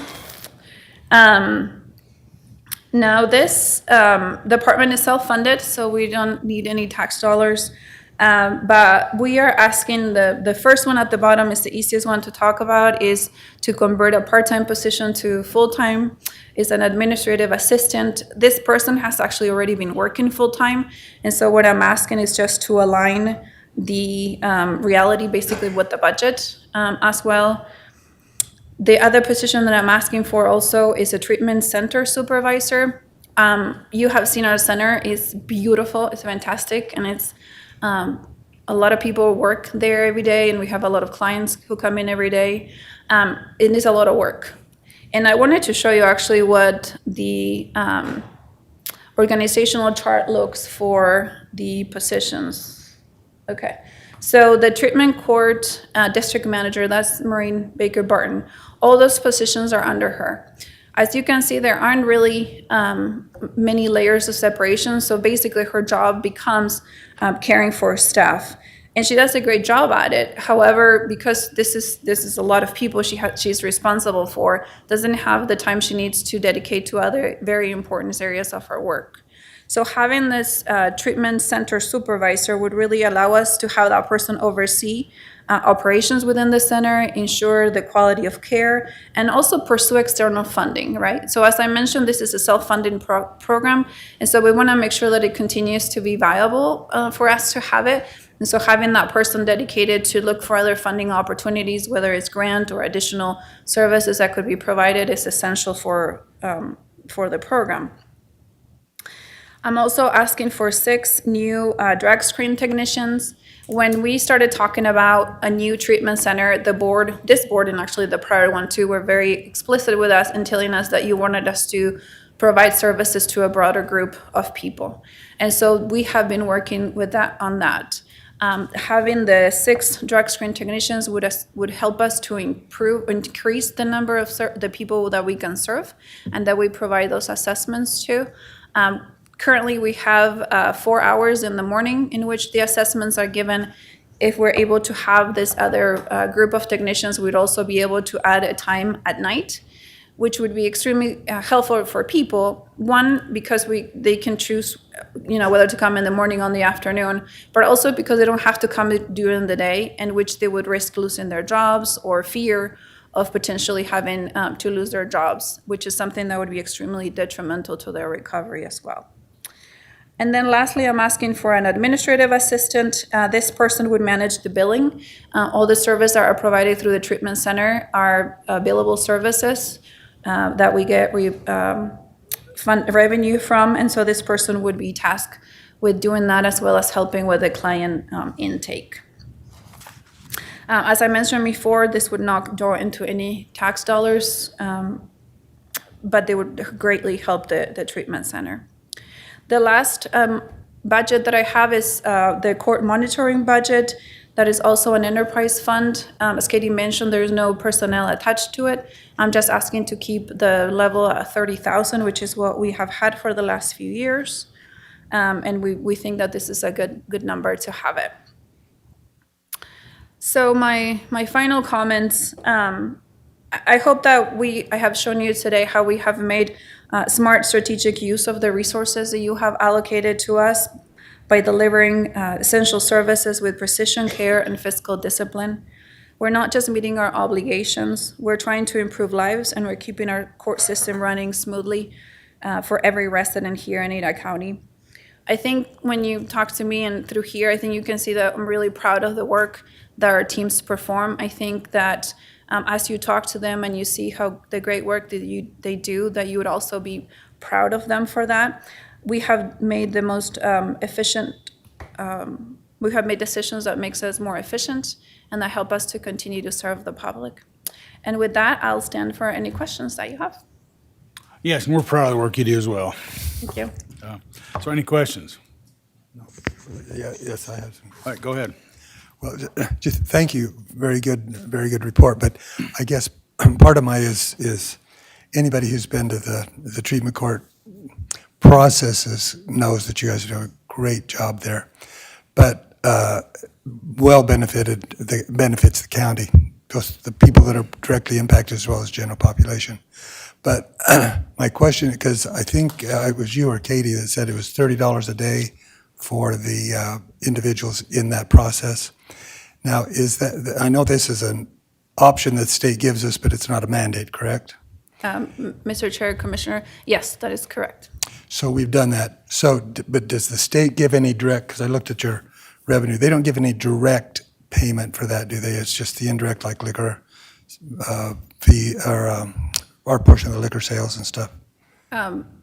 Now this department is self-funded, so we don't need any tax dollars. But we are asking, the first one at the bottom is the easiest one to talk about, is to convert a part-time position to full-time. Is an administrative assistant. This person has actually already been working full-time, and so what I'm asking is just to align the reality basically with the budget as well. The other position that I'm asking for also is a treatment center supervisor. You have seen our center is beautiful, it's fantastic, and it's a lot of people work there every day, and we have a lot of clients who come in every day. It is a lot of work. And I wanted to show you actually what the organizational chart looks for the positions. Okay, so the treatment court district manager, that's Maureen Baker Barton. All those positions are under her. As you can see, there aren't really many layers of separation. So basically her job becomes caring for staff. And she does a great job at it. However, because this is a lot of people she's responsible for, doesn't have the time she needs to dedicate to other very important areas of her work. So having this treatment center supervisor would really allow us to have that person oversee operations within the center, ensure the quality of care, and also pursue external funding, right? So as I mentioned, this is a self-funding program, and so we want to make sure that it continues to be viable for us to have it. And so having that person dedicated to look for other funding opportunities, whether it's grant or additional services that could be provided, is essential for the program. I'm also asking for 6 new drug screen technicians. When we started talking about a new treatment center, this board, and actually the prior one too, were very explicit with us in telling us that you wanted us to provide services to a broader group of people. And so we have been working with that on that. Having the 6 drug screen technicians would help us to increase the number of the people that we can serve and that we provide those assessments to. Currently, we have 4 hours in the morning in which the assessments are given. If we're able to have this other group of technicians, we'd also be able to add a time at night, which would be extremely helpful for people. One, because they can choose, whether to come in the morning or in the afternoon, but also because they don't have to come during the day, in which they would risk losing their jobs or fear of potentially having to lose their jobs, which is something that would be extremely detrimental to their recovery as well. And then lastly, I'm asking for an administrative assistant. This person would manage the billing. All the services that are provided through the treatment center are billable services that we get fund revenue from. And so this person would be tasked with doing that, as well as helping with the client intake. As I mentioned before, this would not draw into any tax dollars, but they would greatly help the treatment center. The last budget that I have is the court monitoring budget. That is also an enterprise fund. As Katie mentioned, there is no personnel attached to it. I'm just asking to keep the level at $30,000, which is what we have had for the last few years. And we think that this is a good number to have it. So my final comments, I hope that I have shown you today how we have made smart strategic use of the resources that you have allocated to us by delivering essential services with precision care and fiscal discipline. We're not just meeting our obligations, we're trying to improve lives, and we're keeping our court system running smoothly for every resident here in Ada County. I think when you talk to me and through here, I think you can see that I'm really proud of the work that our teams perform. I think that as you talk to them and you see how the great work that they do, that you would also be proud of them for that. We have made the most efficient, we have made decisions that makes us more efficient and that help us to continue to serve the public. And with that, I'll stand for any questions that you have.
Yes, and we're proud of the work you do as well.
Thank you.
So any questions?
Yeah, yes, I have some.
All right, go ahead.
Well, just thank you. Very good report. But I guess part of my is anybody who's been to the treatment court processes knows that you guys do a great job there. But benefits the county, the people that are directly impacted as well as general population. But my question, because I think it was you or Katie that said it was $30 a day for the individuals in that process. Now, I know this is an option that the state gives us, but it's not a mandate, correct?
Mr. Chair, Commissioner, yes, that is correct.
So we've done that. So, but does the state give any direct, because I looked at your revenue, they don't give any direct payment for that, do they? It's just the indirect, like liquor fee, or our portion of the liquor sales and stuff.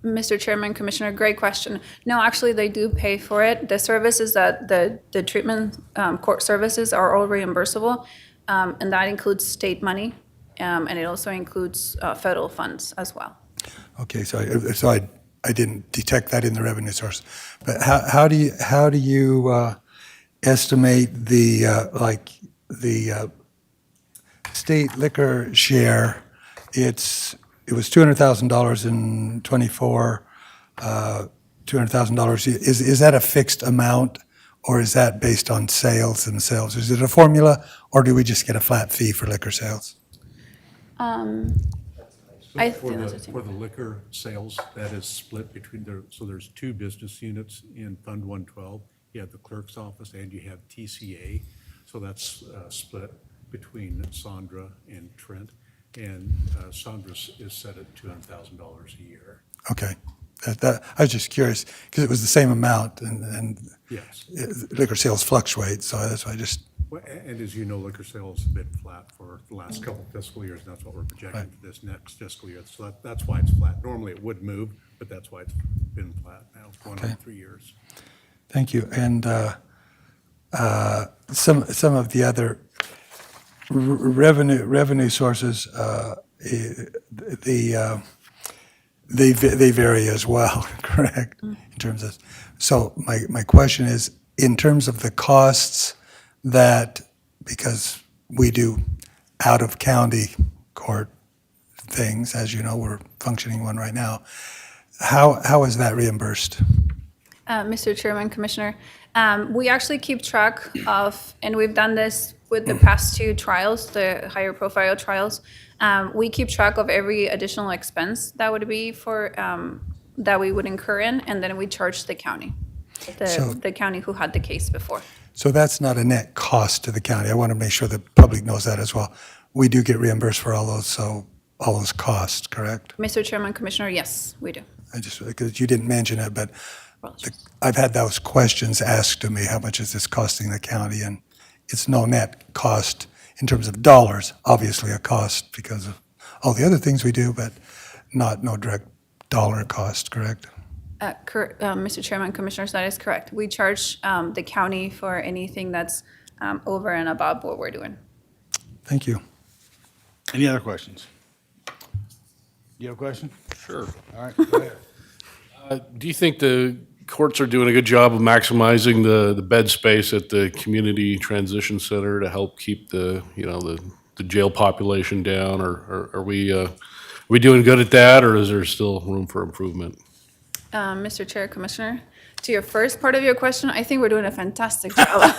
Mr. Chairman, Commissioner, great question. No, actually, they do pay for it. The services that the treatment court services are all reimbursable, and that includes state money, and it also includes federal funds as well.
Okay, so I didn't detect that in the revenue source. But how do you estimate the state liquor share? It was $200,000 in '24, $200,000. Is that a fixed amount, or is that based on sales themselves? Is it a formula, or do we just get a flat fee for liquor sales?
For the liquor sales, that is split between so there's 2 business units in Fund 112. You have the clerk's office and you have TCA. So that's split between Sandra and Trent. And Sandra is set at $200,000 a year.
Okay. I was just curious, because it was the same amount, and
Yes.
liquor sales fluctuate, so that's why I just,
Well, and as you know, liquor sales have been flat for the last couple of fiscal years, and that's what we're projecting for this next fiscal year. So that's why it's flat. Normally, it would move, but that's why it's been flat now, going on 3 years.
thank you. And some of the other revenue sources, they vary as well, correct? In terms of, so my question is, in terms of the costs that, because we do out-of-county court things, as you know, we're functioning one right now, how is that reimbursed?
Mr. Chairman, Commissioner, we actually keep track of, and we've done this with the past 2 trials, the higher profile trials. We keep track of every additional expense that would be for, that we would incur in, and then we charge the county, the county who had the case before.
So that's not a net cost to the county. I want to make sure the public knows that as well. We do get reimbursed for all those costs, correct?
Mr. Chairman, Commissioner, yes, we do.
I just, because you didn't mention it, but I've had those questions asked to me, how much is this costing the county? And it's no net cost in terms of dollars, obviously a cost because of all the other things we do, but no direct dollar cost, correct?
Mr. Chairman, Commissioners, that is correct. We charge the county for anything that's over and above what we're doing.
Thank you.
Any other questions? Do you have a question?
Sure.
All right, go ahead.
Do you think the courts are doing a good job of maximizing the bed space at the community transition center to help keep the jail population down, or are we doing good at that, or is there still room for improvement?
Mr. Chair, Commissioner, to your first part of your question, I think we're doing a fantastic job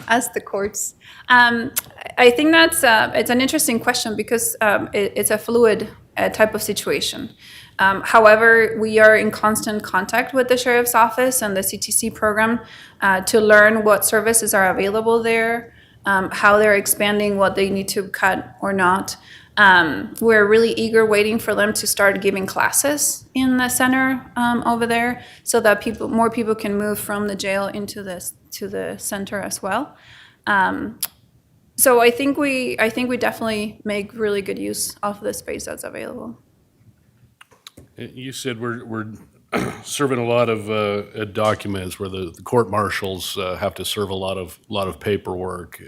as the courts. I think that's it's an interesting question because it's a fluid type of situation. However, we are in constant contact with the Sheriff's Office and the CTC program to learn what services are available there, how they're expanding, what they need to cut or not. We're really eager waiting for them to start giving classes in the center over there so that more people can move from the jail into to the center as well. So I think we definitely make really good use of the space that's available.
You said we're serving a lot of documents where the court marshals have to serve a lot of paperwork.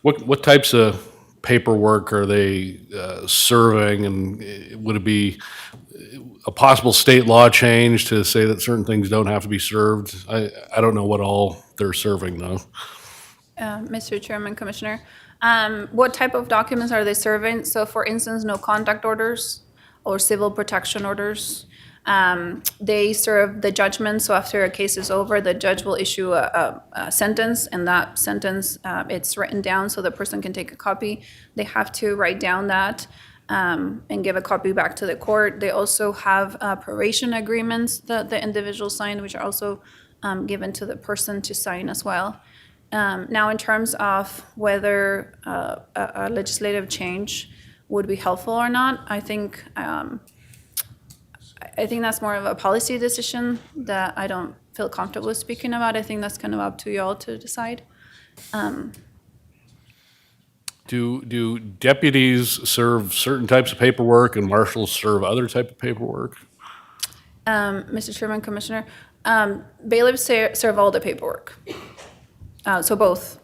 What types of paperwork are they serving, and would it be a possible state law change to say that certain things don't have to be served? I don't know what all they're serving though.
Mr. Chairman, Commissioner, what type of documents are they serving? So for instance, no contact orders or civil protection orders. They serve the judgment, so after a case is over, the judge will issue a sentence, and that sentence, it's written down so the person can take a copy. They have to write down that and give a copy back to the court. They also have probation agreements that the individual signed, which are also given to the person to sign as well. Now, in terms of whether a legislative change would be helpful or not, I think that's more of a policy decision that I don't feel comfortable speaking about. I think that's kind of up to y'all to decide.
Do deputies serve certain types of paperwork and marshals serve other type of paperwork?
Mr. Chairman, Commissioner, bailiffs serve all the paperwork. So both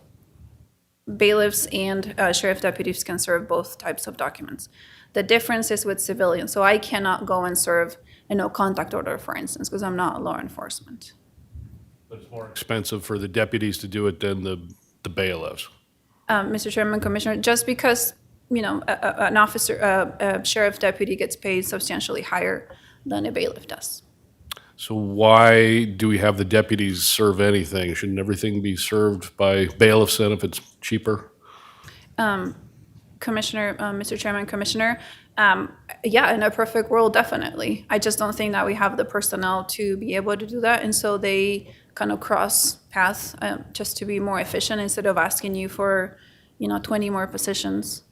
bailiffs and sheriff deputies can serve both types of documents. The difference is with civilians. So I cannot go and serve a no contact order, for instance, because I'm not law enforcement.
But it's more expensive for the deputies to do it than the bailiffs.
Mr. Chairman, Commissioner, just because, an officer, a sheriff deputy gets paid substantially higher than a bailiff does.
So why do we have the deputies serve anything? Shouldn't everything be served by bailiffs then if it's cheaper?
Commissioner, Mr. Chairman, Commissioner, yeah, in a perfect world, definitely. I just don't think that we have the personnel to be able to do that, and so they kind of cross paths, just to be more efficient instead of asking you for, 20 more positions.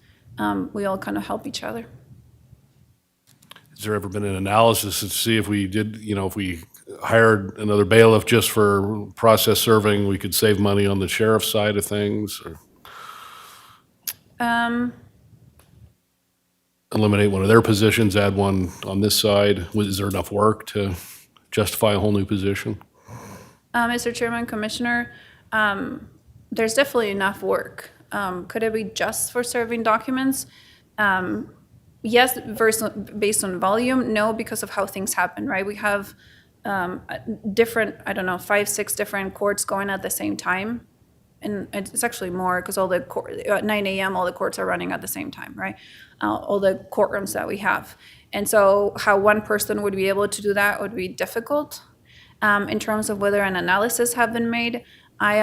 We all kind of help each other.
Has there ever been an analysis to see if we did, if we hired another bailiff just for process serving, we could save money on the sheriff's side of things? Or eliminate one of their positions, add one on this side? Is there enough work to justify a whole new position?
Mr. Chairman, Commissioner, there's definitely enough work. Could it be just for serving documents? Yes, based on volume, no, because of how things happen, right? We have different, 5, 6 different courts going at the same time. And it's actually more because all the at 9 a.m. all the courts are running at the same time, right? All the courtrooms that we have. And so how one person would be able to do that would be difficult. In terms of whether an analysis have been made, I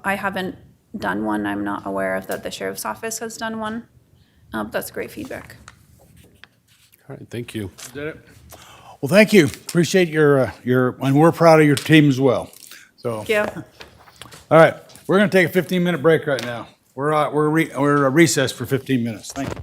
haven't done one. I'm not aware of that the sheriff's office has done one. That's great feedback.
All right, thank you.
Is that it? Well, thank you. Appreciate your, and we're proud of your team as well. So,
Thank you.
all right, we're going to take a 15-minute break right now. We're recessed for 15 minutes. Thank you.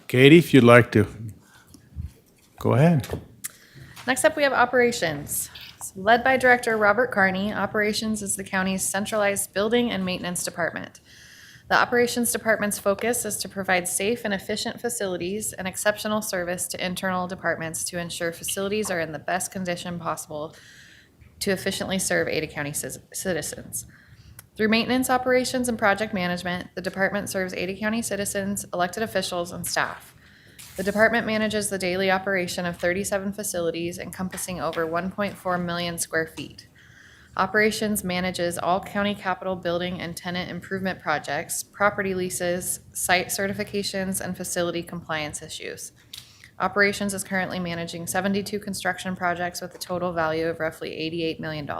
Katie, if you'd like to, go ahead.
Next up, we have operations. So led by Director Robert Carney, operations is the county's centralized building and maintenance department. The operations department's focus is to provide safe and efficient facilities and exceptional service to internal departments to ensure facilities are in the best condition possible to efficiently serve Ada County citizens. Through maintenance, operations, and project management, the department serves Ada County citizens, elected officials, and staff. The department manages the daily operation of 37 facilities encompassing over 1.4 million square feet. Operations manages all county capital building and tenant improvement projects, property leases, site certifications, and facility compliance issues. Operations is currently managing 72 construction projects with a total value of roughly $88 million.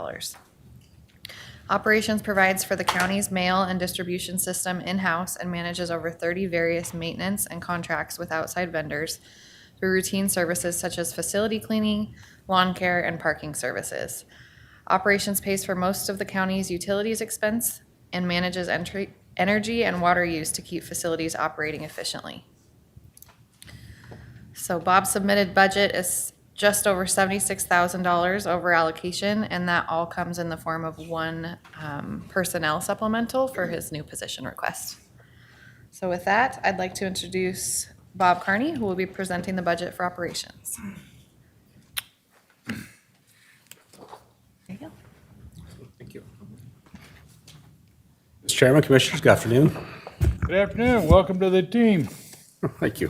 Operations provides for the county's mail and distribution system in-house and manages over 30 various maintenance and contracts with outside vendors through routine services such as facility cleaning, lawn care, and parking services. Operations pays for most of the county's utilities expense and manages energy and water use to keep facilities operating efficiently. So Bob's submitted budget is just over $76,000 over allocation, and that all comes in the form of one personnel supplemental for his new position request. So with that, I'd like to introduce Bob Carney, who will be presenting the budget for operations. There you go.
Thank you. Mr. Chairman, Commissioners, good afternoon.
Good afternoon. Welcome to the team.
Thank you.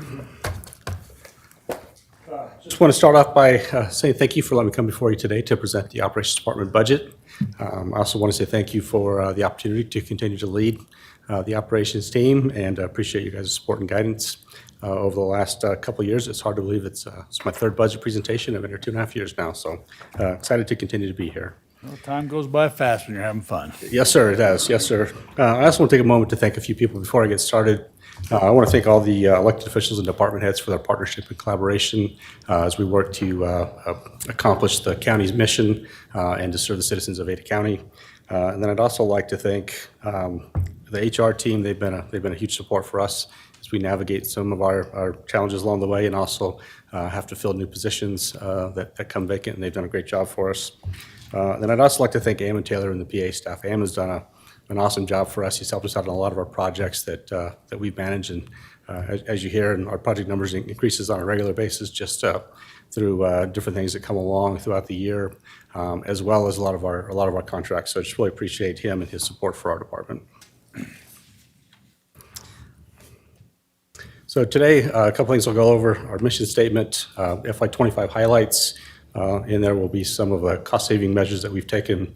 Just want to start off by saying thank you for letting me come before you today to present the Operations Department budget. I also want to say thank you for the opportunity to continue to lead the operations team, and appreciate you guys' support and guidance over the last couple of years. It's hard to believe it's my third budget presentation. I've been here 2.5 years now, so excited to continue to be here.
Well, time goes by fast when you're having fun.
Yes, sir, it does. Yes, sir. I also want to take a moment to thank a few people before I get started. I want to thank all the elected officials and department heads for their partnership and collaboration as we work to accomplish the county's mission and to serve the citizens of Ada County. And then I'd also like to thank the HR team. They've been a huge support for us as we navigate some of our challenges along the way, and also have to fill new positions that come vacant, and they've done a great job for us. Then I'd also like to thank Am and Taylor and the PA staff. Am has done an awesome job for us. He's helped us out on a lot of our projects that we manage, and as you hear, and our project numbers increases on a regular basis just through different things that come along throughout the year, as well as a lot of our contracts. So I just really appreciate him and his support for our department. So today, a couple things I'll go over. Our mission statement, FY25 highlights, and there will be some of the cost-saving measures that we've taken,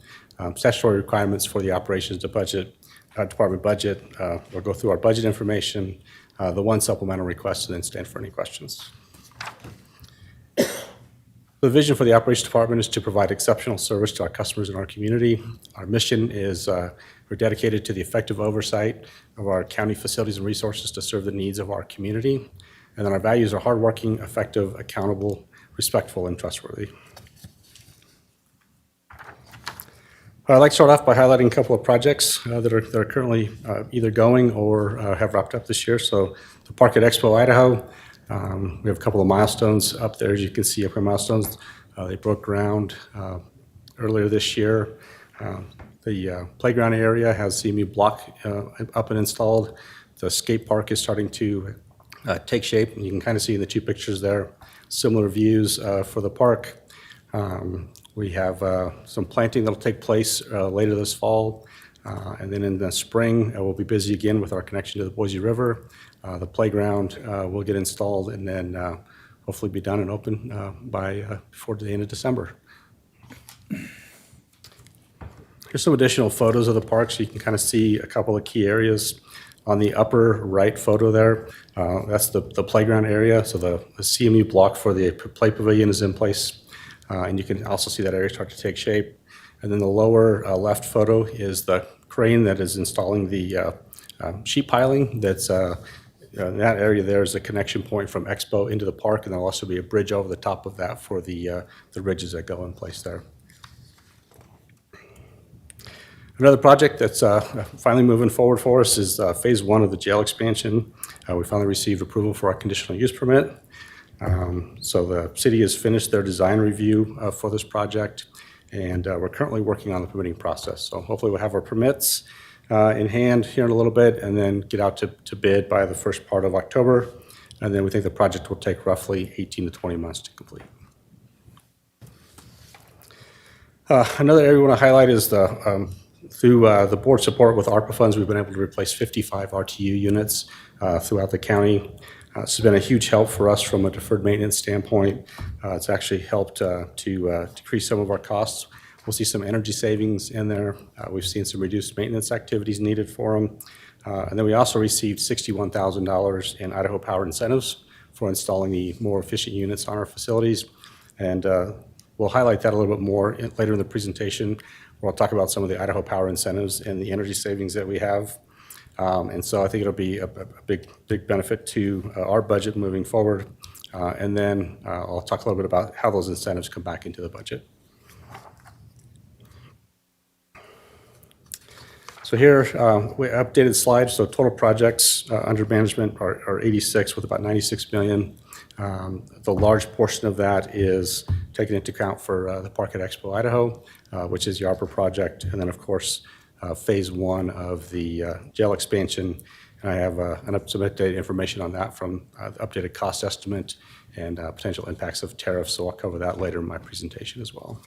statutory requirements for the operations department budget. We'll go through our budget information, the one supplemental request, and then stand for any questions. The vision for the operations department is to provide exceptional service to our customers in our community. Our mission is we're dedicated to the effective oversight of our county facilities and resources to serve the needs of our community. And then our values are hardworking, effective, accountable, respectful, and trustworthy. I'd like to start off by highlighting a couple of projects that are currently either going or have wrapped up this year. So the Park at Expo, Idaho, we have a couple of milestones up there. As you can see, up here milestones. They broke ground earlier this year. The playground area has CMU block up and installed. The skate park is starting to take shape, and you can kind of see in the two pictures there similar views for the park. We have some planting that'll take place later this fall, and then in the spring we'll be busy again with our connection to the Boise River. The playground will get installed and then hopefully be done and open by before the end of December. Here's some additional photos of the park so you can kind of see a couple of key areas. On the upper right photo there, that's the playground area. So the CMU block for the play pavilion is in place. And you can also see that area start to take shape. And then the lower left photo is the crane that is installing the sheet piling. That's in that area there is a connection point from Expo into the park, and there'll also be a bridge over the top of that for the ridges that go in place there. Another project that's finally moving forward for us is phase one of the jail expansion. We finally received approval for our conditional use permit. So the city has finished their design review for this project, and we're currently working on the permitting process. So hopefully we'll have our permits in hand here in a little bit, and then get out to bid by the first part of October. And then we think the project will take roughly 18 to 20 months to complete. Another area we want to highlight is through the board support with ARPA funds, we've been able to replace 55 RTU units throughout the county. This has been a huge help for us from a deferred maintenance standpoint. It's actually helped to decrease some of our costs. We'll see some energy savings in there. We've seen some reduced maintenance activities needed for them. And then we also received $61,000 in Idaho Power incentives for installing the more efficient units on our facilities. And we'll highlight that a little bit more later in the presentation, where I'll talk about some of the Idaho Power incentives and the energy savings that we have. And so I think it'll be a big benefit to our budget moving forward. And then I'll talk a little bit about how those incentives come back into the budget. So here, we updated slides. So total projects under management are 86 with about 96 million. The large portion of that is taken into account for the Park at Expo Idaho, which is the ARPA project. And then, of course, phase one of the jail expansion. And I have some updated information on that from the updated cost estimate and potential impacts of tariffs. So I'll cover that later in my presentation as well.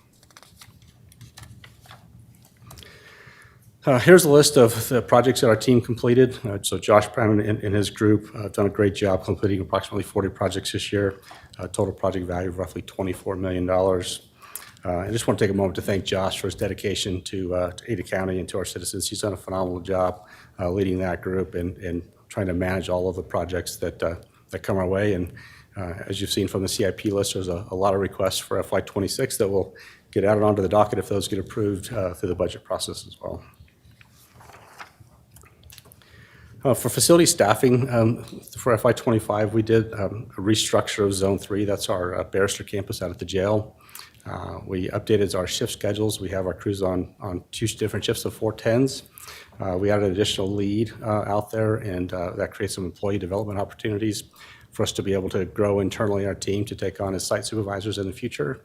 Here's a list of the projects that our team completed. So Josh Brown and his group have done a great job completing approximately 40 projects this year, total project value of roughly $24 million. I just want to take a moment to thank Josh for his dedication to Ada County and to our citizens. He's done a phenomenal job leading that group and trying to manage all of the projects that come our way. And as you've seen from the CIP list, there's a lot of requests for FY26 that will get added onto the docket if those get approved through the budget process as well. For facility staffing, for FY25, we did a restructure of Zone 3. That's our Barrister campus out at the jail. We updated our shift schedules. We have our crews on 2 different shifts of 410s. We added an additional lead out there, and that creates some employee development opportunities for us to be able to grow internally our team to take on as site supervisors in the future.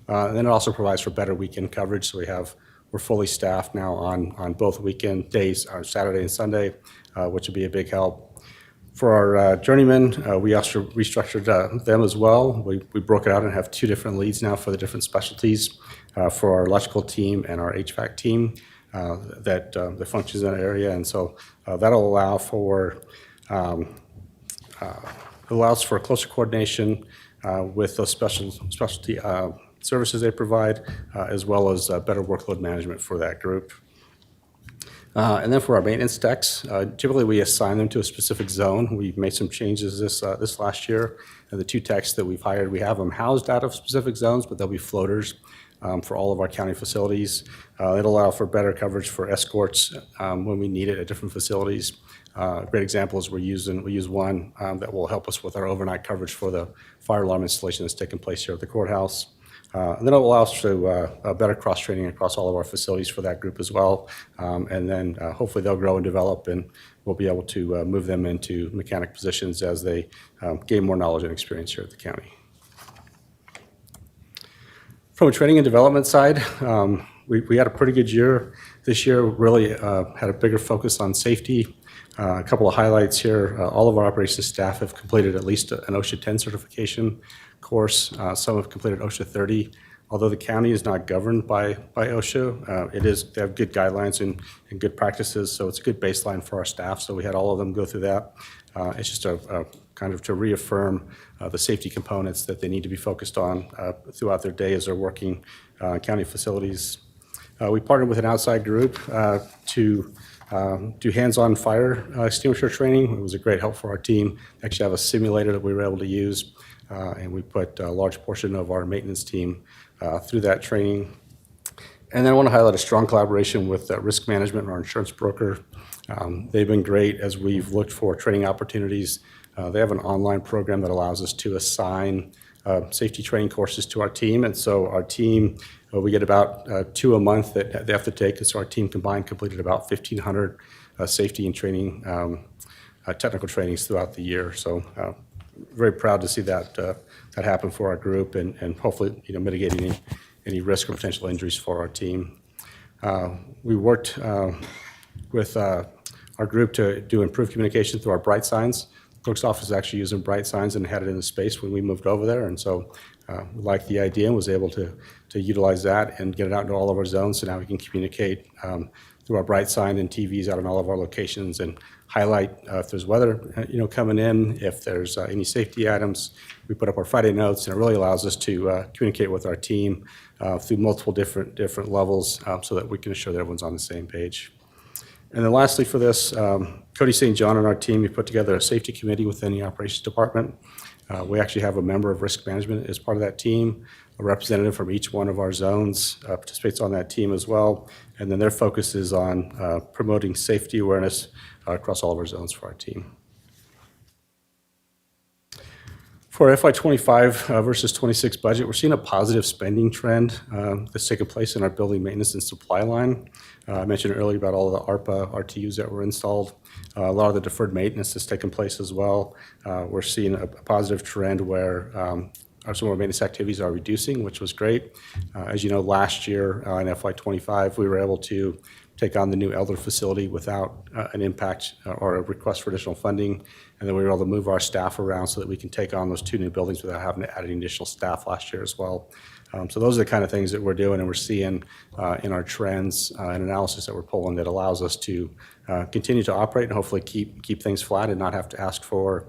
And then it also provides for better weekend coverage. So we're fully staffed now on both weekend days, on Saturday and Sunday, which would be a big help. For our journeymen, we also restructured them as well. We broke it out and have 2 different leads now for the different specialties for our electrical team and our HVAC team that functions in that area. And so that'll allow for allows for closer coordination with those specialty services they provide, as well as better workload management for that group. And then for our maintenance techs, typically we assign them to a specific zone. We made some changes this last year. And the 2 techs that we've hired, we have them housed out of specific zones, but they'll be floaters for all of our county facilities. It'll allow for better coverage for escorts when we need it at different facilities. A great example is we use one that will help us with our overnight coverage for the fire alarm installation that's taking place here at the courthouse. And then it will allow us to better cross-training across all of our facilities for that group as well. And then hopefully they'll grow and develop, and we'll be able to move them into mechanic positions as they gain more knowledge and experience here at the county. From a training and development side, we had a pretty good year. This year really had a bigger focus on safety. A couple of highlights here. All of our operations staff have completed at least an OSHA 10 certification course. Some have completed OSHA 30. Although the county is not governed by OSHA, they have good guidelines and good practices, so it's a good baseline for our staff. So we had all of them go through that. It's just a kind of to reaffirm the safety components that they need to be focused on throughout their day as they're working county facilities. We partnered with an outside group to do hands-on fire extinguisher training. It was a great help for our team. They actually have a simulator that we were able to use, and we put a large portion of our maintenance team through that training. And then I want to highlight a strong collaboration with risk management, our insurance broker. They've been great as we've looked for training opportunities. They have an online program that allows us to assign safety training courses to our team. And so our team, we get about 2 a month that they have to take. And so our team combined completed about 1,500 safety and training technical trainings throughout the year. So very proud to see that that happen for our group and hopefully mitigating any risk or potential injuries for our team. We worked with our group to do improved communication through our bright signs. Clerk's office is actually using bright signs and had it in the space when we moved over there, and so we liked the idea and was able to utilize that and get it out into all of our zones. So now we can communicate through our bright sign and TVs out in all of our locations and highlight if there's weather coming in, if there's any safety items. We put up our Friday notes, and it really allows us to communicate with our team through multiple different levels so that we can assure that everyone's on the same page. And then lastly for this, Cody St. John and our team, we put together a safety committee within the operations department. We actually have a member of risk management as part of that team. A representative from each one of our zones participates on that team as well. And then their focus is on promoting safety awareness across all of our zones for our team. For FY25 versus 26 budget, we're seeing a positive spending trend that's taken place in our building maintenance and supply line. I mentioned earlier about all of the ARPA RTUs that were installed. A lot of the deferred maintenance has taken place as well. We're seeing a positive trend where some of our maintenance activities are reducing, which was great. As you know, last year in FY25, we were able to take on the new elder facility without an impact or a request for additional funding. And then we were able to move our staff around so that we can take on those 2 new buildings without having to add any additional staff last year as well. So those are the kind of things that we're doing and we're seeing in our trends and analysis that we're pulling that allows us to continue to operate and hopefully keep things flat and not have to ask for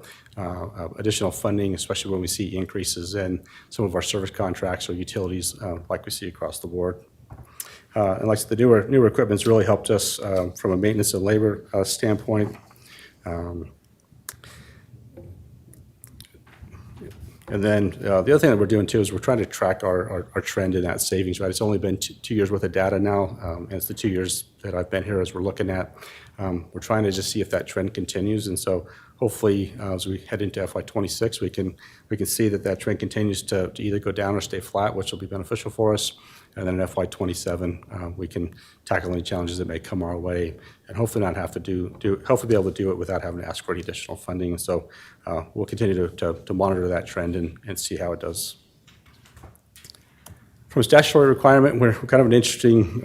additional funding, especially when we see increases in some of our service contracts or utilities like we see across the board. And like the newer equipment's really helped us from a maintenance and labor standpoint. And then the other thing that we're doing too is we're trying to track our trend in that savings, right? It's only been 2 years worth of data now, and it's the 2 years that I've been here as we're looking at. We're trying to just see if that trend continues, and so hopefully as we head into FY26, we can see that trend continues to either go down or stay flat, which will be beneficial for us. And then in FY27, we can tackle any challenges that may come our way, and hopefully not have to hopefully be able to do it without having to ask for any additional funding. And so we'll continue to monitor that trend and see how it does. From a statutory requirement, we're kind of an interesting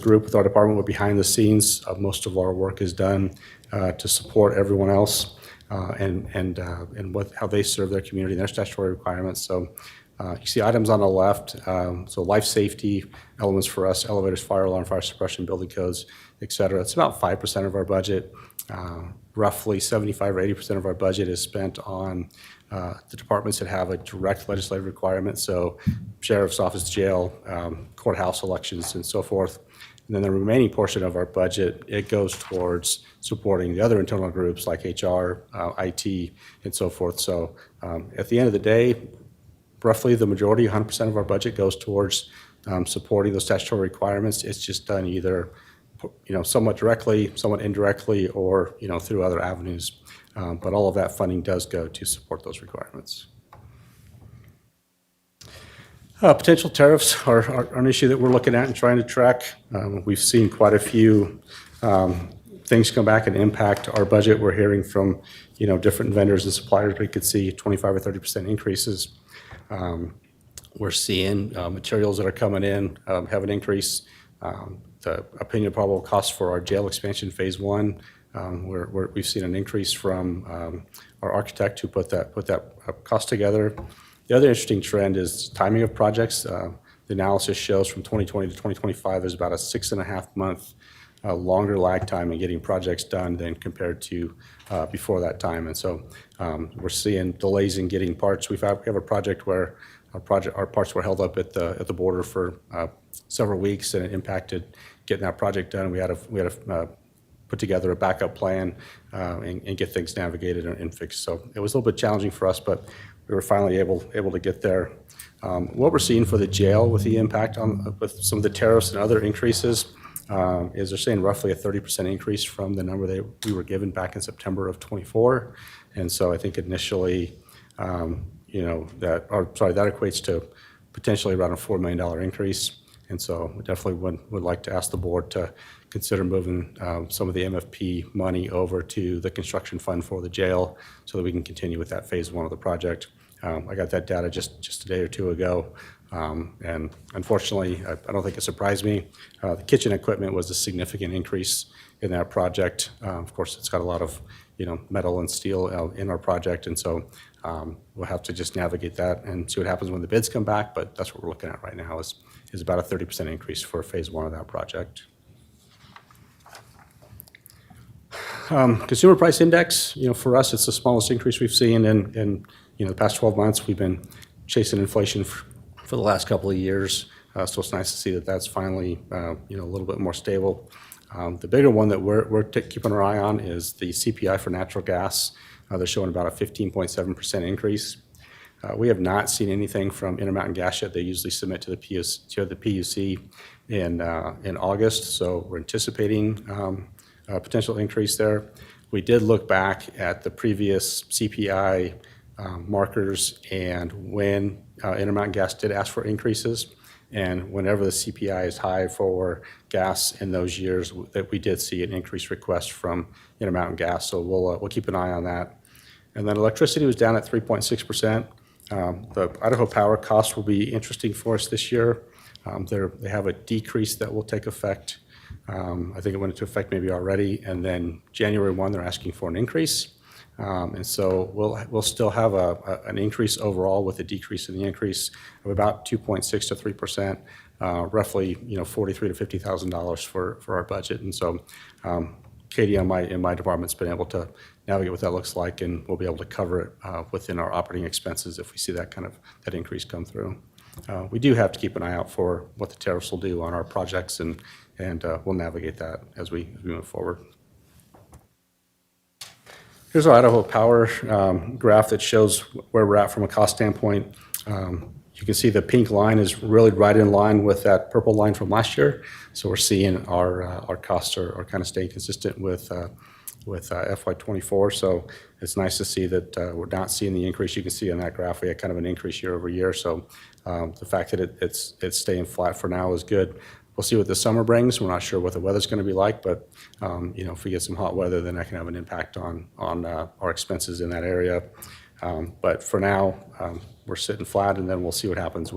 group with our department. We're behind the scenes. Most of our work is done to support everyone else and how they serve their community and their statutory requirements. So you see items on the left, so life safety elements for us, elevators, fire alarm, fire suppression, building codes, et cetera. It's about 5% of our budget. Roughly 75 or 80% of our budget is spent on the departments that have a direct legislative requirement, so sheriff's office, jail, courthouse elections, and so forth. And then the remaining portion of our budget, it goes towards supporting the other internal groups like HR, IT, and so forth. So at the end of the day, roughly the majority, 100% of our budget goes towards supporting those statutory requirements. It's just done either somewhat directly, somewhat indirectly, or through other avenues. But all of that funding does go to support those requirements. Potential tariffs are an issue that we're looking at and trying to track. We've seen quite a few things come back and impact our budget. We're hearing from different vendors and suppliers. We could see 25 or 30% increases. We're seeing materials that are coming in have an increase. The opinion of probable cost for our jail expansion phase 1, we've seen an increase from our architect who put that cost together. The other interesting trend is timing of projects. The analysis shows from 2020 to 2025 is about a 6.5 month longer lag time in getting projects done than compared to before that time. And so we're seeing delays in getting parts. We have a project where our parts were held up at the border for several weeks, and it impacted getting that project done. We had to put together a backup plan and get things navigated and fixed. So it was a little bit challenging for us, but we were finally able to get there. What we're seeing for the jail with the impact with some of the tariffs and other increases is they're saying roughly a 30% increase from the number we were given back in September of 24. And so I think initially, that equates to potentially around a $4 million increase. And so we definitely would like to ask the board to consider moving some of the MFP money over to the construction fund for the jail so that we can continue with that phase 1 of the project. I got that data just a day or two ago. And unfortunately, I don't think it surprised me. The kitchen equipment was a significant increase in that project. Of course, it's got a lot of metal and steel in our project, and so we'll have to just navigate that and see what happens when the bids come back. But that's what we're looking at right now is about a 30% increase for phase 1 of that project. Consumer price index, for us, it's the smallest increase we've seen in the past 12 months. We've been chasing inflation for the last couple of years, so it's nice to see that that's finally a little bit more stable. The bigger one that we're keeping our eye on is the CPI for natural gas. They're showing about a 15.7% increase. We have not seen anything from Intermountain Gas yet. They usually submit to the PUC in August, so we're anticipating a potential increase there. We did look back at the previous CPI markers and when Intermountain Gas did ask for increases. And whenever the CPI is high for gas in those years, that we did see an increased request from Intermountain Gas. So we'll keep an eye on that. And then electricity was down at 3.6%. The Idaho Power cost will be interesting for us this year. They have a decrease that will take effect. I think it went into effect maybe already. And then January 1, they're asking for an increase. And so we'll still have an increase overall with a decrease in the increase of about 2.6 to 3%, roughly $43,000 to $50,000 for our budget. And so Katie in my department's been able to navigate what that looks like, and we'll be able to cover it within our operating expenses if we see that increase come through. We do have to keep an eye out for what the tariffs will do on our projects, and we'll navigate that as we move forward. Here's our Idaho Power graph that shows where we're at from a cost standpoint. You can see the pink line is really right in line with that purple line from last year. So we're seeing our costs are kind of staying consistent with FY24. So it's nice to see that we're not seeing the increase. You can see on that graph we had kind of an increase year over year. So the fact that it's staying flat for now is good. We'll see what the summer brings. We're not sure what the weather's going to be like, but if we get some hot weather, then that can have an impact on our expenses in that area. But for now, we're sitting flat, and then we'll see what happens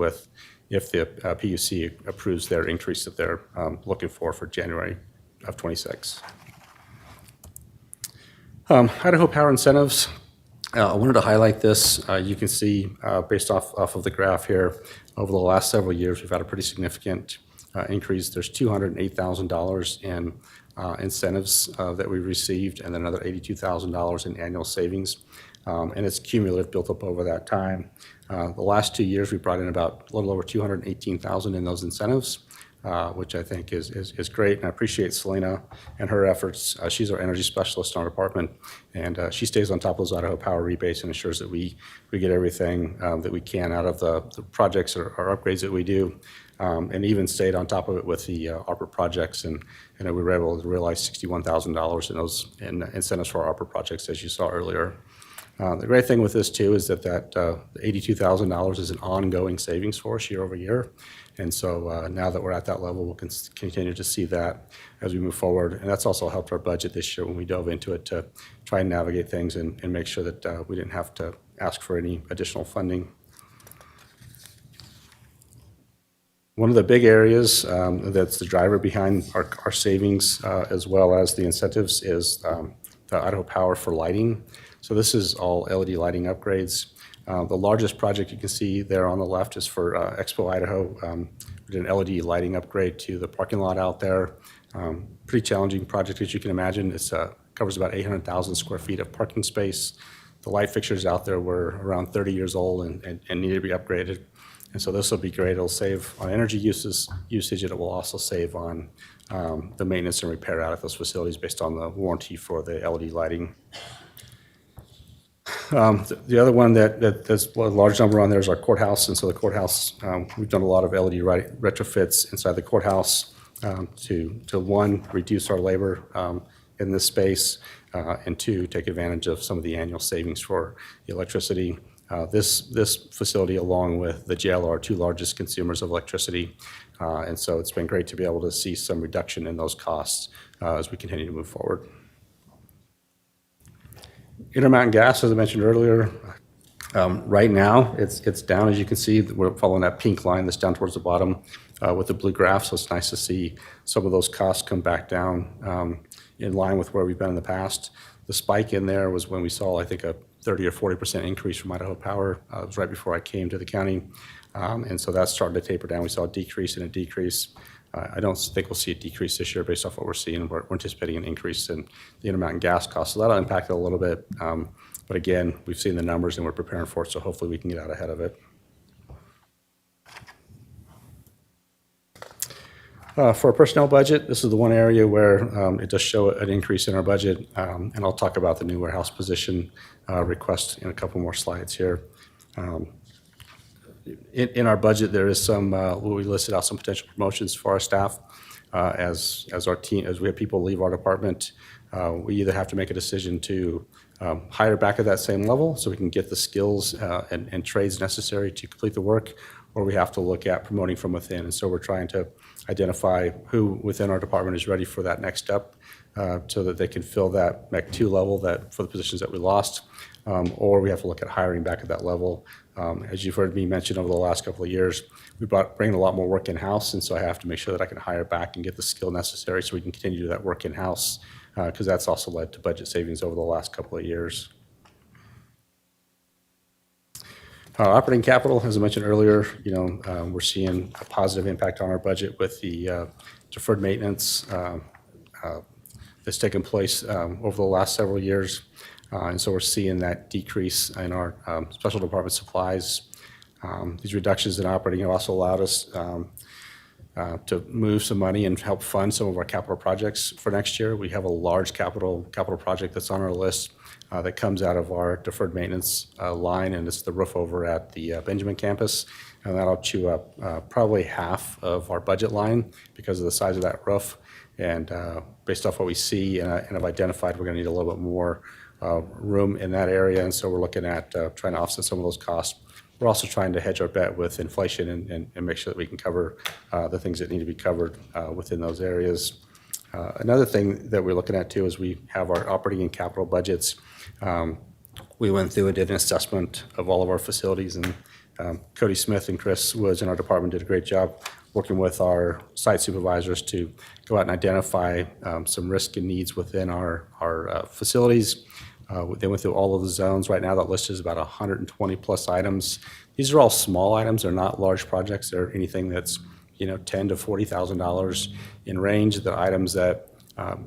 if the PUC approves their increase that they're looking for January of 26. Idaho Power incentives. I wanted to highlight this. You can see based off of the graph here, over the last several years, we've had a pretty significant increase. There's $208,000 in incentives that we received, and then another $82,000 in annual savings. And it's cumulative, built up over that time. The last 2 years, we brought in about a little over $218,000 in those incentives, which I think is great. And I appreciate Selena and her efforts. She's our energy specialist in our department, and she stays on top of those Idaho Power rebates and ensures that we get everything that we can out of the projects or upgrades that we do. And even stayed on top of it with the ARPA projects, and we were able to realize $61,000 in those incentives for our ARPA projects, as you saw earlier. The great thing with this too is that $82,000 is an ongoing savings for us year over year, and so now that we're at that level, we'll continue to see that as we move forward. And that's also helped our budget this year when we dove into it to try and navigate things and make sure that we didn't have to ask for any additional funding. One of the big areas that's the driver behind our savings as well as the incentives is the Idaho Power for lighting. So this is all LED lighting upgrades. The largest project you can see there on the left is for Expo Idaho. We did an LED lighting upgrade to the parking lot out there. Pretty challenging project, as you can imagine. It covers about 800,000 square feet of parking space. The light fixtures out there were around 30 years old and needed to be upgraded. And so this will be great. It'll save on energy usage, and it will also save on the maintenance and repair out of those facilities based on the warranty for the LED lighting. The other one that's a large number on there is our courthouse. And so the courthouse, we've done a lot of LED retrofits inside the courthouse to one, reduce our labor in this space, and two, take advantage of some of the annual savings for the electricity. This facility, along with the jail, are our two largest consumers of electricity. And so it's been great to be able to see some reduction in those costs as we continue to move forward. Intermountain gas, as I mentioned earlier, right now it's down. As you can see, we're following that pink line that's down towards the bottom with the blue graph. So it's nice to see some of those costs come back down in line with where we've been in the past. The spike in there was when we saw, I think, a 30 or 40% increase from Idaho Power. It was right before I came to the county. And so that's starting to taper down. We saw a decrease and a decrease. I don't think we'll see a decrease this year based off what we're seeing. We're anticipating an increase in the Intermountain gas costs. So that'll impact it a little bit. But again, we've seen the numbers and we're preparing for it. So hopefully we can get out ahead of it. For our personnel budget, this is the one area where it does show an increase in our budget. And I'll talk about the new warehouse position request in a couple more slides here. In our budget, there is some, we listed out some potential promotions for our staff. As our team, as we have people leave our department, we either have to make a decision to hire back at that same level so we can get the skills and trades necessary to complete the work, or we have to look at promoting from within. And so we're trying to identify who within our department is ready for that next step so that they can fill that MEC 2 level that for the positions that we lost, or we have to look at hiring back at that level. As you've heard me mention over the last couple of years, we bringing a lot more work in-house, and so I have to make sure that I can hire back and get the skill necessary so we can continue to do that work in-house, because that's also led to budget savings over the last couple of years. Operating capital, as I mentioned earlier, we're seeing a positive impact on our budget with the deferred maintenance that's taken place over the last several years. And so we're seeing that decrease in our special department supplies. These reductions in operating have also allowed us to move some money and help fund some of our capital projects for next year. We have a large capital project that's on our list that comes out of our deferred maintenance line, and it's the roof over at the Benjamin campus. And that'll chew up probably half of our budget line because of the size of that roof. And based off what we see and have identified, we're going to need a little bit more room in that area, and so we're looking at trying to offset some of those costs. We're also trying to hedge our bet with inflation and make sure that we can cover the things that need to be covered within those areas. Another thing that we're looking at too is we have our operating and capital budgets. We went through and did an assessment of all of our facilities, and Cody Smith and Chris Woods in our department did a great job working with our site supervisors to go out and identify some risk and needs within our facilities. They went through all of the zones. Right now, that list is about 120 plus items. These are all small items. They're not large projects. They're anything that's $10,000 to $40,000 in range. They're items that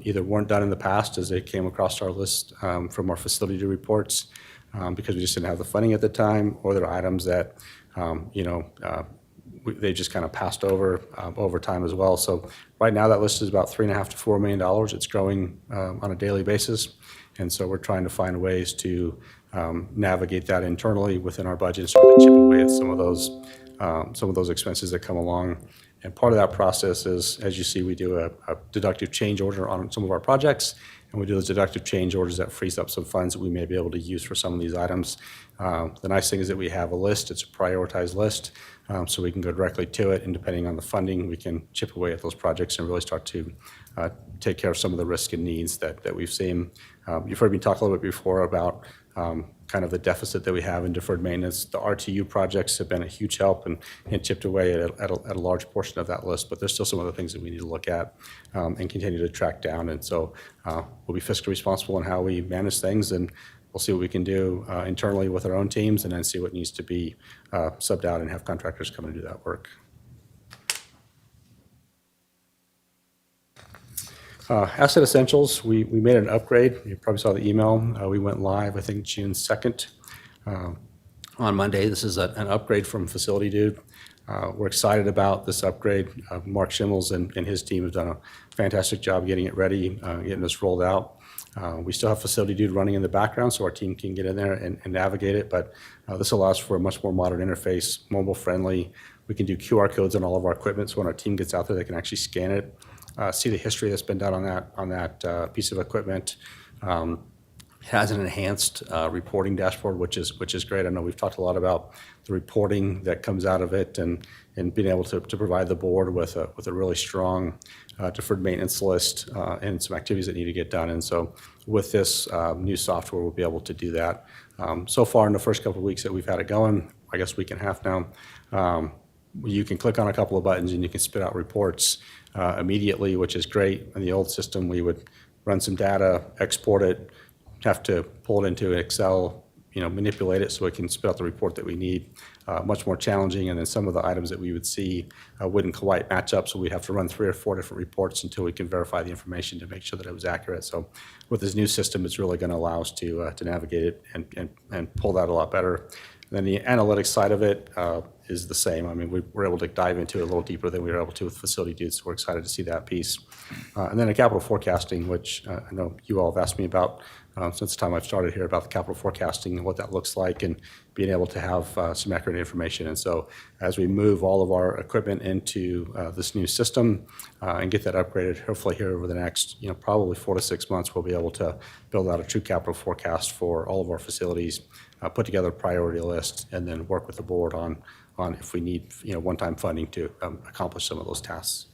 either weren't done in the past as they came across our list from our facility reports because we just didn't have the funding at the time, or they're items that they just kind of passed over time as well. So right now that list is about $3.5 to $4 million. It's growing on a daily basis. And so we're trying to find ways to navigate that internally within our budget, so to chip away at some of those expenses that come along. And part of that process is, as you see, we do a deductive change order on some of our projects, and we do those deductive change orders that frees up some funds that we may be able to use for some of these items. The nice thing is that we have a list. It's a prioritized list, so we can go directly to it, and depending on the funding, we can chip away at those projects and really start to take care of some of the risk and needs that we've seen. You've heard me talk a little bit before about kind of the deficit that we have in deferred maintenance. The RTU projects have been a huge help and chipped away at a large portion of that list, but there's still some other things that we need to look at and continue to track down. And so we'll be fiscally responsible in how we manage things, and we'll see what we can do internally with our own teams, and then see what needs to be subbed out and have contractors come and do that work. Asset Essentials, we made an upgrade. You probably saw the email. We went live, I think, June 2nd on Monday. This is an upgrade from Facility Dude. We're excited about this upgrade. Mark Schimmels and his team have done a fantastic job getting it ready, getting this rolled out. We still have Facility Dude running in the background, so our team can get in there and navigate it, but this allows for a much more modern interface, mobile-friendly. We can do QR codes on all of our equipment, so when our team gets out there, they can actually scan it, see the history that's been done on that piece of equipment. has an enhanced reporting dashboard, which is great. I know we've talked a lot about the reporting that comes out of it and being able to provide the board with a really strong deferred maintenance list and some activities that need to get done. And so with this new software, we'll be able to do that. So far in the first couple of weeks that we've had it going, I guess week and a half now, you can click on a couple of buttons and you can spit out reports immediately, which is great. In the old system, we would run some data, export it, have to pull it into Excel, manipulate it so it can spit out the report that we need. Much more challenging, and then some of the items that we would see wouldn't quite match up, so we'd have to run 3 or 4 different reports until we can verify the information to make sure that it was accurate. So with this new system, it's really going to allow us to navigate it and pull that a lot better. And then the analytics side of it is the same. I mean, we were able to dive into it a little deeper than we were able to with facility dudes, so we're excited to see that piece. And then the capital forecasting, which I know you all have asked me about since the time I've started here, about the capital forecasting and what that looks like and being able to have some accurate information. And so as we move all of our equipment into this new system and get that upgraded, hopefully here over the next, probably 4 to 6 months, we'll be able to build out a true capital forecast for all of our facilities, put together a priority list, and then work with the board on if we need, one-time funding to accomplish some of those tasks.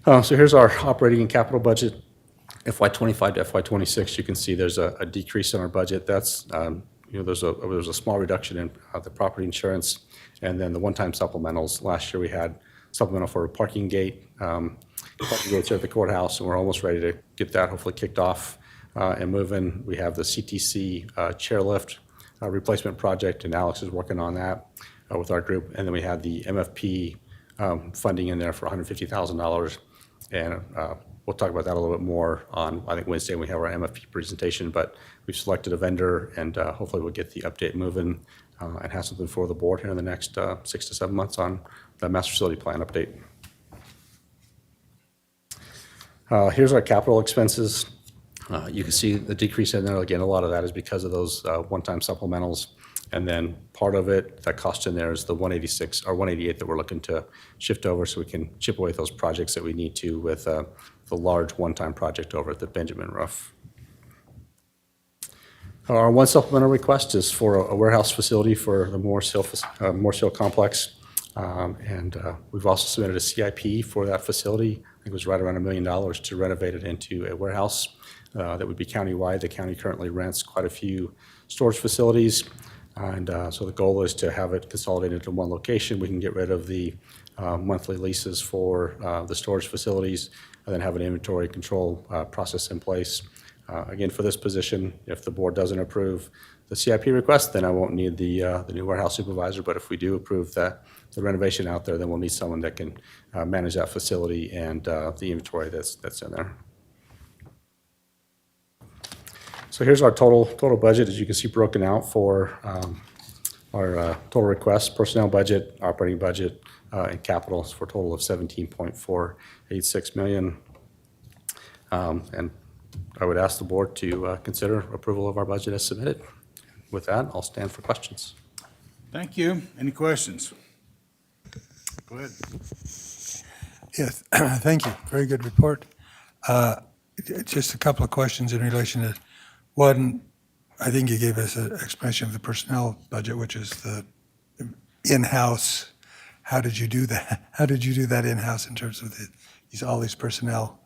So here's our operating and capital budget. FY25 to FY26, you can see there's a decrease in our budget. That's, there's a small reduction in the property insurance, and then the one-time supplementals. Last year we had supplemental for a parking gate, parking gates here at the courthouse, and we're almost ready to get that hopefully kicked off and moving. We have the CTC chairlift replacement project, and Alex is working on that with our group. And then we had the MFP funding in there for $150,000, and we'll talk about that a little bit more on, I think, Wednesday when we have our MFP presentation. But we've selected a vendor, and hopefully we'll get the update moving and have something for the board here in the next 6 to 7 months on the master facility plan update. Here's our capital expenses. You can see the decrease in there. Again, a lot of that is because of those one-time supplementals. And then part of it, that cost in there is the 186 or 188 that we're looking to shift over so we can chip away at those projects that we need to with the large one-time project over at the Benjamin Roof. Our one supplemental request is for a warehouse facility for the Moorehill complex. And we've also submitted a CIP for that facility. I think it was right around $1 million to renovate it into a warehouse that would be countywide. The county currently rents quite a few storage facilities. And so the goal is to have it consolidated into one location. We can get rid of the monthly leases for the storage facilities and then have an inventory control process in place. Again, for this position, if the board doesn't approve the CIP request, then I won't need the new warehouse supervisor. But if we do approve the renovation out there, then we'll need someone that can manage that facility and the inventory that's in there. So here's our total budget, as you can see, broken out for our total requests, personnel budget, operating budget, and capital for a total of $17.486 million. And I would ask the board to consider approval of our budget as submitted. With that, I'll stand for questions.
Thank you. Any questions? Go ahead.
Yes, thank you. Very good report. Just a couple of questions in relation to one. I think you gave us an explanation of the personnel budget, which is the in-house. How did you do that? How did you do that in-house in terms of all these personnel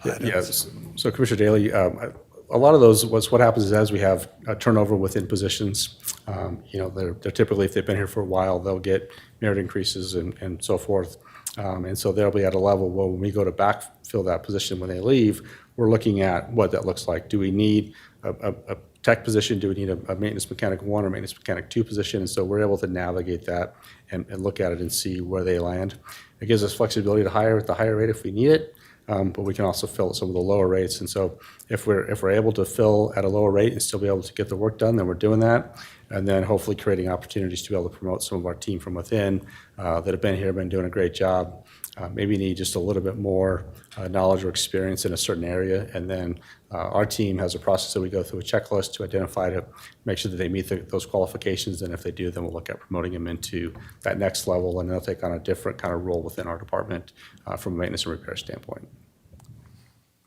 items?
Yes. So Commissioner Daly, a lot of those, what happens is as we have turnover within positions, they're typically, if they've been here for a while, they'll get merit increases and so forth. And so they'll be at a level where when we go to backfill that position when they leave, we're looking at what that looks like. Do we need a tech position? Do we need a maintenance mechanic 1 or maintenance mechanic 2 position? And so we're able to navigate that and look at it and see where they land. It gives us flexibility to hire at the higher rate if we need it, but we can also fill at some of the lower rates. And so if we're able to fill at a lower rate and still be able to get the work done, then we're doing that. And then hopefully creating opportunities to be able to promote some of our team from within that have been here, been doing a great job. Maybe need just a little bit more knowledge or experience in a certain area. And then our team has a process that we go through a checklist to identify to make sure that they meet those qualifications. And if they do, then we'll look at promoting them into that next level, and they'll take on a different kind of role within our department from a maintenance and repair standpoint.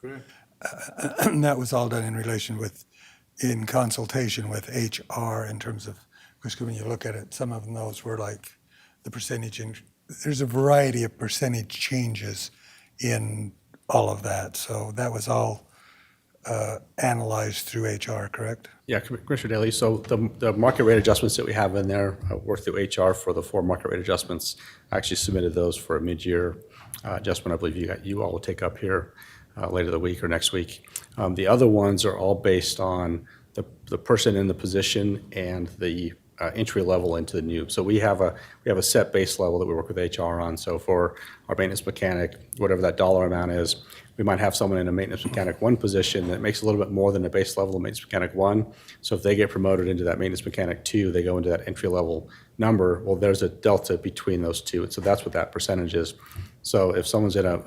Great.
And that was all done in relation with, in consultation with HR in terms of, because when you look at it, some of those were like the percentage, there's a variety of percentage changes in all of that. So that was all analyzed through HR, correct?
Yeah, Commissioner Daly, so the market rate adjustments that we have in there work through HR for the 4 market rate adjustments. I actually submitted those for a mid-year adjustment I believe you all will take up here later the week or next week. The other ones are all based on the person in the position and the entry level into the new. So we have a set base level that we work with HR on. So for our maintenance mechanic, whatever that dollar amount is, we might have someone in a maintenance mechanic 1 position that makes a little bit more than the base level of maintenance mechanic 1. So if they get promoted into that maintenance mechanic 2, they go into that entry level number. Well, there's a delta between those two. And so that's what that percentage is. So if someone's in a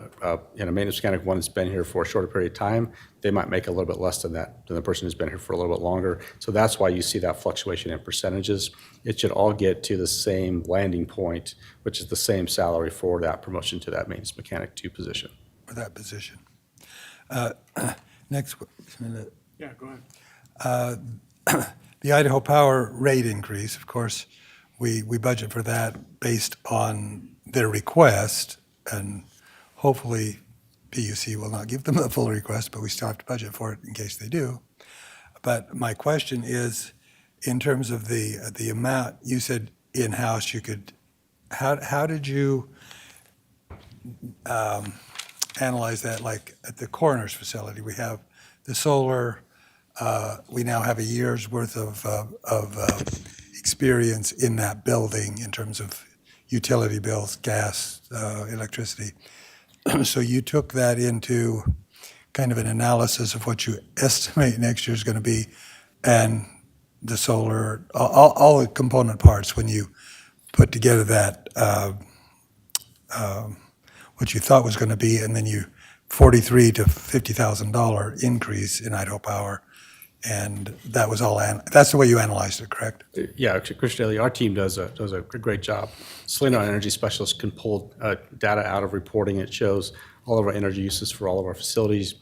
maintenance mechanic 1 that's been here for a shorter period of time, they might make a little bit less than that, than the person who's been here for a little bit longer. So that's why you see that fluctuation in percentages. It should all get to the same landing point, which is the same salary for that promotion to that maintenance mechanic 2 position.
For that position. Next,
Yeah, go ahead.
the Idaho Power rate increase, of course, we budget for that based on their request, and hopefully PUC will not give them the full request, but we still have to budget for it in case they do. But my question is, in terms of the amount, you said in-house you could, how did you analyze that? Like at the coroner's facility, we have the solar, we now have a year's worth of experience in that building in terms of utility bills, gas, electricity. So you took that into kind of an analysis of what you estimate next year is going to be, and the solar, all the component parts when you put together that, what you thought was going to be, and then you $43,000 to $50,000 increase in Idaho Power, and that was all. That's the way you analyzed it, correct?
Yeah, Commissioner Daly, our team does a great job. Salina Energy Specialists can pull data out of reporting. It shows all of our energy uses for all of our facilities.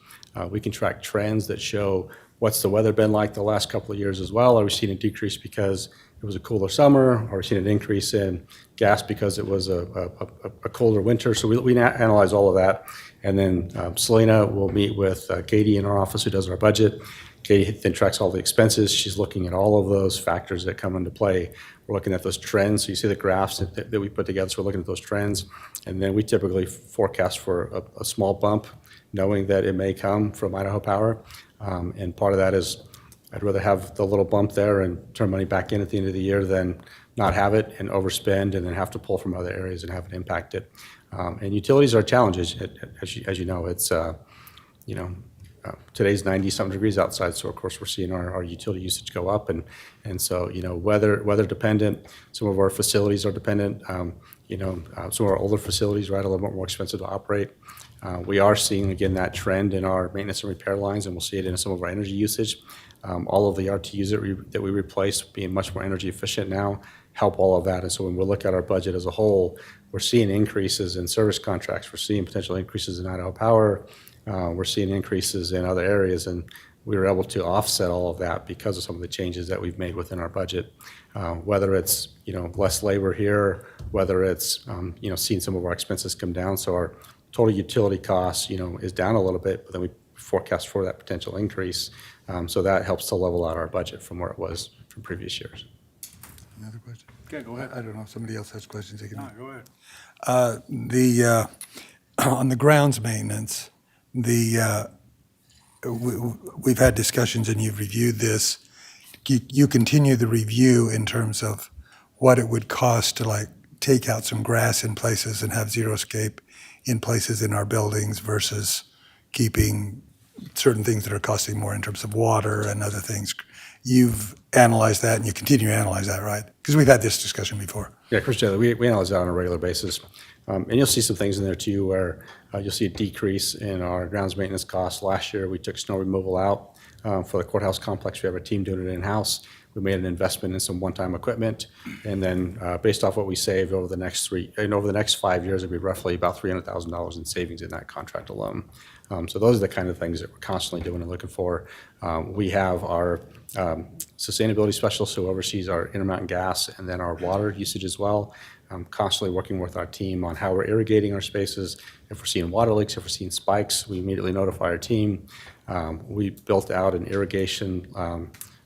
We can track trends that show what's the weather been like the last couple of years as well. Are we seeing a decrease because it was a cooler summer? Are we seeing an increase in gas because it was a colder winter? So we analyze all of that. And then Selena will meet with Katie in our office who does our budget. Katie then tracks all the expenses. She's looking at all of those factors that come into play. We're looking at those trends. So you see the graphs that we put together. So we're looking at those trends. And then we typically forecast for a small bump, knowing that it may come from Idaho Power. And part of that is I'd rather have the little bump there and turn money back in at the end of the year than not have it and overspend and then have to pull from other areas and have it impact it. And utilities are challenges, as you know. It's, today's 90-something degrees outside, so of course we're seeing our utility usage go up. And so, weather dependent. Some of our facilities are dependent. Some of our older facilities, right, a little bit more expensive to operate. We are seeing, again, that trend in our maintenance and repair lines, and we'll see it in some of our energy usage. All of the RTUs that we replace being much more energy efficient now help all of that. And so when we look at our budget as a whole, we're seeing increases in service contracts. We're seeing potential increases in Idaho Power. We're seeing increases in other areas, and we were able to offset all of that because of some of the changes that we've made within our budget. Whether it's less labor here, whether it's seeing some of our expenses come down. So our total utility costs is down a little bit, but then we forecast for that potential increase. So that helps to level out our budget from where it was from previous years.
Another question?
Okay, go ahead.
I don't know if somebody else has questions. They can.
No, go ahead.
On the grounds maintenance, we've had discussions and you've reviewed this. You continue the review in terms of what it would cost to take out some grass in places and have xeriscape in places in our buildings versus keeping certain things that are costing more in terms of water and other things. You've analyzed that and you continue to analyze that, right? Because we've had this discussion before.
Yeah, Chris, we analyze that on a regular basis. And you'll see some things in there too where you'll see a decrease in our grounds maintenance costs. Last year, we took snow removal out for the courthouse complex. We have a team doing it in-house. we made an investment in some one-time equipment, and then based off what we saved over the next 5 years, it'd be roughly about $300,000 in savings in that contract alone. So those are the kind of things that we're constantly doing and looking for. We have our sustainability specialist who oversees our Intermountain gas and then our water usage as well. Constantly working with our team on how we're irrigating our spaces. If we're seeing water leaks, if we're seeing spikes, we immediately notify our team. We built out an irrigation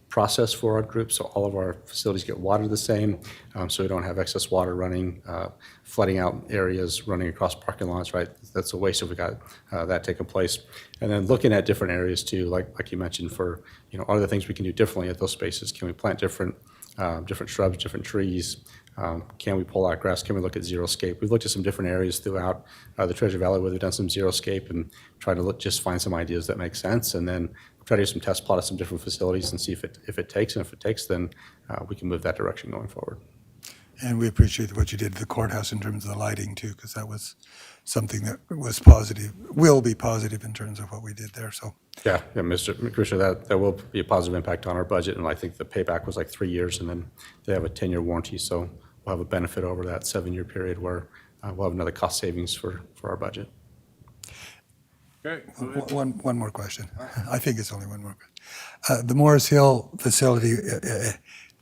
process for our group, so all of our facilities get watered the same, so we don't have excess water running, flooding out areas, running across parking lots, right? That's a waste if we got that taking place. And then looking at different areas too, like you mentioned, for, are there things we can do differently at those spaces? Can we plant different shrubs, different trees? Can we pull out grass? Can we look at xeriscape? We've looked at some different areas throughout the Treasure Valley where we've done some xeriscape and try to just find some ideas that make sense, and then try to do some test plot of some different facilities and see if it takes, and if it takes, then we can move that direction going forward.
And we appreciate what you did at the courthouse in terms of the lighting too, because that was something that was positive, will be positive in terms of what we did there, so.
Yeah, Mr. Commissioner, that will be a positive impact on our budget, and I think the payback was like 3 years, and then they have a 10-year warranty, so we'll have a benefit over that 7-year period where we'll have another cost savings for our budget.
Okay.
One more question. I think it's only one more question. The Morris Hill facility,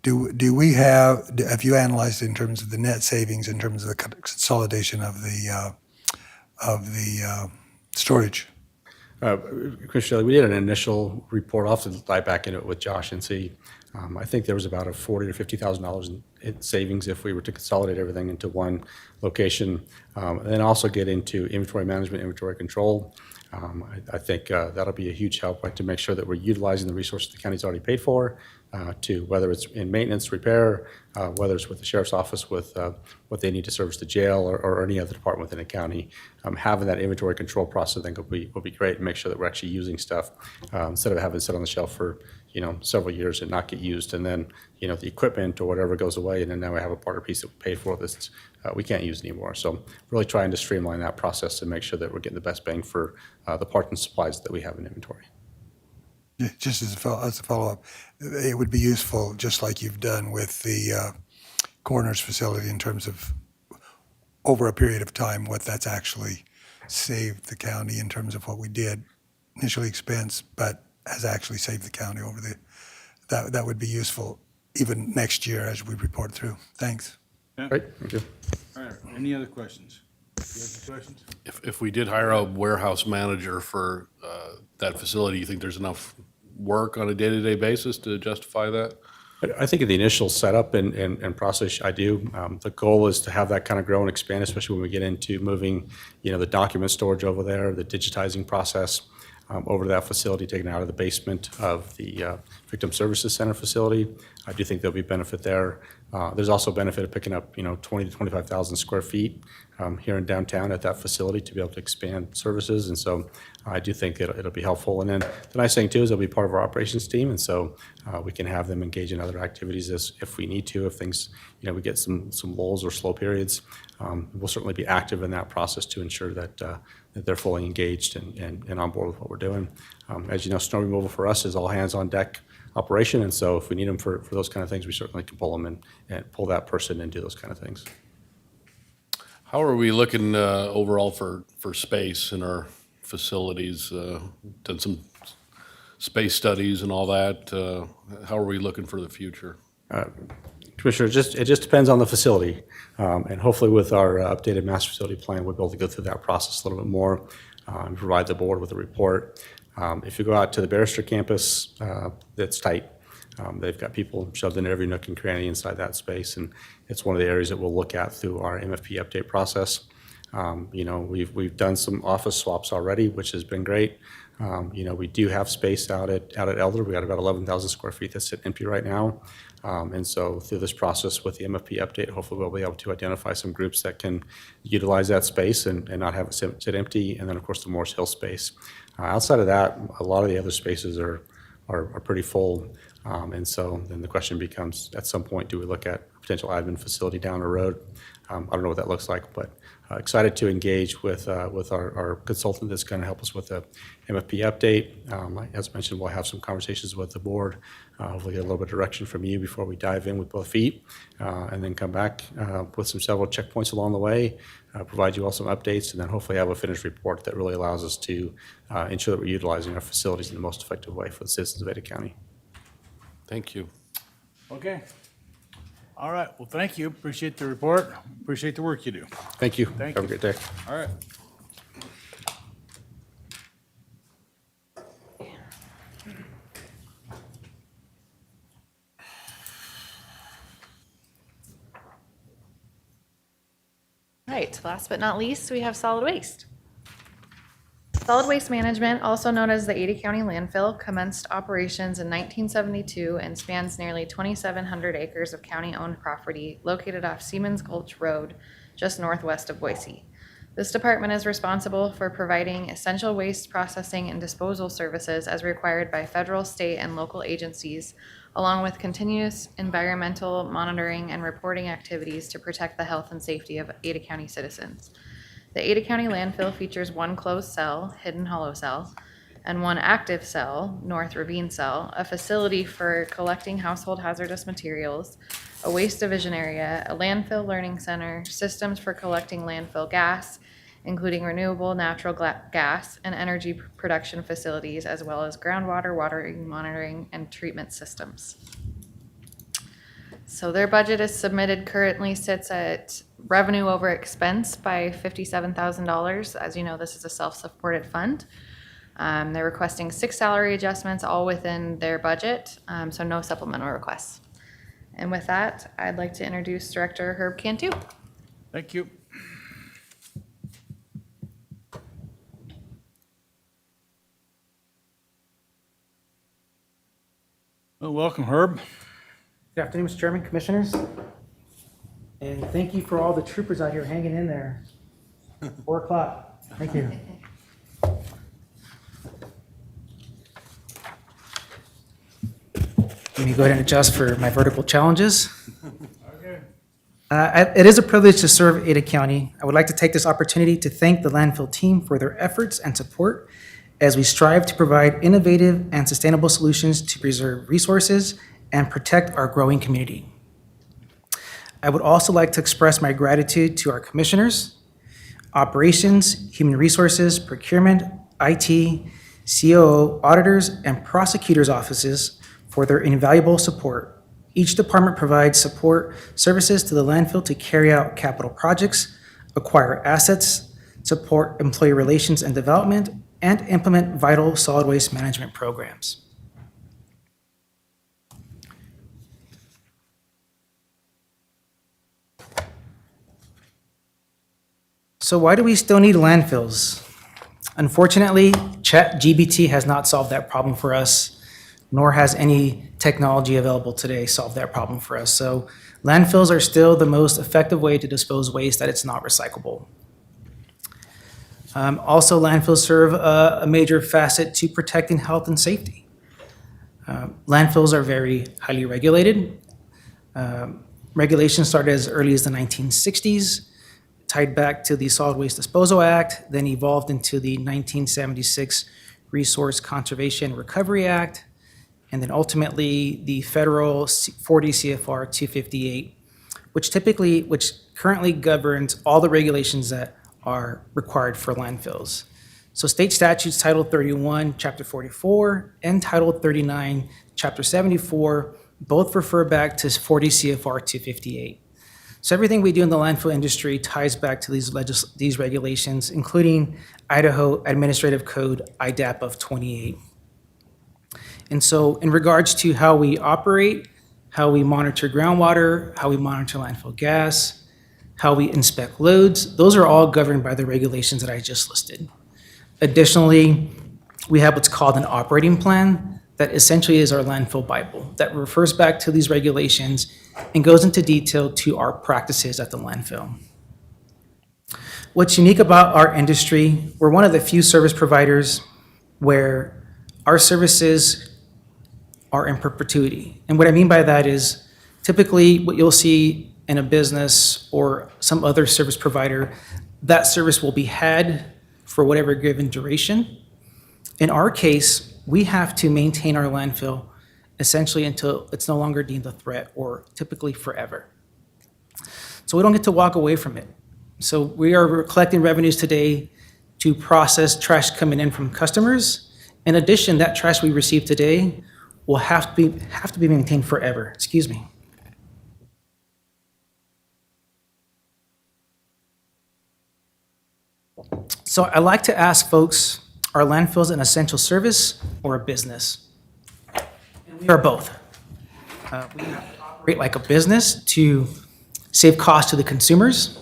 have you analyzed in terms of the net savings in terms of the consolidation of the storage?
Commissioner, we did an initial report. I'll have to dive back into it with Josh and see. I think there was about a $40,000 or $50,000 in savings if we were to consolidate everything into one location, and then also get into inventory management, inventory control. I think that'll be a huge help, right, to make sure that we're utilizing the resources the county's already paid for, to whether it's in maintenance, repair, whether it's with the sheriff's office with what they need to service the jail or any other department within the county. Having that inventory control process, I think, will be great, and make sure that we're actually using stuff instead of having it sit on the shelf for several years and not get used, and then the equipment or whatever goes away, and then now we have a part or piece that we paid for that's we can't use anymore. So really trying to streamline that process and make sure that we're getting the best bang for the parts and supplies that we have in inventory.
Yeah, just as a follow-up, it would be useful, just like you've done with the coroner's facility, in terms of over a period of time, what that's actually saved the county in terms of what we did, initially expense, but has actually saved the county over that would be useful even next year as we report through. Thanks.
Yeah.
Great, thank you.
All right, any other questions? You have some questions?
If we did hire a warehouse manager for that facility, you think there's enough work on a day-to-day basis to justify that?
I think in the initial setup and process, I do. The goal is to have that kind of grow and expand, especially when we get into moving, the document storage over there, the digitizing process over to that facility, taken out of the basement of the Victim Services Center facility. I do think there'll be benefit there. There's also benefit of picking up, 20 to 25,000 square feet here in downtown at that facility to be able to expand services. And so I do think it'll be helpful. And then the nice thing too is they'll be part of our operations team. And so we can have them engage in other activities if we need to, if things, we get some lulls or slow periods. We'll certainly be active in that process to ensure that they're fully engaged and on board with what we're doing. As you know, snow removal for us is all hands on deck operation, and so if we need them for those kind of things, we certainly can pull them and pull that person and do those kind of things.
How are we looking overall for space in our facilities? Done some space studies and all that. How are we looking for the future?
Commissioner, it just depends on the facility, and hopefully with our updated master facility plan, we'll be able to go through that process a little bit more and provide the board with a report. If you go out to the Barrister campus, that's tight. They've got people shoved in every nook and cranny inside that space, and it's one of the areas that we'll look at through our MFP update process. We've done some office swaps already, which has been great. We do have space out at Elder. We got about 11,000 square feet that's sitting empty right now. And so through this process with the MFP update, hopefully we'll be able to identify some groups that can utilize that space and not have it sit empty. And then of course the Morris Hill space. Outside of that, a lot of the other spaces are pretty full. And so then the question becomes, at some point, do we look at potential admin facility down the road. I don't know what that looks like, but excited to engage with our consultant that's going to help us with the MFP update. As mentioned, we'll have some conversations with the board, hopefully get a little bit of direction from you before we dive in with both feet, and then come back with several checkpoints along the way, provide you all some updates, and then hopefully have a finished report that really allows us to ensure that we're utilizing our facilities in the most effective way for the citizens of Ada County.
Thank you.
Okay. All right, well, thank you. Appreciate the report. Appreciate the work you do.
Thank you.
Thank
Have a
you.
great day.
All right.
Right, last but not least, we have solid waste. Solid Waste Management, also known as the Ada County Landfill, commenced operations in 1972 and spans nearly 2,700 acres of county-owned property located off Seaman's Gulch Road, just northwest of Boise. This department is responsible for providing essential waste processing and disposal services as required by federal, state, and local agencies, along with continuous environmental monitoring and reporting activities to protect the health and safety of Ada County citizens. The Ada County landfill features one closed cell, Hidden Hollow Cell, and one active cell, North Ravine Cell, a facility for collecting household hazardous materials, a waste division area, a landfill learning center, systems for collecting landfill gas, including renewable natural gas and energy production facilities, as well as groundwater, watering, monitoring, and treatment systems. So their budget is submitted, currently sits at revenue over expense by $57,000. As you know, this is a self-supported fund. They're requesting 6 salary adjustments, all within their budget, so no supplemental requests. And with that, I'd like to introduce Director Herb Cantu.
Thank you. Well, welcome, Herb.
Good afternoon, Mr. Chairman, Commissioners. And thank you for all the troopers out here hanging in there. 4 o'clock. Thank you. Let me go ahead and adjust for my vertical challenges. It is a privilege to serve Ada County. I would like to take this opportunity to thank the landfill team for their efforts and support as we strive to provide innovative and sustainable solutions to preserve resources and protect our growing community. I would also like to express my gratitude to our commissioners, operations, human resources, procurement, IT, COO, auditors, and prosecutors' offices for their invaluable support. Each department provides support services to the landfill to carry out capital projects, acquire assets, support employee relations and development, and implement vital solid waste management programs. So why do we still need landfills? Unfortunately, ChatGPT has not solved that problem for us, nor has any technology available today solved that problem for us. So landfills are still the most effective way to dispose waste that it's not recyclable. Also, landfills serve a major facet to protecting health and safety. Landfills are very highly regulated. Regulations started as early as the 1960s, tied back to the Solid Waste Disposal Act, then evolved into the 1976 Resource Conservation Recovery Act, and then ultimately the federal 40 CFR 258, which currently governs all the regulations that are required for landfills. So state statutes Title 31, Chapter 44, and Title 39, Chapter 74, both refer back to 40 CFR 258. So everything we do in the landfill industry ties back to these regulations, including Idaho Administrative Code IDAP of 28. And so in regards to how we operate, how we monitor groundwater, how we monitor landfill gas, how we inspect loads, those are all governed by the regulations that I just listed. Additionally, we have what's called an operating plan that essentially is our landfill Bible that refers back to these regulations and goes into detail to our practices at the landfill. What's unique about our industry, we're one of the few service providers where our services are in perpetuity. And what I mean by that is Typically, what you'll see in a business or some other service provider, that service will be had for whatever given duration. In our case, we have to maintain our landfill essentially until it's no longer deemed a threat, or typically forever. So we don't get to walk away from it. So we are collecting revenues today to process trash coming in from customers. In addition, that trash we receive today will have to be maintained forever. Excuse me. So I like to ask folks, are landfills an essential service or a business? And we are both. We have to operate like a business to save costs to the consumers,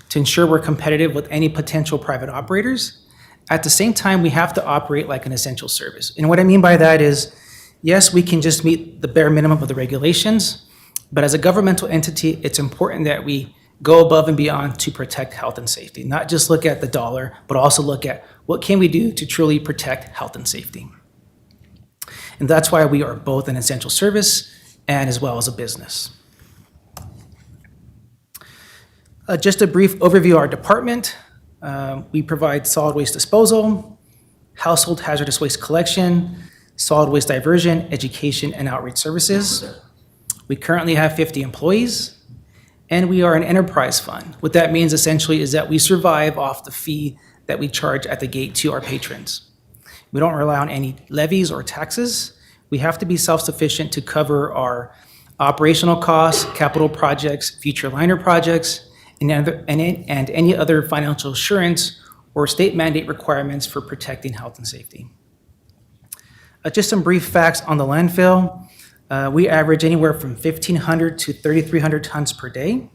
to ensure we're competitive with any potential private operators. At the same time, we have to operate like an essential service. And what I mean by that is, yes, we can just meet the bare minimum of the regulations, but as a governmental entity, it's important that we go above and beyond to protect health and safety. Not just look at the dollar, but also look at what can we do to truly protect health and safety. And that's why we are both an essential service and as well as a business. Just a brief overview of our department. We provide solid waste disposal, household hazardous waste collection, solid waste diversion, education, and outreach services. We currently have 50 employees, and we are an enterprise fund. What that means essentially is that we survive off the fee that we charge at the gate to our patrons. We don't rely on any levies or taxes. We have to be self-sufficient to cover our operational costs, capital projects, future liner projects, and any other financial assurance or state mandate requirements for protecting health and safety. Just some brief facts on the landfill. We average anywhere from 1,500 to 3,300 tons per day.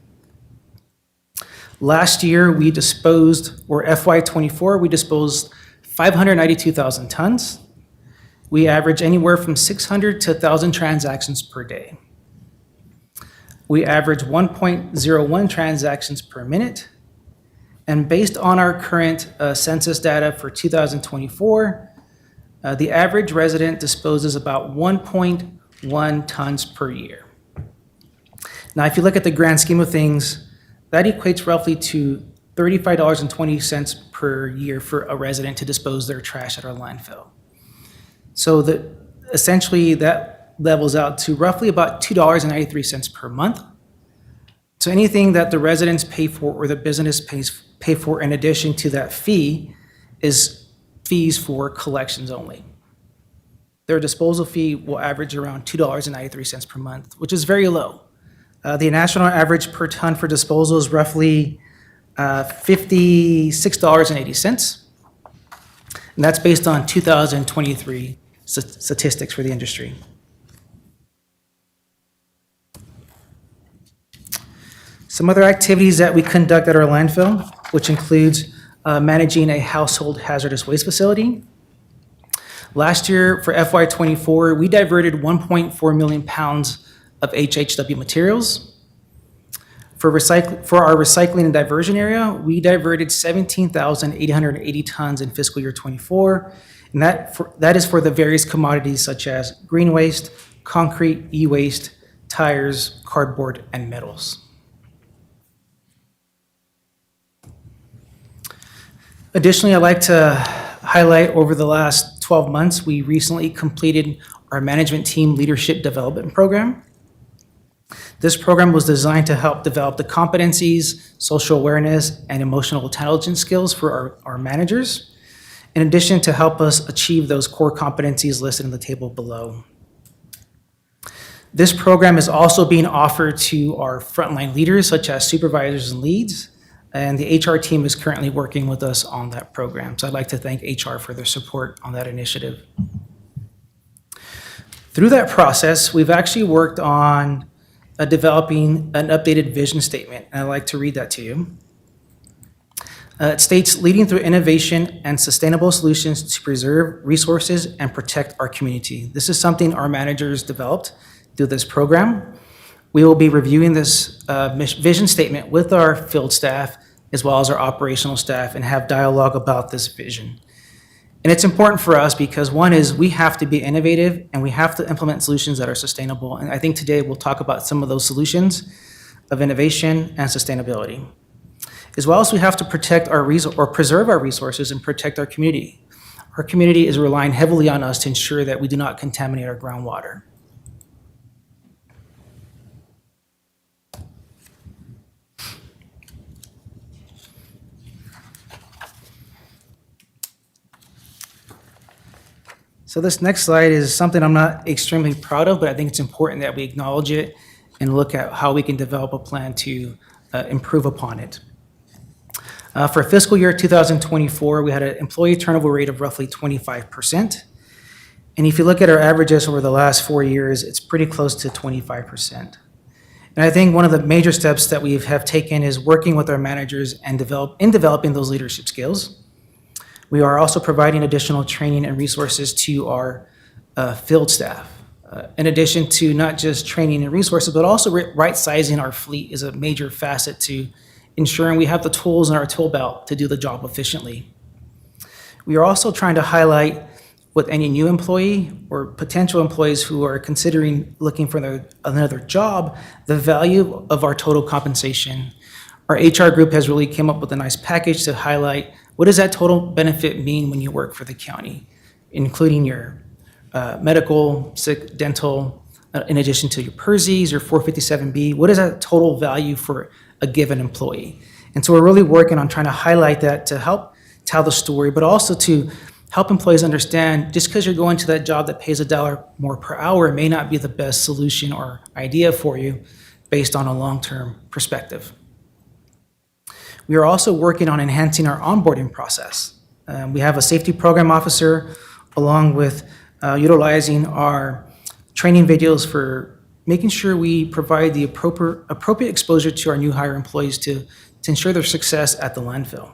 Last year, we disposed, or FY24, we disposed 592,000 tons. We average anywhere from 600 to 1,000 transactions per day. We average 1.01 transactions per minute. And based on our current census data for 2024, the average resident disposes about 1.1 tons per year. Now, if you look at the grand scheme of things, that equates roughly to $35.20 per year for a resident to dispose their trash at our landfill. So essentially that levels out to roughly about $2.93 per month. So anything that the residents pay for or the business pay for in addition to that fee is fees for collections only. Their disposal fee will average around $2.93 per month, which is very low. The national average per ton for disposal is roughly $56.80. And that's based on 2023 statistics for the industry. Some other activities that we conduct at our landfill, which includes managing a household hazardous waste facility. Last year for FY24, we diverted 1.4 million pounds of HHW materials. For our recycling and diversion area, we diverted 17,880 tons in fiscal year 24, and that is for the various commodities such as green waste, concrete, e-waste, tires, cardboard, and metals. Additionally, I'd like to highlight over the last 12 months, we recently completed our management team leadership development program. This program was designed to help develop the competencies, social awareness, and emotional intelligence skills for our managers, in addition to help us achieve those core competencies listed in the table below. This program is also being offered to our frontline leaders, such as supervisors and leads, and the HR team is currently working with us on that program. So I'd like to thank HR for their support on that initiative. Through that process, we've actually worked on developing an updated vision statement, and I'd like to read that to you. It states, leading through innovation and sustainable solutions to preserve resources and protect our community. This is something our managers developed through this program. We will be reviewing this vision statement with our field staff as well as our operational staff and have dialogue about this vision. And it's important for us because one is we have to be innovative and we have to implement solutions that are sustainable. And I think today we'll talk about some of those solutions of innovation and sustainability. As well as we have to protect our preserve our resources and protect our community. Our community is relying heavily on us to ensure that we do not contaminate our groundwater. So this next slide is something I'm not extremely proud of, but I think it's important that we acknowledge it and look at how we can develop a plan to improve upon it. For fiscal year 2024, we had an employee turnover rate of roughly 25%. And if you look at our averages over the last 4 years, it's pretty close to 25%. And I think one of the major steps that we have taken is working with our managers and developing those leadership skills. We are also providing additional training and resources to our field staff. In addition to not just training and resources, but also right-sizing our fleet is a major facet to ensuring we have the tools in our tool belt to do the job efficiently. We are also trying to highlight with any new employee or potential employees who are considering looking for another job, the value of our total compensation. Our HR group has really come up with a nice package to highlight what does that total benefit mean when you work for the county, including your medical, sick, dental, in addition to your PERSES, your 457B. What is that total value for a given employee? And so we're really working on trying to highlight that to help tell the story, but also to help employees understand just because you're going to that job that pays $1 more per hour may not be the best solution or idea for you based on a long-term perspective. We are also working on enhancing our onboarding process. We have a safety program officer along with utilizing our training videos for making sure we provide the appropriate exposure to our new hire employees to ensure their success at the landfill.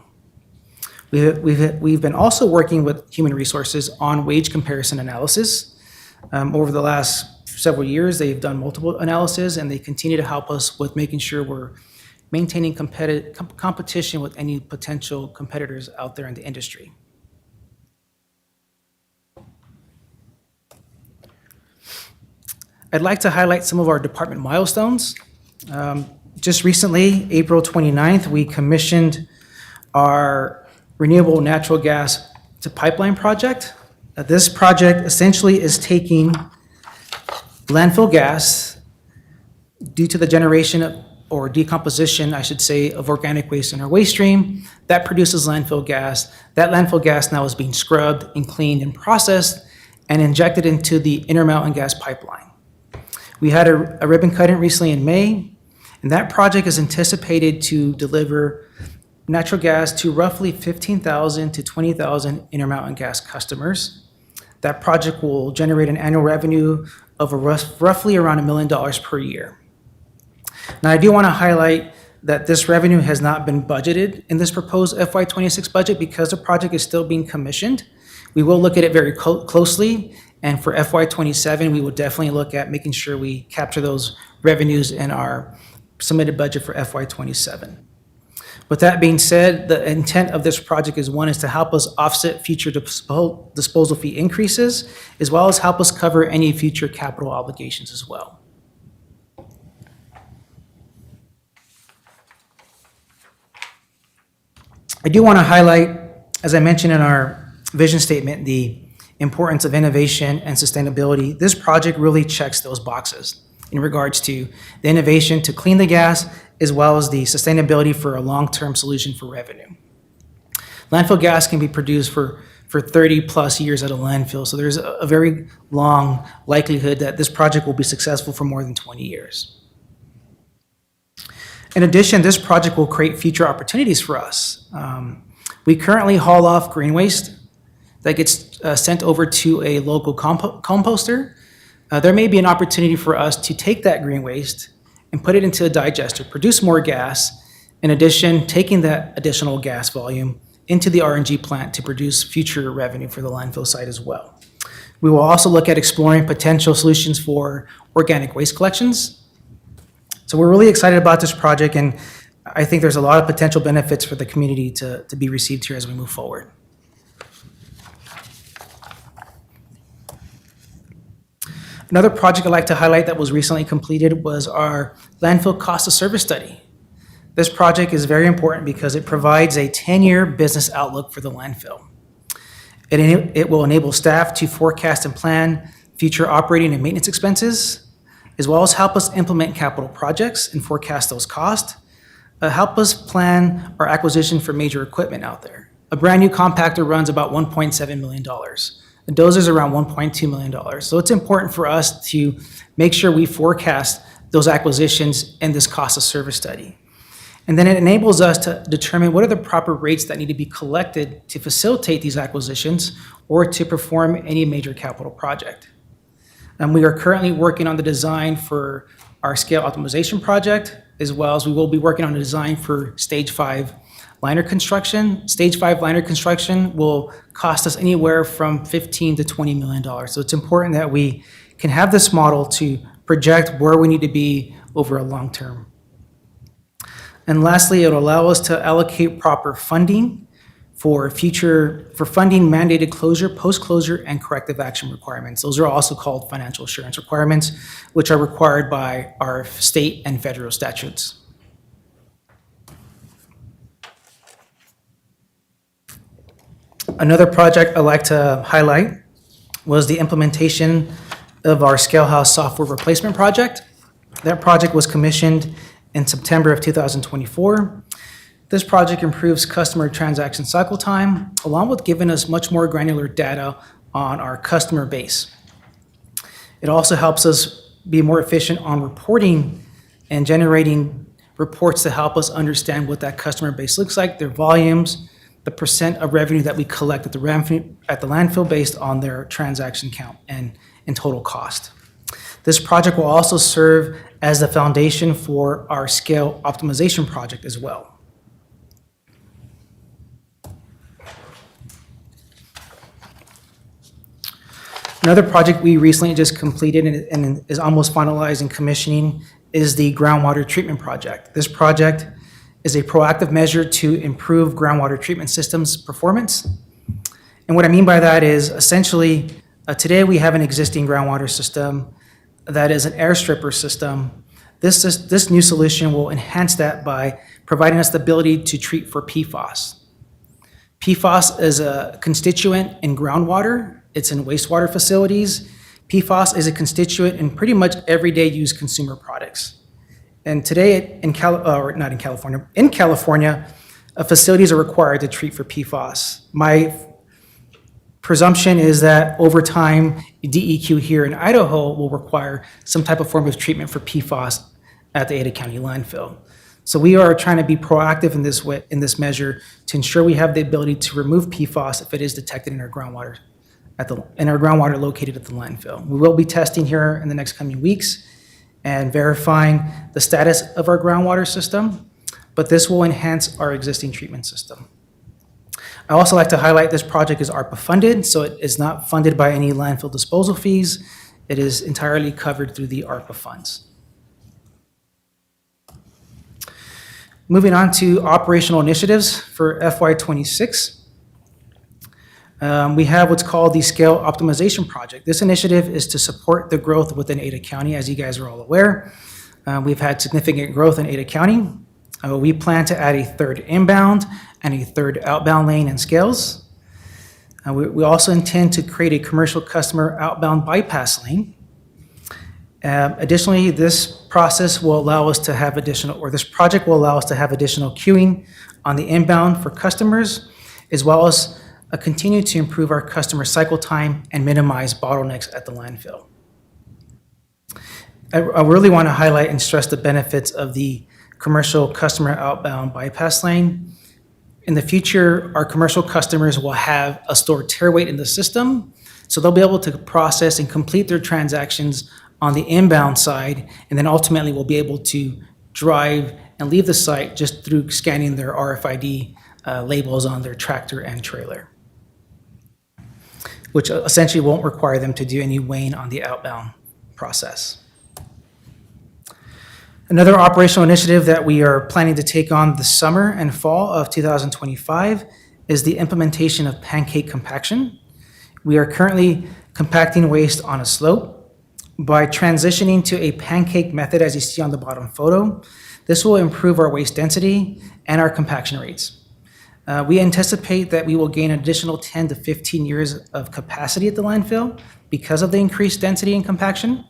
We've been also working with human resources on wage comparison analysis. Over the last several years, they've done multiple analyses and they continue to help us with making sure we're maintaining competition with any potential competitors out there in the industry. I'd like to highlight some of our department milestones. Just recently, April 29th, we commissioned our renewable natural gas to pipeline project. This project essentially is taking landfill gas due to the generation of or decomposition, I should say, of organic waste in our waste stream. That produces landfill gas. That landfill gas now is being scrubbed and cleaned and processed and injected into the Intermountain gas pipeline. We had a ribbon cutting recently in May, and that project is anticipated to deliver natural gas to roughly 15,000 to 20,000 Intermountain gas customers. That project will generate an annual revenue of roughly around $1 million per year. Now, I do want to highlight that this revenue has not been budgeted in this proposed FY26 budget because the project is still being commissioned. We will look at it very closely, and for FY27, we will definitely look at making sure we capture those revenues in our submitted budget for FY27. With that being said, the intent of this project is to help us offset future disposal fee increases, as well as help us cover any future capital obligations as well. I do want to highlight, as I mentioned in our vision statement, the importance of innovation and sustainability. This project really checks those boxes in regards to the innovation to clean the gas, as well as the sustainability for a long-term solution for revenue. Landfill gas can be produced for 30 plus years at a landfill, so there's a very long likelihood that this project will be successful for more than 20 years. In addition, this project will create future opportunities for us. We currently haul off green waste that gets sent over to a local composter. There may be an opportunity for us to take that green waste and put it into a digester, produce more gas, in addition, taking that additional gas volume into the RNG plant to produce future revenue for the landfill site as well. We will also look at exploring potential solutions for organic waste collections. So we're really excited about this project, and I think there's a lot of potential benefits for the community to be received here as we move forward. Another project I'd like to highlight that was recently completed was our landfill cost of service study. This project is very important because it provides a 10-year business outlook for the landfill. It will enable staff to forecast and plan future operating and maintenance expenses, as well as help us implement capital projects and forecast those costs, help us plan our acquisition for major equipment out there. A brand new compactor runs about $1.7 million. The dozers around $1.2 million. So it's important for us to make sure we forecast those acquisitions in this cost of service study. And then it enables us to determine what are the proper rates that need to be collected to facilitate these acquisitions or to perform any major capital project. And we are currently working on the design for our scale optimization project, as well as we will be working on the design for stage 5 liner construction. Stage 5 liner construction will cost us anywhere from $15 to $20 million. So it's important that we can have this model to project where we need to be over a long term. And lastly, it'll allow us to allocate proper funding for funding mandated closure, post-closure, and corrective action requirements. Those are also called financial assurance requirements, which are required by our state and federal statutes. Another project I'd like to highlight was the implementation of our Scalehouse software replacement project. That project was commissioned in September of 2024. This project improves customer transaction cycle time, along with giving us much more granular data on our customer base. It also helps us be more efficient on reporting and generating reports to help us understand what that customer base looks like, their volumes, the percent of revenue that we collect at the landfill based on their transaction count and total cost. This project will also serve as the foundation for our scale optimization project as well. Another project we recently just completed and is almost finalized in commissioning is the groundwater treatment project. This project is a proactive measure to improve groundwater treatment systems performance. And what I mean by that is essentially, today we have an existing groundwater system that is an air stripper system. This new solution will enhance that by providing us the ability to treat for PFAS. PFAS is a constituent in groundwater. It's in wastewater facilities. PFAS is a constituent in pretty much everyday use consumer products. And today in California, facilities are required to treat for PFAS. My presumption is that over time, DEQ here in Idaho will require some type of form of treatment for PFAS at the Ada County landfill. So we are trying to be proactive in this measure to ensure we have the ability to remove PFAS if it is detected in our groundwater located at the landfill. We will be testing here in the next coming weeks and verifying the status of our groundwater system, but this will enhance our existing treatment system. I also like to highlight this project is ARPA funded, so it is not funded by any landfill disposal fees. It is entirely covered through the ARPA funds. Moving on to operational initiatives for FY26. We have what's called the Scale Optimization Project. This initiative is to support the growth within Ada County, as you guys are all aware. We've had significant growth in Ada County. We plan to add a third inbound and a third outbound lane and scales. We also intend to create a commercial customer outbound bypass lane. Additionally, this project will allow us to have additional queuing on the inbound for customers, as well as continue to improve our customer cycle time and minimize bottlenecks at the landfill. I really want to highlight and stress the benefits of the commercial customer outbound bypass lane. In the future, our commercial customers will have a stored tare weight in the system, so they'll be able to process and complete their transactions on the inbound side, and then ultimately will be able to drive and leave the site just through scanning their RFID labels on their tractor and trailer, which essentially won't require them to do any weighing on the outbound process. Another operational initiative that we are planning to take on this summer and fall of 2025 is the implementation of pancake compaction. We are currently compacting waste on a slope. By transitioning to a pancake method, as you see on the bottom photo, this will improve our waste density and our compaction rates. We anticipate that we will gain an additional 10 to 15 years of capacity at the landfill because of the increased density and compaction.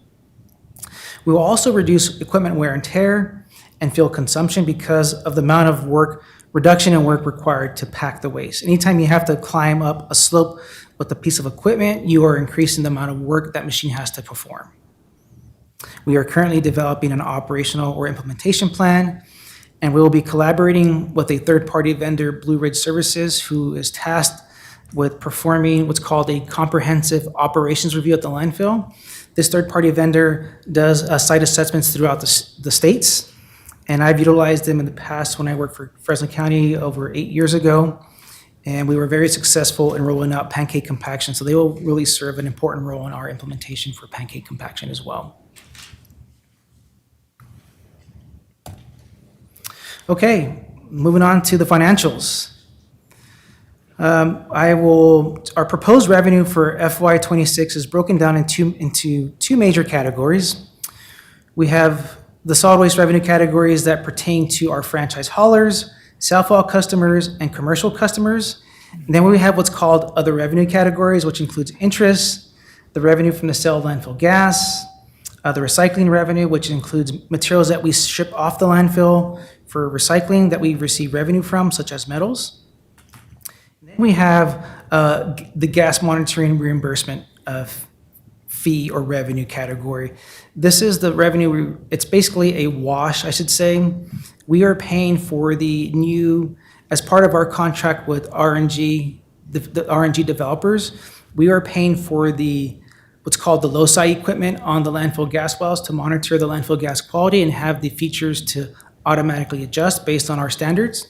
We will also reduce equipment wear and tear and fuel consumption because of the amount of work, reduction in work required to pack the waste. Anytime you have to climb up a slope with a piece of equipment, you are increasing the amount of work that machine has to perform. We are currently developing an operational or implementation plan, and we will be collaborating with a third-party vendor, Blue Ridge Services, who is tasked with performing what's called a comprehensive operations review at the landfill. This third-party vendor does site assessments throughout the states, and I've utilized them in the past when I worked for Fresno County over 8 years ago, and we were very successful in rolling out pancake compaction, so they will really serve an important role in our implementation for pancake compaction as well. Okay, moving on to the financials. Our proposed revenue for FY26 is broken down into two major categories. We have the solid waste revenue categories that pertain to our franchise haulers, self-haul customers, and commercial customers. And then we have what's called other revenue categories, which includes interest, the revenue from the sale of landfill gas, the recycling revenue, which includes materials that we ship off the landfill for recycling that we receive revenue from, such as metals. And then we have the gas monitoring reimbursement fee or revenue category. This is the revenue, it's basically a wash, I should say. We are paying for the new, as part of our contract with RNG, the RNG developers, we are paying for what's called the loci equipment on the landfill gas wells to monitor the landfill gas quality and have the features to automatically adjust based on our standards.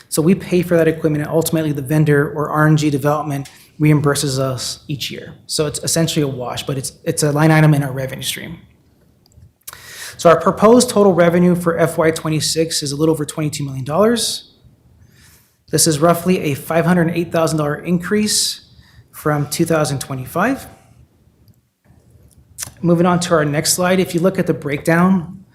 So we pay for that equipment, and ultimately the vendor or RNG development reimburses us each year. So it's essentially a wash, but it's a line item in our revenue stream. So our proposed total revenue for FY26 is a little over $22 million. This is roughly a $508,000 increase from 2025. Moving on to our next slide, if you look at the breakdown,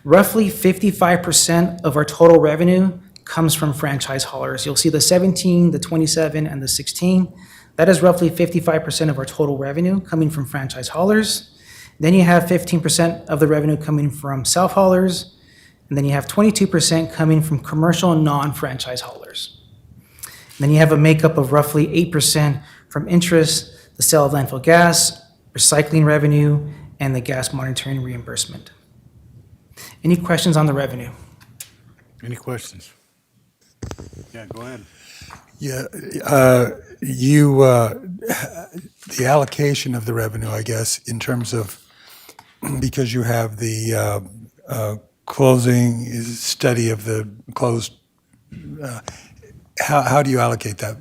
roughly 55% of our total revenue comes from franchise haulers. You'll see the 17, the 27, and the 16. That is roughly 55% of our total revenue coming from franchise haulers. Then you have 15% of the revenue coming from self-haulers, and then you have 22% coming from commercial and non-franchise haulers. And then you have a makeup of roughly 8% from interest, the sale of landfill gas, recycling revenue, and the gas monitoring reimbursement. Any questions on the revenue?
Any questions? Yeah, go ahead.
Yeah, the allocation of the revenue, I guess, in terms of, because you have the closing study of the closed, how do you allocate that?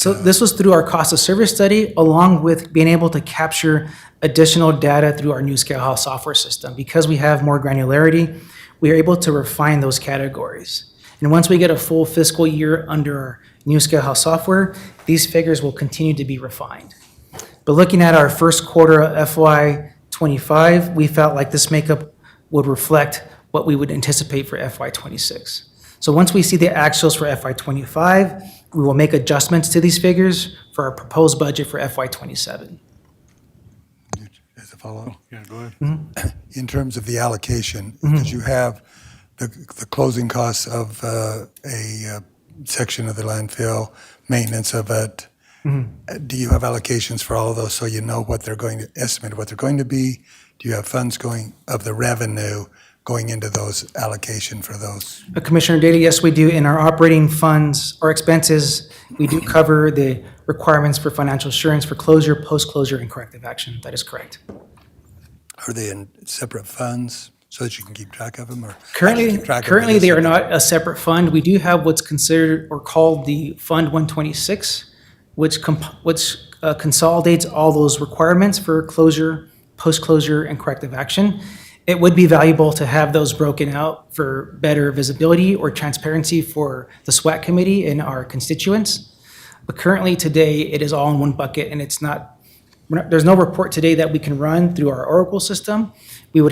So this was through our cost of service study, along with being able to capture additional data through our new ScaleHouse software system. Because we have more granularity, we are able to refine those categories. And once we get a full fiscal year under our new ScaleHouse software, these figures will continue to be refined. But looking at our first quarter of FY25, we felt like this makeup would reflect what we would anticipate for FY26. So once we see the actuals for FY25, we will make adjustments to these figures for our proposed budget for FY27.
As a follow-up?
Yeah, go ahead.
Mm-hmm. In terms of the allocation, because you have the closing costs of a section of the landfill, maintenance of it. Do you have allocations for all of those so you know what they're going to estimate, what they're going to be? Do you have funds going of the revenue going into those allocation for those?
Commissioner Daly, yes, we do. In our operating funds or expenses, we do cover the requirements for financial assurance for closure, post-closure, and corrective action. That is correct.
Are they in separate funds so that you can keep track of them? Or
Currently, they are not a separate fund. We do have what's considered or called the Fund 126, which consolidates all those requirements for closure, post-closure, and corrective action. It would be valuable to have those broken out for better visibility or transparency for the SWAT committee and our constituents. But currently today, it is all in one bucket, and it's not there's no report today that we can run through our Oracle system. We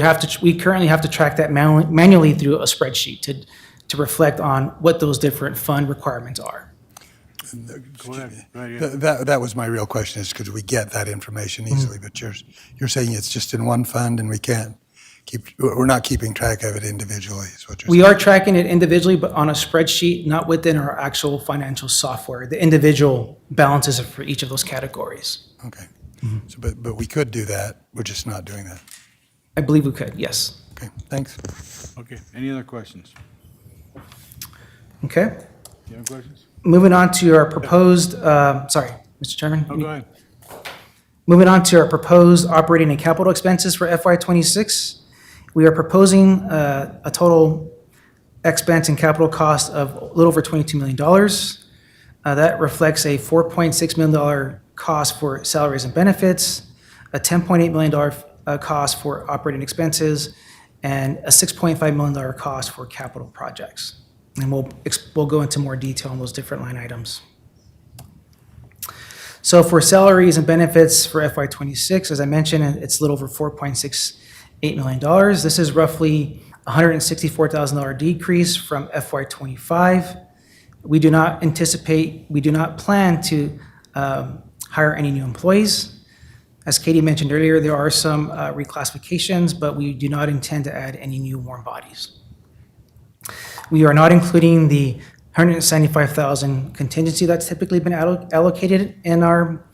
currently have to track that manually through a spreadsheet to reflect on what those different fund requirements are.
Go ahead.
That was my real question, is could we get that information easily? But you're saying it's just in one fund and we're not keeping track of it individually, is what you're saying?
We are tracking it individually, but on a spreadsheet, not within our actual financial software. The individual balances are for each of those categories.
Okay. So, but we could do that, we're just not doing that.
I believe we could, yes.
Okay, thanks.
Okay, any other questions?
Okay.
You have questions?
Moving on to our proposed, sorry, Mr. Chairman.
Oh, go ahead.
Moving on to our proposed operating and capital expenses for FY26. We are proposing a total expense and capital cost of a little over $22 million. That reflects a $4.6 million cost for salaries and benefits, a $10.8 million cost for operating expenses, and a $6.5 million cost for capital projects. And we'll go into more detail on those different line items. So for salaries and benefits for FY26, as I mentioned, it's a little over $4.68 million. This is roughly a $164,000 decrease from FY25. We do not plan to hire any new employees. As Katie mentioned earlier, there are some reclassifications, but we do not intend to add any new warm bodies. We are not including the $175,000 contingency that's typically been allocated in our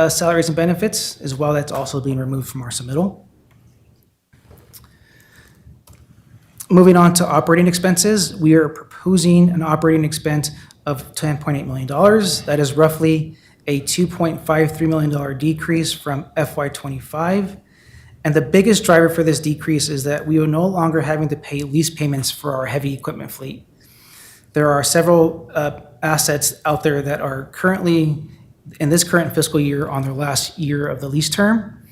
salaries and benefits as well. That's also being removed from our submittal. Moving on to operating expenses, we are proposing an operating expense of $10.8 million. That is roughly a $2.53 million decrease from FY25. And the biggest driver for this decrease is that we are no longer having to pay lease payments for our heavy equipment fleet. There are several assets out there that are currently, in this current fiscal year, on their last year of the lease term.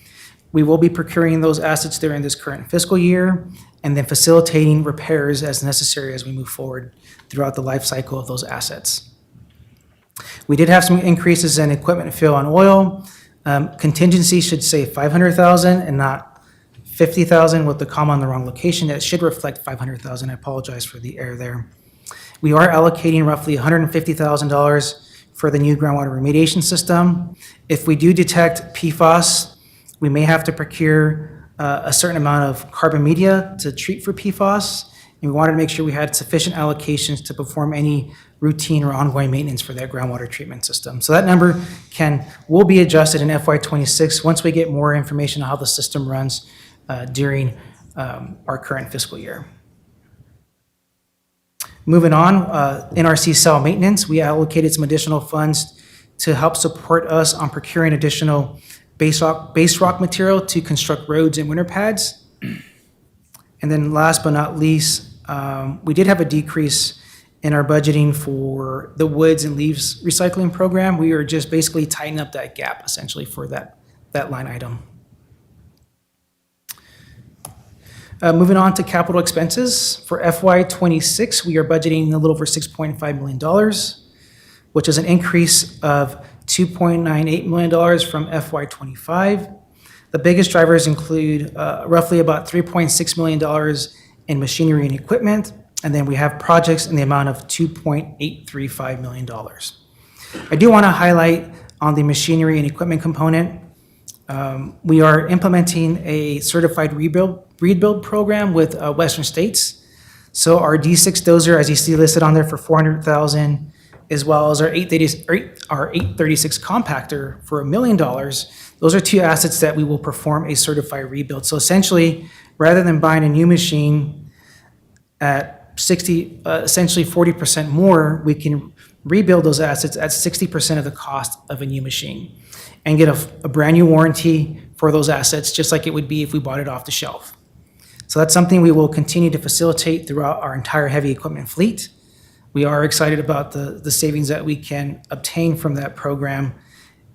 We will be procuring those assets during this current fiscal year and then facilitating repairs as necessary as we move forward throughout the life cycle of those assets. We did have some increases in equipment fuel and oil. Contingency should say $500,000 and not $50,000 with the comma on the wrong location. That should reflect $500,000. I apologize for the error there. We are allocating roughly $150,000 for the new groundwater remediation system. If we do detect PFAS, we may have to procure a certain amount of carbon media to treat for PFAS. And we wanted to make sure we had sufficient allocations to perform any routine or ongoing maintenance for that groundwater treatment system. So that number will be adjusted in FY26 once we get more information on how the system runs during our current fiscal year. Moving on, NRC cell maintenance, we allocated some additional funds to help support us on procuring additional base rock material to construct roads and winter pads. And then last but not least, we did have a decrease in our budgeting for the woods and leaves recycling program. We are just basically tightening up that gap essentially for that line item. Moving on to capital expenses. For FY26, we are budgeting a little over $6.5 million, which is an increase of $2.98 million from FY25. The biggest drivers include roughly about $3.6 million in machinery and equipment, and then we have projects in the amount of $2.835 million. I do want to highlight on the machinery and equipment component, we are implementing a certified rebuild program with Western States. So our D6 dozer, as you see listed on there, for $400,000, as well as our 836 compactor for $1 million. Those are two assets that we will perform a certified rebuild. So essentially, rather than buying a new machine at essentially 40% more, we can rebuild those assets at 60% of the cost of a new machine and get a brand new warranty for those assets, just like it would be if we bought it off the shelf. So that's something we will continue to facilitate throughout our entire heavy equipment fleet. We are excited about the savings that we can obtain from that program.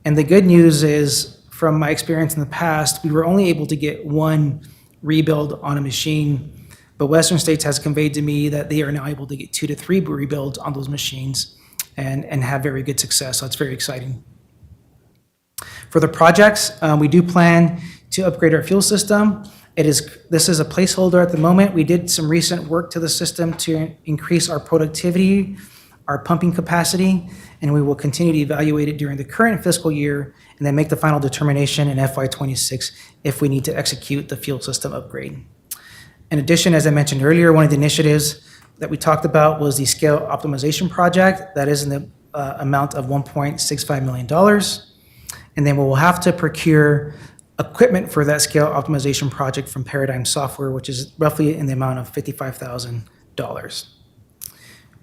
And the good news is, from my experience in the past, we were only able to get one rebuild on a machine, but Western States has conveyed to me that they are now able to get 2 to 3 rebuilds on those machines and have very good success. So it's very exciting. For the projects, we do plan to upgrade our fuel system. This is a placeholder at the moment. We did some recent work to the system to increase our productivity, our pumping capacity, and we will continue to evaluate it during the current fiscal year and then make the final determination in FY26 if we need to execute the fuel system upgrade. In addition, as I mentioned earlier, one of the initiatives that we talked about was the scale optimization project. That is in the amount of $1.65 million. And then we will have to procure equipment for that scale optimization project from Paradigm Software, which is roughly in the amount of $55,000.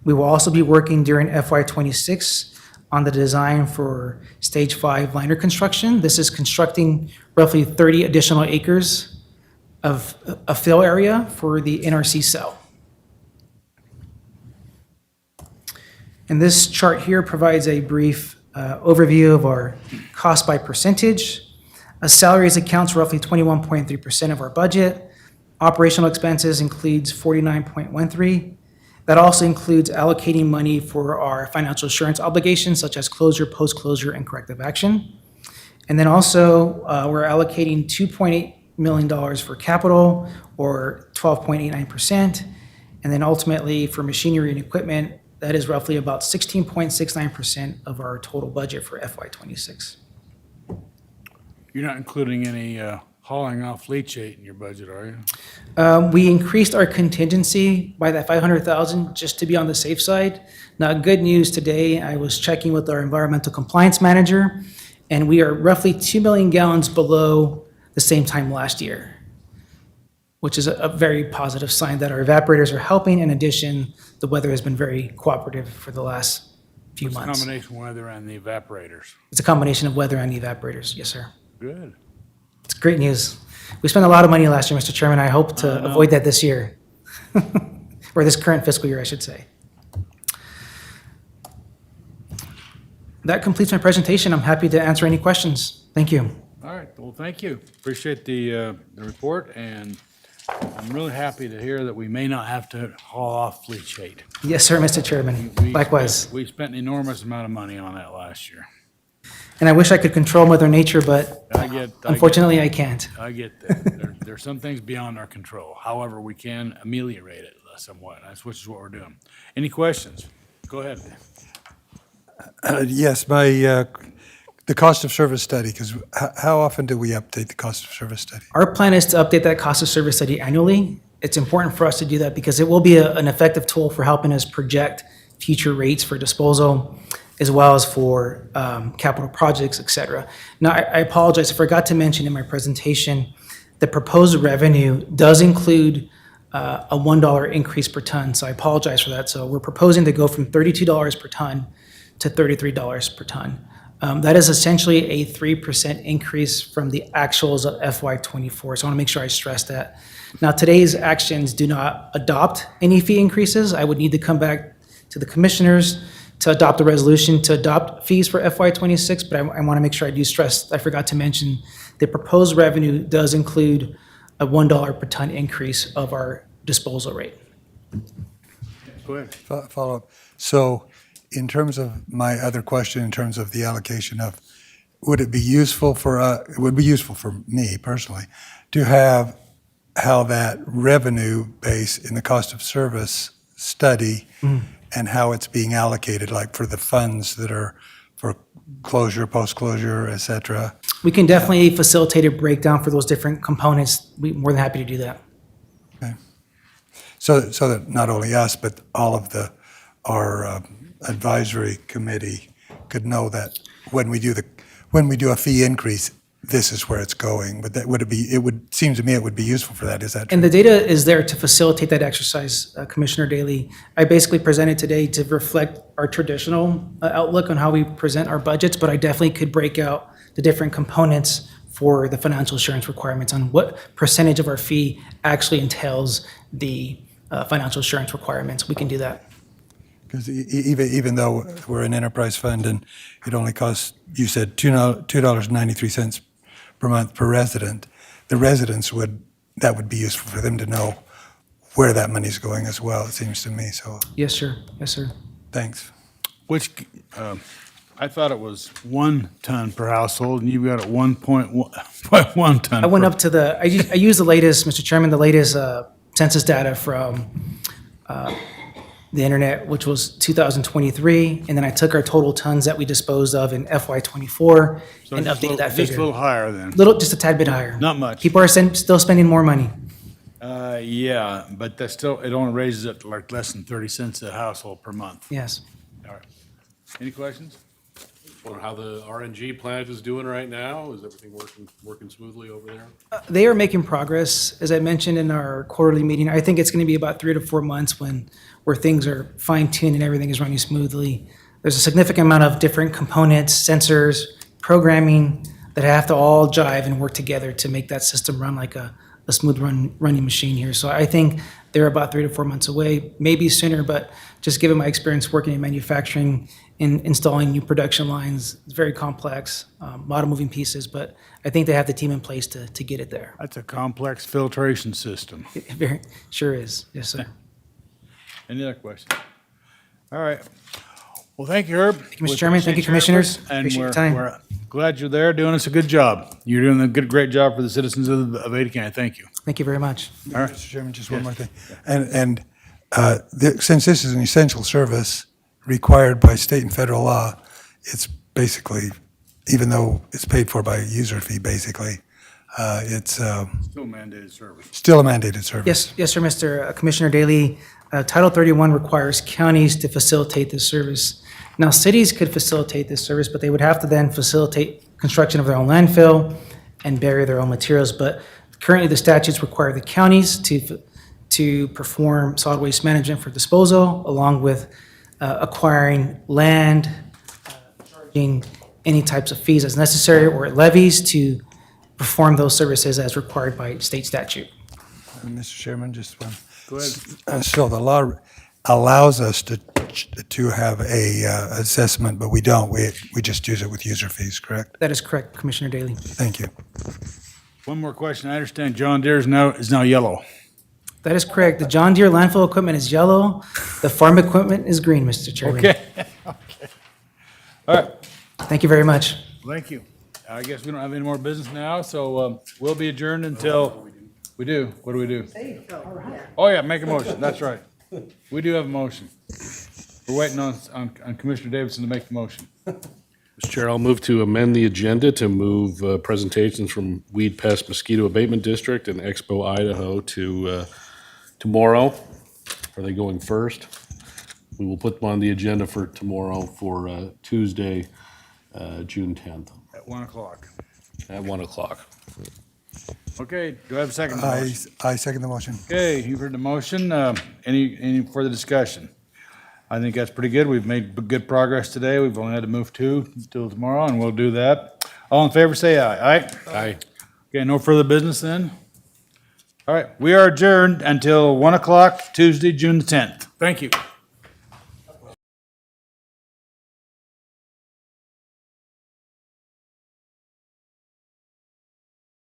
We will also be working during FY26 on the design for Stage 5 liner construction. This is constructing roughly 30 additional acres of a fill area for the NRC cell. And this chart here provides a brief overview of our cost by percentage. Salaries accounts roughly 21.3% of our budget. Operational expenses includes 49.13%. That also includes allocating money for our financial assurance obligations, such as closure, post-closure, and corrective action. And then also, we're allocating $2.8 million for capital, or 12.89%. And then ultimately, for machinery and equipment, that is roughly about 16.69% of our total budget for FY26.
You're not including any hauling off leachate in your budget, are you?
We increased our contingency by that $500,000 just to be on the safe side. Now, good news today, I was checking with our environmental compliance manager, and we are roughly 2 million gallons below the same time last year, which is a very positive sign that our evaporators are helping. In addition, the weather has been very cooperative for the last few months.
It's a combination of weather and the evaporators.
It's a combination of weather and the evaporators, yes, sir.
Good.
It's great news. We spent a lot of money last year, Mr. Chairman. I hope to avoid that this year, or this current fiscal year, I should say. That completes my presentation. I'm happy to answer any questions. Thank you.
All right, well, thank you. Appreciate the report, and I'm really happy to hear that we may not have to haul off leachate.
Yes, sir, Mr. Chairman. Likewise.
We spent an enormous amount of money on that last year.
And I wish I could control Mother Nature, but unfortunately I can't.
I get that. There's some things beyond our control. However, we can ameliorate it somewhat, which is what we're doing. Any questions? Go ahead.
Yes, the cost of service study, because how often do we update the cost of service study?
Our plan is to update that cost of service study annually. It's important for us to do that because it will be an effective tool for helping us project future rates for disposal, as well as for capital projects, et cetera. Now, I apologize, I forgot to mention in my presentation, the proposed revenue does include a $1 increase per ton, so I apologize for that. So we're proposing to go from $32 per ton to $33 per ton. That is essentially a 3% increase from the actuals of FY24, so I want to make sure I stress that. Now, today's actions do not adopt any fee increases. I would need to come back to the commissioners to adopt a resolution to adopt fees for FY26, but I want to make sure I do stress, I forgot to mention, the proposed revenue does include a $1 per ton increase of our disposal rate.
Go ahead.
Follow up. So in terms of my other question, in terms of the allocation of, would it be useful for, it would be useful for me personally, to have how that revenue base in the cost of service study and how it's being allocated, like for the funds that are for closure, post-closure, et cetera?
We can definitely facilitate a breakdown for those different components. We're more than happy to do that.
Okay. So that not only us, but all of our advisory committee could know that when we do a fee increase, this is where it's going. But that it would seem to me it would be useful for that. Is that true?
And the data is there to facilitate that exercise, Commissioner Daly. I basically presented today to reflect our traditional outlook on how we present our budgets, but I definitely could break out the different components for the financial assurance requirements on what percentage of our fee actually entails the financial assurance requirements. We can do that.
Because even though we're an enterprise fund and it only costs, you said $2.93 per month per resident, the residents that would be useful for them to know where that money's going as well, it seems to me, so.
Yes, sir. Yes, sir.
Thanks.
Which, I thought it was 1 ton per household, and you've got it 1.1 ton.
I went
per-
up to I used the latest, Mr. Chairman, the latest census data from the internet, which was 2023, and then I took our total tons that we disposed of in FY24
So
and
just a
updated
little-
that
Just a
figure.
little higher then.
Just a tad bit higher.
Not much.
People are still spending more money.
Yeah, but that's still, it only raises it to like less than 30 cents a household per month.
Yes.
All right. Any questions?
Or how the RNG plant is doing right now? Is everything working smoothly over there?
They are making progress. As I mentioned in our quarterly meeting, I think it's going to be about 3 to 4 months where things are fine-tuned and everything is running smoothly. There's a significant amount of different components, sensors, programming that have to all jive and work together to make that system run like a smooth running machine here. So I think they're about 3 to 4 months away, maybe sooner, but just given my experience working in manufacturing and installing new production lines, it's very complex, a lot of moving pieces, but I think they have the team in place to get it there.
That's a complex filtration system.
It very, sure is, yes, sir.
Any other questions? All right. Well, thank you, Herb.
Thank you, Mr. Chairman. Thank you, Commissioners.
And
Appreciate your
we're-
time.
We're glad you're there, doing us a good job. You're doing a great job for the citizens of Ada County. Thank you.
Thank you very much.
All right.
Mr. Chairman, just one more thing. Since this is an essential service required by state and federal law, it's basically, even though it's paid for by a user fee, basically, it's
Still mandated service.
still a mandated service.
Yes, sir, Mr. Commissioner Daley. Title 31 requires counties to facilitate this service. Now, cities could facilitate this service, but they would have to then facilitate construction of their own landfill and bury their own materials. But currently, the statutes require the counties to perform solid waste management for disposal, along with acquiring land, charging any types of fees as necessary or levies to perform those services as required by state statute.
Mr. Chairman, just one.
Go ahead.
So the law allows us to have a assessment, but we don't. We just use it with user fees, correct?
That is correct, Commissioner Daley.
Thank you.
One more question. I understand John Deere is now yellow.
That is correct. The John Deere landfill equipment is yellow. The farm equipment is green, Mr. Chairman.
Okay. Okay. All right.
Thank you very much.
Thank you. I guess we don't have any more business now, so we'll be adjourned until, we do. What do we do? Oh, yeah, make a motion. That's right. We do have a motion. We're waiting on Commissioner Davidson to make the motion.
Mr. Chair, I'll move to amend the agenda to move presentations from Weed Pest Mosquito Abatement District and Expo Idaho to tomorrow. Are they going first? We will put them on the agenda for tomorrow for Tuesday, June 10th
At 1 o'clock.
at 1 o'clock.
Okay, do I have a second? to the motion?
I second the motion.
Okay, you've heard the motion. Any further discussion? I think that's pretty good. We've made good progress today. We've only had to move 2 till tomorrow, and we'll do that. All in favor, say aye. Aye?
Aye.
Okay, no further business then? All right, we are adjourned until 1 o'clock, Tuesday, June the 10th. Thank you.